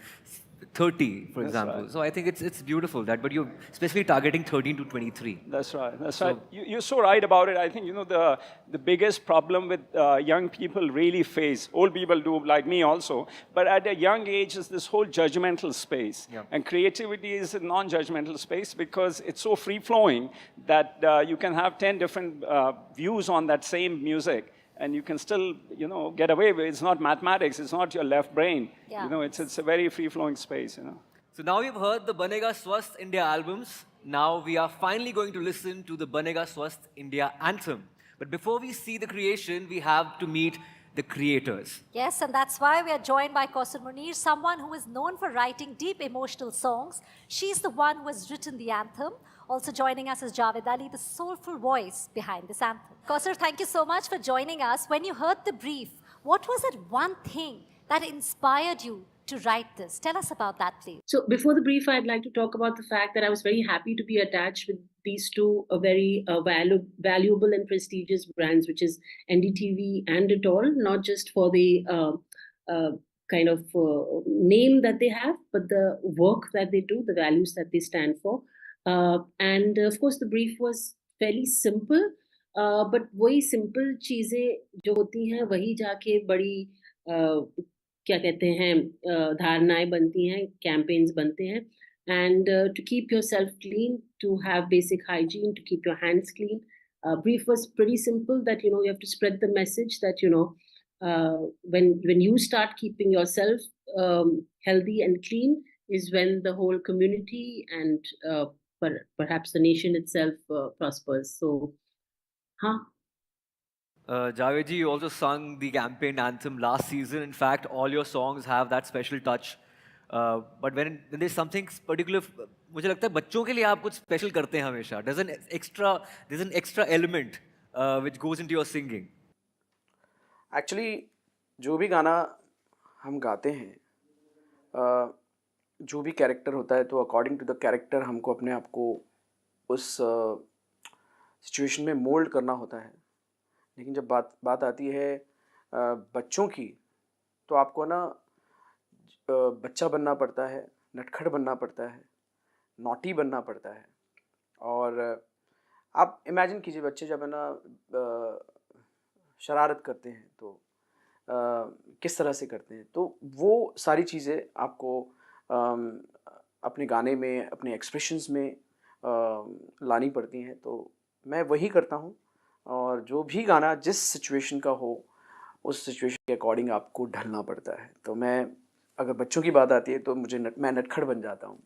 30, for example. Right. So I think it's beautiful that, but you're specifically targeting 13 to 23. That's right. That's right. You're so right about it. I think the biggest problem with young people really face, old people do like me also, but at a young age is this whole judgmental space. Yeah. And creativity is a non-judgmental space because it's so free-flowing that you can have 10 different views on that same music. And you can still, get away with it. It's not mathematics. It's not your left brain. Yeah. It's a very free-flowing space, So now we've heard the Banega Swasth India albums. Now we are finally going to listen to the Banega Swasth India anthem. But before we see the creation, we have to meet the creators. Yes, and that's why we are joined by Kausar Munir, someone who is known for writing deep emotional songs. She's the one who has written the anthem. Also joining us is Javed Ali, the soulful voice behind this anthem. Kausar, thank you so much for joining us. When you heard the brief, what was it one thing that inspired you to write this? Tell us about that, please. So before the brief, I'd like to talk about the fact that I was very happy to be attached with these two very valuable and prestigious brands, which is NDTV and Dettol, not just for the kind of name that they have, but the work that they do, the values that they stand for. And of course, the brief was fairly simple, but वही simple चीजें जो होती हैं वही जाके बड़ी क्या कहते हैं धारणाएं बनती हैं, campaigns बनते हैं, and to keep yourself clean, to have basic hygiene, to keep your hands clean. Brief was pretty simple that you have to spread the message that when you start keeping yourself healthy and clean is when the whole community and perhaps the nation itself prospers. So, Javed ji, you also sung the campaign anthem last season. In fact, all your songs have that special touch. But when there's something particular, मुझे लगता है बच्चों के लिए आप कुछ special करते हैं हमेशा. There's an extra element which goes into your singing. Actually, जो भी गाना हम गाते हैं, जो भी कैरेक्टर होता है तो अकॉर्डिंग टू द कैरेक्टर हमको अपने आप को उस सिचुएशन में मोल्ड करना होता है. लेकिन जब बात आती है बच्चों की, तो आपको ना बच्चा बनना पड़ता है, नटखट बनना पड़ता है, नॉटी बनना पड़ता है. और आप इमेजिन कीजिए बच्चे जब है ना शरारत करते हैं तो किस तरह से करते हैं, तो वो सारी चीज़ें आपको अपने गाने में, अपने एक्सप्रेशंस में लानी पड़ती हैं. तो मैं वही करता हूँ, और जो भी गाना जिस सिचुएशन का हो उस सिचुएशन के अकॉर्डिंग आपको ढलना पड़ता है. तो मैं अगर बच्चों की बात आती है तो मैं नटखट बन जाता हूँ,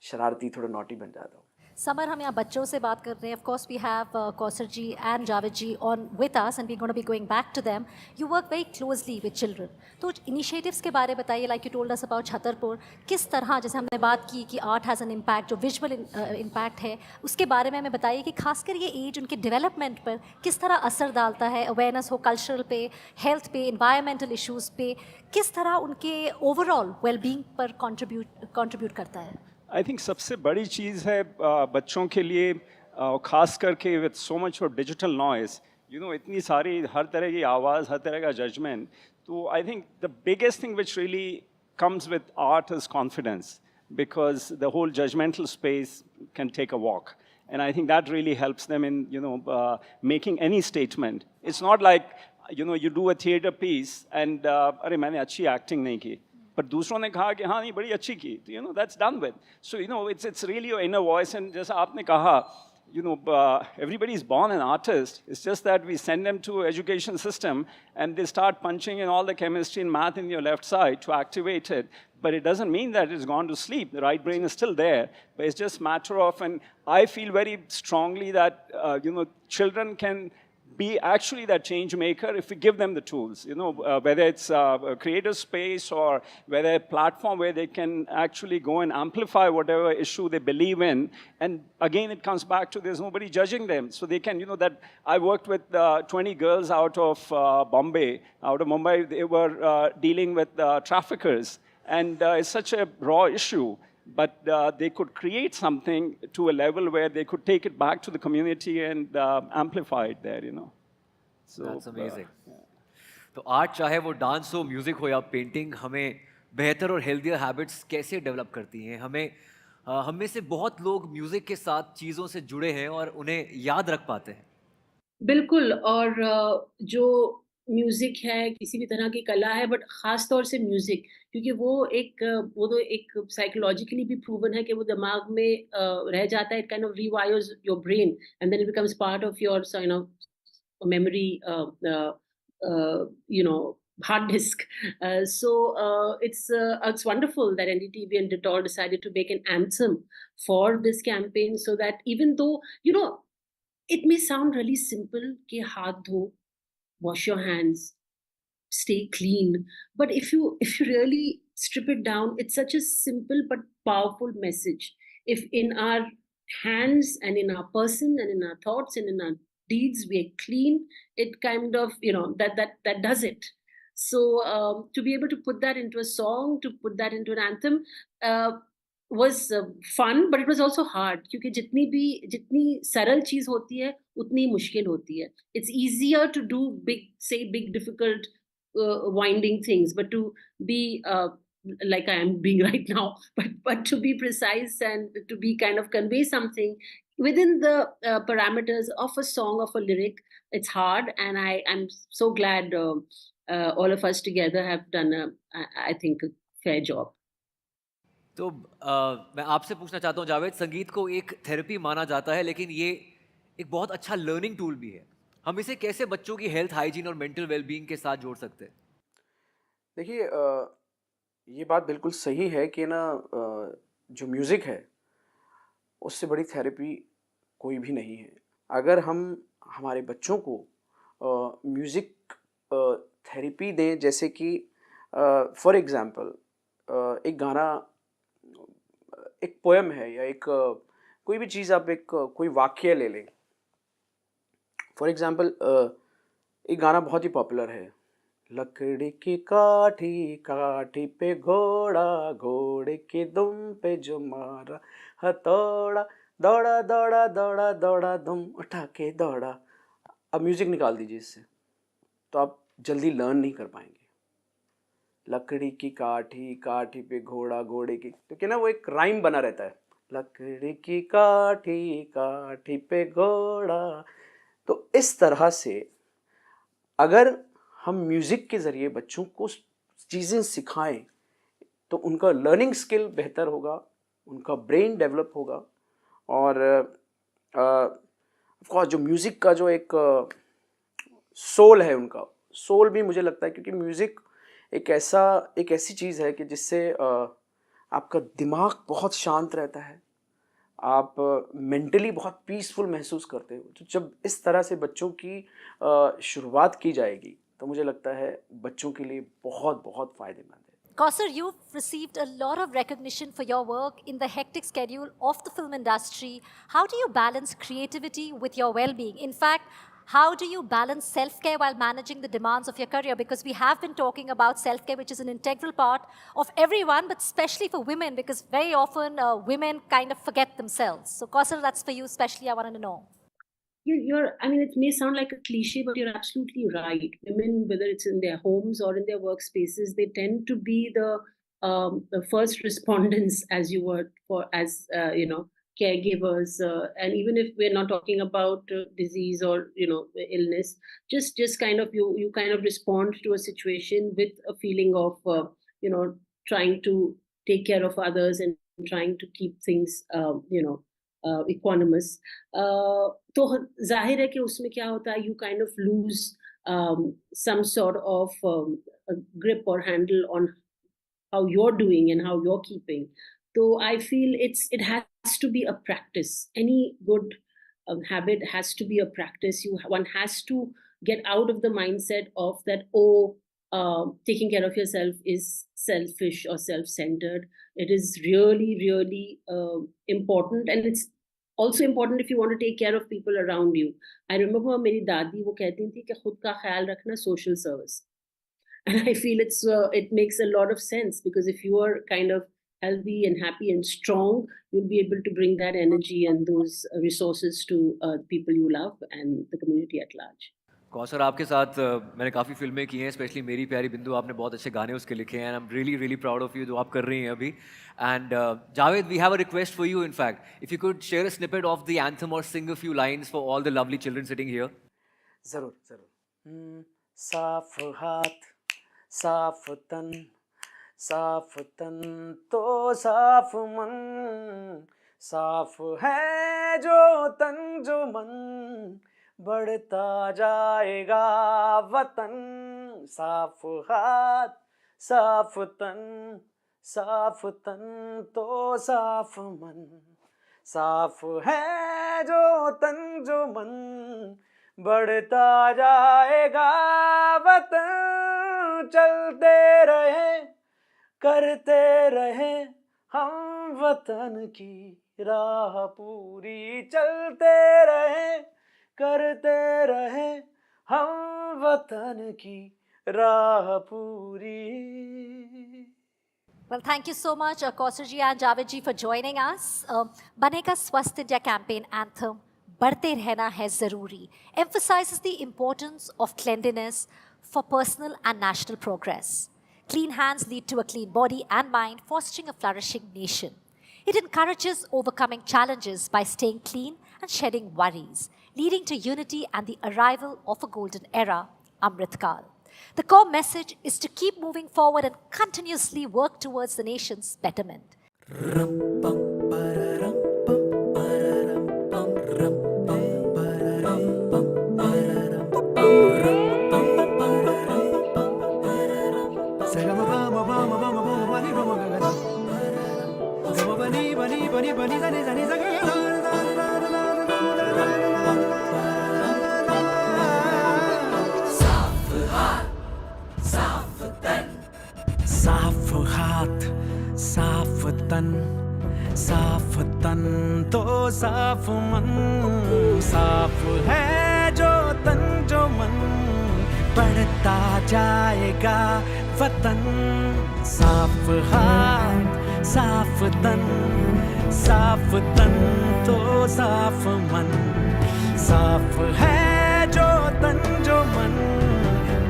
शरारती, थोड़ा नॉटी बन जाता हूँ. समर, हम यहाँ बच्चों से बात कर रहे हैं. Of course, we have Kausar ji and Javed ji on with us, and we're going to be going back to them. You work very closely with children. तो initiatives के बारे में बताइए, like you told us about Chhatarpur. किस तरह, जैसे हमने बात की कि art has an impact, जो visual impact है, उसके बारे में हमें बताइए कि खासकर ये age उनके development पर किस तरह असर डालता है. Awareness हो cultural पे, health पे, environmental issues पे, किस तरह उनके overall well-being पर contribute करता है. I think सबसे बड़ी चीज़ है बच्चों के लिए, खास करके with so much of digital noise, इतनी सारी हर तरह की आवाज़, हर तरह का judgment. तो I think the biggest thing which really comes with art is confidence, because the whole judgmental space can take a walk. And I think that really helps them in, making any statement. It's not like, you do a theater piece and, अरे मैंने अच्छी acting नहीं की. पर दूसरों ने कहा कि हाँ नहीं बड़ी अच्छी की, तो that's done with. So it's really your inner voice. And जैसा आपने कहा, everybody's born an artist. It's just that we send them to education system and they start punching in all the chemistry and math in your left side to activate it. But it doesn't mean that it's gone to sleep. The right brain is still there. But it's just a matter of, and I feel very strongly that, children can be actually that change maker if we give them the tools, whether it's a creative space or whether a platform where they can actually go and amplify whatever issue they believe in. And again, it comes back to there's nobody judging them. So they can, that I worked with 20 girls out of Mumbai. They were dealing with traffickers. And it's such a raw issue. But they could create something to a level where they could take it back to the community and amplify it there, So, that's amazing. तो art चाहे वो dance हो, music हो या painting, हमें बेहतर और healthier habits कैसे डेवलप करती हैं? हम में से बहुत लोग म्यूजिक के साथ चीज़ों से जुड़े हैं और उन्हें याद रख पाते हैं. बिल्कुल, और जो म्यूजिक है, किसी भी तरह की कला है, बट खास तौर से म्यूजिक, क्योंकि वो तो एक साइकोलॉजिकली भी प्रूवन है कि वो दिमाग में रह जाता है. It kind of rewires your brain and then it becomes part of your memory, hard disk. It's wonderful that NDTV and Dettol decided to make an anthem for this campaign, so that even though, it may sound really simple, कि हाथ धो, wash your hands, stay clean. But if you really strip it down, it's such a simple but powerful message. If in our hands and in our person and in our thoughts and in our deeds we are clean, it kind of, that does it. So to be able to put that into a song, to put that into an anthem, was fun, but it was also hard, क्योंकि जितनी सरल चीज होती है उतनी मुश्किल होती है. It's easier to do big difficult winding things, but to be like I am being right now, but to be precise and to be kind of convey something within the parameters of a song, of a lyric, it's hard. And I'm so glad all of us together have done I think, a fair job. तो मैं आपसे पूछना चाहता हूँ जावेद, संगीत को एक therapy माना जाता है, लेकिन ये एक बहुत अच्छा लर्निंग टूल भी है. हम इसे कैसे बच्चों की हेल्थ, हाइजीन और मेंटल वेलबींग के साथ जोड़ सकते हैं? देखिए, ये बात बिल्कुल सही है कि जो म्यूज़िक है उससे बड़ी थेरेपी कोई भी नहीं है. अगर हम हमारे बच्चों को म्यूज़िक थेरेपी दें, जैसे कि फॉर एग्ज़ाम्पल एक गाना, एक पोएम है, या एक कोई भी चीज़, आप कोई वाक्य ले लें. फॉर एग्ज़ाम्पल एक गाना बहुत ही पॉपुलर है, लकड़ी की काठी काठी पे घोड़ा, घोड़े की दुम पे जो मारा हथौड़ा, दौड़ा दौड़ा दौड़ा दौड़ा दुम उठा के दौड़ा. अब म्यूज़िक निकाल दीजिए इससे, तो आप जल्दी लर्न नहीं कर पाएंगे. लकड़ी की काठी काठी पे घोड़ा, घोड़े की, तो ना वो एक राइम बना रहता है, लकड़ी की काठी काठी पे घोड़ा. तो इस तरह से अगर हम म्यूज़िक के ज़रिए बच्चों को चीज़ें सिखाएं तो उनका लर्निंग स्किल बेहतर होगा, उनका ब्रेन डेवलप होगा. और ऑफकोर्स जो म्यूज़िक का जो एक सोल है, उनका सोल भी मुझे लगता है, क्योंकि म्यूज़िक एक ऐसी चीज़ है कि जिससे आपका दिमाग बहुत शांत रहता है, आप मेंटली बहुत पीसफुल महसूस करते हो. तो जब इस तरह से बच्चों की शुरुआत की जाएगी तो मुझे लगता है बच्चों के लिए बहुत बहुत फ़ायदेमंद है. Kausar, you've received a lot of recognition for your work in the hectic schedule of the film industry. How do you balance creativity with your well-being? In fact, how do you balance self-care while managing the demands of your career? Because we have been talking about self-care, which is an integral part of everyone, but especially for women, because very often women kind of forget themselves. So Kausar, that's for you especially, I want to know. It may sound like a cliche, but you're absolutely right. Women, whether it's in their homes or in their workspaces, they tend to be the first respondents, as you were, caregivers. And even if we're not talking about disease or illness, just kind of you kind of respond to a situation with a feeling of trying to take care of others and trying to keep things equanimous. तो जाहिर है कि उसमें क्या होता है, you kind of lose some sort of a grip or handle on how you're doing and how you're keeping. So I feel it has to be a practice. Any good habit has to be a practice. One has to get out of the mindset of that, taking care of yourself is selfish or self-centered. It is really, really important, and it's also important if you want to take care of people around you. I remember मेरी दादी वो कहती थी कि खुद का ख्याल रखना social service, and I feel it makes a lot of sense, because if you are kind of healthy and happy and strong, you'll be able to bring that energy and those resources to people you love and the community at large. Kausar, आपके साथ मैंने काफ़ी फिल्में की हैं, specially मेरी प्यारी बिंदु, आपने बहुत अच्छे गाने उसके लिखे हैं, and I am really really proud of you जो आप कर रही हैं अभी. And Javed, we have a request for you. In fact, if you could share a snippet of the anthem और sing a few lines for all the lovely children sitting here. ज़रूर ज़रूर. साफ हाथ साफ तन, साफ तन तो साफ मन, साफ है जो तन जो मन, बढ़ता जाएगा वतन. साफ हाथ साफ तन तो साफ मन, साफ है जो तन जो मन, बढ़ता जाएगा वतन. चलते रहे करते रहे हम वतन की राह पूरी, चलते रहे करते रहे हम वतन की राह पूरी. Well, thank you so much, Kausar ji and Javed ji, for joining us. Banega Swasth India campaign anthem, Badhte Rehna Hai Zaruri, emphasizes the importance of cleanliness for personal and national progress. Clean hands lead to a clean body and mind, fostering a flourishing nation. It encourages overcoming challenges by staying clean and shedding worries, leading to unity and the arrival of a golden era, Amrit Kal. The core message is to keep moving forward and continuously work towards the nation's betterment. साफ हाथ साफ तन, साफ तन तो साफ मन, साफ है जो तन जो मन, बढ़ता जाएगा वतन. साफ हाथ साफ तन तो साफ मन, साफ है जो तन जो मन,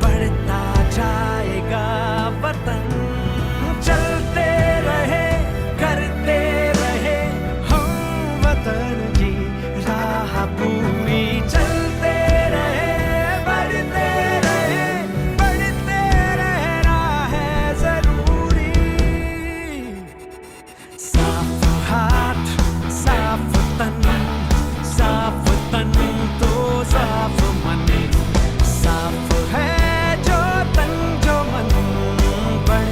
बढ़ता जाएगा वतन. चलते रहे करते रहे हम वतन की राह पूरी, चलते रहे बढ़ते रहना है जरूरी. साफ हाथ साफ तन तो साफ मन, साफ है जो तन जो मन, बढ़ता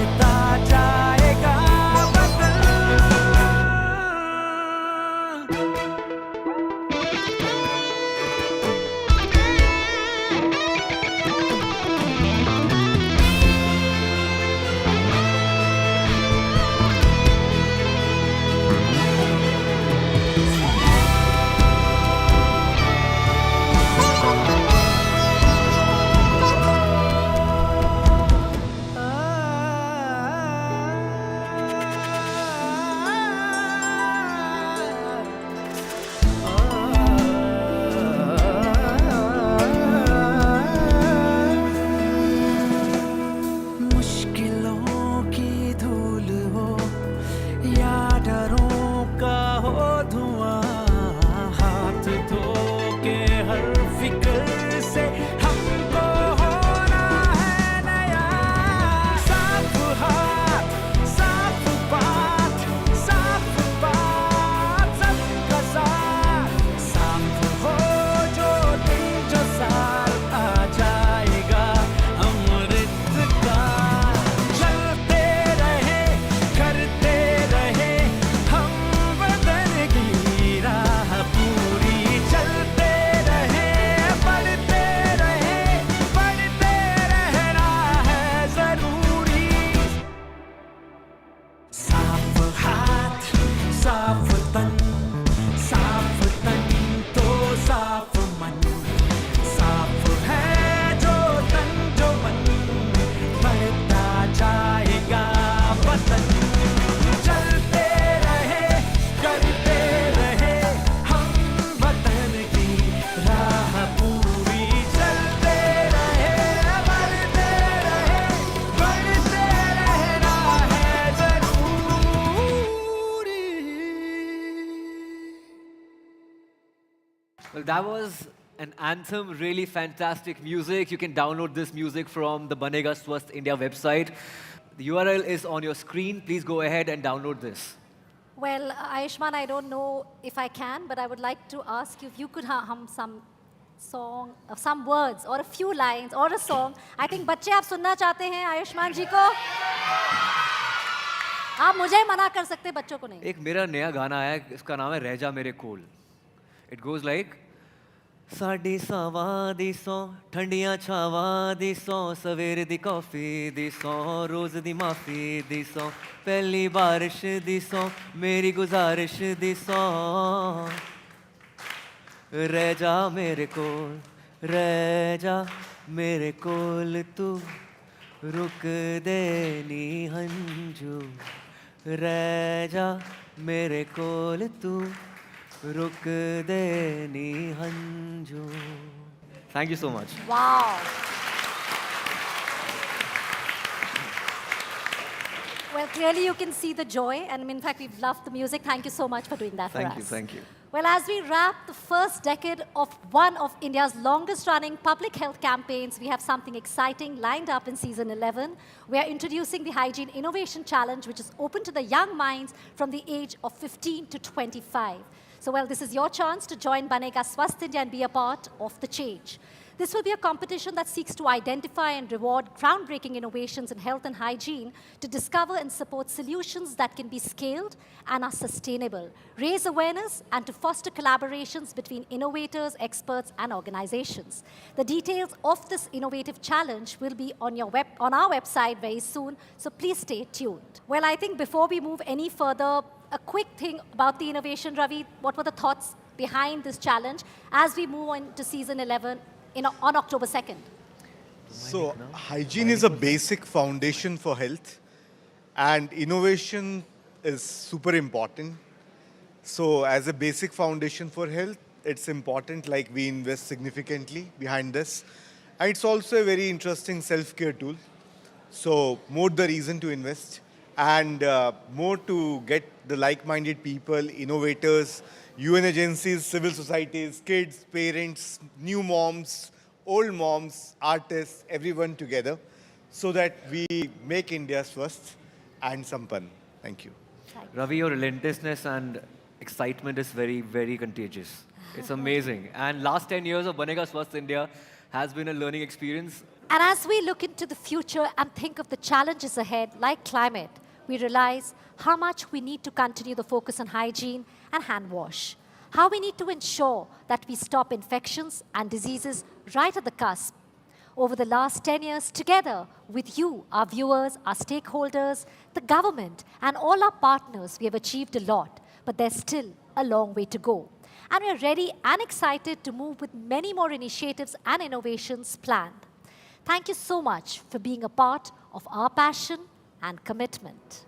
Well, that was an anthem, really fantastic music. You can download this music from the Banega Swasth India website. The URL is on your screen. Please go ahead and download this. Well, Ayushman, I don't know if I can, but I would like to ask you if you could hum some song, some words, or a few lines, or a song. I think बच्चे आप सुनना चाहते हैं आयुष्मान जी को. आप मुझे मना कर सकते, बच्चों को नहीं. एक मेरा नया गाना आया, इसका नाम है रह जा मेरे कोल. It goes like साडी सावां दी सौ ठंडियां छावां दी सौ सवेर दी कॉफी दी सौ रोज दी माफी दी सौ पहली बारिश दी सौ मेरी गुजारिश दी सौ रह जा मेरे कोल रह जा मेरे कोल तू रुक दे नी हंजू रह जा मेरे कोल तू रुक दे नी हंजू. Thank you so much. Wow. Well, clearly you can see the joy, and in fact, we've loved the music. Thank you so much for doing that for us. Thank you. Well, as we wrap the first decade of one of India's longest-running public health campaigns, we have something exciting lined up in season 11. We are introducing the Hygiene Innovation Challenge, which is open to the young minds from the age of 15 to 25. So, well, this is your chance to join Banega Swasth India and be a part of the change. This will be a competition that seeks to identify and reward groundbreaking innovations in health and hygiene to discover and support solutions that can be scaled and are sustainable, raise awareness, and to foster collaborations between innovators, experts, and organizations. The details of this innovative challenge will be on our website very soon, so please stay tuned. Well, I think before we move any further, a quick thing about the innovation, Ravi. What were the thoughts behind this challenge as we move on to season 11 on October 2nd? So, hygiene is a basic foundation for health, and innovation is super important. So, as a basic foundation for health, it's important, like we invest significantly behind this. And it's also a very interesting self-care tool. So, more the reason to invest, and more to get the like-minded people, innovators, UN agencies, civil societies, kids, parents, new moms, old moms, artists, everyone together, so that we make India swasth and sampann. Thank you. Ravi, your relentlessness and excitement is very, very contagious. It's amazing. And last 10 years of Banega Swasth India has been a learning experience. And as we look into the future and think of the challenges ahead, like climate, we realize how much we need to continue the focus on hygiene and hand wash. How we need to ensure that we stop infections and diseases right at the cusp. Over the last 10 years, together with you, our viewers, our stakeholders, the government, and all our partners, we have achieved a lot, but there's still a long way to go. And we're ready and excited to move with many more initiatives and innovations planned. Thank you so much for being a part of our passion and commitment.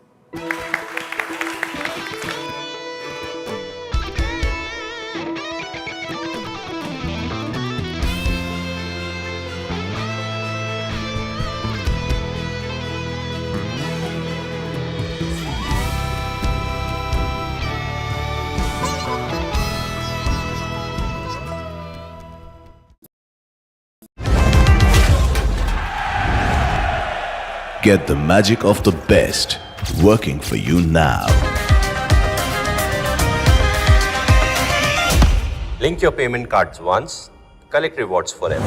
Get the magic of the best working for you now. Link your payment cards once, collect rewards forever.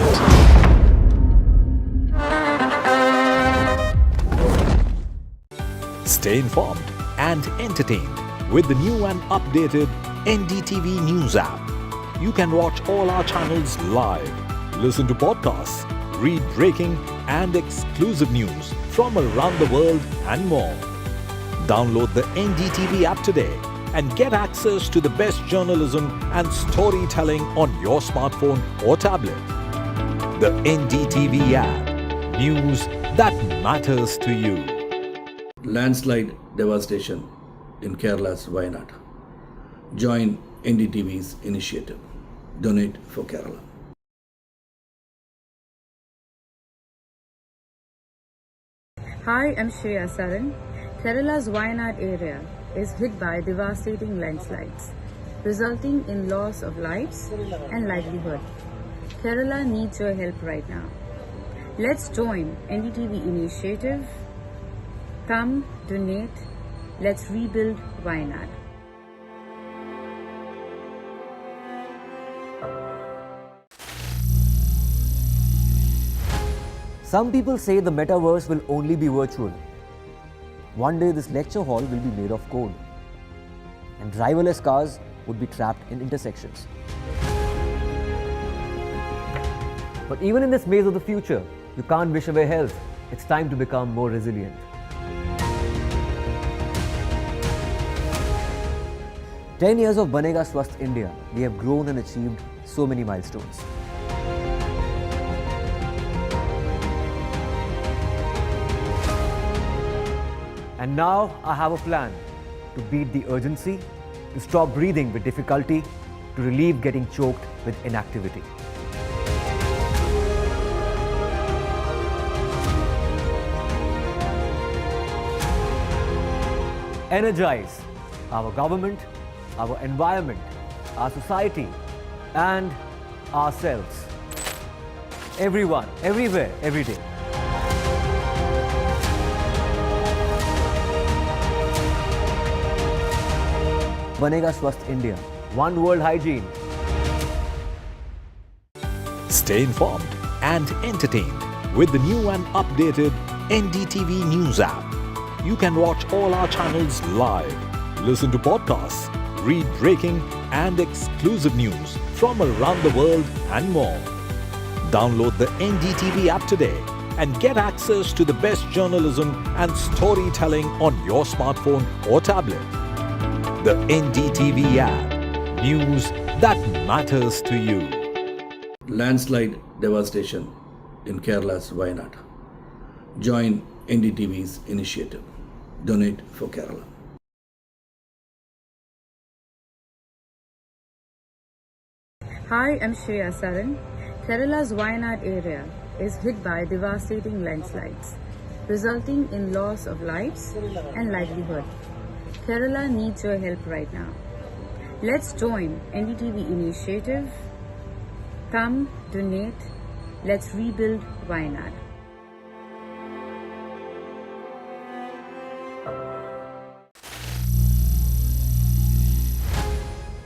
Stay informed and entertained with the new and updated NDTV News app. You can watch all our channels live, listen to podcasts, read breaking and exclusive news from around the world and more. Download the NDTV app today and get access to the best journalism and storytelling on your smartphone or tablet. The NDTV app. News that matters to you. Landslide devastation in Kerala's Wayanad. Join NDTV's initiative. Donate for Kerala. Hi, I'm Shreya Saran. Kerala's Wayanad area is hit by devastating landslides. resulting in loss of lives and livelihood. Kerala needs your help right now. Let's join NDTV initiative. Come, donate, let's rebuild Wayanad. Some people say the metaverse will only be virtual. One day this lecture hall will be made of code, and driverless cars would be trapped in intersections. But even in this maze of the future, you can't wish away health. It's time to become more resilient. 10 years of Banega Swasth India, we have grown and achieved so many milestones. And now I have a plan to beat the urgency, to stop breathing with difficulty, to relieve getting choked with inactivity. Energize our government, our environment, our society, and ourselves. Everyone, everywhere, every day. Banega Swasth India. One World Hygiene. Stay informed and entertained with the new and updated NDTV News app. You can watch all our channels live, listen to podcasts, read breaking and exclusive news from around the world and more. Download the NDTV app today and get access to the best journalism and storytelling on your smartphone or tablet. The NDTV app. News that matters to you. Landslide devastation in Kerala's Wayanad. Join NDTV's initiative. Donate for Kerala. Hi, I'm Shreya Saran. Kerala's Wayanad area is hit by devastating landslides, resulting in loss of lives and livelihood. Kerala needs your help right now. Let's join NDTV initiative. Come, donate, let's rebuild Wayanad.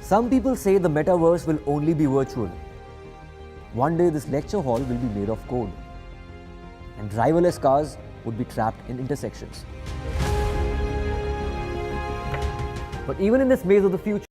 Some people say the metaverse will only be virtual. One day this lecture hall will be made of code, and driverless cars would be trapped in intersections. But even in this maze of the future,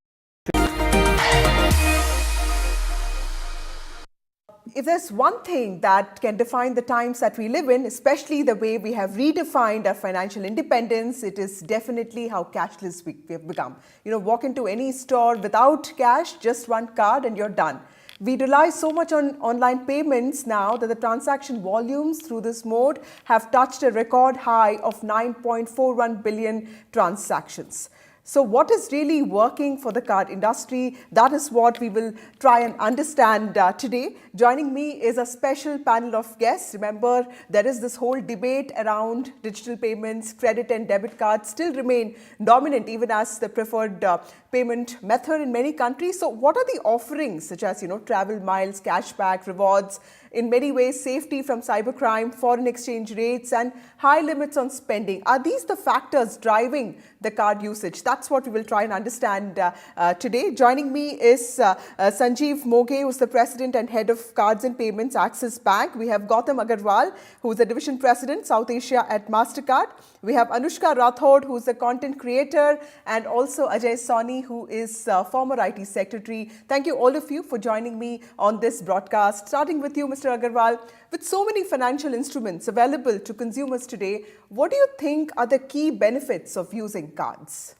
if there's one thing that can define the times that we live in, especially the way we have redefined our financial independence, it is definitely how cashless we have become. You know, walk into any store without cash, just one card and you're done. We rely so much on online payments now that the transaction volumes through this mode have touched a record high of 9.41 billion transactions. So what is really working for the card industry? That is what we will try and understand today. Joining me is a special panel of guests. Remember, there is this whole debate around digital payments. Credit and debit cards still remain dominant even as the preferred payment method in many countries. So what are the offerings such as, travel miles, cashback, rewards, in many ways safety from cybercrime, foreign exchange rates and high limits on spending? Are these the factors driving the card usage? That's what we will try and understand today. Joining me is Sanjeev Moge, who is the President and Head of Cards and Payments, Axis Bank. We have Gautam Agarwal, who is the Division President, South Asia at MasterCard. We have Anushka Rathod, who is the content creator, and also Ajay Soni, who is former IT Secretary. Thank you all of you for joining me on this broadcast. Starting with you, Mr. Agarwal, with so many financial instruments available to consumers today, what do you think are the key benefits of using cards?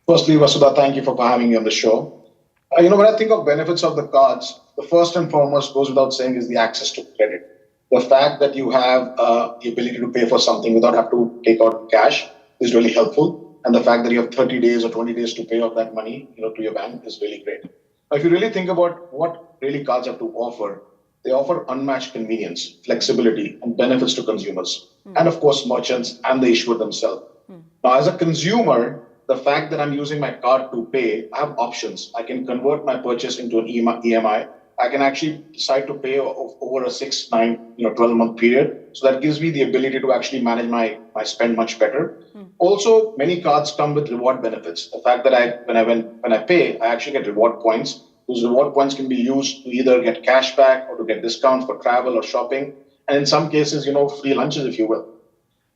Firstly, Vasudha, thank you for having me on the show. When I think of benefits of the cards, the first and foremost goes without saying is the access to credit. The fact that you have the ability to pay for something without having to take out cash is really helpful. And the fact that you have 30 days or 20 days to pay off that money to your bank is really great. Now, if you really think about what really cards have to offer, they offer unmatched convenience, flexibility, and benefits to consumers, and of course, merchants and the issuer themselves. Now, as a consumer, the fact that I'm using my card to pay, I have options. I can convert my purchase into an EMI. I can actually decide to pay over a 6, 9, 12-month period. So that gives me the ability to actually manage my spend much better. Also, many cards come with reward benefits. The fact that when I pay, I actually get reward points. Those reward points can be used to either get cash back or to get discounts for travel or shopping. And in some cases, free lunches, if you will.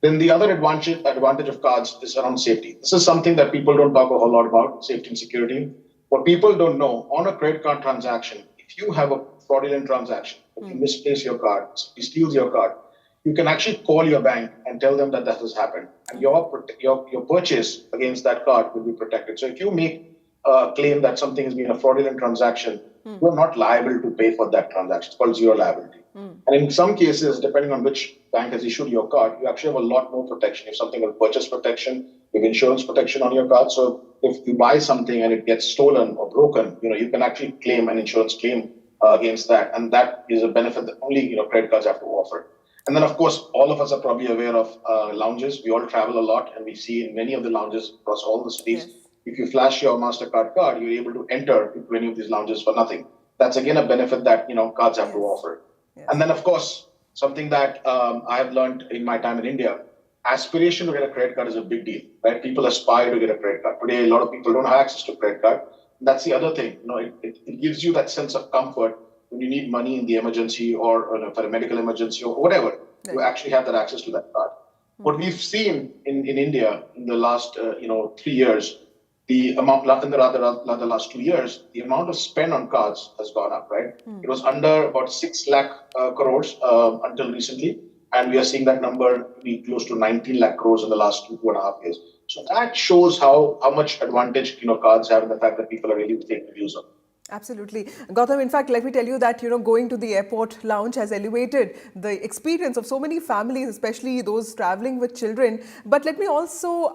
Then the other advantage of cards is around safety. This is something that people don't talk a whole lot about, safety and security. What people don't know, on a credit card transaction, if you have a fraudulent transaction, if you misplace your card, if he steals your card, you can actually call your bank and tell them that has happened. And your purchase against that card will be protected. So if you make a claim that something has been a fraudulent transaction, you are not liable to pay for that transaction. It's called zero liability. And in some cases, depending on which bank has issued your card, you actually have a lot more protection. You have something called purchase protection, you have insurance protection on your card. So if you buy something and it gets stolen or broken, you can actually claim an insurance claim against that. And that is a benefit that only credit cards have to offer. And then, of course, all of us are probably aware of lounges. We all travel a lot, and we see in many of the lounges across all the cities, if you flash your MasterCard card, you're able to enter into any of these lounges for nothing. That's, again, a benefit that cards have to offer. And then, of course, something that I have learned in my time in India, aspiration to get a credit card is a big deal, right? People aspire to get a credit card. Today, a lot of people don't have access to a credit card. That's the other thing. It gives you that sense of comfort when you need money in the emergency or for a medical emergency or whatever. You actually have that access to that card. What we've seen in India in the last 3 years, the amount in the last 2 years, the amount of spend on cards has gone up, right? It was under about 6 lakh crores until recently. And we are seeing that number be close to 19 lakh crores in the last 2.5 years. So that shows how much advantage cards have in the fact that people are really taking use of. Absolutely. Gautam, in fact, let me tell you that, going to the airport lounge has elevated the experience of so many families, especially those traveling with children. But let me also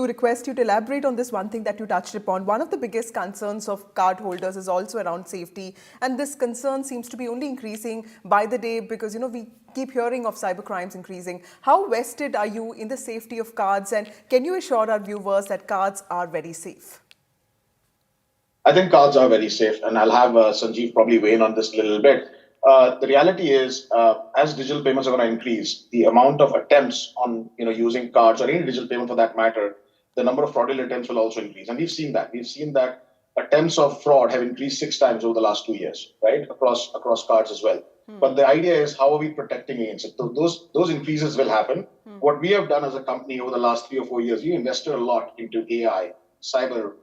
request you to elaborate on this one thing that you touched upon. One of the biggest concerns of card holders is also around safety. And this concern seems to be only increasing by the day because, we keep hearing of cyber crimes increasing. How vested are you in the safety of cards? And can you assure our viewers that cards are very safe? I think cards are very safe, and I'll have Sanjeev probably weigh in on this a little bit. The reality is, as digital payments are going to increase, the amount of attempts on using cards or any digital payment for that matter, the number of fraudulent attempts will also increase. And we've seen that. We've seen that attempts of fraud have increased 6 times over the last 2 years, right? Across cards as well. But the idea is, how are we protecting against it? Those increases will happen. What we have done as a company over the last 3 or 4 years, we invested a lot into AI, cyber,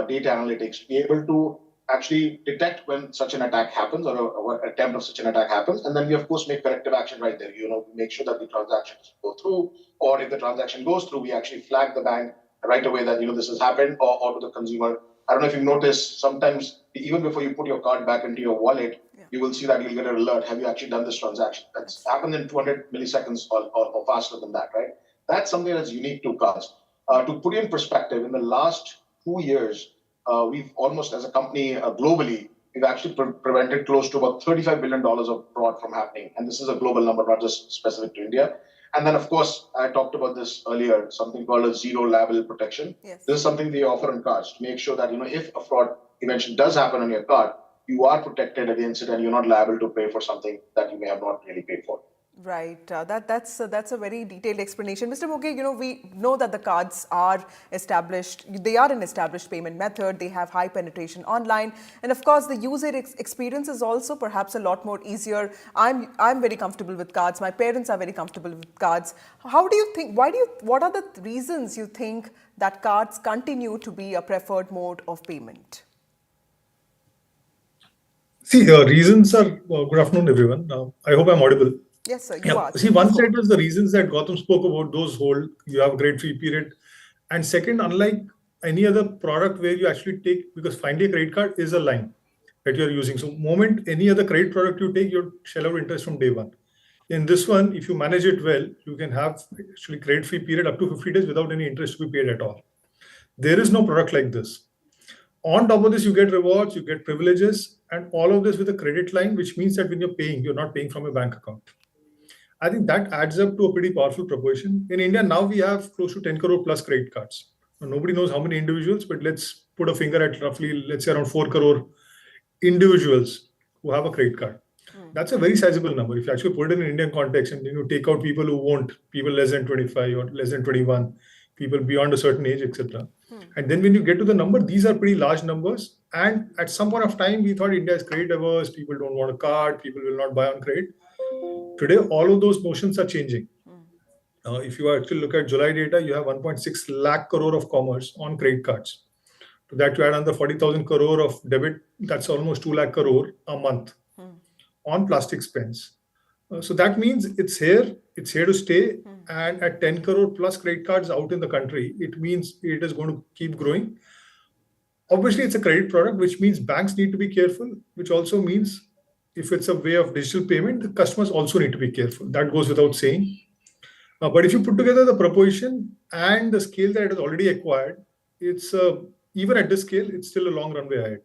data analytics, be able to actually detect when such an attack happens or attempt of such an attack happens. And then we, of course, make corrective action right there. Make sure that the transactions go through, or if the transaction goes through, we actually flag the bank right away that, this has happened, or to the consumer. I don't know if you've noticed, sometimes even before you put your card back into your wallet, you will see that you'll get an alert. Have you actually done this transaction? That's happened in 200 milliseconds or faster than that, right? That's something that's unique to cards. To put it in perspective, in the last 2 years, we've almost, as a company globally, we've actually prevented close to about $35 billion of fraud from happening. And this is a global number, not just specific to India. And then, of course, I talked about this earlier, something called a zero liability protection. Yes. This is something they offer on cards to make sure that, if a fraud eventually does happen on your card, you are protected against it and you're not liable to pay for something that you may have not really paid for. Right. That's a very detailed explanation. Mr. Moge, we know that the cards are established. They are an established payment method. They have high penetration online. And of course, the user experience is also perhaps a lot more easier. I'm very comfortable with cards. My parents are very comfortable with cards. How do you think, what are the reasons you think that cards continue to be a preferred mode of payment? See, reasons are, good afternoon, everyone. I hope I'm audible. Yes, sir, you are. See, one side is the reasons that Gautam spoke about, those hold, you have a great free period. And second, unlike any other product where you actually take, because finally a credit card is a line that you're using. So moment any other credit product you take, you shell out interest from day one. In this one, if you manage it well, you can have actually credit free period up to 50 days without any interest to be paid at all. There is no product like this. On top of this, you get rewards, you get privileges, and all of this with a credit line, which means that when you're paying, you're not paying from a bank account. I think that adds up to a pretty powerful proposition. In India, now we have close to 10 crore plus credit cards. Nobody knows how many individuals, but let's put a finger at roughly, let's say around 4 crore individuals who have a credit card. That's a very sizable number. If you actually put it in Indian context and take out people who won't, people less than 25 or less than 21, people beyond a certain age, etc. And then when you get to the number, these are pretty large numbers. And at some point of time, we thought India is credit averse, people don't want a card, people will not buy on credit. Today, all of those notions are changing. If you actually look at July data, you have 1.6 lakh crore of commerce on credit cards. To that, you add on the 40,000 crore of debit, that's almost 2 lakh crore a month on plastic spends. So that means it's here to stay. And at 10 crore plus credit cards out in the country, it means it is going to keep growing. Obviously, it's a credit product, which means banks need to be careful, which also means if it's a way of digital payment, the customers also need to be careful. That goes without saying. But if you put together the proposition and the scale that it has already acquired, it's even at this scale, it's still a long runway ahead.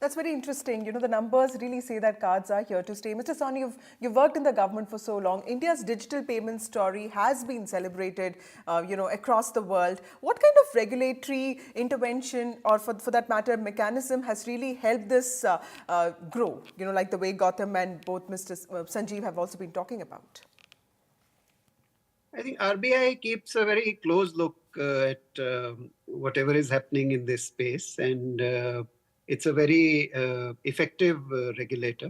That's very interesting. The numbers really say that cards are here to stay. Mr. Soni, you've worked in the government for so long. India's digital payment story has been celebrated, across the world. What kind of regulatory intervention, or for that matter, mechanism has really helped this grow? Like the way Gautam and both Mr. Sanjeev have also been talking about. I think RBI keeps a very close look at whatever is happening in this space, and it's a very effective regulator.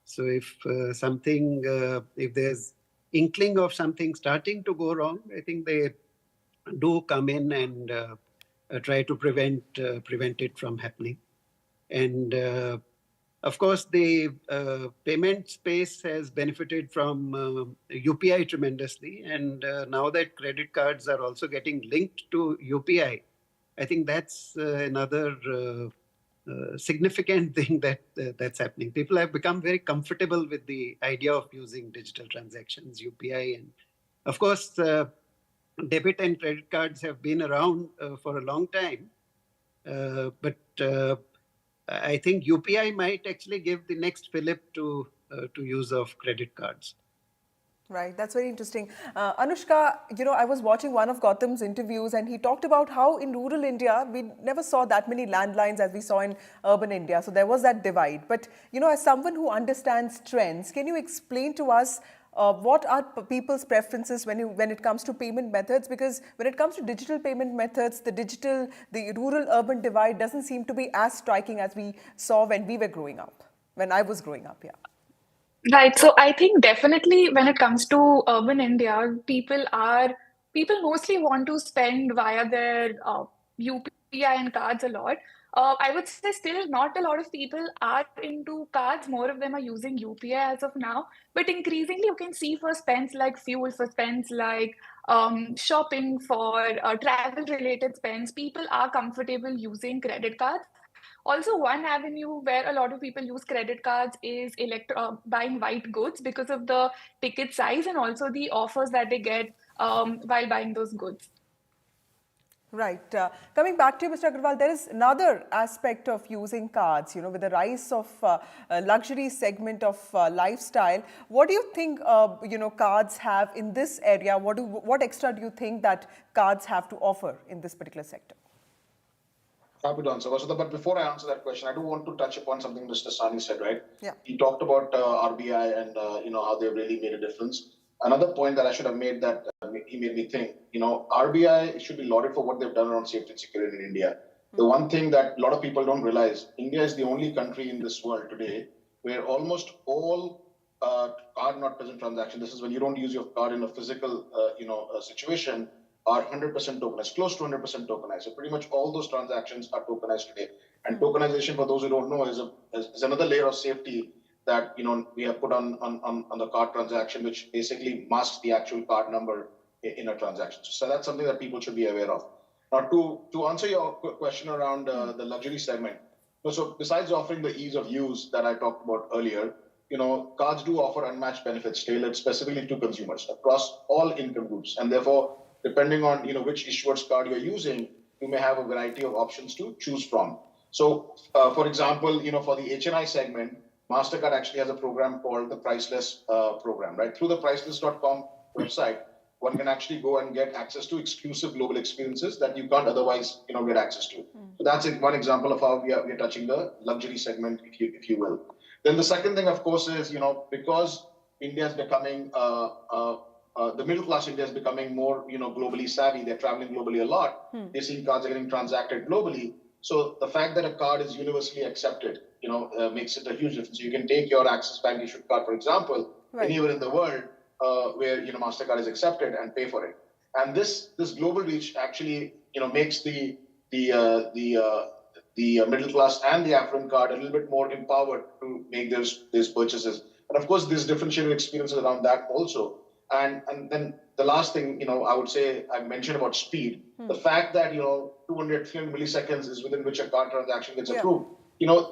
So if if there's inkling of something starting to go wrong, I think they do come in and try to prevent it from happening. And of course, the payment space has benefited from UPI tremendously. And now that credit cards are also getting linked to UPI, I think that's another significant thing that's happening. People have become very comfortable with the idea of using digital transactions, UPI. And of course, debit and credit cards have been around for a long time. But I think UPI might actually give the next fillip to use of credit cards. Right, that's very interesting. Anushka, I was watching one of Gautam's interviews and he talked about how in rural India, we never saw that many landlines as we saw in urban India. So there was that divide. But, as someone who understands trends, can you explain to us what are people's preferences when it comes to payment methods? Because when it comes to digital payment methods, the rural-urban divide doesn't seem to be as striking as we saw when we were growing up, when I was growing up, yeah. Right. So I think definitely when it comes to urban India, people mostly want to spend via their UPI and cards a lot. I would say still not a lot of people are into cards. More of them are using UPI as of now. But increasingly, you can see for spends like fuel, for spends like shopping, for travel-related spends, people are comfortable using credit cards. Also, one avenue where a lot of people use credit cards is buying white goods because of the ticket size and also the offers that they get while buying those goods. Right. Coming back to you, Mr. Agarwal, there is another aspect of using cards, with the rise of luxury segment of lifestyle. What do you think, cards have in this area? What extra do you think that cards have to offer in this particular sector? Happy to answer. But before I answer that question, I do want to touch upon something Mr. Sani said, right? Yeah. He talked about RBI and, how they've really made a difference. Another point that I should have made that he made me think, RBI should be lauded for what they've done around safety and security in India. The one thing that a lot of people don't realize, India is the only country in this world today where almost all card not present transactions, this is when you don't use your card in a physical, situation, are 100% tokenized, close to 100% tokenized. So pretty much all those transactions are tokenized today. And tokenization, for those who don't know, is another layer of safety that we have put on the card transaction, which basically masks the actual card number in a transaction. So that's something that people should be aware of. Now, to answer your question around the luxury segment, so besides offering the ease of use that I talked about earlier, cards do offer unmatched benefits tailored specifically to consumers across all income groups, and therefore, depending on which issuer's card you're using, you may have a variety of options to choose from. So, for example, for the HNI segment, MasterCard actually has a program called the Priceless program, right? Through the priceless.com website, one can actually go and get access to exclusive global experiences that you can't otherwise, get access to. So that's one example of how we are touching the luxury segment, if you will. Then the second thing, of course, is, because India is becoming, the middle class India is becoming more, globally savvy. They're traveling globally a lot. They're seeing cards are getting transacted globally. So the fact that a card is universally accepted, makes it a huge difference. You can take your Axis Bank issued card, for example, anywhere in the world where MasterCard is accepted and pay for it. And this global reach actually, makes the middle class and the affluent card a little bit more empowered to make these purchases. And of course, there's differentiated experiences around that also. And then the last thing, I would say, I mentioned about speed. The fact that, 200, 300 milliseconds is within which a card transaction gets approved.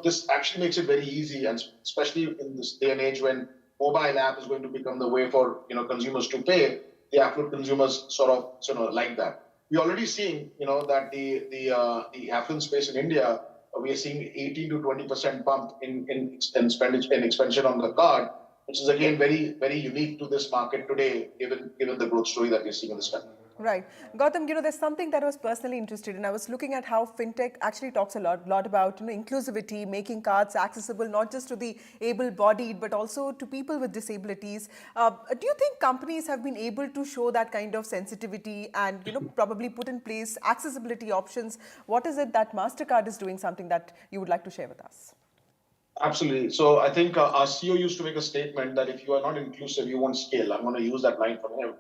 This actually makes it very easy, and especially in this day and age when mobile app is going to become the way for, consumers to pay, the affluent consumers sort of like that. We're already seeing, that the affluent space in India, we are seeing 18 to 20% bump in expenditure on the card, which is again very, very unique to this market today, given the growth story that we're seeing in this country. Right. Gautam, there's something that I was personally interested in. I was looking at how fintech actually talks a lot about inclusivity, making cards accessible not just to the able-bodied but also to people with disabilities. Do you think companies have been able to show that kind of sensitivity and probably put in place accessibility options? What is it that MasterCard is doing, something that you would like to share with us? Absolutely. So I think our CEO used to make a statement that if you are not inclusive, you won't scale. I'm going to use that line from him.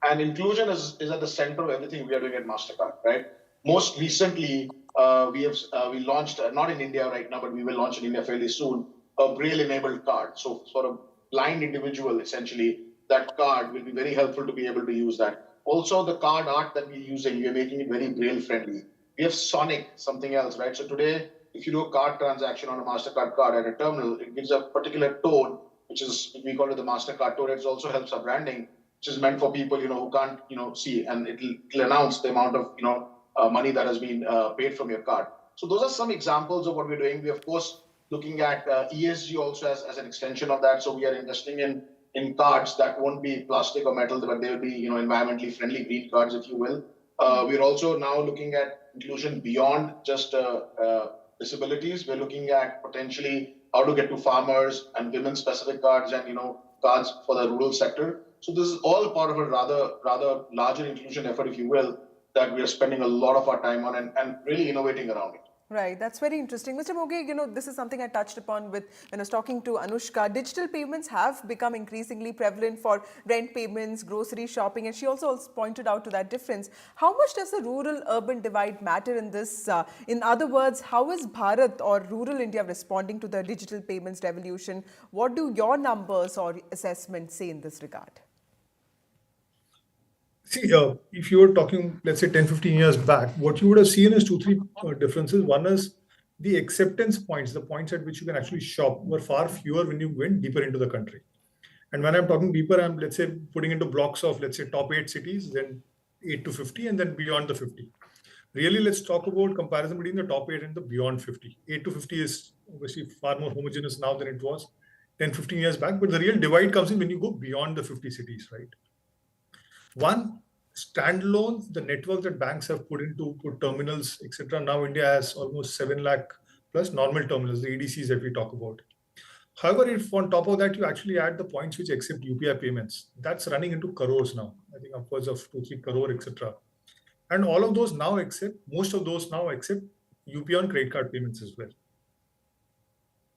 And inclusion is at the center of everything we are doing at MasterCard, right? Most recently, we launched, not in India right now, but we will launch in India fairly soon, a Braille-enabled card. So for a blind individual, essentially, that card will be very helpful to be able to use that. Also, the card art that we're using, we're making it very Braille-friendly. We have Sonic, something else, right? So today, if you do a card transaction on a MasterCard card at a terminal, it gives a particular tone, we call it the MasterCard tone. It also helps our branding, which is meant for people, who can't, see, and it'll announce the amount of money that has been paid from your card. So those are some examples of what we're doing. We're, of course, looking at ESG also as an extension of that. So we are investing in cards that won't be plastic or metal, but they will be, environmentally friendly green cards, if you will. We're also now looking at inclusion beyond just disabilities. We're looking at potentially how to get to farmers and women-specific cards and, cards for the rural sector. So this is all part of a rather larger inclusion effort, if you will, that we are spending a lot of our time on and really innovating around it. Right, that's very interesting. Mr. Moge, this is something I touched upon when I was talking to Anushka. Digital payments have become increasingly prevalent for rent payments, grocery shopping, and she also pointed out to that difference. How much does the rural-urban divide matter in this? In other words, how is Bharat or rural India responding to the digital payments revolution? What do your numbers or assessments say in this regard? See, if you were talking, let's say 10, 15 years back, what you would have seen is 2-3 differences. One is the acceptance points, the points at which you can actually shop, were far fewer when you went deeper into the country. And when I'm talking deeper, I'm, let's say, putting into blocks of, let's say, top 8 cities, then 8 to 50, and then beyond the 50. Really, let's talk about comparison between the top 8 and the beyond 50. 8 to 50 is obviously far more homogeneous now than it was 10, 15 years back. But the real divide comes in when you go beyond the 50 cities, right? One, standalone, the network that banks have put terminals, etc. Now India has almost 7 lakh plus normal terminals, the EDCs that we talk about. However, if on top of that, you actually add the points which accept UPI payments, that's running into crores now. I think upwards of 2-3 crore, etc. And all of those now most of those now accept UPI on credit card payments as well.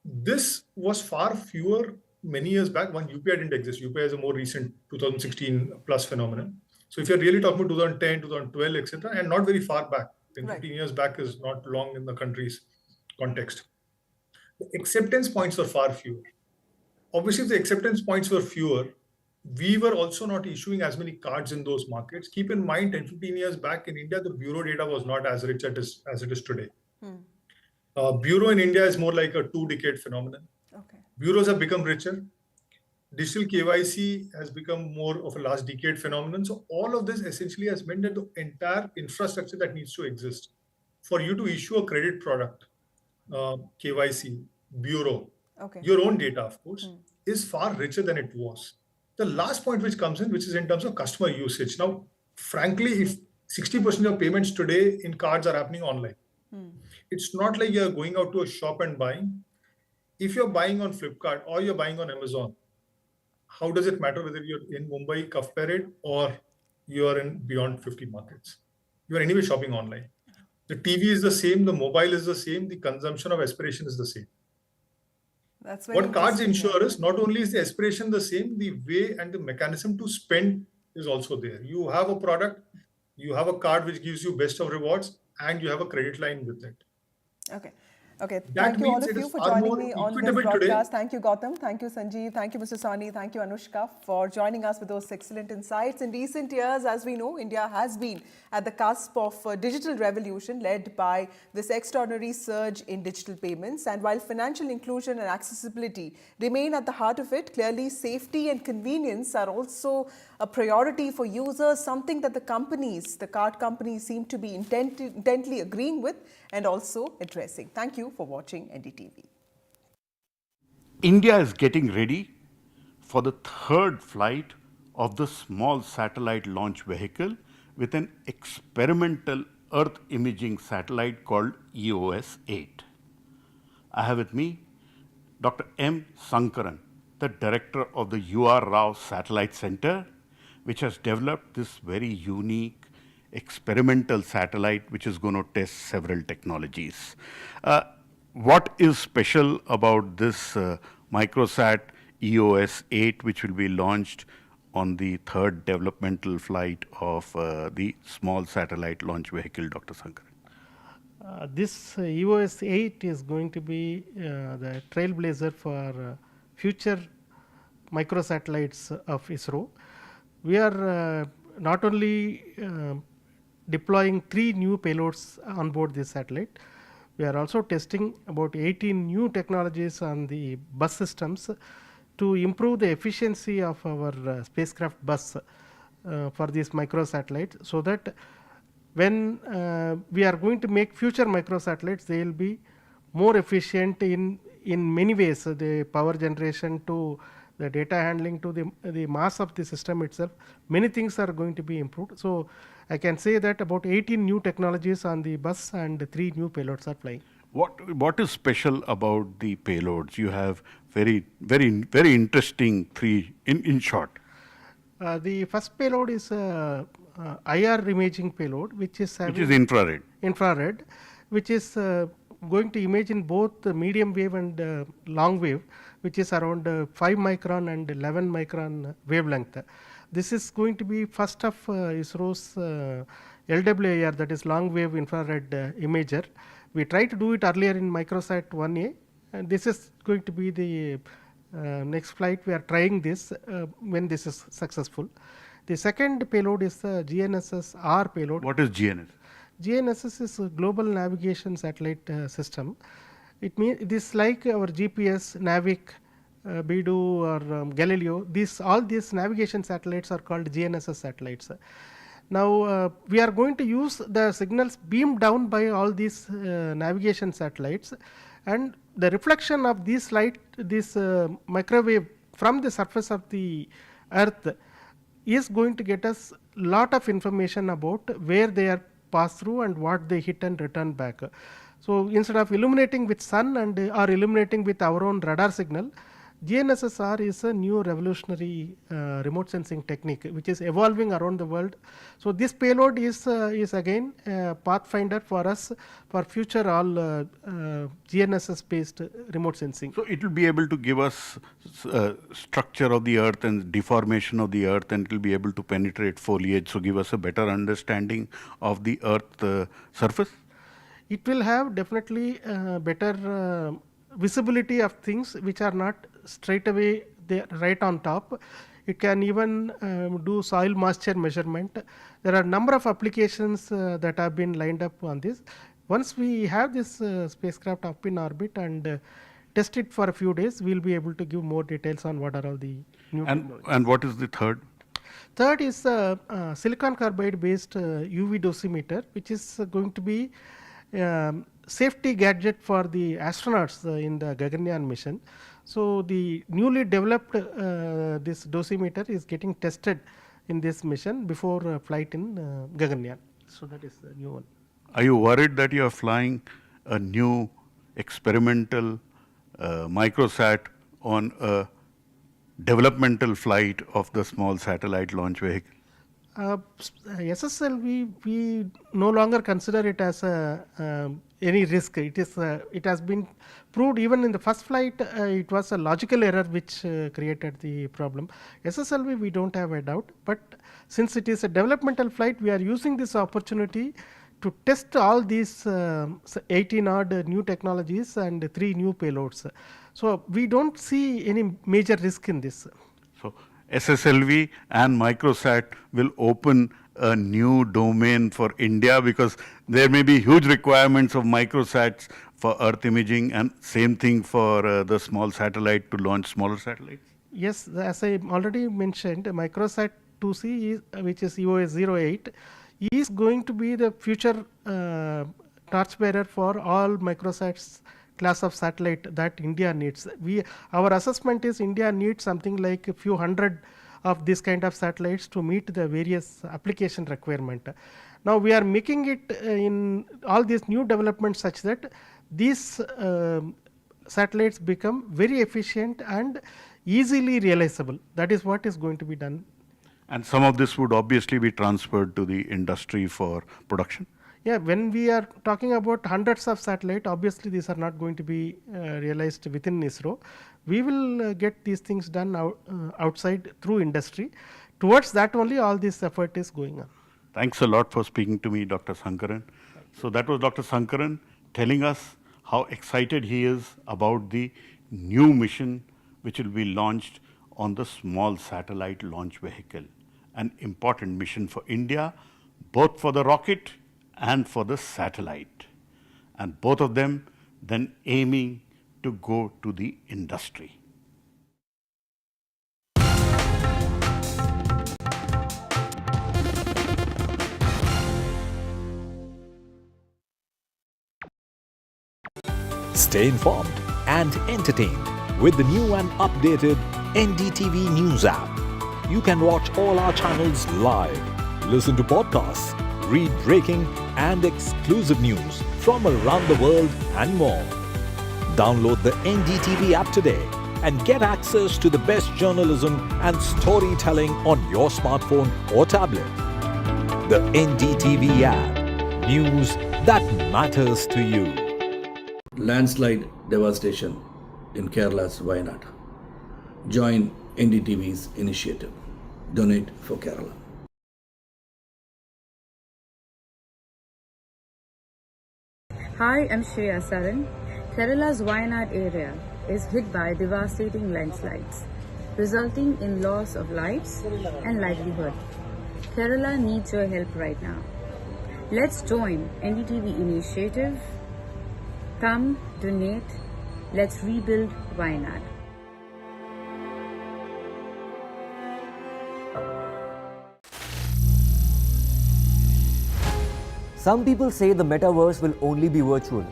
This was far fewer many years back when UPI didn't exist. UPI is a more recent 2016 plus phenomenon. So if you're really talking about 2010, 2012, etc., and not very far back, 10, 15 years back is not long in the country's context. The acceptance points were far fewer. Obviously, if the acceptance points were fewer, we were also not issuing as many cards in those markets. Keep in mind, 10, 15 years back in India, the bureau data was not as rich as it is today. Bureau in India is more like a 2-decade phenomenon. Okay. Bureaus have become richer. Digital KYC has become more of a last decade phenomenon. So all of this essentially has meant that the entire infrastructure that needs to exist for you to issue a credit product, KYC, bureau, your own data, of course, is far richer than it was. The last point which comes in, which is in terms of customer usage. Now, frankly, if 60% of payments today in cards are happening online, it's not like you're going out to a shop and buying. If you're buying on Flipkart or you're buying on Amazon, how does it matter whether you're in Mumbai, Cuff Parade, or you're in beyond 50 markets? You're anyway shopping online. The TV is the same, the mobile is the same, the consumption of aspiration is the same. That's very What cards interesting, ensure is not only is the aspiration the same, the way and the mechanism to spend is also there. You have a product, you have a card which gives you best of rewards, and you have a credit line with it. Okay. Okay, That thank you all means of it you is for far joining more me on this equitable today. broadcast. Thank you, Gautam. Thank you, Sanjeev. Thank you, Mr. Sawhney. Thank you, Anushka, for joining us with those excellent insights. In recent years, as we know, India has been at the cusp of a digital revolution led by this extraordinary surge in digital payments. And while financial inclusion and accessibility remain at the heart of it, clearly safety and convenience are also a priority for users, something that the card companies seem to be intently agreeing with and also addressing. Thank you for watching NDTV. India is getting ready for the third flight of the small satellite launch vehicle with an experimental Earth imaging satellite called EOS-8. I have with me Dr. M. Sankaran, the director of the U.R. Rao Satellite Center, which has developed this very unique experimental satellite which is going to test several technologies. What is special about this microsat EOS-8 which will be launched on the third developmental flight of the small satellite launch vehicle, Dr. Sankaran? This EOS-8 is going to be the trailblazer for future microsatellites of ISRO. We are not only deploying 3 new payloads on board this satellite, we are also testing about 18 new technologies on the bus systems to improve the efficiency of our spacecraft bus for these microsatellites, so that when we are going to make future microsatellites, they will be more efficient in many ways, the power generation to the data handling to the mass of the system itself. Many things are going to be improved. So I can say that about 18 new technologies on the bus and 3 new payloads are flying. What is special about the payloads? You have very interesting 3 in short. The first payload is IR imaging payload, which is infrared. Infrared, which is going to image in both the medium wave and long wave, which is around 5 micron and 11 micron wavelength. This is going to be first of ISRO's LWIR, that is long wave infrared imager. We tried to do it earlier in microsat 1A, and this is going to be the next flight. We are trying this when this is successful. The second payload is the GNSS-R payload. What is GNSS? GNSS is a global navigation satellite system. It means it is like our GPS, Navic, Beidou or Galileo. All these navigation satellites are called GNSS satellites. Now we are going to use the signals beamed down by all these navigation satellites, and the reflection of this light, this microwave from the surface of the Earth is going to get us lot of information about where they are passed through and what they hit and return back. So instead of illuminating with sun and or illuminating with our own radar signal, GNSS-R is a new revolutionary remote sensing technique which is evolving around the world. So this payload is again a pathfinder for us for future all GNSS based remote sensing. So it will be able to give us structure of the earth and deformation of the earth, and it will be able to penetrate foliage, so give us a better understanding of the earth surface. It will have definitely better visibility of things which are not straight away there right on top. It can even do soil moisture measurement. There are a number of applications that have been lined up on this. Once we have this spacecraft up in orbit and test it for a few days, we will be able to give more details on what are all the new technologies. And what is the third? Third is silicon carbide based UV dosimeter, which is going to be safety gadget for the astronauts in the Gaganyaan mission. So the newly developed this dosimeter is getting tested in this mission before flight in Gaganyaan. So that is the new one. Are you worried that you are flying a new experimental microsat on a developmental flight of the small satellite launch vehicle? SSLV, we no longer consider it as any risk. It has been proved even in the first flight. It was a logical error which created the problem. SSLV, we don't have a doubt, but since it is a developmental flight, we are using this opportunity to test all these 18 odd new technologies and 3 new payloads. So we don't see any major risk in this. So SSLV and microsat will open a new domain for India, because there may be huge requirements of microsats for Earth imaging, and same thing for the small satellite to launch smaller satellites. Yes, as I already mentioned, microsat 2C, which is EOS 08, is going to be the future torchbearer for all microsats class of satellite that India needs. Our assessment is India needs something like a few hundred of this kind of satellites to meet the various application requirement. Now we are making it in all these new developments such that these satellites become very efficient and easily realizable. That is what is going to be done. And some of this would obviously be transferred to the industry for production? Yeah, when we are talking about hundreds of satellites, obviously these are not going to be realized within ISRO. We will get these things done outside through industry. Towards that only all this effort is going on. Thanks a lot for speaking to me, Dr. Sankaran. So that was Dr. Sankaran telling us how excited he is about the new mission which will be launched on the small satellite launch vehicle. An important mission for India, both for the rocket and for the satellite, and both of them then aiming to go to the industry. Stay informed and entertained with the new and updated NDTV News app. You can watch all our channels live, listen to podcasts, read breaking and exclusive news from around the world and more. Download the NDTV app today and get access to the best journalism and storytelling on your smartphone or tablet. The NDTV app. News that matters to you. Landslide devastation in Kerala's Wayanad. Join NDTV's initiative. Donate for Kerala. Hi, I'm Shreya Saran. Kerala's Wayanad area is hit by devastating landslides, resulting in loss of lives and livelihood. Kerala needs your help right now. Let's join NDTV initiative. Come, donate, let's rebuild Wayanad. Some people say the metaverse will only be virtual.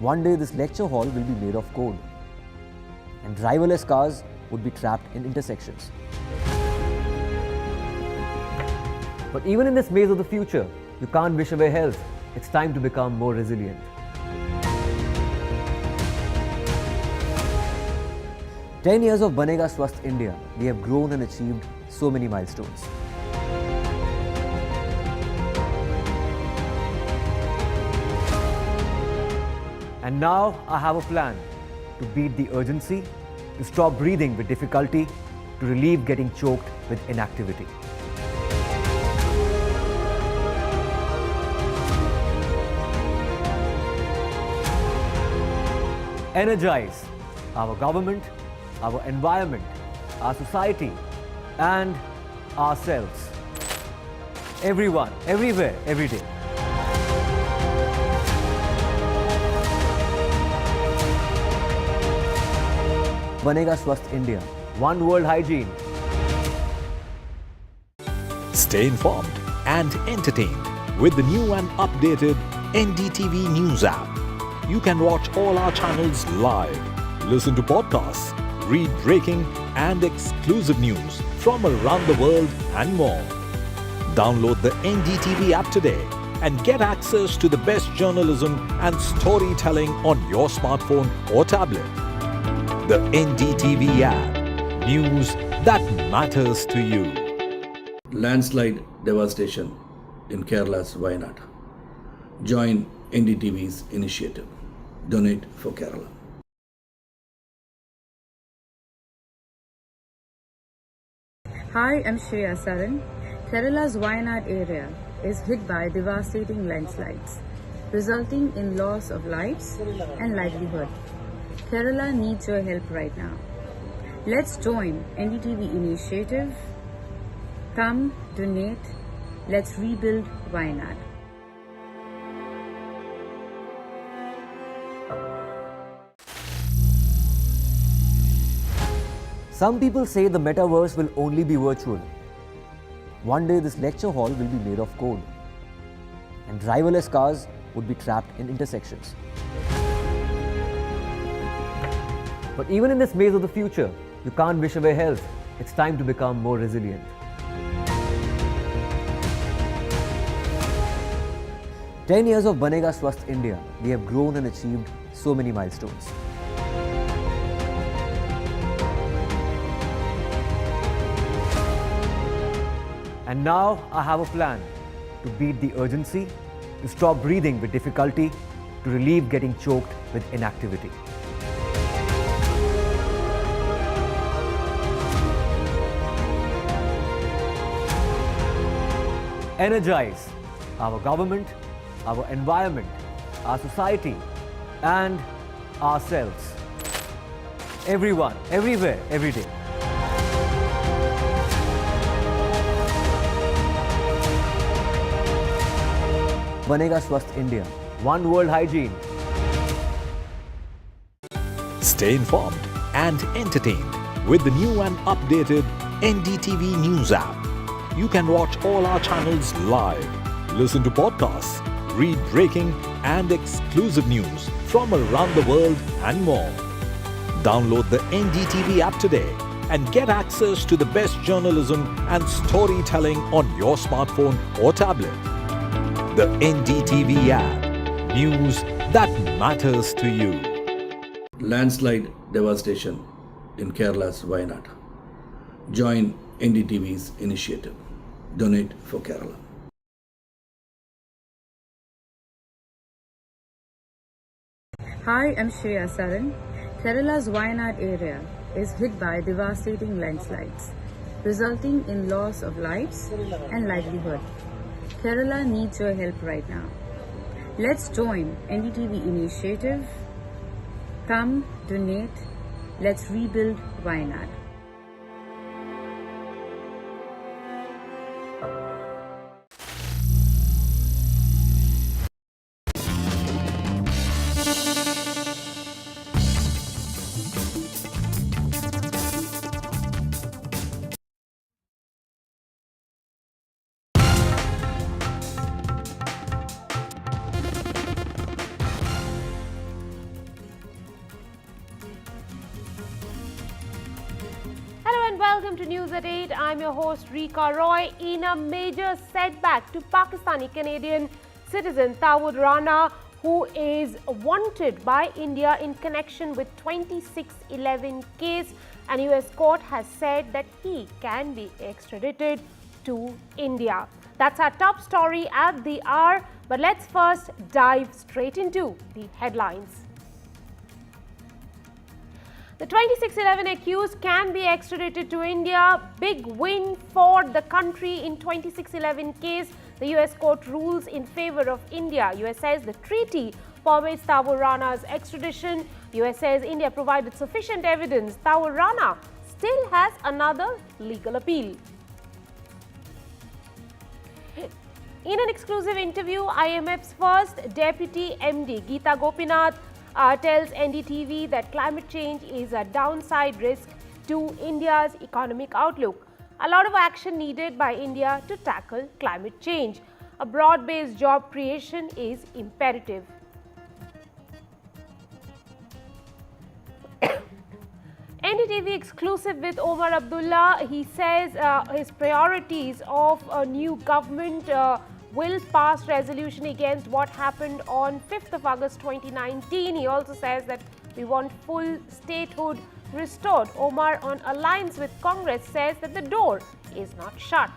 One day this lecture hall will be made of code, and driverless cars would be trapped in intersections. But even in this maze of the future, you can't wish away health. It's time to become more resilient. "10 years of Banega Swasth India, we have grown and achieved so many milestones. And now I have a plan to beat the urgency, to stop breathing with difficulty, to relieve getting choked with inactivity. Energize our government, our environment, our society, and ourselves. Everyone, everywhere, every day. Banega Swasth India. One World Hygiene. Stay informed and entertained with the new and updated NDTV News app. You can watch all our channels live, Listen to podcasts, read breaking and exclusive news from around the world and more. Download the NDTV app today and get access to the best journalism and storytelling on your smartphone or tablet. The NDTV app. News that matters to you. Landslide devastation in Kerala's Wayanad. Join NDTV's initiative. Donate for Kerala. Hi, I'm Shreya Saran. Kerala's Wayanad area is hit by devastating landslides, resulting in loss of lives and livelihood. Kerala needs your help right now. Let's join NDTV initiative. Come, donate, let's rebuild Wayanad. Some people say the metaverse will only be virtual. One day this lecture hall will be made of code, and driverless cars would be trapped in intersections. But even in this maze of the future, you can't wish away health. It's time to become more resilient. "10 years of Banega Swasth India, we have grown and achieved so many milestones. And now I have a plan to beat the urgency, to stop breathing with difficulty, to relieve getting choked with inactivity. Energize our government, our environment, our society, and ourselves. Everyone, everywhere, every day. Banega Swasth India. One World Hygiene. Stay informed and entertained with the new and updated NDTV News app. You can watch all our channels live, listen to podcasts, read breaking and exclusive news from around the world and more. Download the NDTV app today and get access to the best journalism and storytelling on your smartphone or tablet. The NDTV app. News that matters to you. Landslide devastation in Kerala's Wayanad. Join NDTV's initiative. Donate for Kerala. Hi, I'm Shreya Saran. Kerala's Wayanad area is hit by devastating landslides, resulting in loss of lives and livelihood. Kerala needs your help right now. Let's join NDTV initiative. Come, donate, let's rebuild Wayanad. Welcome to News at 8. I'm your host Rika Roy. In a major setback to Pakistani-Canadian citizen Tahawwur Rana, who is wanted by India in connection with 2611 case, an US court has said that he can be extradited to India. That's our top story at the hour, but let's first dive straight into the headlines. The 2611 accused can be extradited to India. Big win for the country in 2611 case. The US court rules in favor of India. US says the treaty permits Tahawwur Rana's extradition. US says India provided sufficient evidence. Tahawwur Rana still has another legal appeal. In an exclusive interview, IMF's first Deputy MD, Gita Gopinath, tells NDTV that climate change is a downside risk to India's economic outlook. A lot of action needed by India to tackle climate change. A broad-based job creation is imperative. NDTV exclusive with Omar Abdullah. He says his priorities of a new government will pass resolution against what happened on 5th of August 2019. He also says that we want full statehood restored. Omar, on alliance with Congress, says that the door is not shut.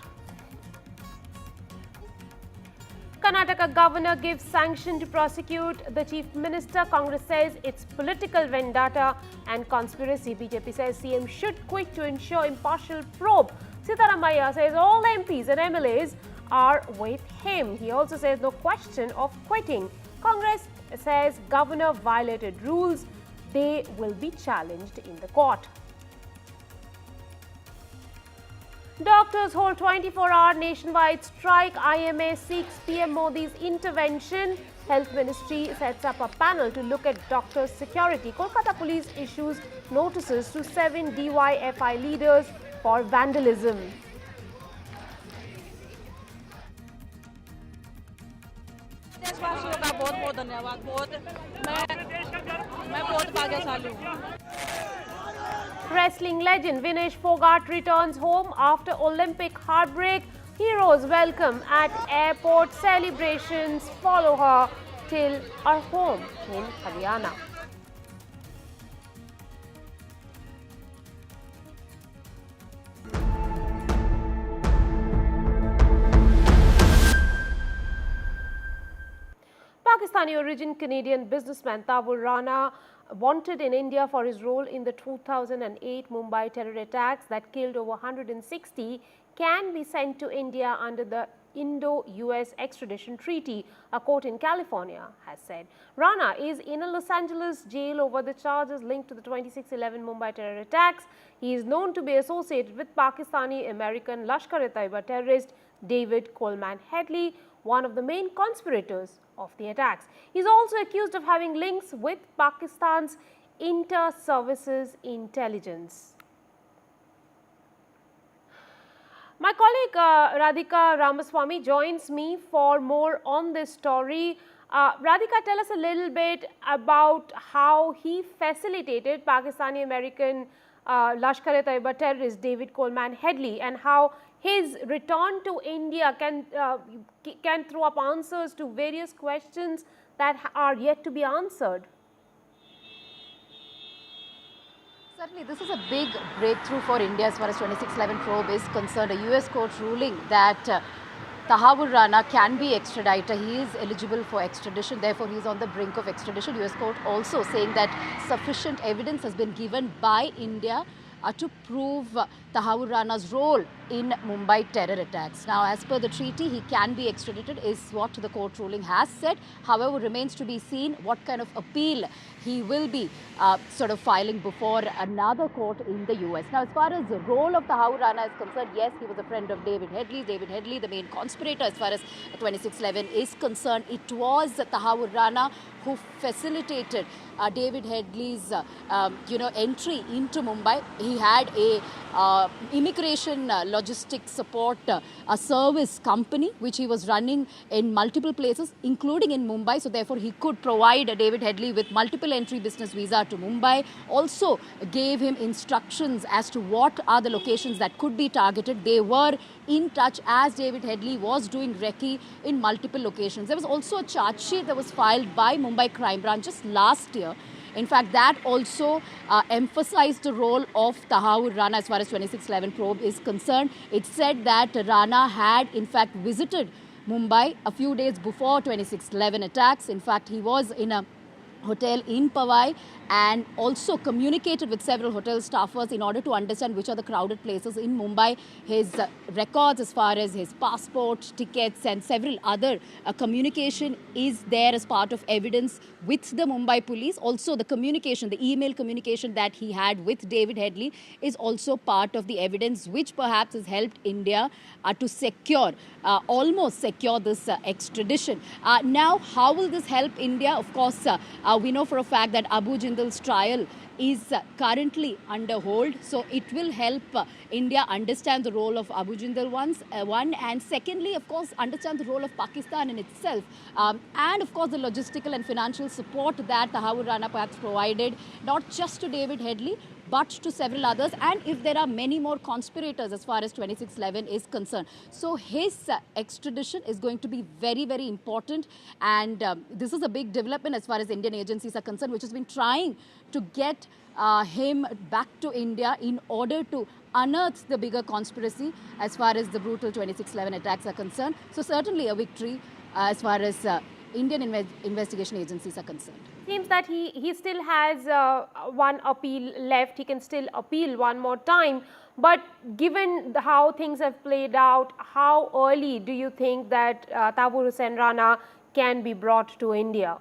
Karnataka governor gives sanction to prosecute the chief minister. Congress says it's political vendetta and conspiracy. BJP says CM should quit to ensure impartial probe. Sitaramaiah says all MPs and MLAs are with him. He also says no question of quitting. Congress says governor violated rules. They will be challenged in the court. Doctors hold 24-hour nationwide strike. IMA seeks PM Modi's intervention. Health Ministry sets up a panel to look at doctors' security. Kolkata Police issues notices to 7 DYFI leaders for vandalism. Wrestling legend Vinesh Phogat returns home after Olympic heartbreak. Heroes welcome at airport. Celebrations follow her till her home in Haryana. Pakistani origin Canadian businessman Tahawwur Rana, wanted in India for his role in the 2008 Mumbai terror attacks that killed over 160, can be sent to India under the Indo-US Extradition Treaty, a court in California has said. Rana is in a Los Angeles jail over the charges linked to the 26/11 Mumbai terror attacks. He is known to be associated with Pakistani-American Lashkar-e-Taiba terrorist David Coleman Headley, one of the main conspirators of the attacks. He is also accused of having links with Pakistan's inter-services intelligence. My colleague Radhika Ramaswamy joins me for more on this story. Radhika, tell us a little bit about how he facilitated Pakistani-American Lashkar-e-Taiba terrorist David Coleman Headley, and how his return to India can throw up answers to various questions that are yet to be answered. Certainly, this is a big breakthrough for India as far as 2611 probe is concerned. A US court ruling that Tahawwur Rana can be extradited. He is eligible for extradition. Therefore, he is on the brink of extradition. US court also saying that sufficient evidence has been given by India to prove Tahawwur Rana's role in Mumbai terror attacks. Now, as per the treaty, he can be extradited is what the court ruling has said. However, remains to be seen what kind of appeal he will be sort of filing before another court in the US. Now, as far as the role of Tahawwur Rana is concerned, yes, he was a friend of David Headley. David Headley, the main conspirator as far as 2611 is concerned. It was Tahawwur Rana who facilitated David Headley's entry into Mumbai. He had a immigration logistics support a service company which he was running in multiple places, including in Mumbai. So therefore, he could provide David Headley with multiple entry business visa to Mumbai. Also gave him instructions as to what are the locations that could be targeted. They were in touch as David Headley was doing recce in multiple locations. There was also a charge sheet that was filed by Mumbai Crime Branch just last year. In fact, that also emphasized the role of Tahawwur Rana as far as 2611 probe is concerned. It said that Rana had in fact visited Mumbai a few days before 2611 attacks. In fact, he was in a hotel in Powai and also communicated with several hotel staffers in order to understand which are the crowded places in Mumbai. His records as far as his passport, tickets and several other communication is there as part of evidence with the Mumbai police. Also the communication, the email communication that he had with David Headley is also part of the evidence which perhaps has helped India to secure, almost secure this extradition. Now, how will this help India? Of course, we know for a fact that Abu Jindal's trial is currently under hold. So it will help India understand the role of Abu Jindal one, and secondly, of course, understand the role of Pakistan in itself. And of course, the logistical and financial support that Tahawwur Rana perhaps provided, not just to David Headley, but to several others, and if there are many more conspirators as far as 2611 is concerned. So his extradition is going to be very, very important, and this is a big development as far as Indian agencies are concerned, which has been trying to get him back to India in order to unearth the bigger conspiracy as far as the brutal 2611 attacks are concerned. So certainly a victory as far as Indian investigation agencies are concerned. Seems that he still has one appeal left. He can still appeal one more time. But given how things have played out, how early do you think that Tahawwur Rana can be brought to India?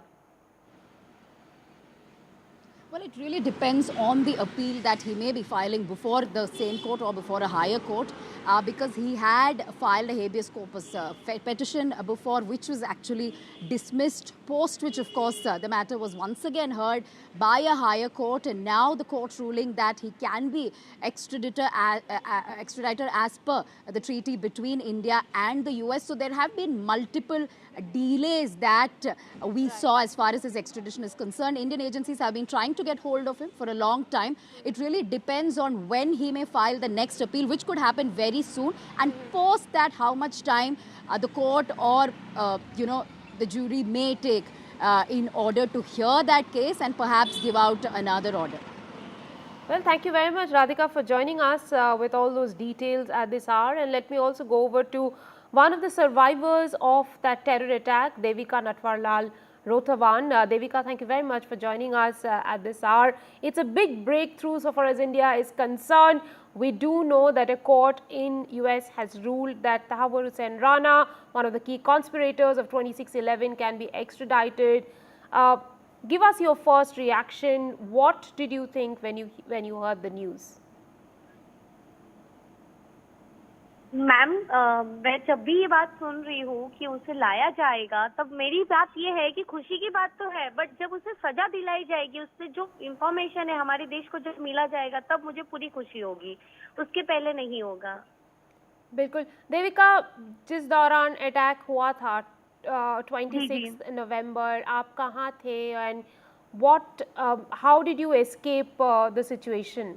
Well, it really depends on the appeal that he may be filing before the same court or before a higher court, because he had filed a habeas corpus petition before, which was actually dismissed, post which, of course, the matter was once again heard by a higher court, and now the court ruling that he can be extradited as per the treaty between India and the US. So there have been multiple delays that we saw as far as his extradition is concerned. Indian agencies have been trying to get hold of him for a long time. It really depends on when he may file the next appeal, which could happen very soon, and post that how much time the court or the jury may take in order to hear that case and perhaps give out another order. Well, thank you very much, Radhika, for joining us with all those details at this hour. And let me also go over to one of the survivors of that terror attack, Devika Natwarlal Rothawan. Devika, thank you very much for joining us at this hour. It's a big breakthrough so far as India is concerned. We do know that a court in US has ruled that Tahawwur Rana, one of the key conspirators of 2611, can be extradited. Give us your first reaction. What did you think when you heard the news? Ma'am, मैं जब भी ये बात सुन रही हूँ कि उसे लाया जाएगा, तब मेरी बात ये है कि खुशी की बात तो है, बट जब उसे सजा दिलाई जाएगी, उससे जो इंफॉर्मेशन है हमारे देश को जब मिला जाएगा, तब मुझे पूरी खुशी होगी, उसके पहले नहीं होगा। बिल्कुल। देविका, जिस दौरान अटैक हुआ था 26 नवंबर, आप कहाँ थे and how did you escape the situation?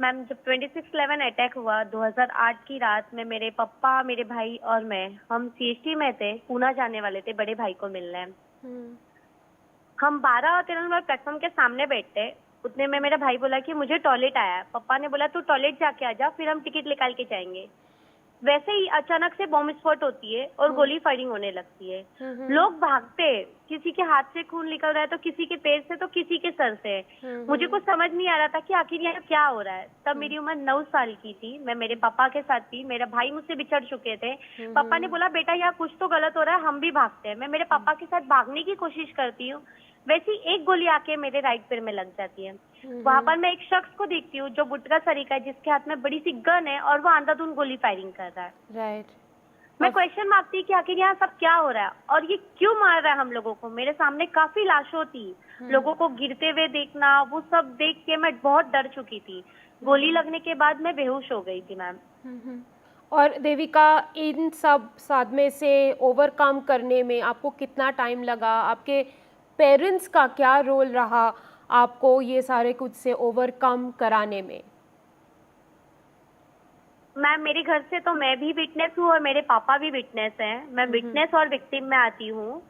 Ma'am, जब 2611 अटैक हुआ 2008 की रात में, मेरे पापा, मेरे भाई और हम CST में थे, पूना जाने वाले थे बड़े भाई को मिलने। हम 12 और 13 नंबर प्लेटफॉर्म के सामने बैठे, उतने में मेरा भाई बोला कि मुझे टॉयलेट आया। पापा ने बोला तू टॉयलेट जाके आ जा, फिर हम टिकट निकाल के जाएंगे। वैसे ही अचानक से बॉम्ब स्पॉट होती है और गोली फायरिंग होने लगती है। लोग भागते, किसी के हाथ से खून निकल रहा है तो किसी के पैर से तो किसी के सर से। मुझे कुछ समझ नहीं आ रहा था कि आखिर यहाँ क्या हो रहा है। तब मेरी उम्र 9 साल की थी, मैं मेरे पापा के साथ थी, मेरा भाई मुझसे बिछड़ चुके थे। पापा ने बोला बेटा यहाँ कुछ तो गलत हो रहा है, हम भी भागते हैं। मैं मेरे पापा के साथ भागने की कोशिश करती हूँ, वैसी एक गोली आके मेरे राइट पैर में लग जाती है। वहां पर मैं एक शख्स को देखती हूँ जो बुटका सरीका है, जिसके हाथ में बड़ी सी गन है और वो अंधाधुंध गोली फायरिंग कर रहा है। राइट। मैं क्वेश्चन मारती कि आखिर यहाँ सब क्या हो रहा है और ये क्यों मार रहा है हम लोगों को। मेरे सामने काफी लाशों थी, लोगों को गिरते हुए देखना, वो सब देख के मैं बहुत डर चुकी थी। गोली लगने के बाद मैं बेहोश हो गई थी मैम। और देविका, इन सब सदमे से ओवरकम करने में आपको कितना टाइम लगा? आपके पेरेंट्स का क्या रोल रहा आपको ये सारे कुछ से ओवरकम कराने में? मैम, मेरे घर से तो मैं भी विटनेस हूँ और मेरे पापा भी विटनेस हैं। मैं विटनेस और विक्टिम में आती हूँ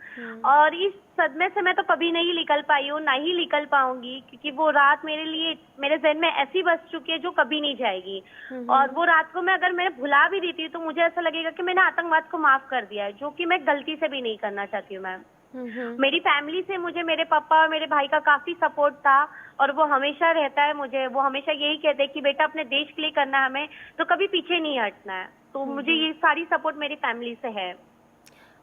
और इस सदमे से मैं तो कभी नहीं निकल पाई हूँ, ना ही निकल पाऊंगी, क्योंकि वो रात मेरे लिए मेरे जहन में ऐसी बस चुकी है जो कभी नहीं जाएगी। और वो रात को मैं अगर मैं भुला भी देती हूँ तो मुझे ऐसा लगेगा कि मैंने आतंकवाद को माफ कर दिया है, जो कि मैं गलती से भी नहीं करना चाहती हूँ मैम। मेरी फैमिली से मुझे मेरे पापा और मेरे भाई का काफी सपोर्ट था और वो हमेशा रहता है। मुझे वो हमेशा यही कहते हैं कि बेटा अपने देश के लिए करना है हमें, तो कभी पीछे नहीं हटना है। तो मुझे ये सारी सपोर्ट मेरी फैमिली से है।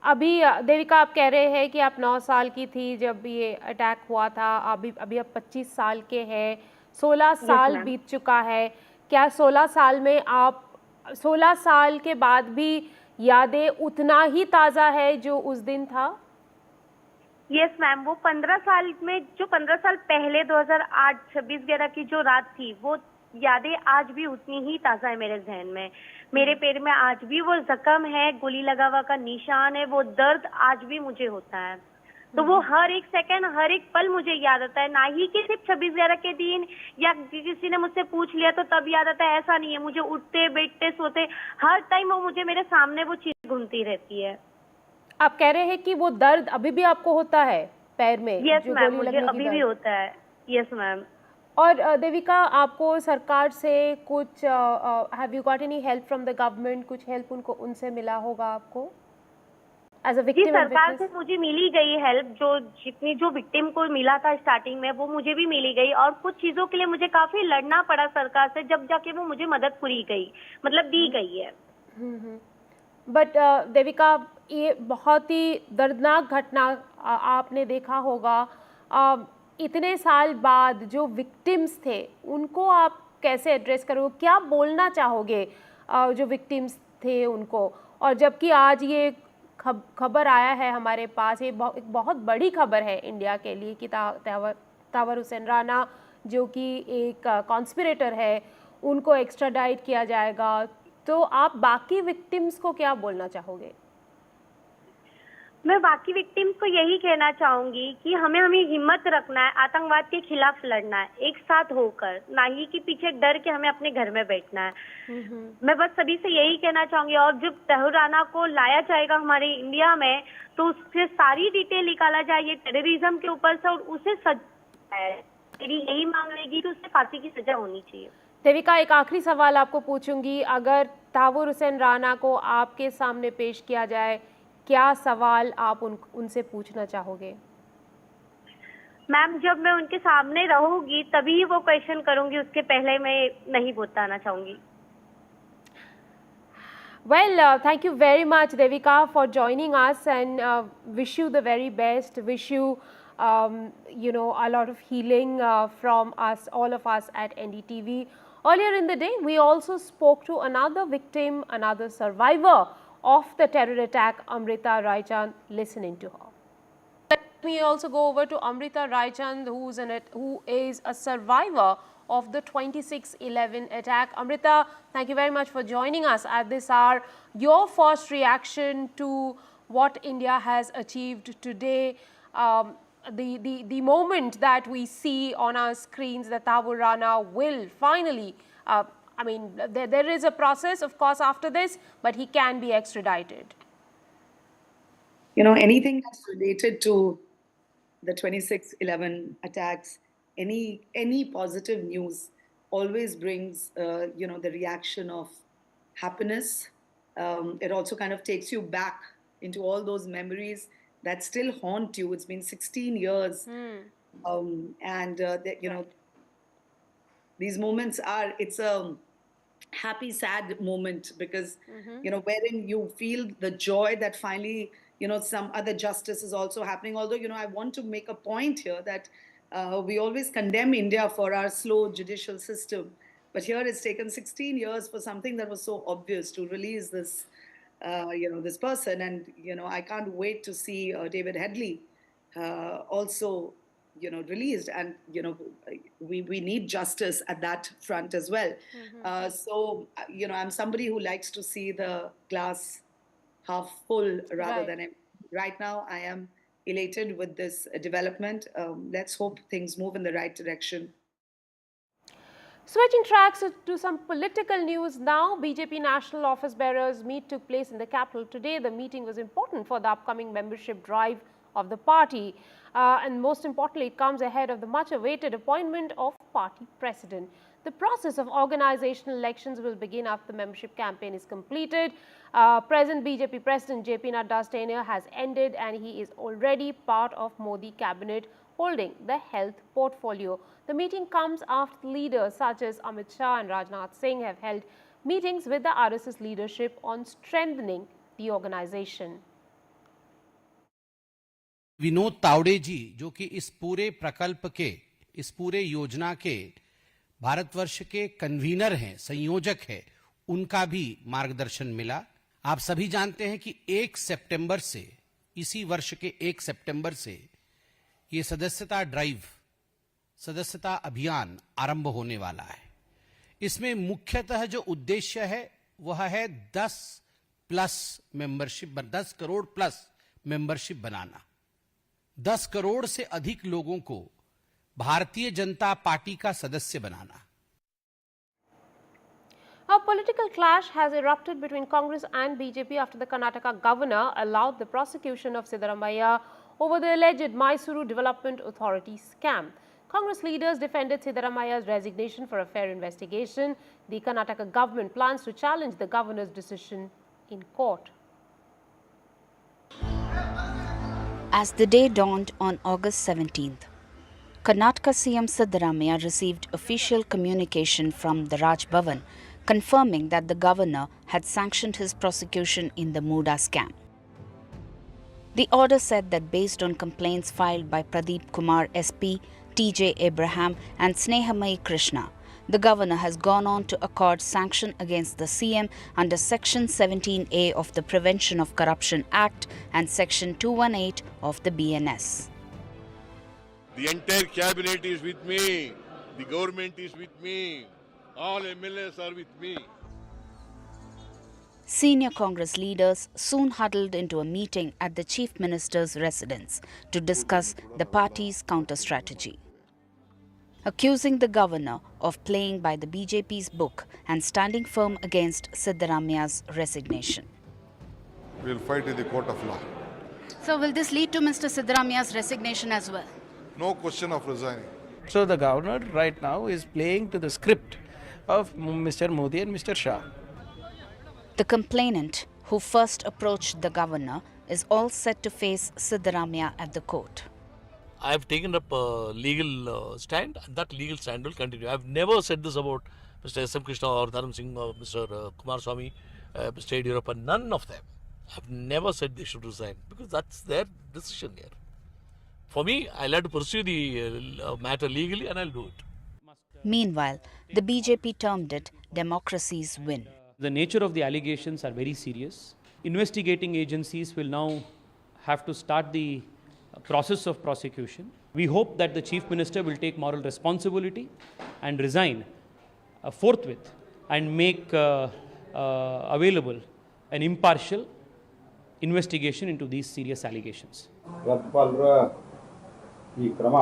अभी देविका, आप कह रहे हैं कि आप 9 साल की थी जब ये अटैक हुआ था, अभी आप 25 साल के हैं, 16 साल बीत चुका है। क्या 16 साल में आप 16 साल के बाद भी यादें उतना ही ताज़ा है जो उस दिन था? यस मैम, वो 15 साल में, जो 15 साल पहले 2008 26/11 की जो रात थी, वो यादें आज भी उतनी ही ताज़ा है मेरे जहन में। मेरे पैर में आज भी वो जख्म है, गोली लगा हुआ का निशान है, वो दर्द आज भी मुझे होता है। तो वो हर एक सेकंड, हर एक पल मुझे याद आता है। ना ही कि सिर्फ 26/11 के दिन या किसी ने मुझसे पूछ लिया तो तब याद आता है, ऐसा नहीं है। मुझे उठते बैठते सोते हर टाइम वो मुझे मेरे सामने वो चीज घूमती रहती है। आप कह रहे हैं कि वो दर्द अभी भी आपको होता है पैर में? यस मैम, मुझे अभी भी होता है। Yes ma'am. और देविका, आपको सरकार से कुछ have you got any help from the government? कुछ हेल्प उनसे मिला होगा आपको एज अ विक्टिम? सरकार से मुझे मिली गई हेल्प, जो विक्टिम को मिला था स्टार्टिंग में वो मुझे भी मिली गई, और कुछ चीजों के लिए मुझे काफी लड़ना पड़ा सरकार से, जब जाके वो मुझे मदद पूरी गई, मतलब दी गई है। बट देविका, ये बहुत ही दर्दनाक घटना आपने देखा होगा। इतने साल बाद जो विक्टिम्स थे उनको आप कैसे एड्रेस करोगे? क्या बोलना चाहोगे जो विक्टिम्स थे उनको? और जबकि आज ये खबर आया है हमारे पास, ये एक बहुत बड़ी खबर है इंडिया के लिए कि तावर हुसैन राणा, जो कि एक कॉन्स्पिरेटर है, उनको एक्स्ट्राडाइट किया जाएगा। तो आप बाकी विक्टिम्स को क्या बोलना चाहोगे? मैं बाकी विक्टिम्स को यही कहना चाहूंगी कि हमें हिम्मत रखना है, आतंकवाद के खिलाफ लड़ना है एक साथ होकर, ना ही कि पीछे डर के हमें अपने घर में बैठना है। मैं बस सभी से यही कहना चाहूंगी। और जब तहव्वुर राना को लाया जाएगा हमारे इंडिया में, तो उससे सारी डिटेल निकाला जाए ये टेररिज्म के ऊपर से, और उसे सजा है। मेरी यही मांग रहेगी कि उसे फांसी की सजा होनी चाहिए। देविका, एक आखिरी सवाल आपको पूछूंगी। अगर ताहव्वुर हुसैन राणा को आपके सामने पेश किया जाए, क्या सवाल आप उनसे पूछना चाहोगे? मैम, जब मैं उनके सामने रहूंगी तभी वो क्वेश्चन करूंगी, उसके पहले मैं नहीं बताना चाहूंगी। Well, thank you very much, Devika, for joining us, and wish you the very best. Wish you, a lot of healing from us, all of us at NDTV. Earlier in the day, we also spoke to another victim, another survivor of the terror attack, Amrita Raichand. Listening to her. Let me also go over to Amrita Raichand, who is a survivor of the 26/11 attack. Amrita, thank you very much for joining us at this hour. Your first reaction to what India has achieved today, the moment that we see on our screens that Tahawwur Rana will finally, there is a process, of course, after this, but he can be extradited. Anything that's related to the 26/11 attacks, any positive news always brings, the reaction of happiness. It also kind of takes you back into all those memories that still haunt you. It's been 16 years. These moments it's a happy, sad moment because, wherein you feel the joy that finally, some other justice is also happening. Although, I want to make a point here that we always condemn India for our slow judicial system. But here it's taken 16 years for something that was so obvious to release this, this person. And, I can't wait to see David Headley also, released. And, we need justice at that front as well. So, I'm somebody who likes to see the glass half full rather than empty. Right now, I am elated with this development. Let's hope things move in the right direction. Switching tracks to some political news now. BJP national office bearers meet took place in the capital today. The meeting was important for the upcoming membership drive of the party. And most importantly, it comes ahead of the much-awaited appointment of party president. The process of organizational elections will begin after the membership campaign is completed. Present BJP President JP Nadda's tenure has ended and he is already part of Modi cabinet holding the health portfolio. The meeting comes after leaders such as Amit Shah and Rajnath Singh have held meetings with the RSS leadership on strengthening the organization. Vinod Tawde जी, जो कि इस पूरे प्रकल्प के, इस पूरे योजना के भारतवर्ष के कन्वीनर हैं, संयोजक हैं, उनका भी मार्गदर्शन मिला। आप सभी जानते हैं कि 1 सितंबर से, इसी वर्ष के 1 सितंबर से ये सदस्यता ड्राइव, सदस्यता अभियान आरंभ होने वाला है। इसमें मुख्यतः जो उद्देश्य है वह है 10 करोड़ प्लस मेंबरशिप बनाना। 10 करोड़ से अधिक लोगों को भारतीय जनता पार्टी का सदस्य बनाना। A political clash has erupted between Congress and BJP after the Karnataka governor allowed the prosecution of Siddaramaiah over the alleged Mysuru Development Authority scam. Congress leaders defended Siddaramaiah's resignation for a fair investigation. The Karnataka government plans to challenge the governor's decision in court. As the day dawned on August 17th, Karnataka CM Siddaramaiah received official communication from the Raj Bhavan confirming that the governor had sanctioned his prosecution in the Muda scam. The order said that based on complaints filed by Pradeep Kumar SP, TJ Abraham and Snehamai Krishna, the governor has gone on to accord sanction against the CM under Section 17A of the Prevention of Corruption Act and Section 218 of the BNS. The entire cabinet is with me. The government is with me. All MLAs are with me. Senior Congress leaders soon huddled into a meeting at the Chief Minister's residence to discuss the party's counter-strategy. Accusing the governor of playing by the BJP's book and standing firm against Siddaramaiah's resignation. We will fight in the court of law. So will this lead to Mr. Siddaramaiah's resignation as well? No question of resigning. So the governor right now is playing to the script of Mr. Modi and Mr. Shah. The complainant, who first approached the governor, is all set to face Siddaramaiah at the court. I have taken up a legal stand, and that legal stand will continue. I have never said this about Mr. S.M. Krishna or Dharam Singh or Mr. Kumar Swamy, Mr. Yediyurappa, none of them. I have never said they should resign because that's their decision here. For me, I'll have to pursue the matter legally and I'll do it. Meanwhile, the BJP termed it democracy's win. The nature of the allegations are very serious. Investigating agencies will now have to start the process of prosecution. We hope that the Chief Minister will take moral responsibility and resign forthwith and make available an impartial investigation into these serious allegations. ಈ ಕ್ರಮ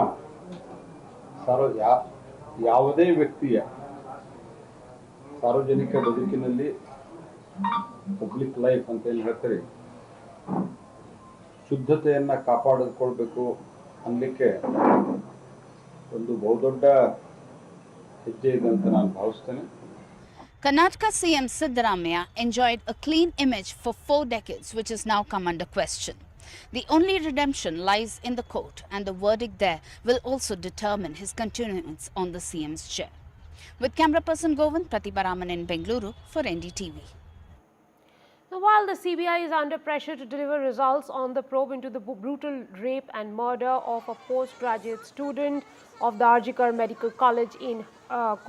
ಯಾವುದೇ ವ್ಯಕ್ತಿಯ ಸಾರ್ವಜನಿಕ ಬದುಕಿನಲ್ಲಿ public life ಅಂತ ಏನು ಹೇಳ್ತಾರೆ ಶುದ್ಧತೆಯನ್ನು ಕಾಪಾಡಿಕೊಳ್ಳಬೇಕು ಅನ್ನಲಿಕ್ಕೆ ಒಂದು ಬಹುದೊಡ್ಡ ಹೆಜ್ಜೆ ಇದೆ ಅಂತ ನಾನು ಭಾವಿಸ್ತೇನೆ. Karnataka CM Siddaramaiah enjoyed a clean image for 4 decades, which has now come under question. The only redemption lies in the court, and the verdict there will also determine his continuance on the CM's chair. With camera person Govind, Pratibha Raman in Bengaluru for NDTV. Now, while the CBI is under pressure to deliver results on the probe into the brutal rape and murder of a postgraduate student of the Arjikar Medical College in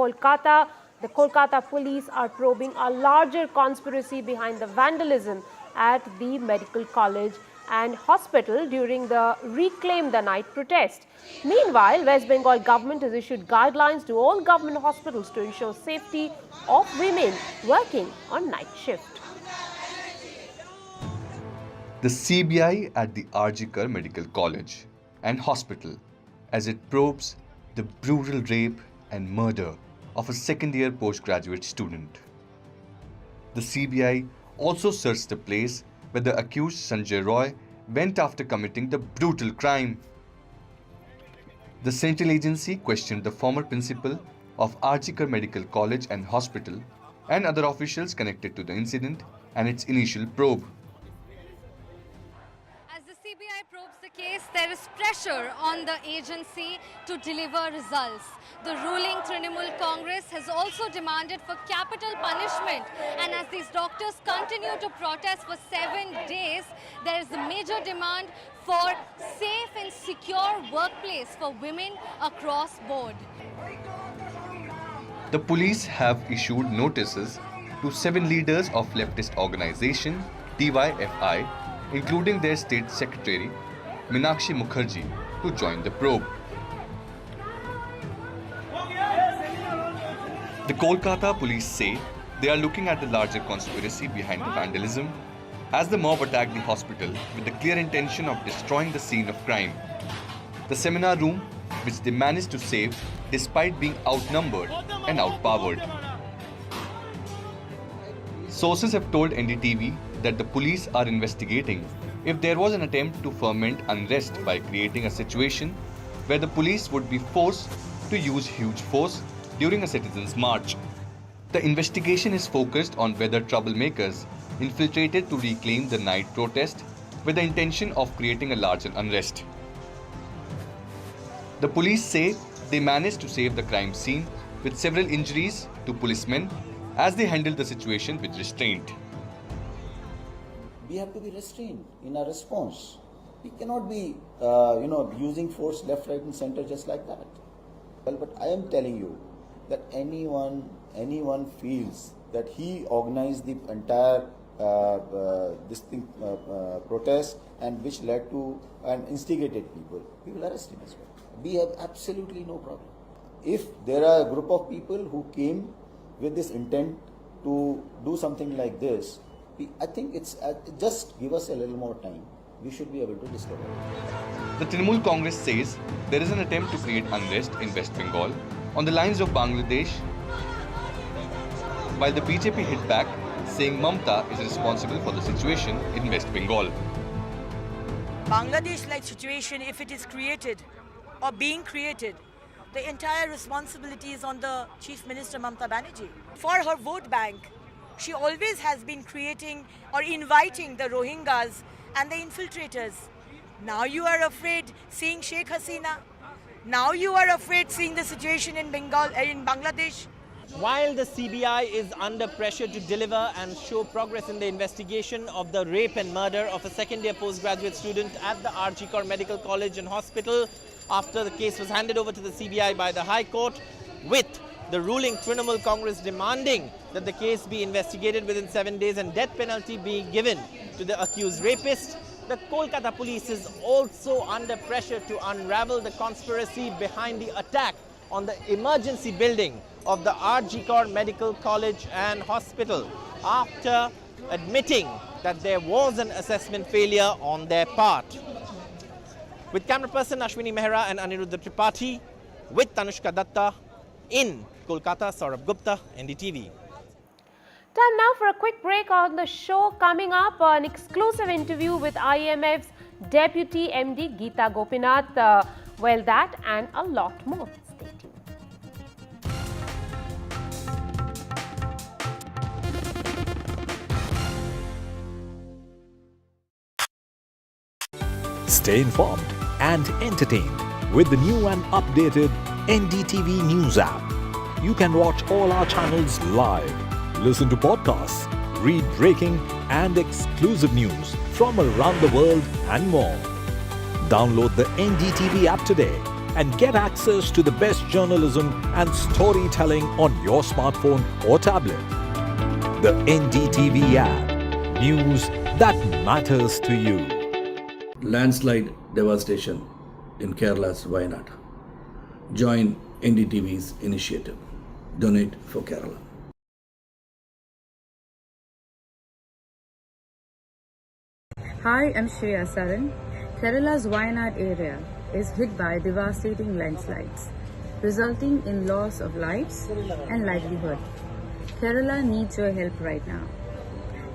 Kolkata, the Kolkata police are probing a larger conspiracy behind the vandalism at the medical college and hospital during the Reclaim the Night protest. Meanwhile, West Bengal government has issued guidelines to all government hospitals to ensure safety of women working on night shift. The CBI at the Arjikar Medical College and Hospital as it probes the brutal rape and murder of a second-year postgraduate student. The CBI also searched the place where the accused Sanjay Roy went after committing the brutal crime. The central agency questioned the former principal of Arjikar Medical College and Hospital and other officials connected to the incident and its initial probe. As the CBI probes the case, there is pressure on the agency to deliver results. The ruling Trinamool Congress has also demanded for capital punishment, and as these doctors continue to protest for 7 days, there is a major demand for safe and secure workplace for women across board. The police have issued notices to 7 leaders of leftist organization DYFI, including their state secretary Meenakshi Mukherjee, to join the probe. The Kolkata police say they are looking at the larger conspiracy behind the vandalism as the mob attacked the hospital with the clear intention of destroying the scene of crime. The seminar room, which they managed to save despite being outnumbered and outpowered. Sources have told NDTV that the police are investigating if there was an attempt to foment unrest by creating a situation where the police would be forced to use huge force during a citizens' march. The investigation is focused on whether troublemakers infiltrated to reclaim the night protest with the intention of creating a larger unrest. The police say they managed to save the crime scene with several injuries to policemen as they handled the situation with restraint. We have to be restrained in our response. We cannot be, using force left, right, and center just like that. Well, but I am telling you that anyone feels that he organized the entire protest and which led to and instigated people, we will arrest him as well. We have absolutely no problem. If there are a group of people who came with this intent to do something like this, I think it's just give us a little more time. We should be able to discover it. The Trinamool Congress says there is an attempt to create unrest in West Bengal on the lines of Bangladesh, while the BJP hit back, saying Mamata is responsible for the situation in West Bengal. Bangladesh-like situation, if it is created or being created, the entire responsibility is on the Chief Minister Mamata Banerjee. For her vote bank, she always has been creating or inviting the Rohingyas and the infiltrators. Now you are afraid seeing Sheikh Hasina. Now you are afraid seeing the situation in Bangladesh. While the CBI is under pressure to deliver and show progress in the investigation of the rape and murder of a second-year postgraduate student at the RG Kar Medical College and Hospital, after the case was handed over to the CBI by the High Court, with the ruling Trinamool Congress demanding that the case be investigated within 7 days and death penalty be given to the accused rapist, the Kolkata police is also under pressure to unravel the conspiracy behind the attack on the emergency building of the RG Kar Medical College and Hospital, after admitting that there was an assessment failure on their part. With camera person Ashwini Mehra and Aniruddha Tripathi, with Tanushka Datta, in Kolkata, Saurabh Gupta, NDTV. Time now for a quick break. On the show coming up, an exclusive interview with IMF's Deputy MD Gita Gopinath. That and a lot more. Stay tuned. Stay informed and entertained with the new and updated NDTV News app. You can watch all our channels live, listen to podcasts, read breaking and exclusive news from around the world and more. Download the NDTV app today and get access to the best journalism and storytelling on your smartphone or tablet. The NDTV app. News that matters to you. Landslide devastation in Kerala's Wayanad. Join NDTV's initiative. Donate for Kerala. Hi, I'm Shreya Saran. Kerala's Wayanad area is hit by devastating landslides, resulting in loss of lives and livelihood. Kerala needs your help right now.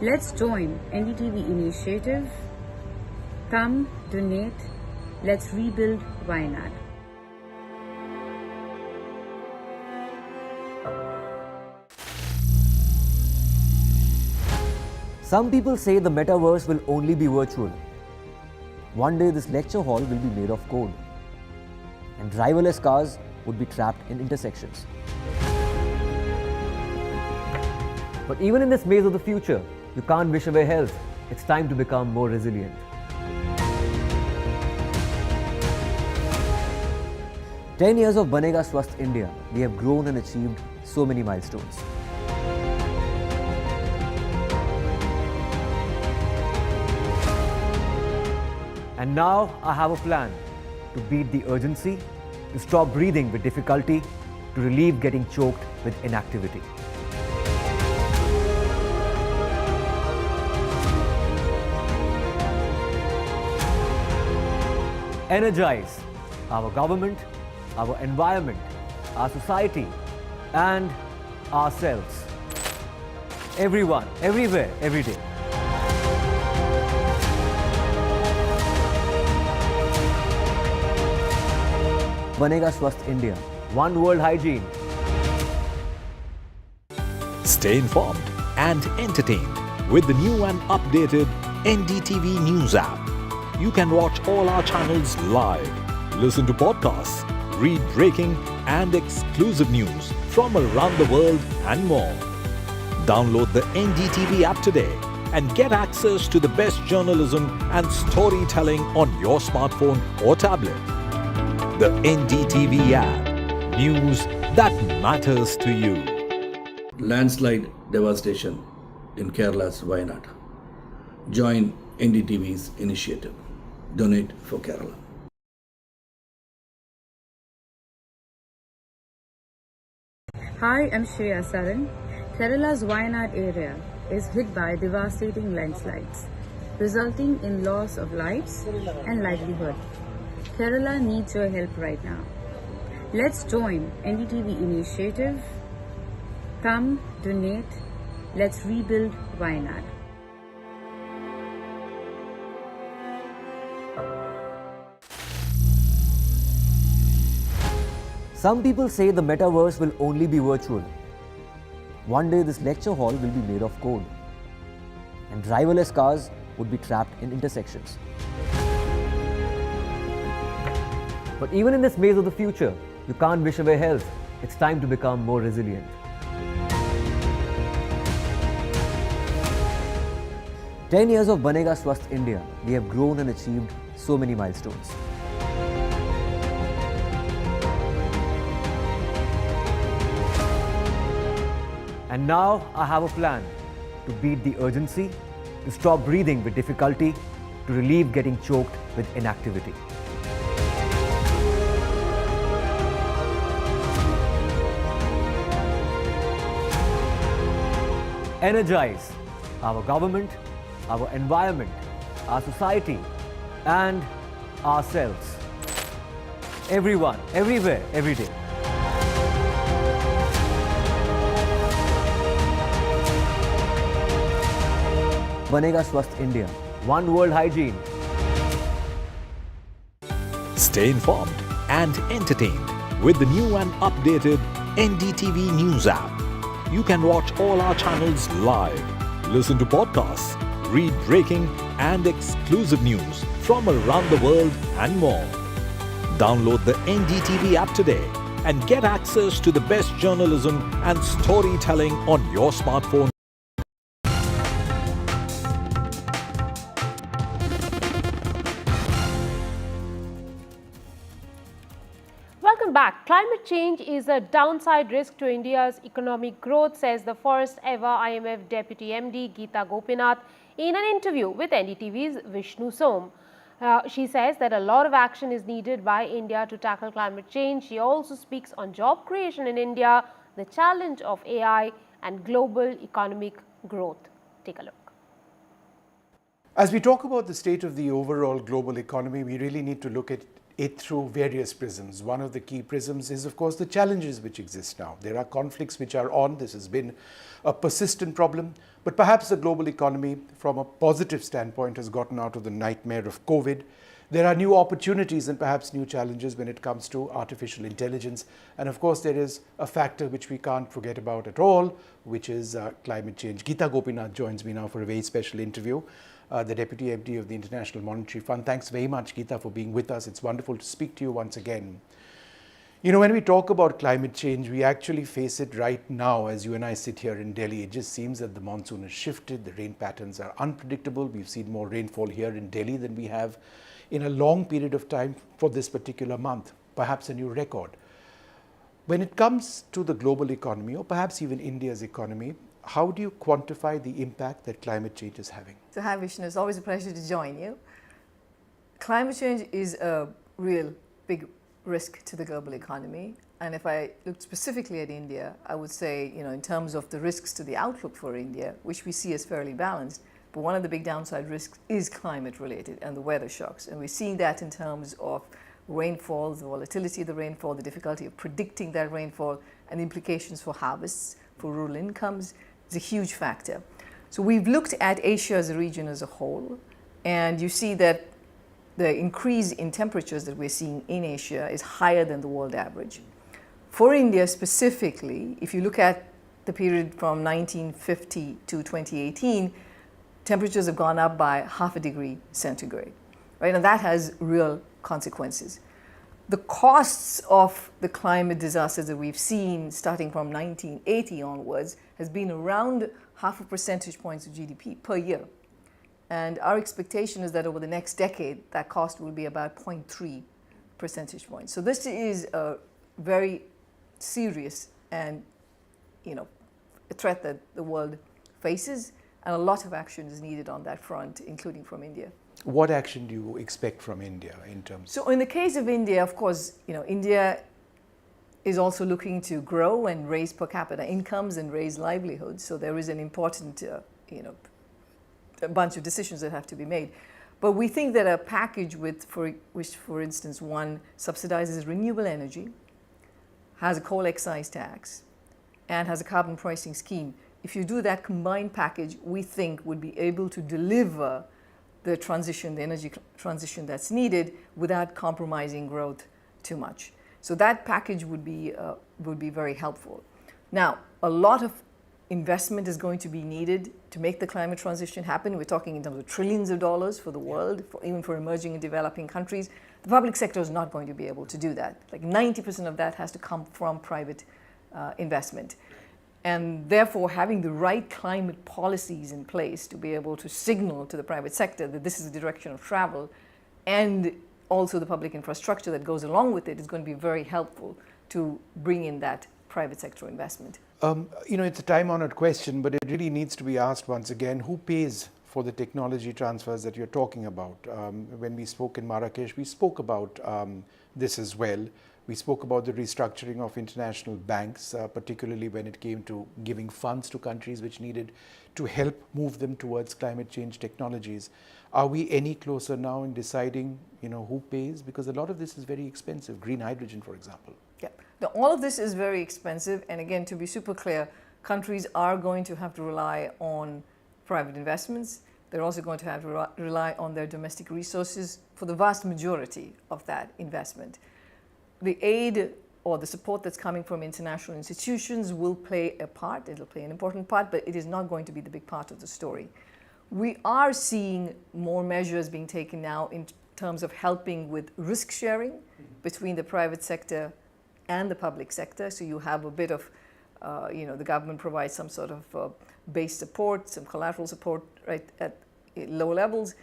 Let's join NDTV initiative. Come, donate, let's rebuild Wayanad. Some people say the metaverse will only be virtual. One day this lecture hall will be made of code, and driverless cars would be trapped in intersections. But even in this maze of the future, you can't wish away health. It's time to become more resilient. "10 years of Banega Swasth India, we have grown and achieved so many milestones. And now I have a plan to beat the urgency, to stop breathing with difficulty, to relieve getting choked with inactivity. energize our government, our environment, our society, and ourselves. Everyone, everywhere, every day. Banega Swasth India. One World Hygiene. Stay informed and entertained with the new and updated NDTV News app. You can watch all our channels live, listen to podcasts, read breaking and exclusive news from around the world and more. Download the NDTV app today and get access to the best journalism and storytelling on your smartphone or tablet. The NDTV app. News that matters to you. Landslide devastation in Kerala's Wayanad. Join NDTV's initiative. Donate for Kerala. Hi, I'm Shreya Saran. Kerala's Wayanad area is hit by devastating landslides, resulting in loss of lives and livelihood. Kerala needs your help right now. Let's join NDTV initiative. Come, donate. Let's rebuild Wayanad. Some people say the metaverse will only be virtual. One day this lecture hall will be made of code, and driverless cars would be trapped in intersections. But even in this maze of the future, you can't wish away health. It's time to become more resilient. "10 years of Banega Swasth India, we have grown and achieved so many milestones. And now I have a plan to beat the urgency, to stop breathing with difficulty, to relieve getting choked with inactivity. Energize our government, our environment, our society, and ourselves. Everyone, everywhere, every day. Banega Swasth India. One World Hygiene. Stay informed and entertained with the new and updated NDTV News app. You can watch all our channels live, listen to podcasts, read breaking and exclusive news from around the world and more. Download the NDTV app today and get access to the best journalism and storytelling on your smartphone. Welcome back. Climate change is a downside risk to India's economic growth, says the first ever IMF Deputy MD Gita Gopinath in an interview with NDTV's Vishnu Som. She says that a lot of action is needed by India to tackle climate change. She also speaks on job creation in India, the challenge of AI and global economic growth. Take a look. As we talk about the state of the overall global economy, we really need to look at it through various prisms. One of the key prisms is, of course, the challenges which exist now. There are conflicts which are on. This has been a persistent problem. But perhaps the global economy, from a positive standpoint, has gotten out of the nightmare of COVID. There are new opportunities and perhaps new challenges when it comes to artificial intelligence. And of course, there is a factor which we can't forget about at all, which is climate change. Gita Gopinath joins me now for a very special interview. The Deputy MD of the International Monetary Fund. Thanks very much, Gita, for being with us. It's wonderful to speak to you once again. You know, when we talk about climate change, we actually face it right now as you and I sit here in Delhi. It just seems that the monsoon has shifted, the rain patterns are unpredictable. We've seen more rainfall here in Delhi than we have in a long period of time for this particular month, perhaps a new record. When it comes to the global economy, or perhaps even India's economy, how do you quantify the impact that climate change is having? So hi Vishnu, it's always a pleasure to join you. Climate change is a real big risk to the global economy. And if I look specifically at India, I would say, in terms of the risks to the outlook for India, which we see as fairly balanced, But one of the big downside risks is climate related and the weather shocks. And we're seeing that in terms of rainfall, the volatility of the rainfall, the difficulty of predicting that rainfall, and the implications for harvests, for rural incomes is a huge factor. So we've looked at Asia as a region as a whole, and you see that the increase in temperatures that we're seeing in Asia is higher than the world average. For India specifically, if you look at the period from 1950 to 2018, temperatures have gone up by 0.5 degree centigrade, right? And that has real consequences. The costs of the climate disasters that we've seen starting from 1980 onwards has been around 0.5 percentage points of GDP per year. And our expectation is that over the next decade, that cost will be about 0.3 percentage points. So this is a very serious and, a threat that the world faces, and a lot of action is needed on that front, including from India. What action do you expect from India in terms? So in the case of India, of course, India is also looking to grow and raise per capita incomes and raise livelihoods. So there is an important, a bunch of decisions that have to be made. But we think that a package which, for instance, one subsidizes renewable energy, has a coal excise tax, and has a carbon pricing scheme. If you do that combined package, we think would be able to deliver the transition, the energy transition that's needed without compromising growth too much. So that package would be very helpful. Now, a lot of investment is going to be needed to make the climate transition happen. We're talking in terms of trillions of dollars for the world, even for emerging and developing countries. The public sector is not going to be able to do that. Like 90% of that has to come from private investment. And therefore, having the right climate policies in place to be able to signal to the private sector that this is the direction of travel, and also the public infrastructure that goes along with it, is going to be very helpful to bring in that private sector investment. It's a time-honored question, but it really needs to be asked once again. Who pays for the technology transfers that you're talking about? When we spoke in Marrakesh, we spoke about this as well. We spoke about the restructuring of international banks, particularly when it came to giving funds to countries which needed to help move them towards climate change technologies. Are we any closer now in deciding, who pays? Because a lot of this is very expensive. Green hydrogen, for example. Yeah. Now, all of this is very expensive. And again, to be super clear, countries are going to have to rely on private investments. They're also going to have to rely on their domestic resources for the vast majority of that investment. The aid or the support that's coming from international institutions will play a part. It'll play an important part, but it is not going to be the big part of the story. We are seeing more measures being taken now in terms of helping with risk sharing between the private sector and the public sector. So you have a bit of, the government provides some sort of base support, some collateral support right at low levels,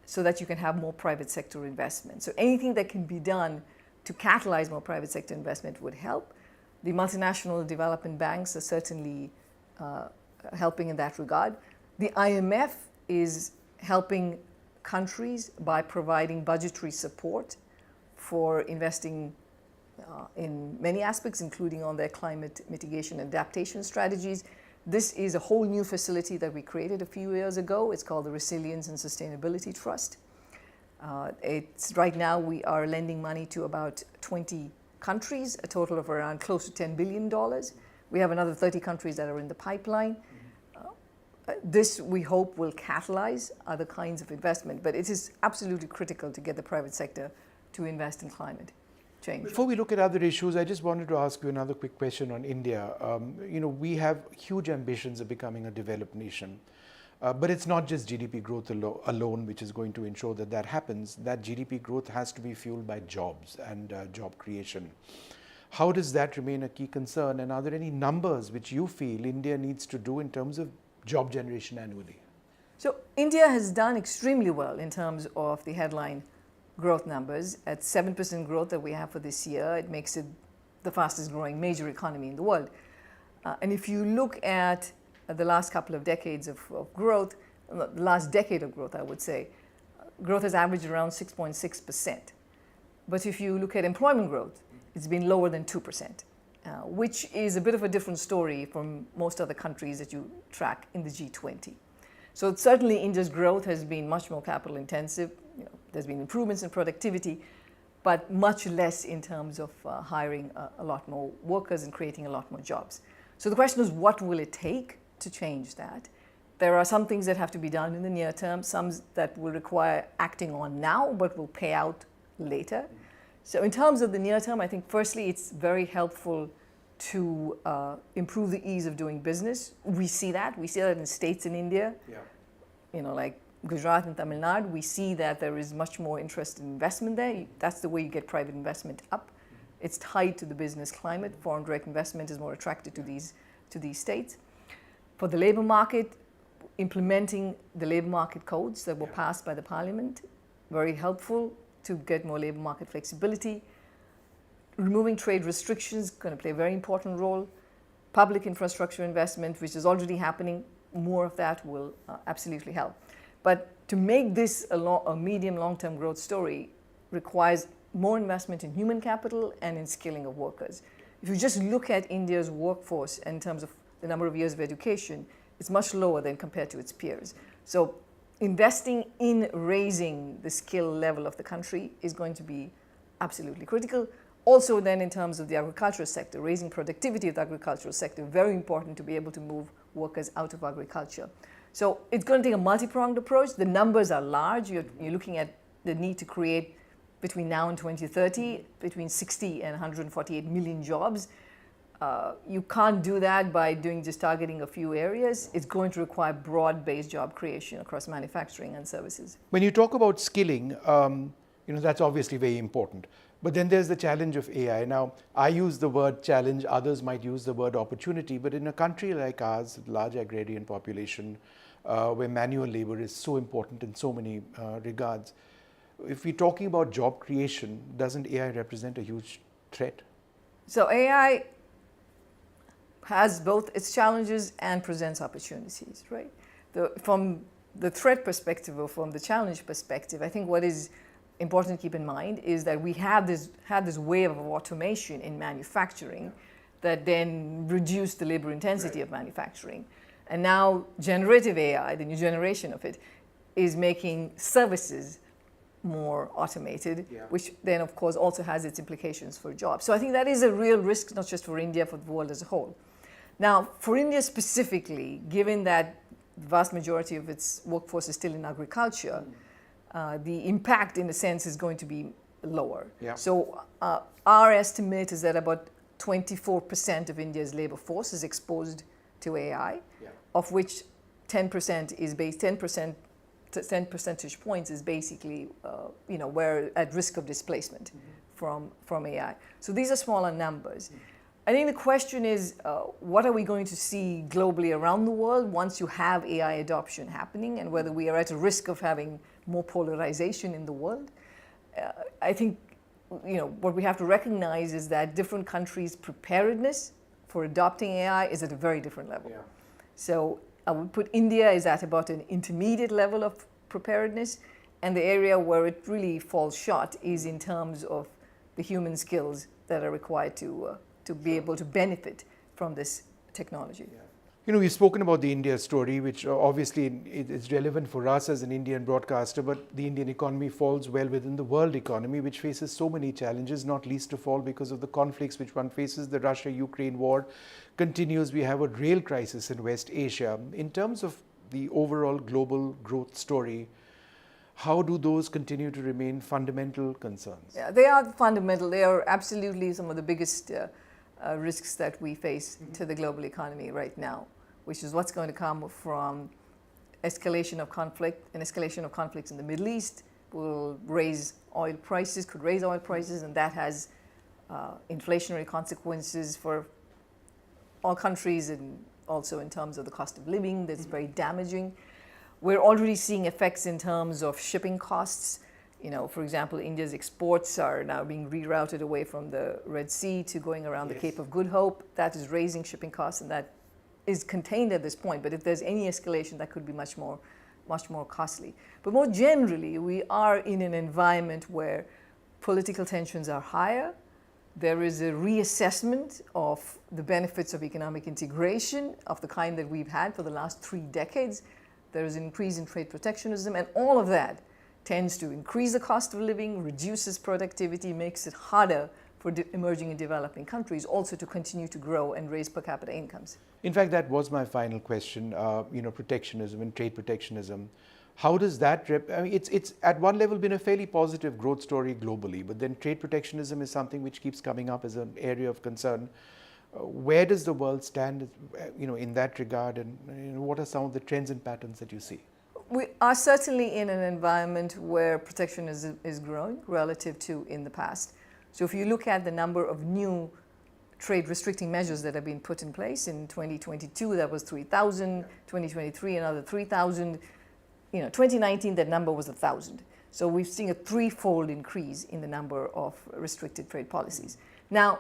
so that you can have more private sector investment. So anything that can be done to catalyze more private sector investment would help. The multinational development banks are certainly helping in that regard. The IMF is helping countries by providing budgetary support for investing in many aspects, including on their climate mitigation and adaptation strategies. This is a whole new facility that we created a few years ago. It's called the Resilience and Sustainability Trust. Right now we are lending money to about 20 countries, a total of around close to $10 billion. We have another 30 countries that are in the pipeline. This, we hope, will catalyze other kinds of investment, but it is absolutely critical to get the private sector to invest in climate change. Before we look at other issues, I just wanted to ask you another quick question on India. We have huge ambitions of becoming a developed nation. But it's not just GDP growth alone which is going to ensure that that happens. That GDP growth has to be fueled by jobs and job creation. How does that remain a key concern? And are there any numbers which you feel India needs to do in terms of job generation annually? So India has done extremely well in terms of the headline growth numbers. At 7% growth that we have for this year, it makes it the fastest growing major economy in the world. And if you look at the last couple of decades of growth, the last decade of growth, I would say, growth has averaged around 6.6%. But if you look at employment growth, it's been lower than 2%, which is a bit of a different story from most other countries that you track in the G20. So certainly India's growth has been much more capital intensive. There's been improvements in productivity, but much less in terms of hiring a lot more workers and creating a lot more jobs. So the question is, what will it take to change that? There are some things that have to be done in the near term, some that will require acting on now but will pay out later. So in terms of the near term, I think firstly it's very helpful to improve the ease of doing business. We see that in states in India, like Gujarat and Tamil Nadu. We see that there is much more interest in investment there. That's the way you get private investment up. It's tied to the business climate. Foreign direct investment is more attracted to these states. For the labor market, implementing the labor market codes that were passed by the parliament, very helpful to get more labor market flexibility. Removing trade restrictions going to play a very important role. Public infrastructure investment, which is already happening, more of that will absolutely help. But to make this a medium long-term growth story requires more investment in human capital and in skilling of workers. If you just look at India's workforce in terms of the number of years of education, it's much lower than compared to its peers. So investing in raising the skill level of the country is going to be absolutely critical. Also then in terms of the agricultural sector, raising productivity of the agricultural sector, very important to be able to move workers out of agriculture. So it's going to take a multi-pronged approach. The numbers are large. You're looking at the need to create between now and 2030, between 60 and 148 million jobs. You can't do that by just targeting a few areas. It's going to require broad-based job creation across manufacturing and services. When you talk about skilling, that's obviously very important. But then there's the challenge of AI. Now, I use the word challenge, others might use the word opportunity, but in a country like ours, large agrarian population, where manual labor is so important in so many regards, if we're talking about job creation, doesn't AI represent a huge threat? So AI has both its challenges and presents opportunities, right? From the threat perspective or from the challenge perspective, I think what is important to keep in mind is that we had this wave of automation in manufacturing that then reduced the labor intensity of manufacturing. And now generative AI, the new generation of it, is making services more automated, which then of course also has its implications for jobs. So I think that is a real risk, not just for India, for the world as a whole. Now, for India specifically, given that the vast majority of its workforce is still in agriculture, the impact in a sense is going to be lower. So our estimate is that about 24% of India's labor force is exposed to AI, of which 10 percentage points is basically, we're at risk of displacement from AI. So these are smaller numbers. I think the question is, what are we going to see globally around the world once you have AI adoption happening, and whether we are at a risk of having more polarization in the world? I think, what we have to recognize is that different countries' preparedness for adopting AI is at a very different level. So I would put India is at about an intermediate level of preparedness, and the area where it really falls short is in terms of the human skills that are required to be able to benefit from this technology. We've spoken about the India story, which obviously is relevant for us as an Indian broadcaster, but the Indian economy falls well within the world economy, which faces so many challenges, not least of all because of the conflicts which one faces. The Russia-Ukraine war continues. We have a rail crisis in West Asia. In terms of the overall global growth story, how do those continue to remain fundamental concerns? Yeah, they are fundamental. They are absolutely some of the biggest risks that we face to the global economy right now, which is what's going to come from escalation of conflict. An escalation of conflicts in the Middle East will raise oil prices, and that has inflationary consequences for all countries, and also in terms of the cost of living. That's very damaging. We're already seeing effects in terms of shipping costs. For example, India's exports are now being rerouted away from the Red Sea to going around the Cape of Good Hope. That is raising shipping costs, and that is contained at this point. But if there's any escalation, that could be much more costly. But more generally, we are in an environment where political tensions are higher. There is a reassessment of the benefits of economic integration of the kind that we've had for the last 3 decades. there is an increase in trade protectionism, and all of that tends to increase the cost of living, reduces productivity, makes it harder for emerging and developing countries also to continue to grow and raise per capita incomes. In fact, that was my final question. Protectionism and trade protectionism. How does that? I mean, it's at one level been a fairly positive growth story globally, but then trade protectionism is something which keeps coming up as an area of concern. Where does the world stand, in that regard, and what are some of the trends and patterns that you see? We are certainly in an environment where protectionism is growing relative to in the past. So if you look at the number of new trade restricting measures that have been put in place in 2022, that was 3,000, 2023 another 3,000, 2019 that number was 1,000. So we've seen a threefold increase in the number of restricted trade policies. Now,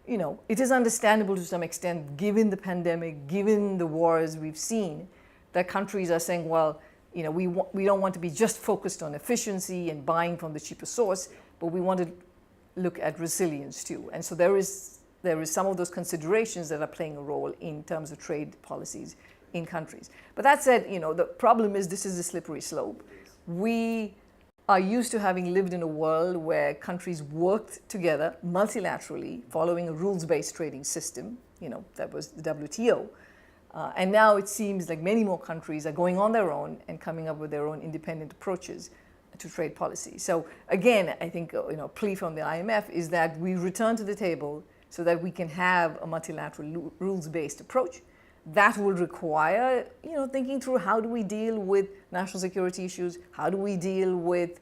it is understandable to some extent, given the pandemic, given the wars we've seen, that countries are saying, well, we don't want to be just focused on efficiency and buying from the cheapest source, but we want to look at resilience too. And so there is some of those considerations that are playing a role in terms of trade policies in countries. But that said, the problem is this is a slippery slope. We are used to having lived in a world where countries worked together multilaterally, following a rules-based trading system, that was the WTO. And now it seems like many more countries are going on their own and coming up with their own independent approaches to trade policy. So again, I think a plea from the IMF is that we return to the table so that we can have a multilateral rules-based approach. That will require, thinking through how do we deal with national security issues, how do we deal with,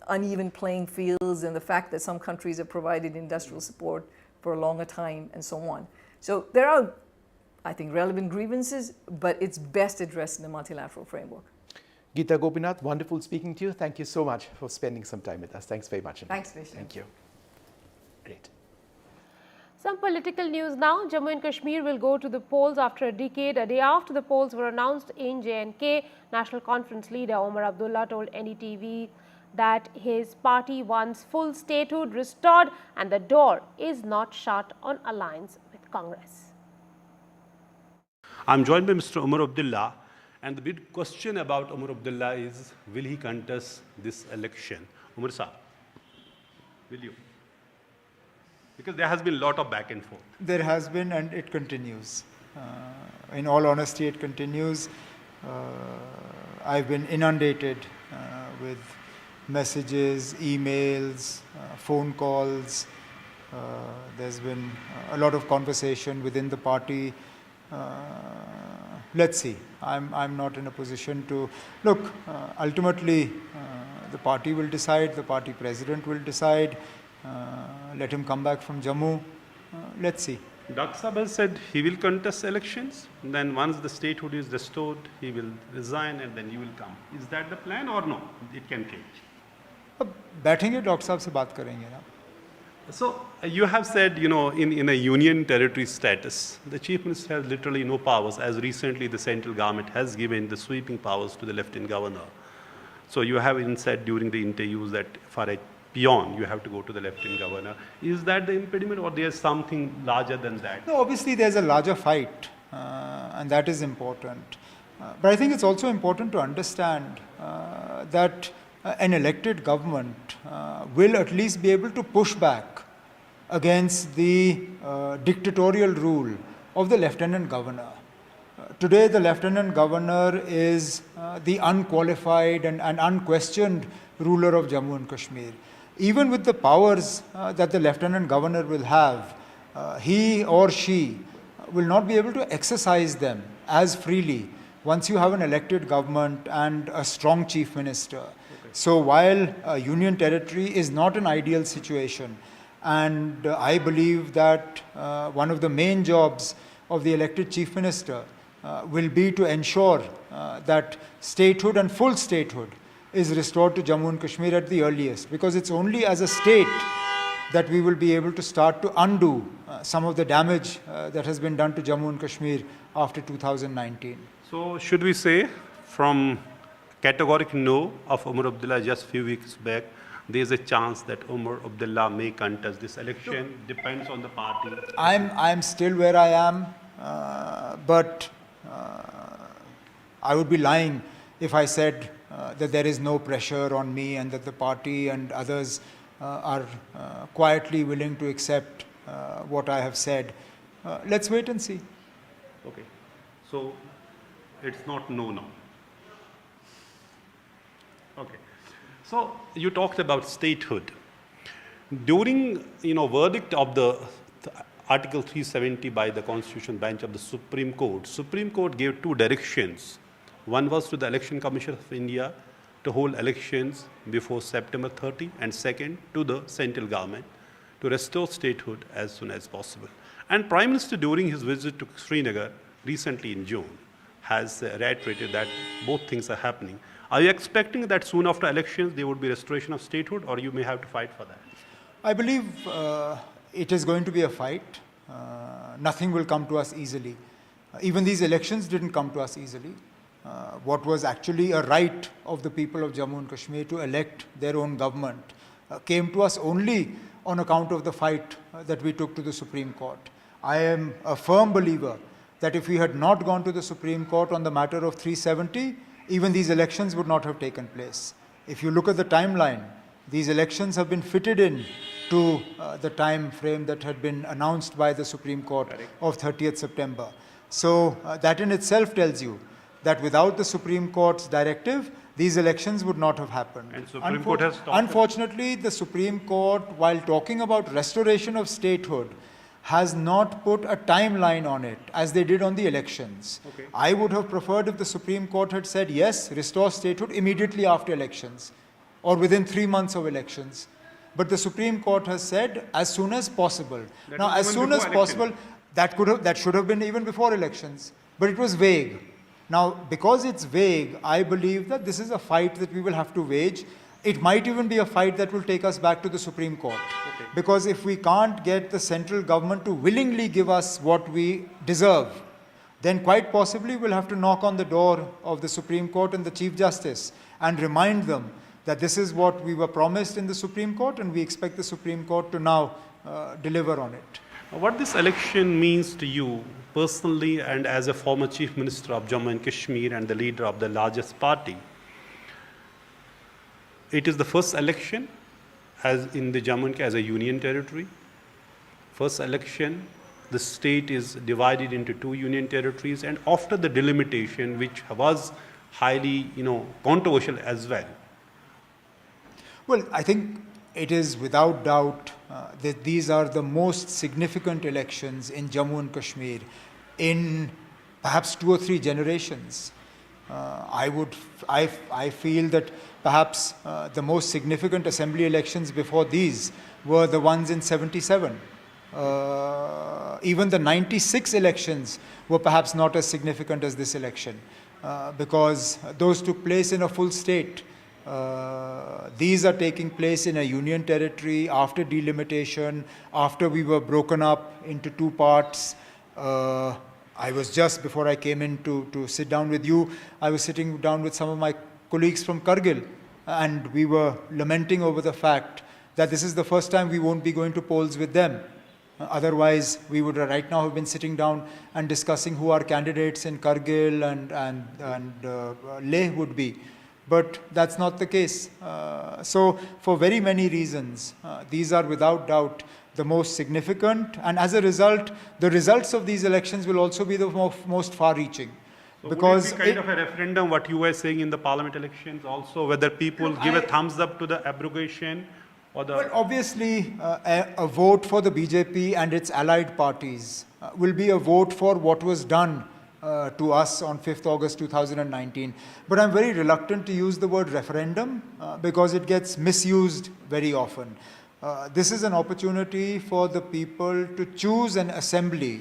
uneven playing fields and the fact that some countries have provided industrial support for a longer time and so on. So there are, I think, relevant grievances, but it's best addressed in a multilateral framework. Gita Gopinath, wonderful speaking to you. Thank you so much for spending some time with us. Thanks very much. Thanks, Vinesh. Thank you. Great. Some political news now. Jammu and Kashmir will go to the polls after a decade. A day after the polls were announced in J&K, National Conference leader Omar Abdullah told NDTV that his party wants full statehood restored and the door is not shut on alliance with Congress. I'm joined by Mr. Omar Abdullah, and the big question about Omar Abdullah is, will he contest this election? Omar Saab, will you? Because there has been a lot of back and forth. There has been, and it continues. In all honesty, it continues. I've been inundated with messages, emails, phone calls. There's been a lot of conversation within the party. Let's see. I'm not in a position to look. Ultimately, the party will decide. The party president will decide. Let him come back from Jammu. Let's see. Dr. Saab has said he will contest elections. Then once the statehood is restored, he will resign and then you will come. Is that the plan or no? It can change. बैठेंगे doctor साहब से बात करेंगे ना. So you have said, in a union territory status, the chief minister has literally no powers, as recently the central government has given the sweeping powers to the lieutenant governor. So you have even said during the interviews that for a peon, you have to go to the lieutenant governor. Is that the impediment or there's something larger than that? No, obviously there's a larger fight and that is important. But I think it's also important to understand that an elected government will at least be able to push back against the dictatorial rule of the lieutenant governor. Today, the lieutenant governor is the unqualified and unquestioned ruler of Jammu and Kashmir. Even with the powers that the lieutenant governor will have, he or she will not be able to exercise them as freely once you have an elected government and a strong chief minister. So while a union territory is not an ideal situation, and I believe that one of the main jobs of the elected chief minister will be to ensure that statehood and full statehood is restored to Jammu and Kashmir at the earliest, because it's only as a state that we will be able to start to undo some of the damage that has been done to Jammu and Kashmir after 2019. So should we say, from categorical no of Omar Abdullah just a few weeks back, there is a chance that Omar Abdullah may contest this election? Depends on the party. I'm still where I am, but I would be lying if I said that there is no pressure on me and that the party and others are quietly willing to accept what I have said. Let's wait and see. Okay. So it's not no now. Okay. So you talked about statehood. During verdict of the Article 370 by the Constitution Bench of the Supreme Court gave two directions. One was to the Election Commission of India to hold elections before September 30, and second to the central government to restore statehood as soon as possible. And Prime Minister, during his visit to Srinagar recently in June, has reiterated that both things are happening. Are you expecting that soon after elections there would be restoration of statehood, or you may have to fight for that? I believe it is going to be a fight. Nothing will come to us easily. Even these elections didn't come to us easily. What was actually a right of the people of Jammu and Kashmir to elect their own government came to us only on account of the fight that we took to the Supreme Court. I am a firm believer that if we had not gone to the Supreme Court on the matter of 370, even these elections would not have taken place. If you look at the timeline, these elections have been fitted in to the time frame that had been announced by the Supreme Court of 30th September. So that in itself tells you that without the Supreme Court's directive, these elections would not have happened. And Supreme Court has stopped Unfortunately, the Supreme Court, while talking about restoration of statehood, has not put a timeline on it, as they did on the elections. Okay. I would have preferred if the Supreme Court had said, yes, restore statehood immediately after elections, or within 3 months of elections. But the Supreme Court has said, as soon as possible. Now, as soon as possible, that should have been even before elections. But it was vague. Now, because it's vague, I believe that this is a fight that we will have to wage. It might even be a fight that will take us back to the Supreme Court. Okay. Because if we can't get the central government to willingly give us what we deserve, then quite possibly we'll have to knock on the door of the Supreme Court and the Chief Justice and remind them that this is what we were promised in the Supreme Court, and we expect the Supreme Court to now deliver on it. What this election means to you personally and as a former Chief Minister of Jammu and Kashmir and the leader of the largest party, it is the first election as in the Jammu and Kashmir as a union territory. First election, the state is divided into two union territories, and after the delimitation, which was highly controversial as well. Well, I think it is without doubt that these are the most significant elections in Jammu and Kashmir in perhaps 2 or 3 generations. I feel that perhaps the most significant assembly elections before these were the ones in 77. Even the 96 elections were perhaps not as significant as this election because those took place in a full state. These are taking place in a union territory after delimitation, after we were broken up into 2 parts. I was just, before I came in to sit down with you, I was sitting down with some of my colleagues from Kargil, and we were lamenting over the fact that this is the first time we won't be going to polls with them. Otherwise, we would right now have been sitting down and discussing who our candidates in Kargil and Leh would be. But that's not the case. So for very many reasons, these are without doubt the most significant, and as a result, the results of these elections will also be the most far-reaching. So because would it be kind of a referendum, what you were saying in the parliament elections also, whether people give a thumbs up to the abrogation or the... Well, obviously, a vote for the BJP and its allied parties will be a vote for what was done to us on 5th August 2019. But I'm very reluctant to use the word referendum because it gets misused very often. This is an opportunity for the people to choose an assembly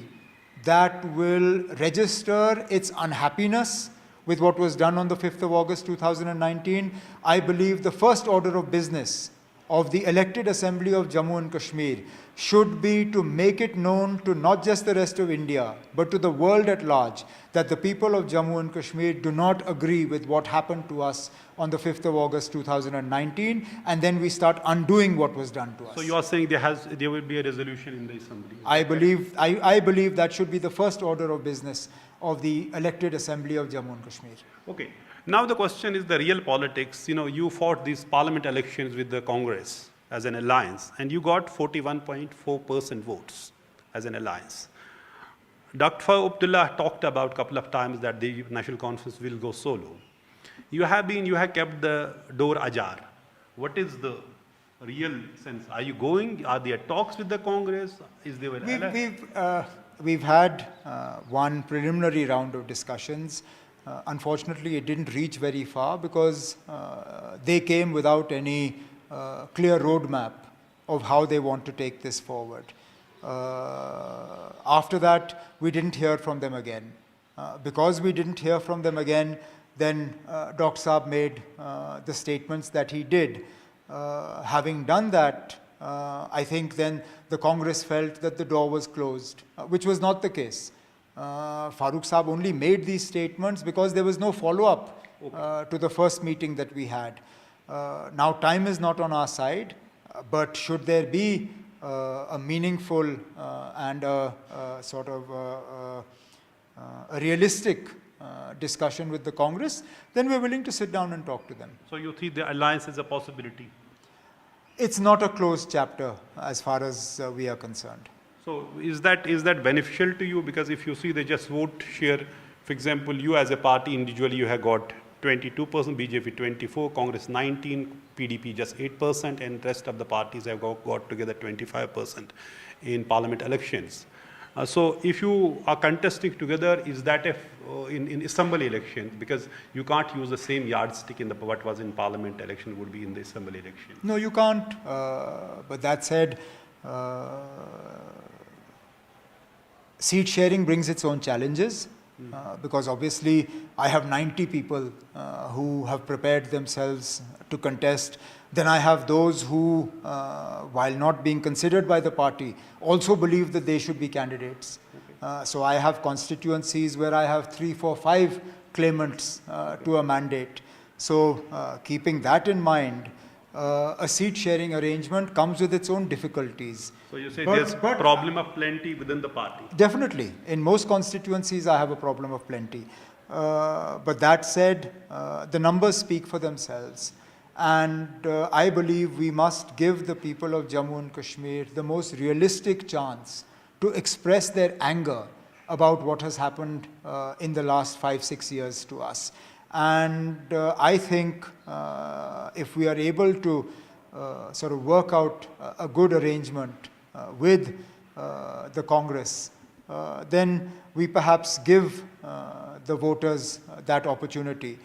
that will register its unhappiness with what was done on the 5th of August 2019. I believe the first order of business of the elected assembly of Jammu and Kashmir should be to make it known to not just the rest of India, but to the world at large, that the people of Jammu and Kashmir do not agree with what happened to us on the 5th of August 2019, and then we start undoing what was done to us. So you are saying there will be a resolution in the assembly? I believe that should be the first order of business of the elected assembly of Jammu and Kashmir. Okay. Now the question is the real politics. You fought these parliament elections with the Congress as an alliance, and you got 41.4% votes as an alliance. Dr. Abdullah talked about a couple of times that the National Conference will go solo. You have kept the door ajar. What is the real sense? Are you going? Are there talks with the Congress? Is there We've had one preliminary round of discussions. Unfortunately, it didn't reach very far because they came without any clear roadmap of how they want to take this forward. After that, we didn't hear from them again. Because we didn't hear from them again, then Dr. Saab made the statements that he did. Having done that, I think then the Congress felt that the door was closed, which was not the case. Farooq Saab only made these statements because there was no follow-up to the first meeting that we had. Now time is not on our side, but should there be a meaningful and a sort of a realistic discussion with the Congress, then we're willing to sit down and talk to them. So you think the alliance is a possibility? It's not a closed chapter as far as we are concerned. So is that beneficial to you? Because if you see the just vote share, for example, you as a party individually, you have got 22%, BJP 24%, Congress 19%, PDP just 8%, and rest of the parties have got together 25% in parliament elections. So if you are contesting together, is that in assembly election? Because you can't use the same yardstick in what was in parliament election would be in the assembly election. No, you can't. But that said, seat sharing brings its own challenges. Because obviously I have 90 people who have prepared themselves to contest. Then I have those who, while not being considered by the party, also believe that they should be candidates. So I have constituencies where I have 3, 4, 5 claimants to a mandate. So keeping that in mind, a seat sharing arrangement comes with its own difficulties. So you say there's problem of plenty within the party? Definitely. In most constituencies, I have a problem of plenty. But that said, the numbers speak for themselves. And I believe we must give the people of Jammu and Kashmir the most realistic chance to express their anger about what has happened in the last 5-6 years to us. And I think if we are able to sort of work out a good arrangement with the Congress, then we perhaps give the voters that opportunity.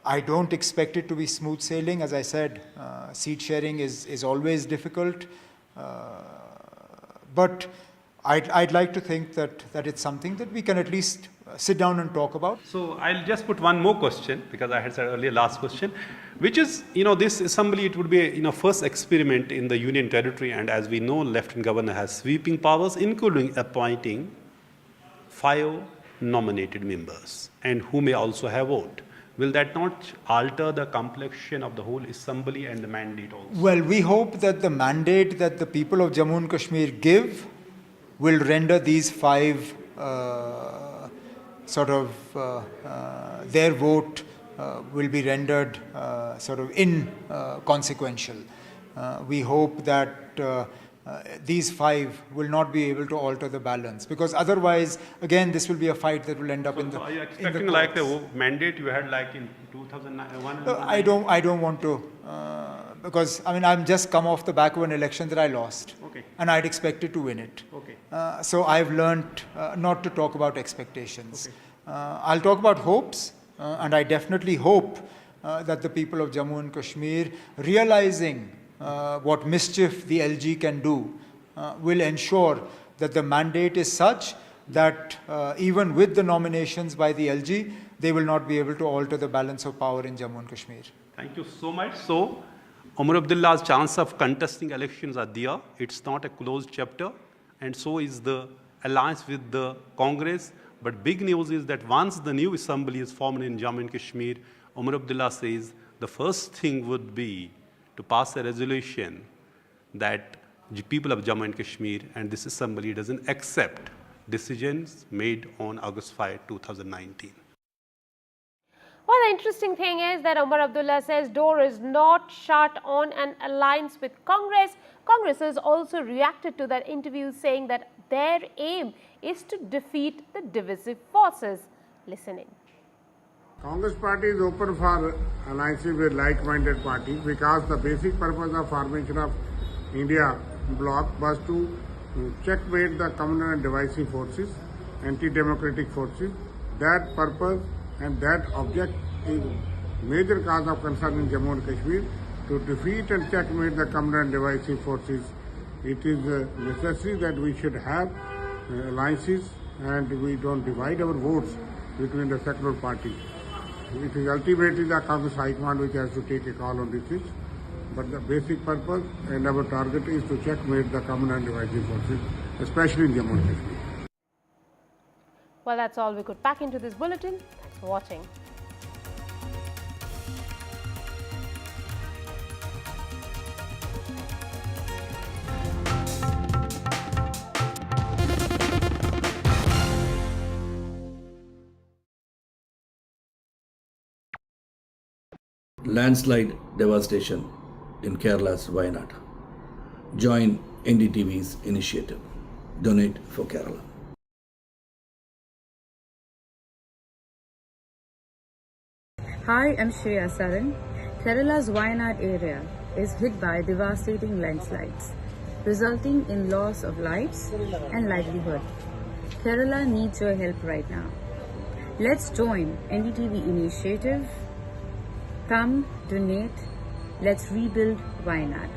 I don't expect it to be smooth sailing. As I said, seat sharing is always difficult. But I'd like to think that it's something that we can at least sit down and talk about. So I'll just put one more question, because I had said earlier last question, which is, this assembly, it would be a first experiment in the union territory, and as we know, Lieutenant Governor has sweeping powers, including appointing 5 nominated members, and who may also have vote. Will that not alter the complexion of the whole assembly and the mandate also? Well, we hope that the mandate that the people of Jammu and Kashmir give will render these 5 their vote will be rendered sort of inconsequential. We hope that these 5 will not be able to alter the balance, because otherwise, again, this will be a fight that will end up in the. Are you expecting like the mandate you had like in 2001? I don't want to, because I'm just come off the back of an election that I lost, and I'd expected to win it. So I've learned not to talk about expectations. I'll talk about hopes, and I definitely hope that the people of Jammu and Kashmir, realizing what mischief the LG can do, will ensure that the mandate is such that even with the nominations by the LG, they will not be able to alter the balance of power in Jammu and Kashmir. Thank you so much. So, Umar Abdullah's chance of contesting elections are there. It's not a closed chapter, and so is the alliance with the Congress. But big news is that once the new assembly is formed in Jammu and Kashmir, Umar Abdullah says the first thing would be to pass a resolution that the people of Jammu and Kashmir and this assembly doesn't accept decisions made on August 5, 2019. Well, the interesting thing is that Omar Abdullah says door is not shut on an alliance with Congress. Congress has also reacted to that interview, saying that their aim is to defeat the divisive forces. Listen in. Congress party is open for alliances with like-minded parties because the basic purpose of formation of India bloc was to checkmate the communal and divisive forces, anti-democratic forces. That purpose and that object is major cause of concern in Jammu and Kashmir. To defeat and checkmate the communal and divisive forces, it is necessary that we should have alliances and we don't divide our votes between the secular parties. It is ultimately the Congress High Command which has to take a call on this, but the basic purpose and our target is to checkmate the communal and divisive forces, especially in Jammu and Kashmir. Well, that's all we could pack into this bulletin. Thanks for watching. Landslide devastation in Kerala's Wayanad. Join NDTV's initiative. Donate for Kerala. Hi, I'm Shreya Saran. Kerala's Wayanad area is hit by devastating landslides, resulting in loss of lives and livelihood. Kerala needs your help right now. Let's join NDTV initiative. Come, donate, let's rebuild Wayanad.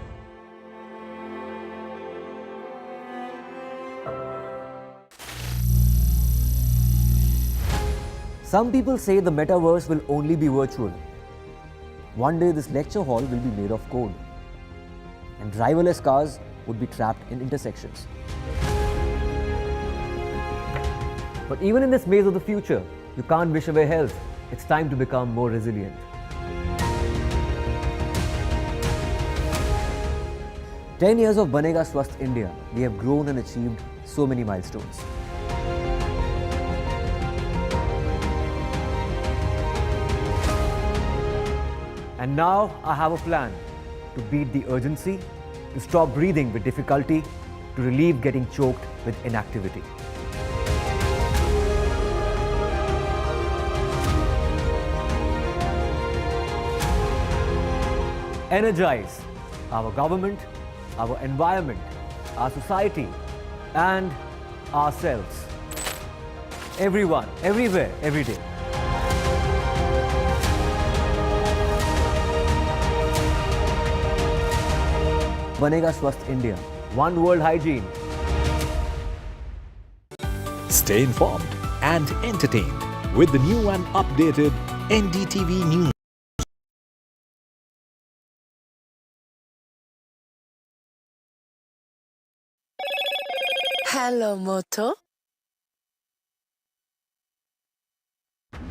Some people say the metaverse will only be virtual. One day this lecture hall will be made of code, and driverless cars would be trapped in intersections. But even in this maze of the future, you can't wish away health. It's time to become more resilient. 10 years of Banega Swasth India, we have grown and achieved so many milestones. And now I have a plan to beat the urgency, to stop breathing with difficulty, to relieve getting choked with inactivity. Energize our government, our environment, our society, and ourselves. Everyone, everywhere, every day. Banega Swasth India. One world hygiene. Stay informed and entertained with the new and updated NDTV News. Hello, Moto.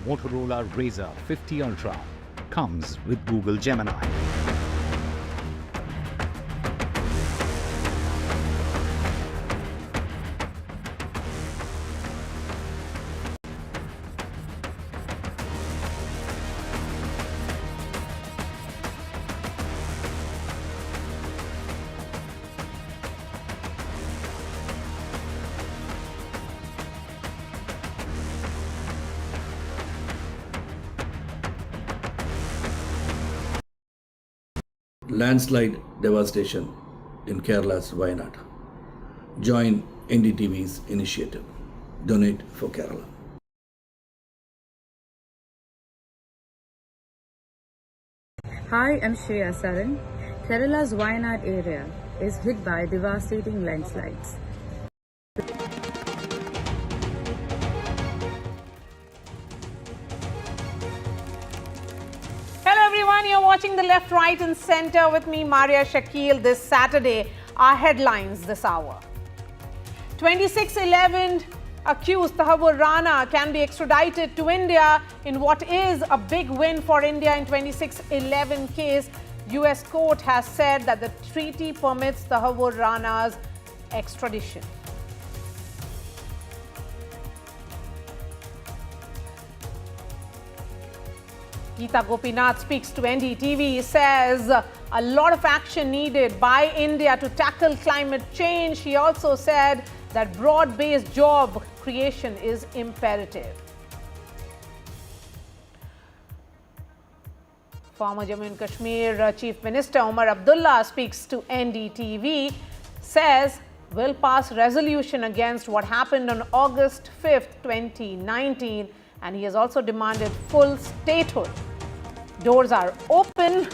Motorola Razr 50 Ultra comes with Google Gemini. Landslide devastation in Kerala's Wayanad. Join NDTV's initiative. Donate for Kerala. Hi, I'm Shreya Saran. Kerala's Wayanad area is hit by devastating landslides. Hello everyone, you're watching The Left, Right and Centre with me, Maria Shakil. This Saturday, our headlines this hour. 2611 accused Tahawwur Rana can be extradited to India in what is a big win for India in 2611 case. US court has said that the treaty permits Tahawwur Rana's extradition. Gita Gopinath speaks to NDTV, says a lot of action needed by India to tackle climate change. He also said that broad-based job creation is imperative. Former Jammu and Kashmir Chief Minister Omar Abdullah speaks to NDTV, says will pass resolution against what happened on August 5th, 2019, and he has also demanded full statehood. Doors are open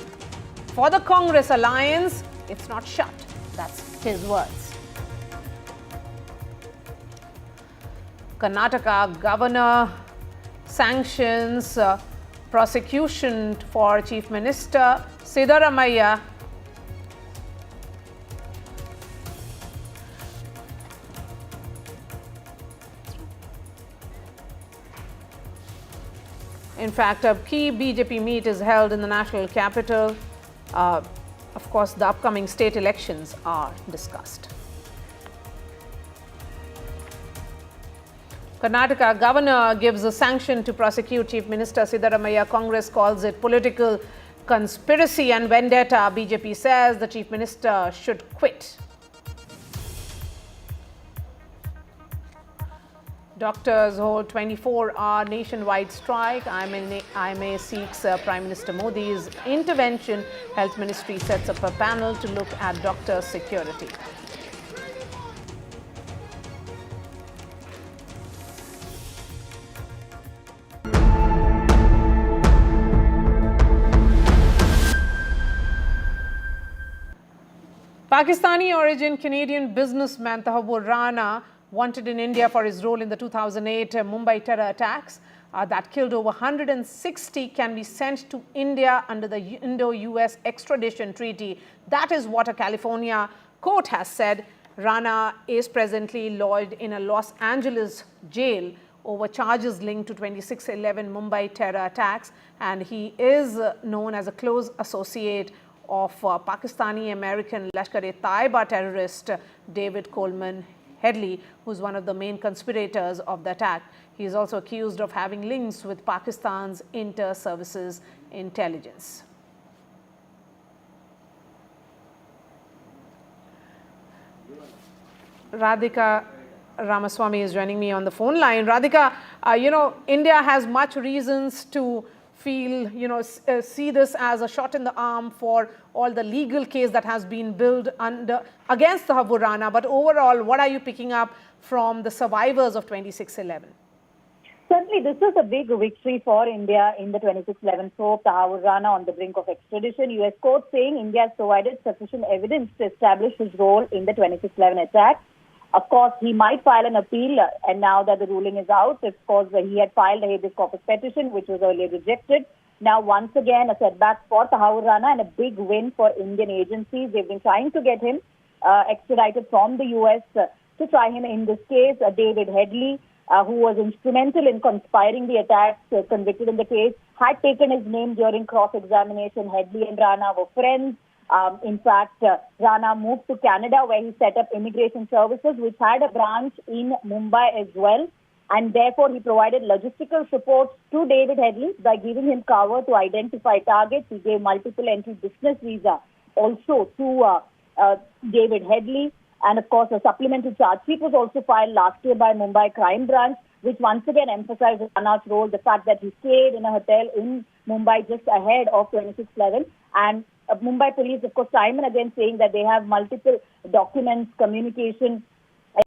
for the Congress alliance. It's not shut. That's his words. Karnataka governor sanctions prosecution for Chief Minister Siddaramaiah. In fact, a key BJP meet is held in the national capital. Of course, the upcoming state elections are discussed. Karnataka governor gives a sanction to prosecute Chief Minister Siddaramaiah. Congress calls it political conspiracy and vendetta. BJP says the Chief Minister should quit. Doctors hold 24-hour nationwide strike. IMA seeks Prime Minister Modi's intervention. Health Ministry sets up a panel to look at doctor security. Pakistani origin Canadian businessman Tahawwur Rana, wanted in India for his role in the 2008 Mumbai terror attacks that killed over 160, can be sent to India under the Indo-US Extradition Treaty. That is what a California court has said. Rana is presently lodged in a Los Angeles jail over charges linked to 26/11 Mumbai terror attacks, and he is known as a close associate of Pakistani-American Lashkar-e-Taiba terrorist David Coleman Headley, who is one of the main conspirators of the attack. He is also accused of having links with Pakistan's inter-services intelligence. Radhika Ramaswamy is joining me on the phone line. Radhika, India has much reasons to feel, see this as a shot in the arm for all the legal case that has been built against Tahawwur Rana. But overall, what are you picking up from the survivors of 26/11? Certainly, this is a big victory for India in the 26/11 probe. Tahawwur Rana on the brink of extradition. U.S. court saying India has provided sufficient evidence to establish his role in the 26/11 attack. Of course, he might file an appeal, and now that the ruling is out, of course, he had filed a habeas corpus petition, which was earlier rejected. Now, once again, a setback for Tahawwur Rana and a big win for Indian agencies. They've been trying to get him extradited from the U.S. To try him in this case. David Headley, who was instrumental in conspiring the attacks, convicted in the case, had taken his name during cross-examination. Headley and Rana were friends. In fact, Rana moved to Canada, where he set up immigration services, which had a branch in Mumbai as well. And therefore, he provided logistical support to David Headley by giving him cover to identify targets. He gave multiple entry business visa also to David Headley. And of course, a supplemental charge sheet was also filed last year by Mumbai Crime Branch, which once again emphasized Rana's role, the fact that he stayed in a hotel in Mumbai just ahead of 26/11. And Mumbai police, of course, time and again saying that they have multiple documents, communication,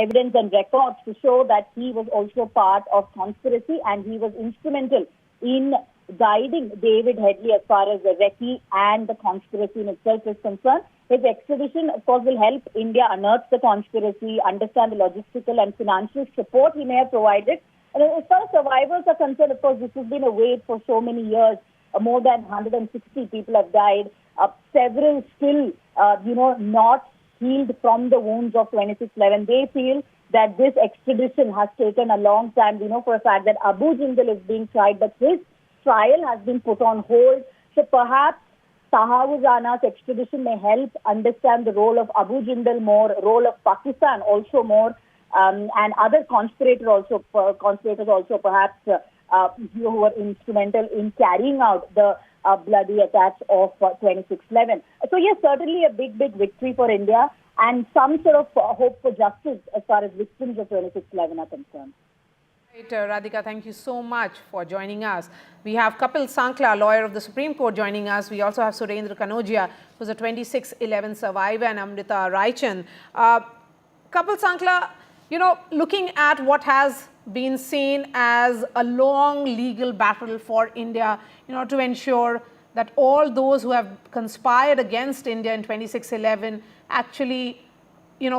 evidence and records to show that he was also part of conspiracy and he was instrumental in guiding David Headley as far as the recce and the conspiracy in itself is concerned. His extradition, of course, will help India unearth the conspiracy, understand the logistical and financial support he may have provided. And as far as survivors are concerned, of course, this has been a wait for so many years. More than 160 people have died. Several still, not healed from the wounds of 26/11. They feel that this extradition has taken a long time. We know for a fact that Abu Jindal is being tried, but his trial has been put on hold. So perhaps Tahawwur Rana's extradition may help understand the role of Abu Jindal more, role of Pakistan also more, and other conspirators also perhaps who were instrumental in carrying out the bloody attacks of 26/11. So yes, certainly a big victory for India and some sort of hope for justice as far as victims of 26/11 are concerned. Right, Radhika, thank you so much for joining us. We have Kapil Sankla, lawyer of the Supreme Court, joining us. We also have Surendra Kanodia, who's a 26/11 survivor, and Amrita Raichand. Kapil Sankla, looking at what has been seen as a long legal battle for India, to ensure that all those who have conspired against India in 26/11 actually,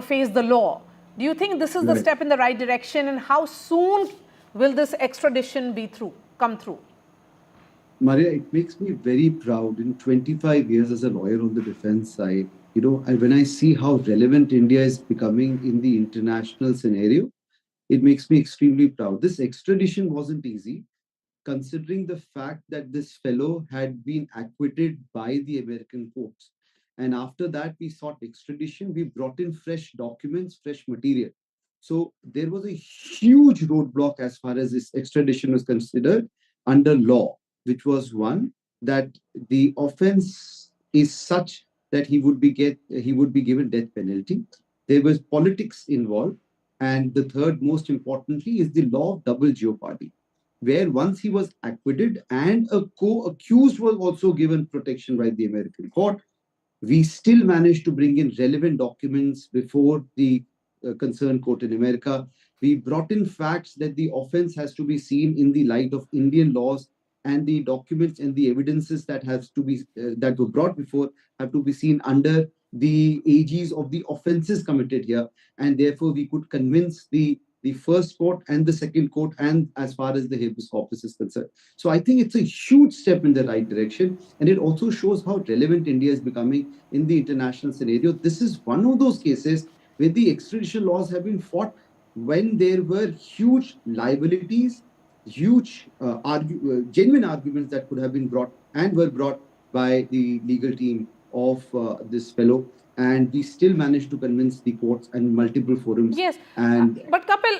face the law. Do you think this is the step in the right direction, and how soon will this extradition come through? Maria, it makes me very proud in 25 years as a lawyer on the defense side, and when I see how relevant India is becoming in the international scenario, it makes me extremely proud. This extradition wasn't easy, considering the fact that this fellow had been acquitted by the American courts. And after that, we sought extradition. We brought in fresh documents, fresh material. So there was a huge roadblock as far as this extradition was considered under law, which was one, that the offense is such that he would be given death penalty. There was politics involved. And the third, most importantly, is the law of double jeopardy, where once he was acquitted and a co-accused was also given protection by the American court, we still managed to bring in relevant documents before the concerned court in America. We brought in facts that the offense has to be seen in the light of Indian laws, and the documents and the evidences that that were brought before have to be seen under the aegis of the offenses committed here, and therefore we could convince the first court and the second court, and as far as the habeas corpus is concerned. So I think it's a huge step in the right direction, and it also shows how relevant India is becoming in the international scenario. This is one of those cases where the extradition laws have been fought when there were huge liabilities, huge genuine arguments that could have been brought and were brought by the legal team of this fellow, and we still managed to convince the courts and multiple forums. Yes, and but Kapil,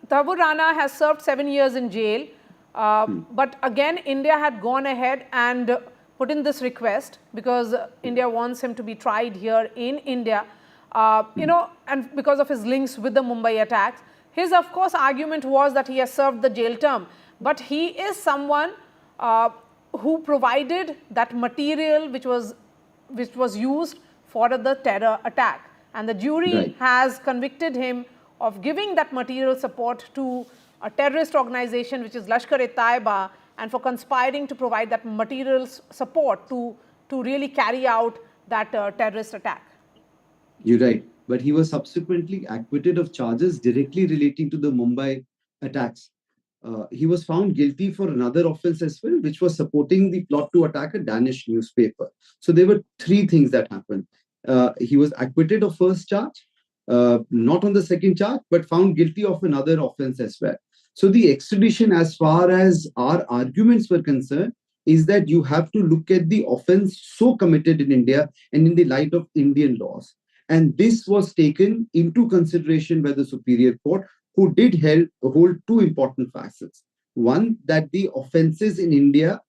Tahawwur Rana has served 7 years in jail, but again India had gone ahead and put in this request because India wants him to be tried here in India, and because of his links with the Mumbai attacks. His, of course, argument was that he has served the jail term, but he is someone who provided that material which was used for the terror attack, and the jury has convicted him of giving that material support to a terrorist organization which is Lashkar-e-Taiba, and for conspiring to provide that material support to really carry out that terrorist attack. You're right. But he was subsequently acquitted of charges directly relating to the Mumbai attacks. He was found guilty for another offense as well, which was supporting the plot to attack a Danish newspaper. So there were three things that happened. He was acquitted of first charge, not on the second charge, but found guilty of another offense as well. So the extradition, as far as our arguments were concerned, is that you have to look at the offense so committed in India and in the light of Indian laws. And this was taken into consideration by the Superior Court, who did hold two important facets. One, that the offenses in India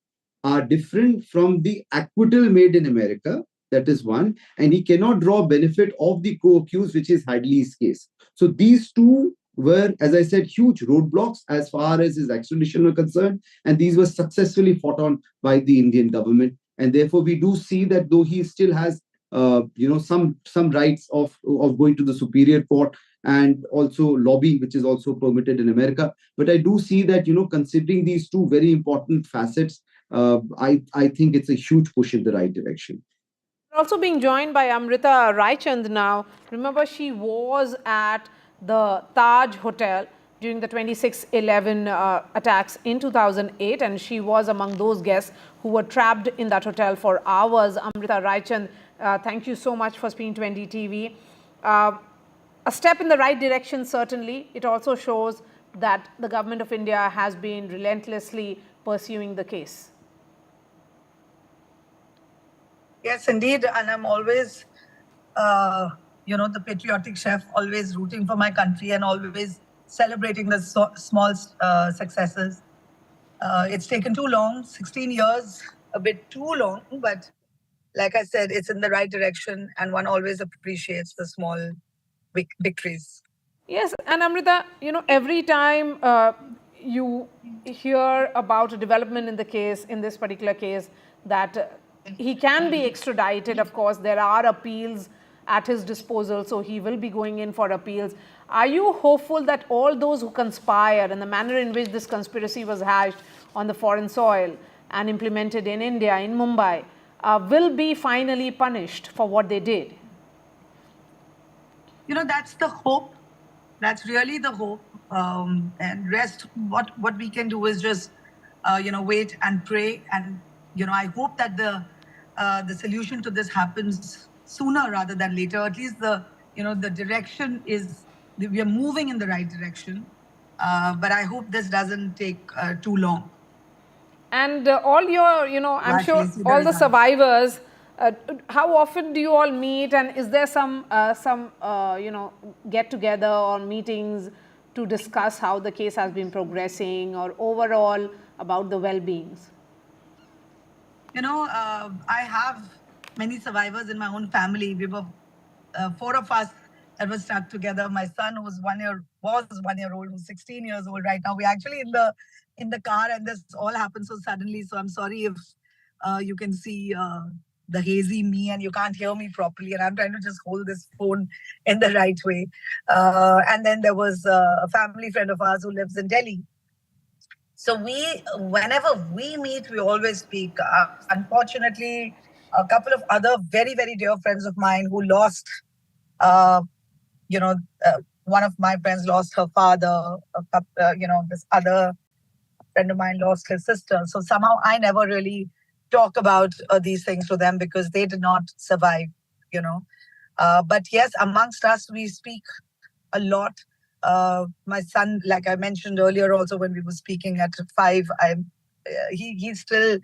are different from the acquittal made in America. That is one. And he cannot draw benefit of the co-accused, which is Hadley's case. So these two were, as I said, huge roadblocks as far as his extradition were concerned. And these were successfully fought on by the Indian government. And therefore, we do see that though he still has some rights of going to the Superior Court and also lobbying, which is also permitted in America. But I do see that, considering these two very important facets, I think it's a huge push in the right direction. We're also being joined by Amrita Raichand now. Remember, she was at the Taj Hotel during the 26/11 attacks in 2008, and she was among those guests who were trapped in that hotel for hours. Amrita Raichand, thank you so much for speaking to NDTV. A step in the right direction, certainly. It also shows that the government of India has been relentlessly pursuing the case. Yes, indeed. And I'm always, the patriotic chef, always rooting for my country and always celebrating the small successes. It's taken too long, 16 years, a bit too long, but like I said, it's in the right direction, and one always appreciates the small victories. Yes, and Amrita, every time you hear about a development in the case, in this particular case, that he can be extradited, of course, there are appeals at his disposal, so he will be going in for appeals. Are you hopeful that all those who conspire and the manner in which this conspiracy was hatched on the foreign soil and implemented in India, in Mumbai, will be finally punished for what they did? That's the hope. That's really the hope. And rest, what we can do is just, wait and pray. And, I hope that the solution to this happens sooner rather than later. At least the direction is, we are moving in the right direction. But I hope this doesn't take too long. And all your, I'm sure all the survivors, how often do you all meet, and is there some get together or meetings to discuss how the case has been progressing or overall about the well-beings? I have many survivors in my own family. We were 4 of us that were stuck together. My son, who was 1 year old, who's 16 years old right now. We're actually in the car, and this all happened so suddenly. So I'm sorry if you can see the hazy me and you can't hear me properly, and I'm trying to just hold this phone in the right way. And then there was a family friend of ours who lives in Delhi. So whenever we meet, we always speak. Unfortunately, a couple of other very, very dear friends of mine who lost, one of my friends lost her father, this other friend of mine lost his sister. So somehow I never really talk about these things to them because they did not survive, But yes, amongst us, we speak a lot. My son, like I mentioned earlier also when we were speaking at 5, he still,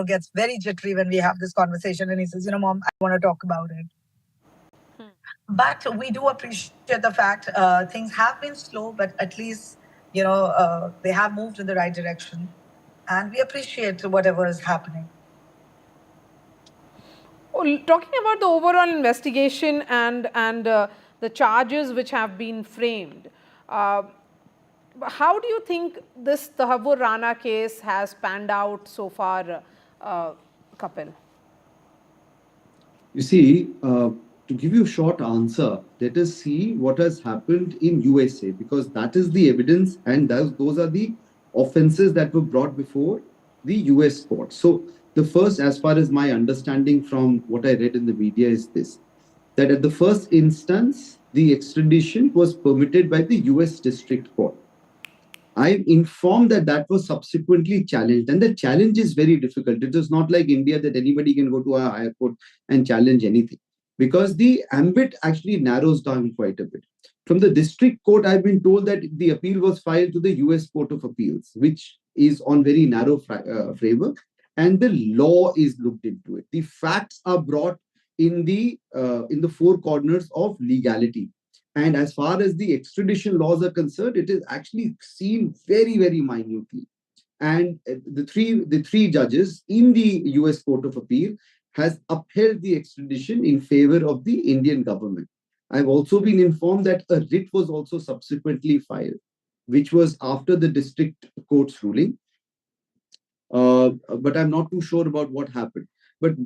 gets very jittery when we have this conversation, and he says, Mom, I want to talk about it. But we do appreciate the fact things have been slow, but at least, they have moved in the right direction. And we appreciate whatever is happening. Talking about the overall investigation and the charges which have been framed, how do you think this Tahawwur Rana case has panned out so far, Kapil? You see, to give you a short answer, let us see what has happened in USA, because that is the evidence, and those are the offenses that were brought before the US court. So the first, as far as my understanding from what I read in the media, is this, that at the first instance, the extradition was permitted by the US District Court. I'm informed that that was subsequently challenged, and the challenge is very difficult. It is not like India that anybody can go to a higher court and challenge anything, because the ambit actually narrows down quite a bit. From the district court, I've been told that the appeal was filed to the US Court of Appeals, which is on very narrow framework, and the law is looked into it. The facts are brought in the 4 corners of legality. And as far as the extradition laws are concerned, it is actually seen very, very minutely. And the three judges in the US Court of Appeal has upheld the extradition in favor of the Indian government. I've also been informed that a writ was also subsequently filed, which was after the district court's ruling. But I'm not too sure about what happened. But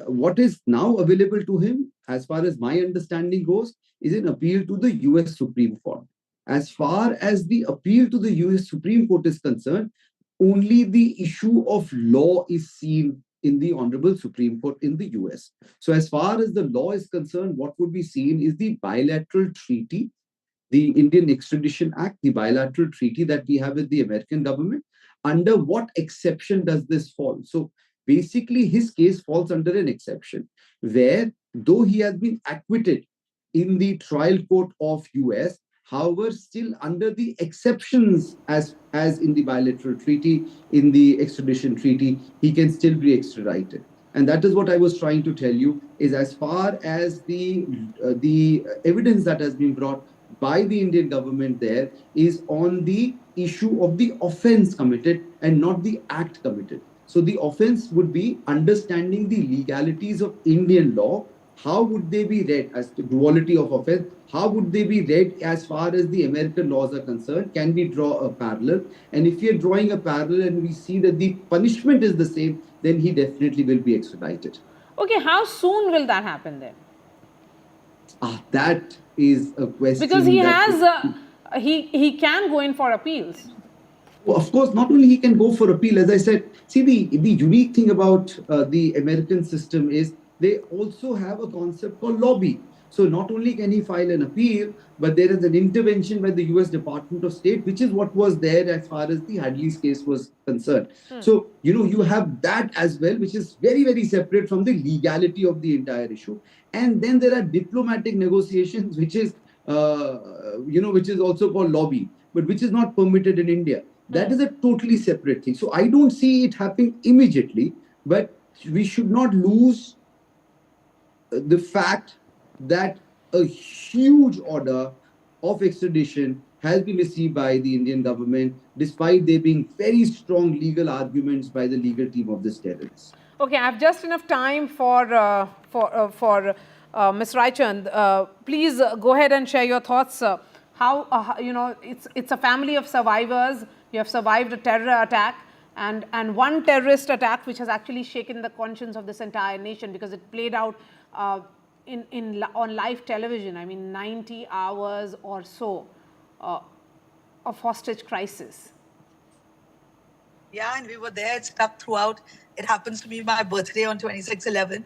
what is now available to him, as far as my understanding goes, is an appeal to the US Supreme Court. As far as the appeal to the US Supreme Court is concerned, only the issue of law is seen in the Honorable Supreme Court in the US. So as far as the law is concerned, what would be seen is the bilateral treaty, the Indian Extradition Act, the bilateral treaty that we have with the American government. Under what exception does this fall? So basically, his case falls under an exception where, though he has been acquitted in the trial court of US, however, still under the exceptions as in the bilateral treaty, in the extradition treaty, he can still be extradited. And that is what I was trying to tell you, is as far as the evidence that has been brought by the Indian government there is on the issue of the offense committed and not the act committed. So the offense would be understanding the legalities of Indian law. How would they be read as the duality of offense? How would they be read as far as the American laws are concerned? Can we draw a parallel? And if we are drawing a parallel and we see that the punishment is the same, then he definitely will be extradited. Okay, how soon will that happen then? That is a question. Because he has, he can go in for appeals. Well, of course, not only he can go for appeal, as I said, see the unique thing about the American system is they also have a concept called lobby. So not only can he file an appeal, but there is an intervention by the US Department of State, which is what was there as far as the Hadley's case was concerned. So, you have that as well, which is very, very separate from the legality of the entire issue. And then there are diplomatic negotiations, which is, which is also called lobby, but which is not permitted in India. That is a totally separate thing. So I don't see it happening immediately, but we should not lose the fact that a huge order of extradition has been received by the Indian government, despite there being very strong legal arguments by the legal team of this terrorist. Okay, I have just enough time for Ms. Raichand. Please go ahead and share your thoughts. How it's a family of survivors. You have survived a terror attack and one terrorist attack which has actually shaken the conscience of this entire nation because it played out on live television. I mean, 90 hours or so of hostage crisis. Yeah, and we were there. It stuck throughout. It happens to be my birthday on 26/11,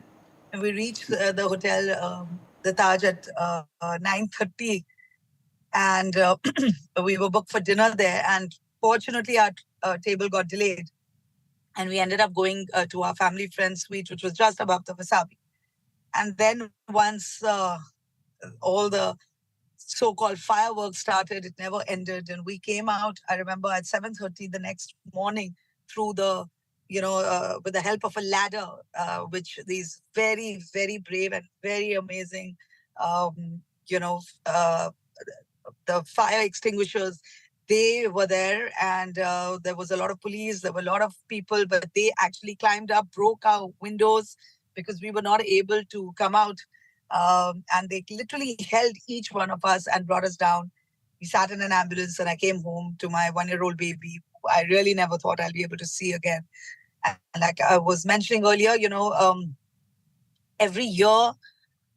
and we reached the hotel, the Taj, at 9:30, and we were booked for dinner there. And fortunately, our table got delayed, and we ended up going to our family friend's suite, which was just above the Wasabi. And then once all the so-called fireworks started, it never ended. And we came out, I remember, at 7:30 the next morning through the, with the help of a ladder, which these very, very brave and very amazing, the fire extinguishers, they were there, and there was a lot of police, there were a lot of people, but they actually climbed up, broke our windows, because we were not able to come out. And they literally held each one of us and brought us down. We sat in an ambulance and I came home to my 1-year-old baby, who I really never thought I'll be able to see again. And like I was mentioning earlier, every year,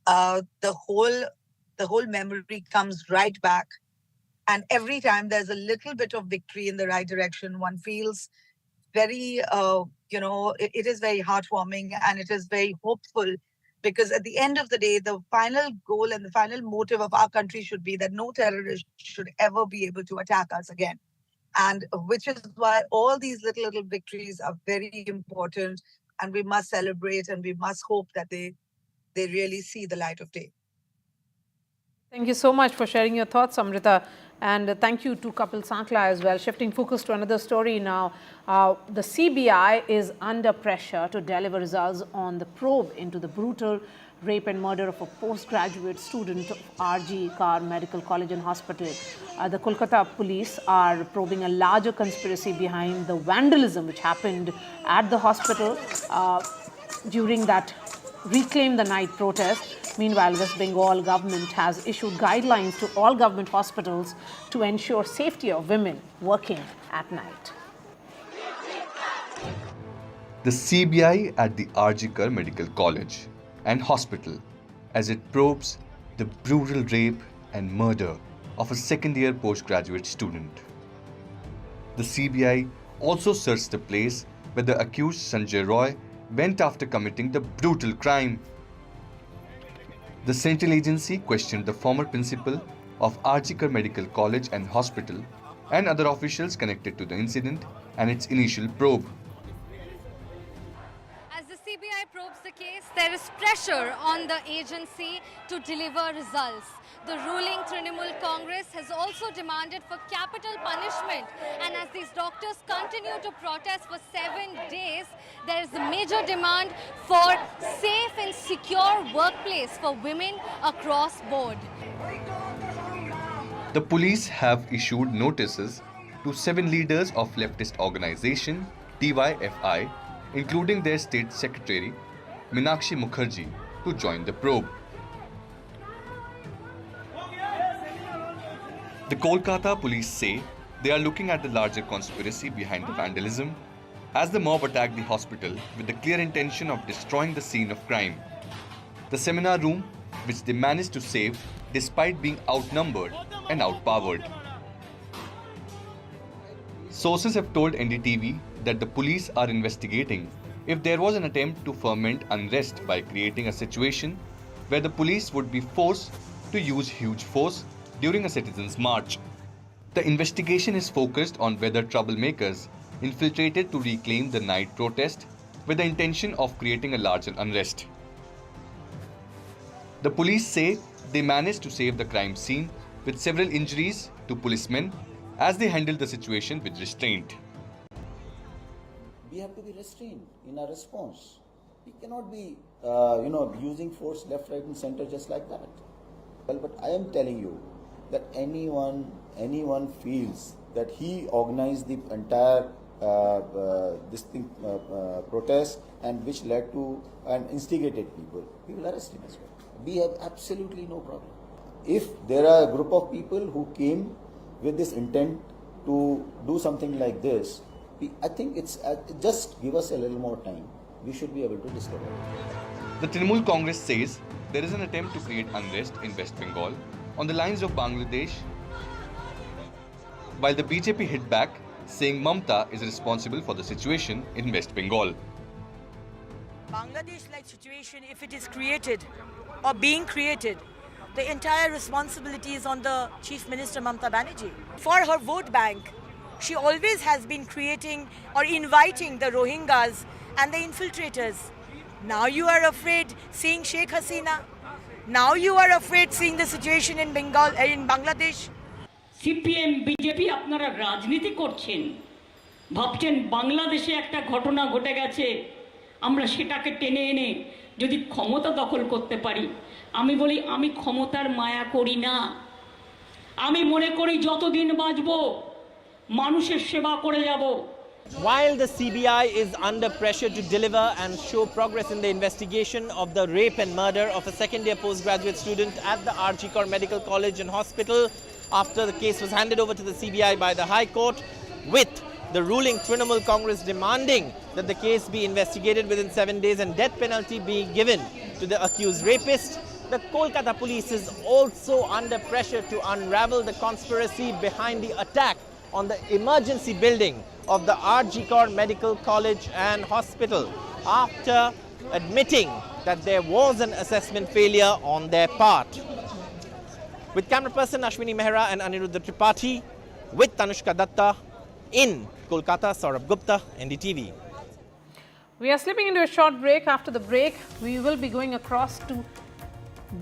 the whole memory comes right back. And every time there's a little bit of victory in the right direction, one feels very, it is very heartwarming and it is very hopeful, because at the end of the day, the final goal and the final motive of our country should be that no terrorist should ever be able to attack us again. And which is why all these little victories are very important, and we must celebrate and we must hope that they really see the light of day. Thank you so much for sharing your thoughts, Amrita. And thank you to Kapil Sankla as well. Shifting focus to another story now. The CBI is under pressure to deliver results on the probe into the brutal rape and murder of a postgraduate student of RG Kar Medical College and Hospital. The Kolkata police are probing a larger conspiracy behind the vandalism which happened at the hospital during that Reclaim the Night protest. Meanwhile, West Bengal government has issued guidelines to all government hospitals to ensure safety of women working at night. The CBI at the RG Kar Medical College and Hospital as it probes the brutal rape and murder of a second-year postgraduate student. The CBI also searched the place where the accused Sanjay Roy went after committing the brutal crime. The central agency questioned the former principal of RG Kar Medical College and Hospital and other officials connected to the incident and its initial probe. As the CBI probes the case, there is pressure on the agency to deliver results. The ruling Trinamool Congress has also demanded for capital punishment, and as these doctors continue to protest for 7 days, there is a major demand for safe and secure workplace for women across board. The police have issued notices to 7 leaders of leftist organization DYFI, including their state secretary Meenakshi Mukherjee, to join the probe. The Kolkata police say they are looking at the larger conspiracy behind the vandalism, as the mob attacked the hospital with the clear intention of destroying the scene of crime. The seminar room, which they managed to save despite being outnumbered and outpowered. Sources have told NDTV that the police are investigating if there was an attempt to foment unrest by creating a situation where the police would be forced to use huge force during a citizens' march. The investigation is focused on whether troublemakers infiltrated to reclaim the night protest with the intention of creating a larger unrest. The police say they managed to save the crime scene with several injuries to policemen as they handled the situation with restraint. We have to be restrained in our response. We cannot be, using force left, right, and center just like that. Well, but I am telling you that anyone feels that he organized the entire protest and which led to and instigated people, we will arrest him as well. We have absolutely no problem. If there are a group of people who came with this intent to do something like this, I think it's just give us a little more time. We should be able to discover it. The Trinamool Congress says there is an attempt to create unrest in West Bengal on the lines of Bangladesh, while the BJP hit back, saying Mamta is responsible for the situation in West Bengal. Bangladesh-like situation, if it is created or being created, the entire responsibility is on the Chief Minister Mamta Banerjee. For her vote bank, she always has been creating or inviting the Rohingyas and the infiltrators. Now you are afraid seeing Sheikh Hasina. Now you are afraid seeing the situation in Bangladesh. CPM BJP আপনারা রাজনীতি করছেন, ভাবছেন বাংলাদেশে একটা ঘটনা ঘটে গেছে, আমরা সেটাকে টেনে এনে যদি ক্ষমতা দখল করতে পারি। আমি বলি আমি ক্ষমতার মায়া করি না, আমি মনে করি যতদিন বাঁচবো মানুষের সেবা করে যাব। While the CBI is under pressure to deliver and show progress in the investigation of the rape and murder of a second-year postgraduate student at the Hygiene Medical College and Hospital, after the case was handed over to the CBI by the High Court, with the ruling Trinamool Congress demanding that the case be investigated within 7 days and death penalty be given to the accused rapist, the Kolkata police is also under pressure to unravel the conspiracy behind the attack on the emergency building of the Hygiene Medical College and Hospital, after admitting that there was an assessment failure on their part. With camera person Ashwini Mehra and Aniruddha Tripathi, with Tanushka Datta in Kolkata, Saurabh Gupta, NDTV. We are slipping into a short break. After the break, we will be going across to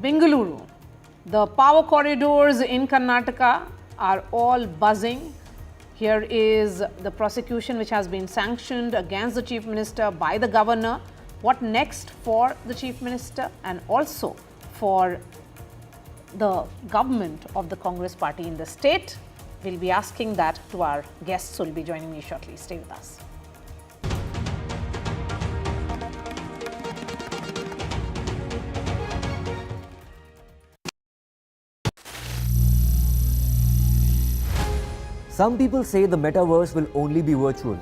Bengaluru. The power corridors in Karnataka are all buzzing. Here is the prosecution which has been sanctioned against the Chief Minister by the Governor. What next for the Chief Minister and also for the government of the Congress party in the state? We'll be asking that to our guests who will be joining me shortly. Stay with us. Some people say the metaverse will only be virtual.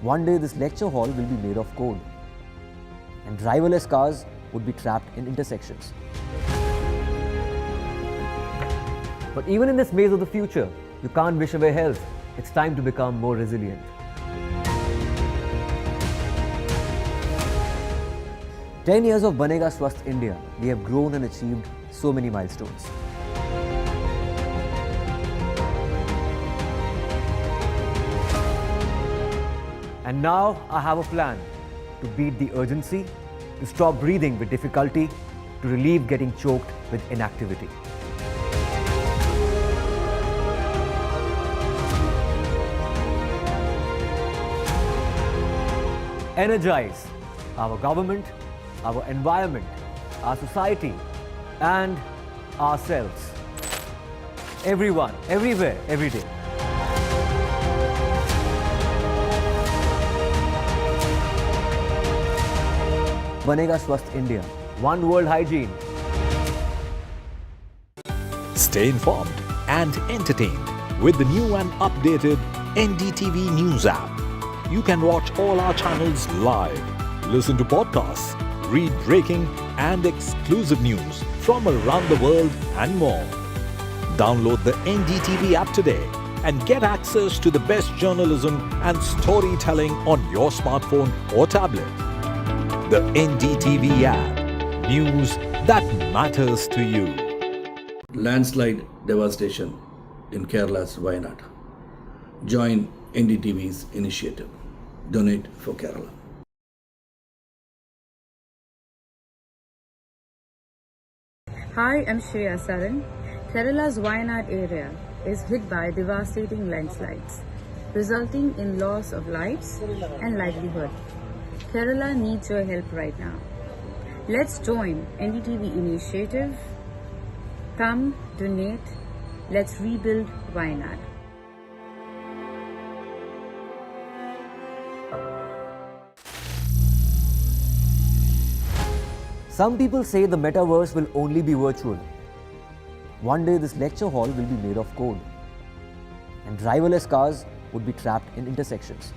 One day this lecture hall will be made of code, and driverless cars would be trapped in intersections. But even in this maze of the future, you can't wish away health. It's time to become more resilient. "10 years of Banega Swasth India, we have grown and achieved so many milestones. And now I have a plan to beat the urgency, to stop breathing with difficulty, to relieve getting choked with inactivity. Energize our government, our environment, our society, and ourselves. everyone, everywhere, every day. Banega Swasth India. One World Hygiene. Stay informed and entertained with the new and updated NDTV News app. You can watch all our channels live, listen to podcasts, read breaking and exclusive news from around the world and more. Download the NDTV app today and get access to the best journalism and storytelling on your smartphone or tablet. The NDTV app. News that matters to you. Landslide devastation in Kerala's Wayanad. Join NDTV's initiative. Donate for Kerala. Hi, I'm Shreya Saran. Kerala's Wayanad area is hit by devastating landslides, resulting in loss of lives and livelihood. Kerala needs your help right now. Let's join NDTV initiative. Come, donate. Let's rebuild Wayanad. Some people say the metaverse will only be virtual. One day this lecture hall will be made of code, and driverless cars would be trapped in intersections.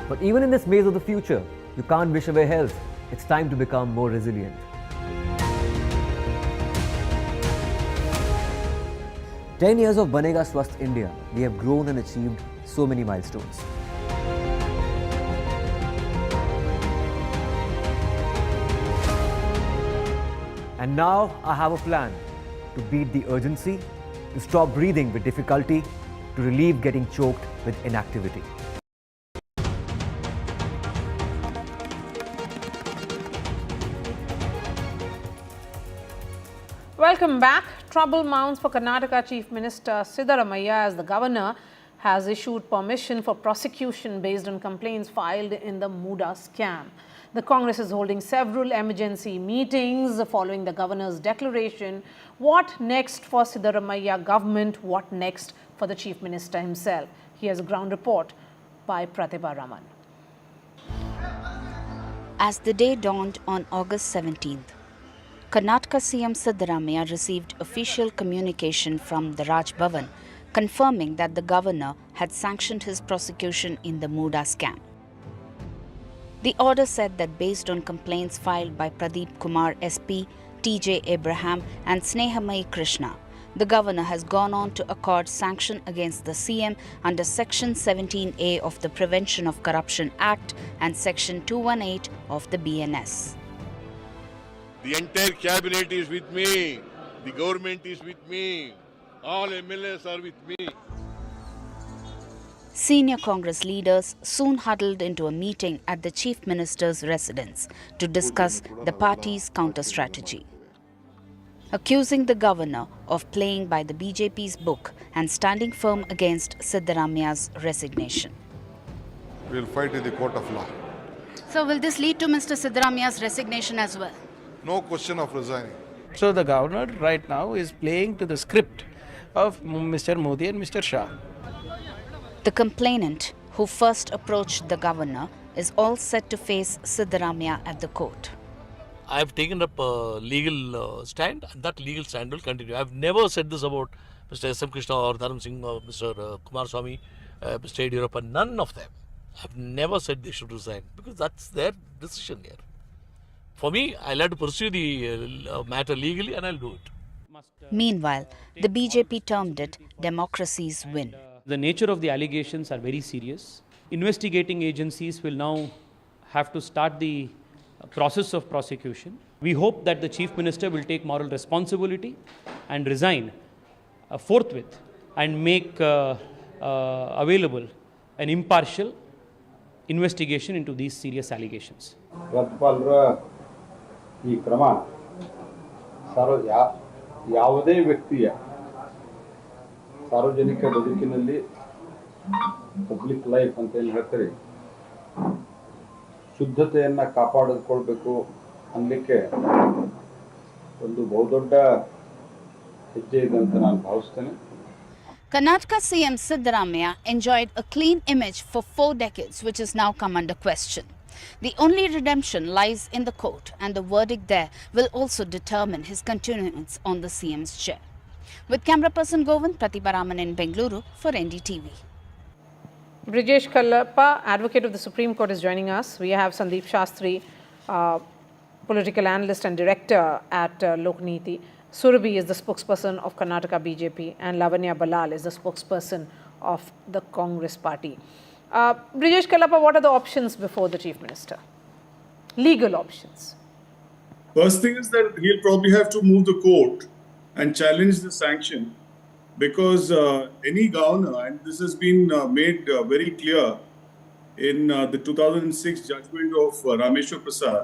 But even in this maze of the future, you can't wish away health. It's time to become more resilient. "10 years of Banega Swasth India, we have grown and achieved so many milestones. And now I have a plan to beat the urgency, to stop breathing with difficulty, to relieve getting choked with inactivity." Welcome back. Trouble mounts for Karnataka Chief Minister Siddaramaiah as the governor has issued permission for prosecution based on complaints filed in the Muda scam. The Congress is holding several emergency meetings following the governor's declaration. What next for Siddaramaiah government? What next for the Chief Minister himself? Here's a ground report by Pratibha Raman. As the day dawned on August 17th, Karnataka CM Siddaramaiah received official communication from the Raj Bhavan confirming that the governor had sanctioned his prosecution in the Muda scam. The order said that based on complaints filed by Pradeep Kumar SP, TJ Abraham and Snehamai Krishna, the governor has gone on to accord sanction against the CM under Section 17A of the Prevention of Corruption Act and Section 218 of the BNS. The entire cabinet is with me. The government is with me. All MLAs are with me. Senior Congress leaders soon huddled into a meeting at the Chief Minister's residence to discuss the party's counter-strategy. Accusing the governor of playing by the BJP's book and standing firm against Siddaramaiah's resignation. We will fight in the court of law. So will this lead to Mr. Siddaramaiah's resignation as well? No question of resigning. So the governor right now is playing to the script of Mr. Modi and Mr. Shah. The complainant, who first approached the governor, is all set to face Siddaramaiah at the court. I have taken up a legal stand, and that legal stand will continue. I have never said this about Mr. S.M. Krishna or Dharam Singh or Mr. Kumar Swamy, Mr. Yediyurappa, none of them. I have never said they should resign because that's their decision here. For me, I'll have to pursue the matter legally and I'll do it. Meanwhile, the BJP termed it democracy's win. The nature of the allegations are very serious. Investigating agencies will now have to start the process of prosecution. We hope that the Chief Minister will take moral responsibility and resign forthwith and make available an impartial investigation into these serious allegations. ಈ ಕ್ರಮ ಯಾವುದೇ ವ್ಯಕ್ತಿಯ ಸಾರ್ವಜನಿಕ ಬದುಕಿನಲ್ಲಿ public life ಅಂತ ಏನು ಹೇಳ್ತಾರೆ ಶುದ್ಧತೆಯನ್ನು ಕಾಪಾಡಿಕೊಳ್ಳಬೇಕು ಅನ್ನಲಿಕ್ಕೆ ಒಂದು ಬಹುದೊಡ್ಡ ಹೆಜ್ಜೆ ಇದೆ ಅಂತ ನಾನು ಭಾವಿಸ್ತೇನೆ. Karnataka CM Siddaramaiah enjoyed a clean image for 4 decades, which has now come under question. The only redemption lies in the court, and the verdict there will also determine his continuance on the CM's chair. With camera person Govind, Pratibha Raman in Bengaluru for NDTV. Brijesh Kallappa, advocate of the Supreme Court, is joining us. We have Sandeep Shastri, political analyst and director at Lokniti. Surabhi is the spokesperson of Karnataka BJP, and Lavanya Balal is the spokesperson of the Congress party. Brijesh Kallappa, what are the options before the Chief Minister? Legal options. First thing is that he'll probably have to move the court and challenge the sanction, because any governor, and this has been made very clear in the 2006 judgment of Rameshwar Prasad,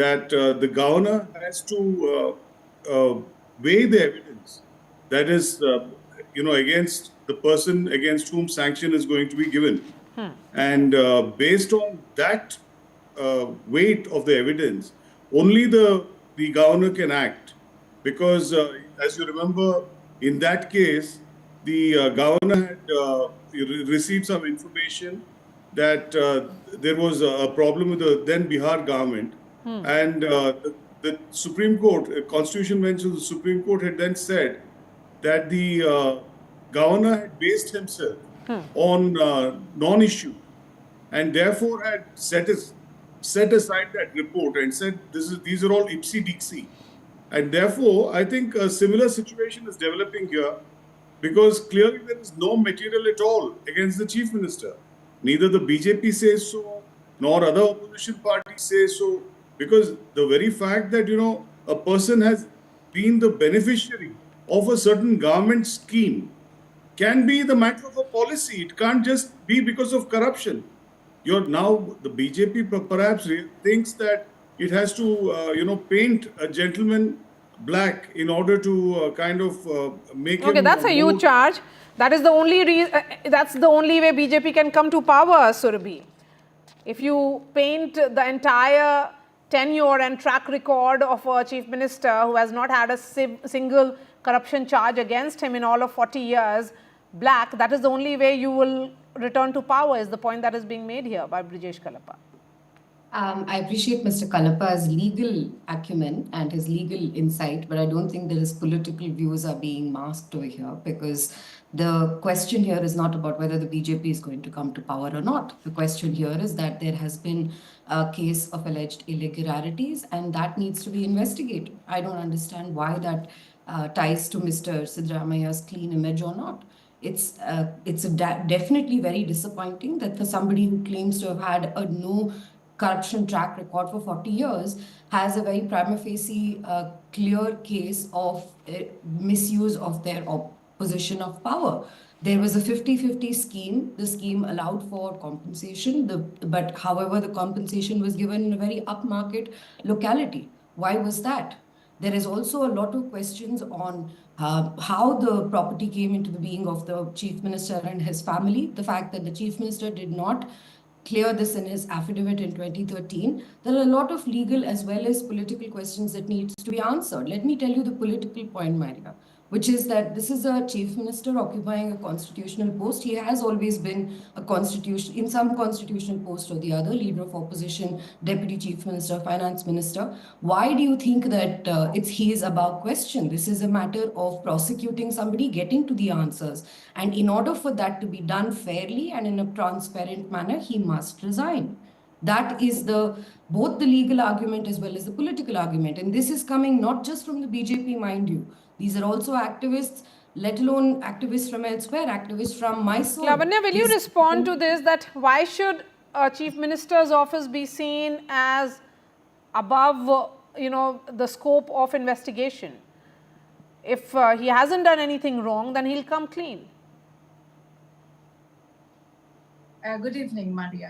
that the governor has to weigh the evidence that is, against the person against whom sanction is going to be given. And based on that weight of the evidence, only the governor can act. Because as you remember, in that case, the governor had received some information that there was a problem with the then Bihar government. And the Supreme Court, Constitution bench of the Supreme Court had then said that the governor had based himself on non-issue, and therefore had set aside that report and said these are all ipsy dixie. And therefore, I think a similar situation is developing here, because clearly there is no material at all against the Chief Minister. Neither the BJP says so, nor other opposition parties say so, because the very fact that, a person has been the beneficiary of a certain government scheme can be the matter of a policy. It can't just be because of corruption. Now the BJP perhaps thinks that it has to, paint a gentleman black in order to make him. Okay, that's a huge charge. That is the only that's the only way BJP can come to power, Surabhi. If you paint the entire tenure and track record of a chief minister who has not had a single corruption charge against him in all of 40 years black, that is the only way you will return to power, is the point that is being made here by Brijesh Kallappa. I appreciate Mr. Kallappa's legal acumen and his legal insight, but I don't think that his political views are being masked over here, because the question here is not about whether the BJP is going to come to power or not. The question here is that there has been a case of alleged irregularities, and that needs to be investigated. I don't understand why that ties to Mr. Siddaramaiah's clean image or not. It's definitely very disappointing that for somebody who claims to have had a no corruption track record for 40 years has a very prima facie clear case of misuse of their position of power. There was a 50-50 scheme. The scheme allowed for compensation, but however, the compensation was given in a very upmarket locality. Why was that? There is also a lot of questions on how the property came into the being of the Chief Minister and his family. The fact that the Chief Minister did not clear this in his affidavit in 2013. There are a lot of legal as well as political questions that needs to be answered. Let me tell you the political point, Maria, which is that this is a chief minister occupying a constitutional post. He has always been in some constitutional post or the other, leader of opposition, deputy chief minister, finance minister. Why do you think that he is above question? This is a matter of prosecuting somebody, getting to the answers. And in order for that to be done fairly and in a transparent manner, he must resign. That is both the legal argument as well as the political argument. And this is coming not just from the BJP, mind you. These are also activists, let alone activists from elsewhere, activists from Mysore. Lavanya, will you respond to this, that why should a chief minister's office be seen as above, the scope of investigation? If he hasn't done anything wrong, then he'll come clean. Good evening, Maria.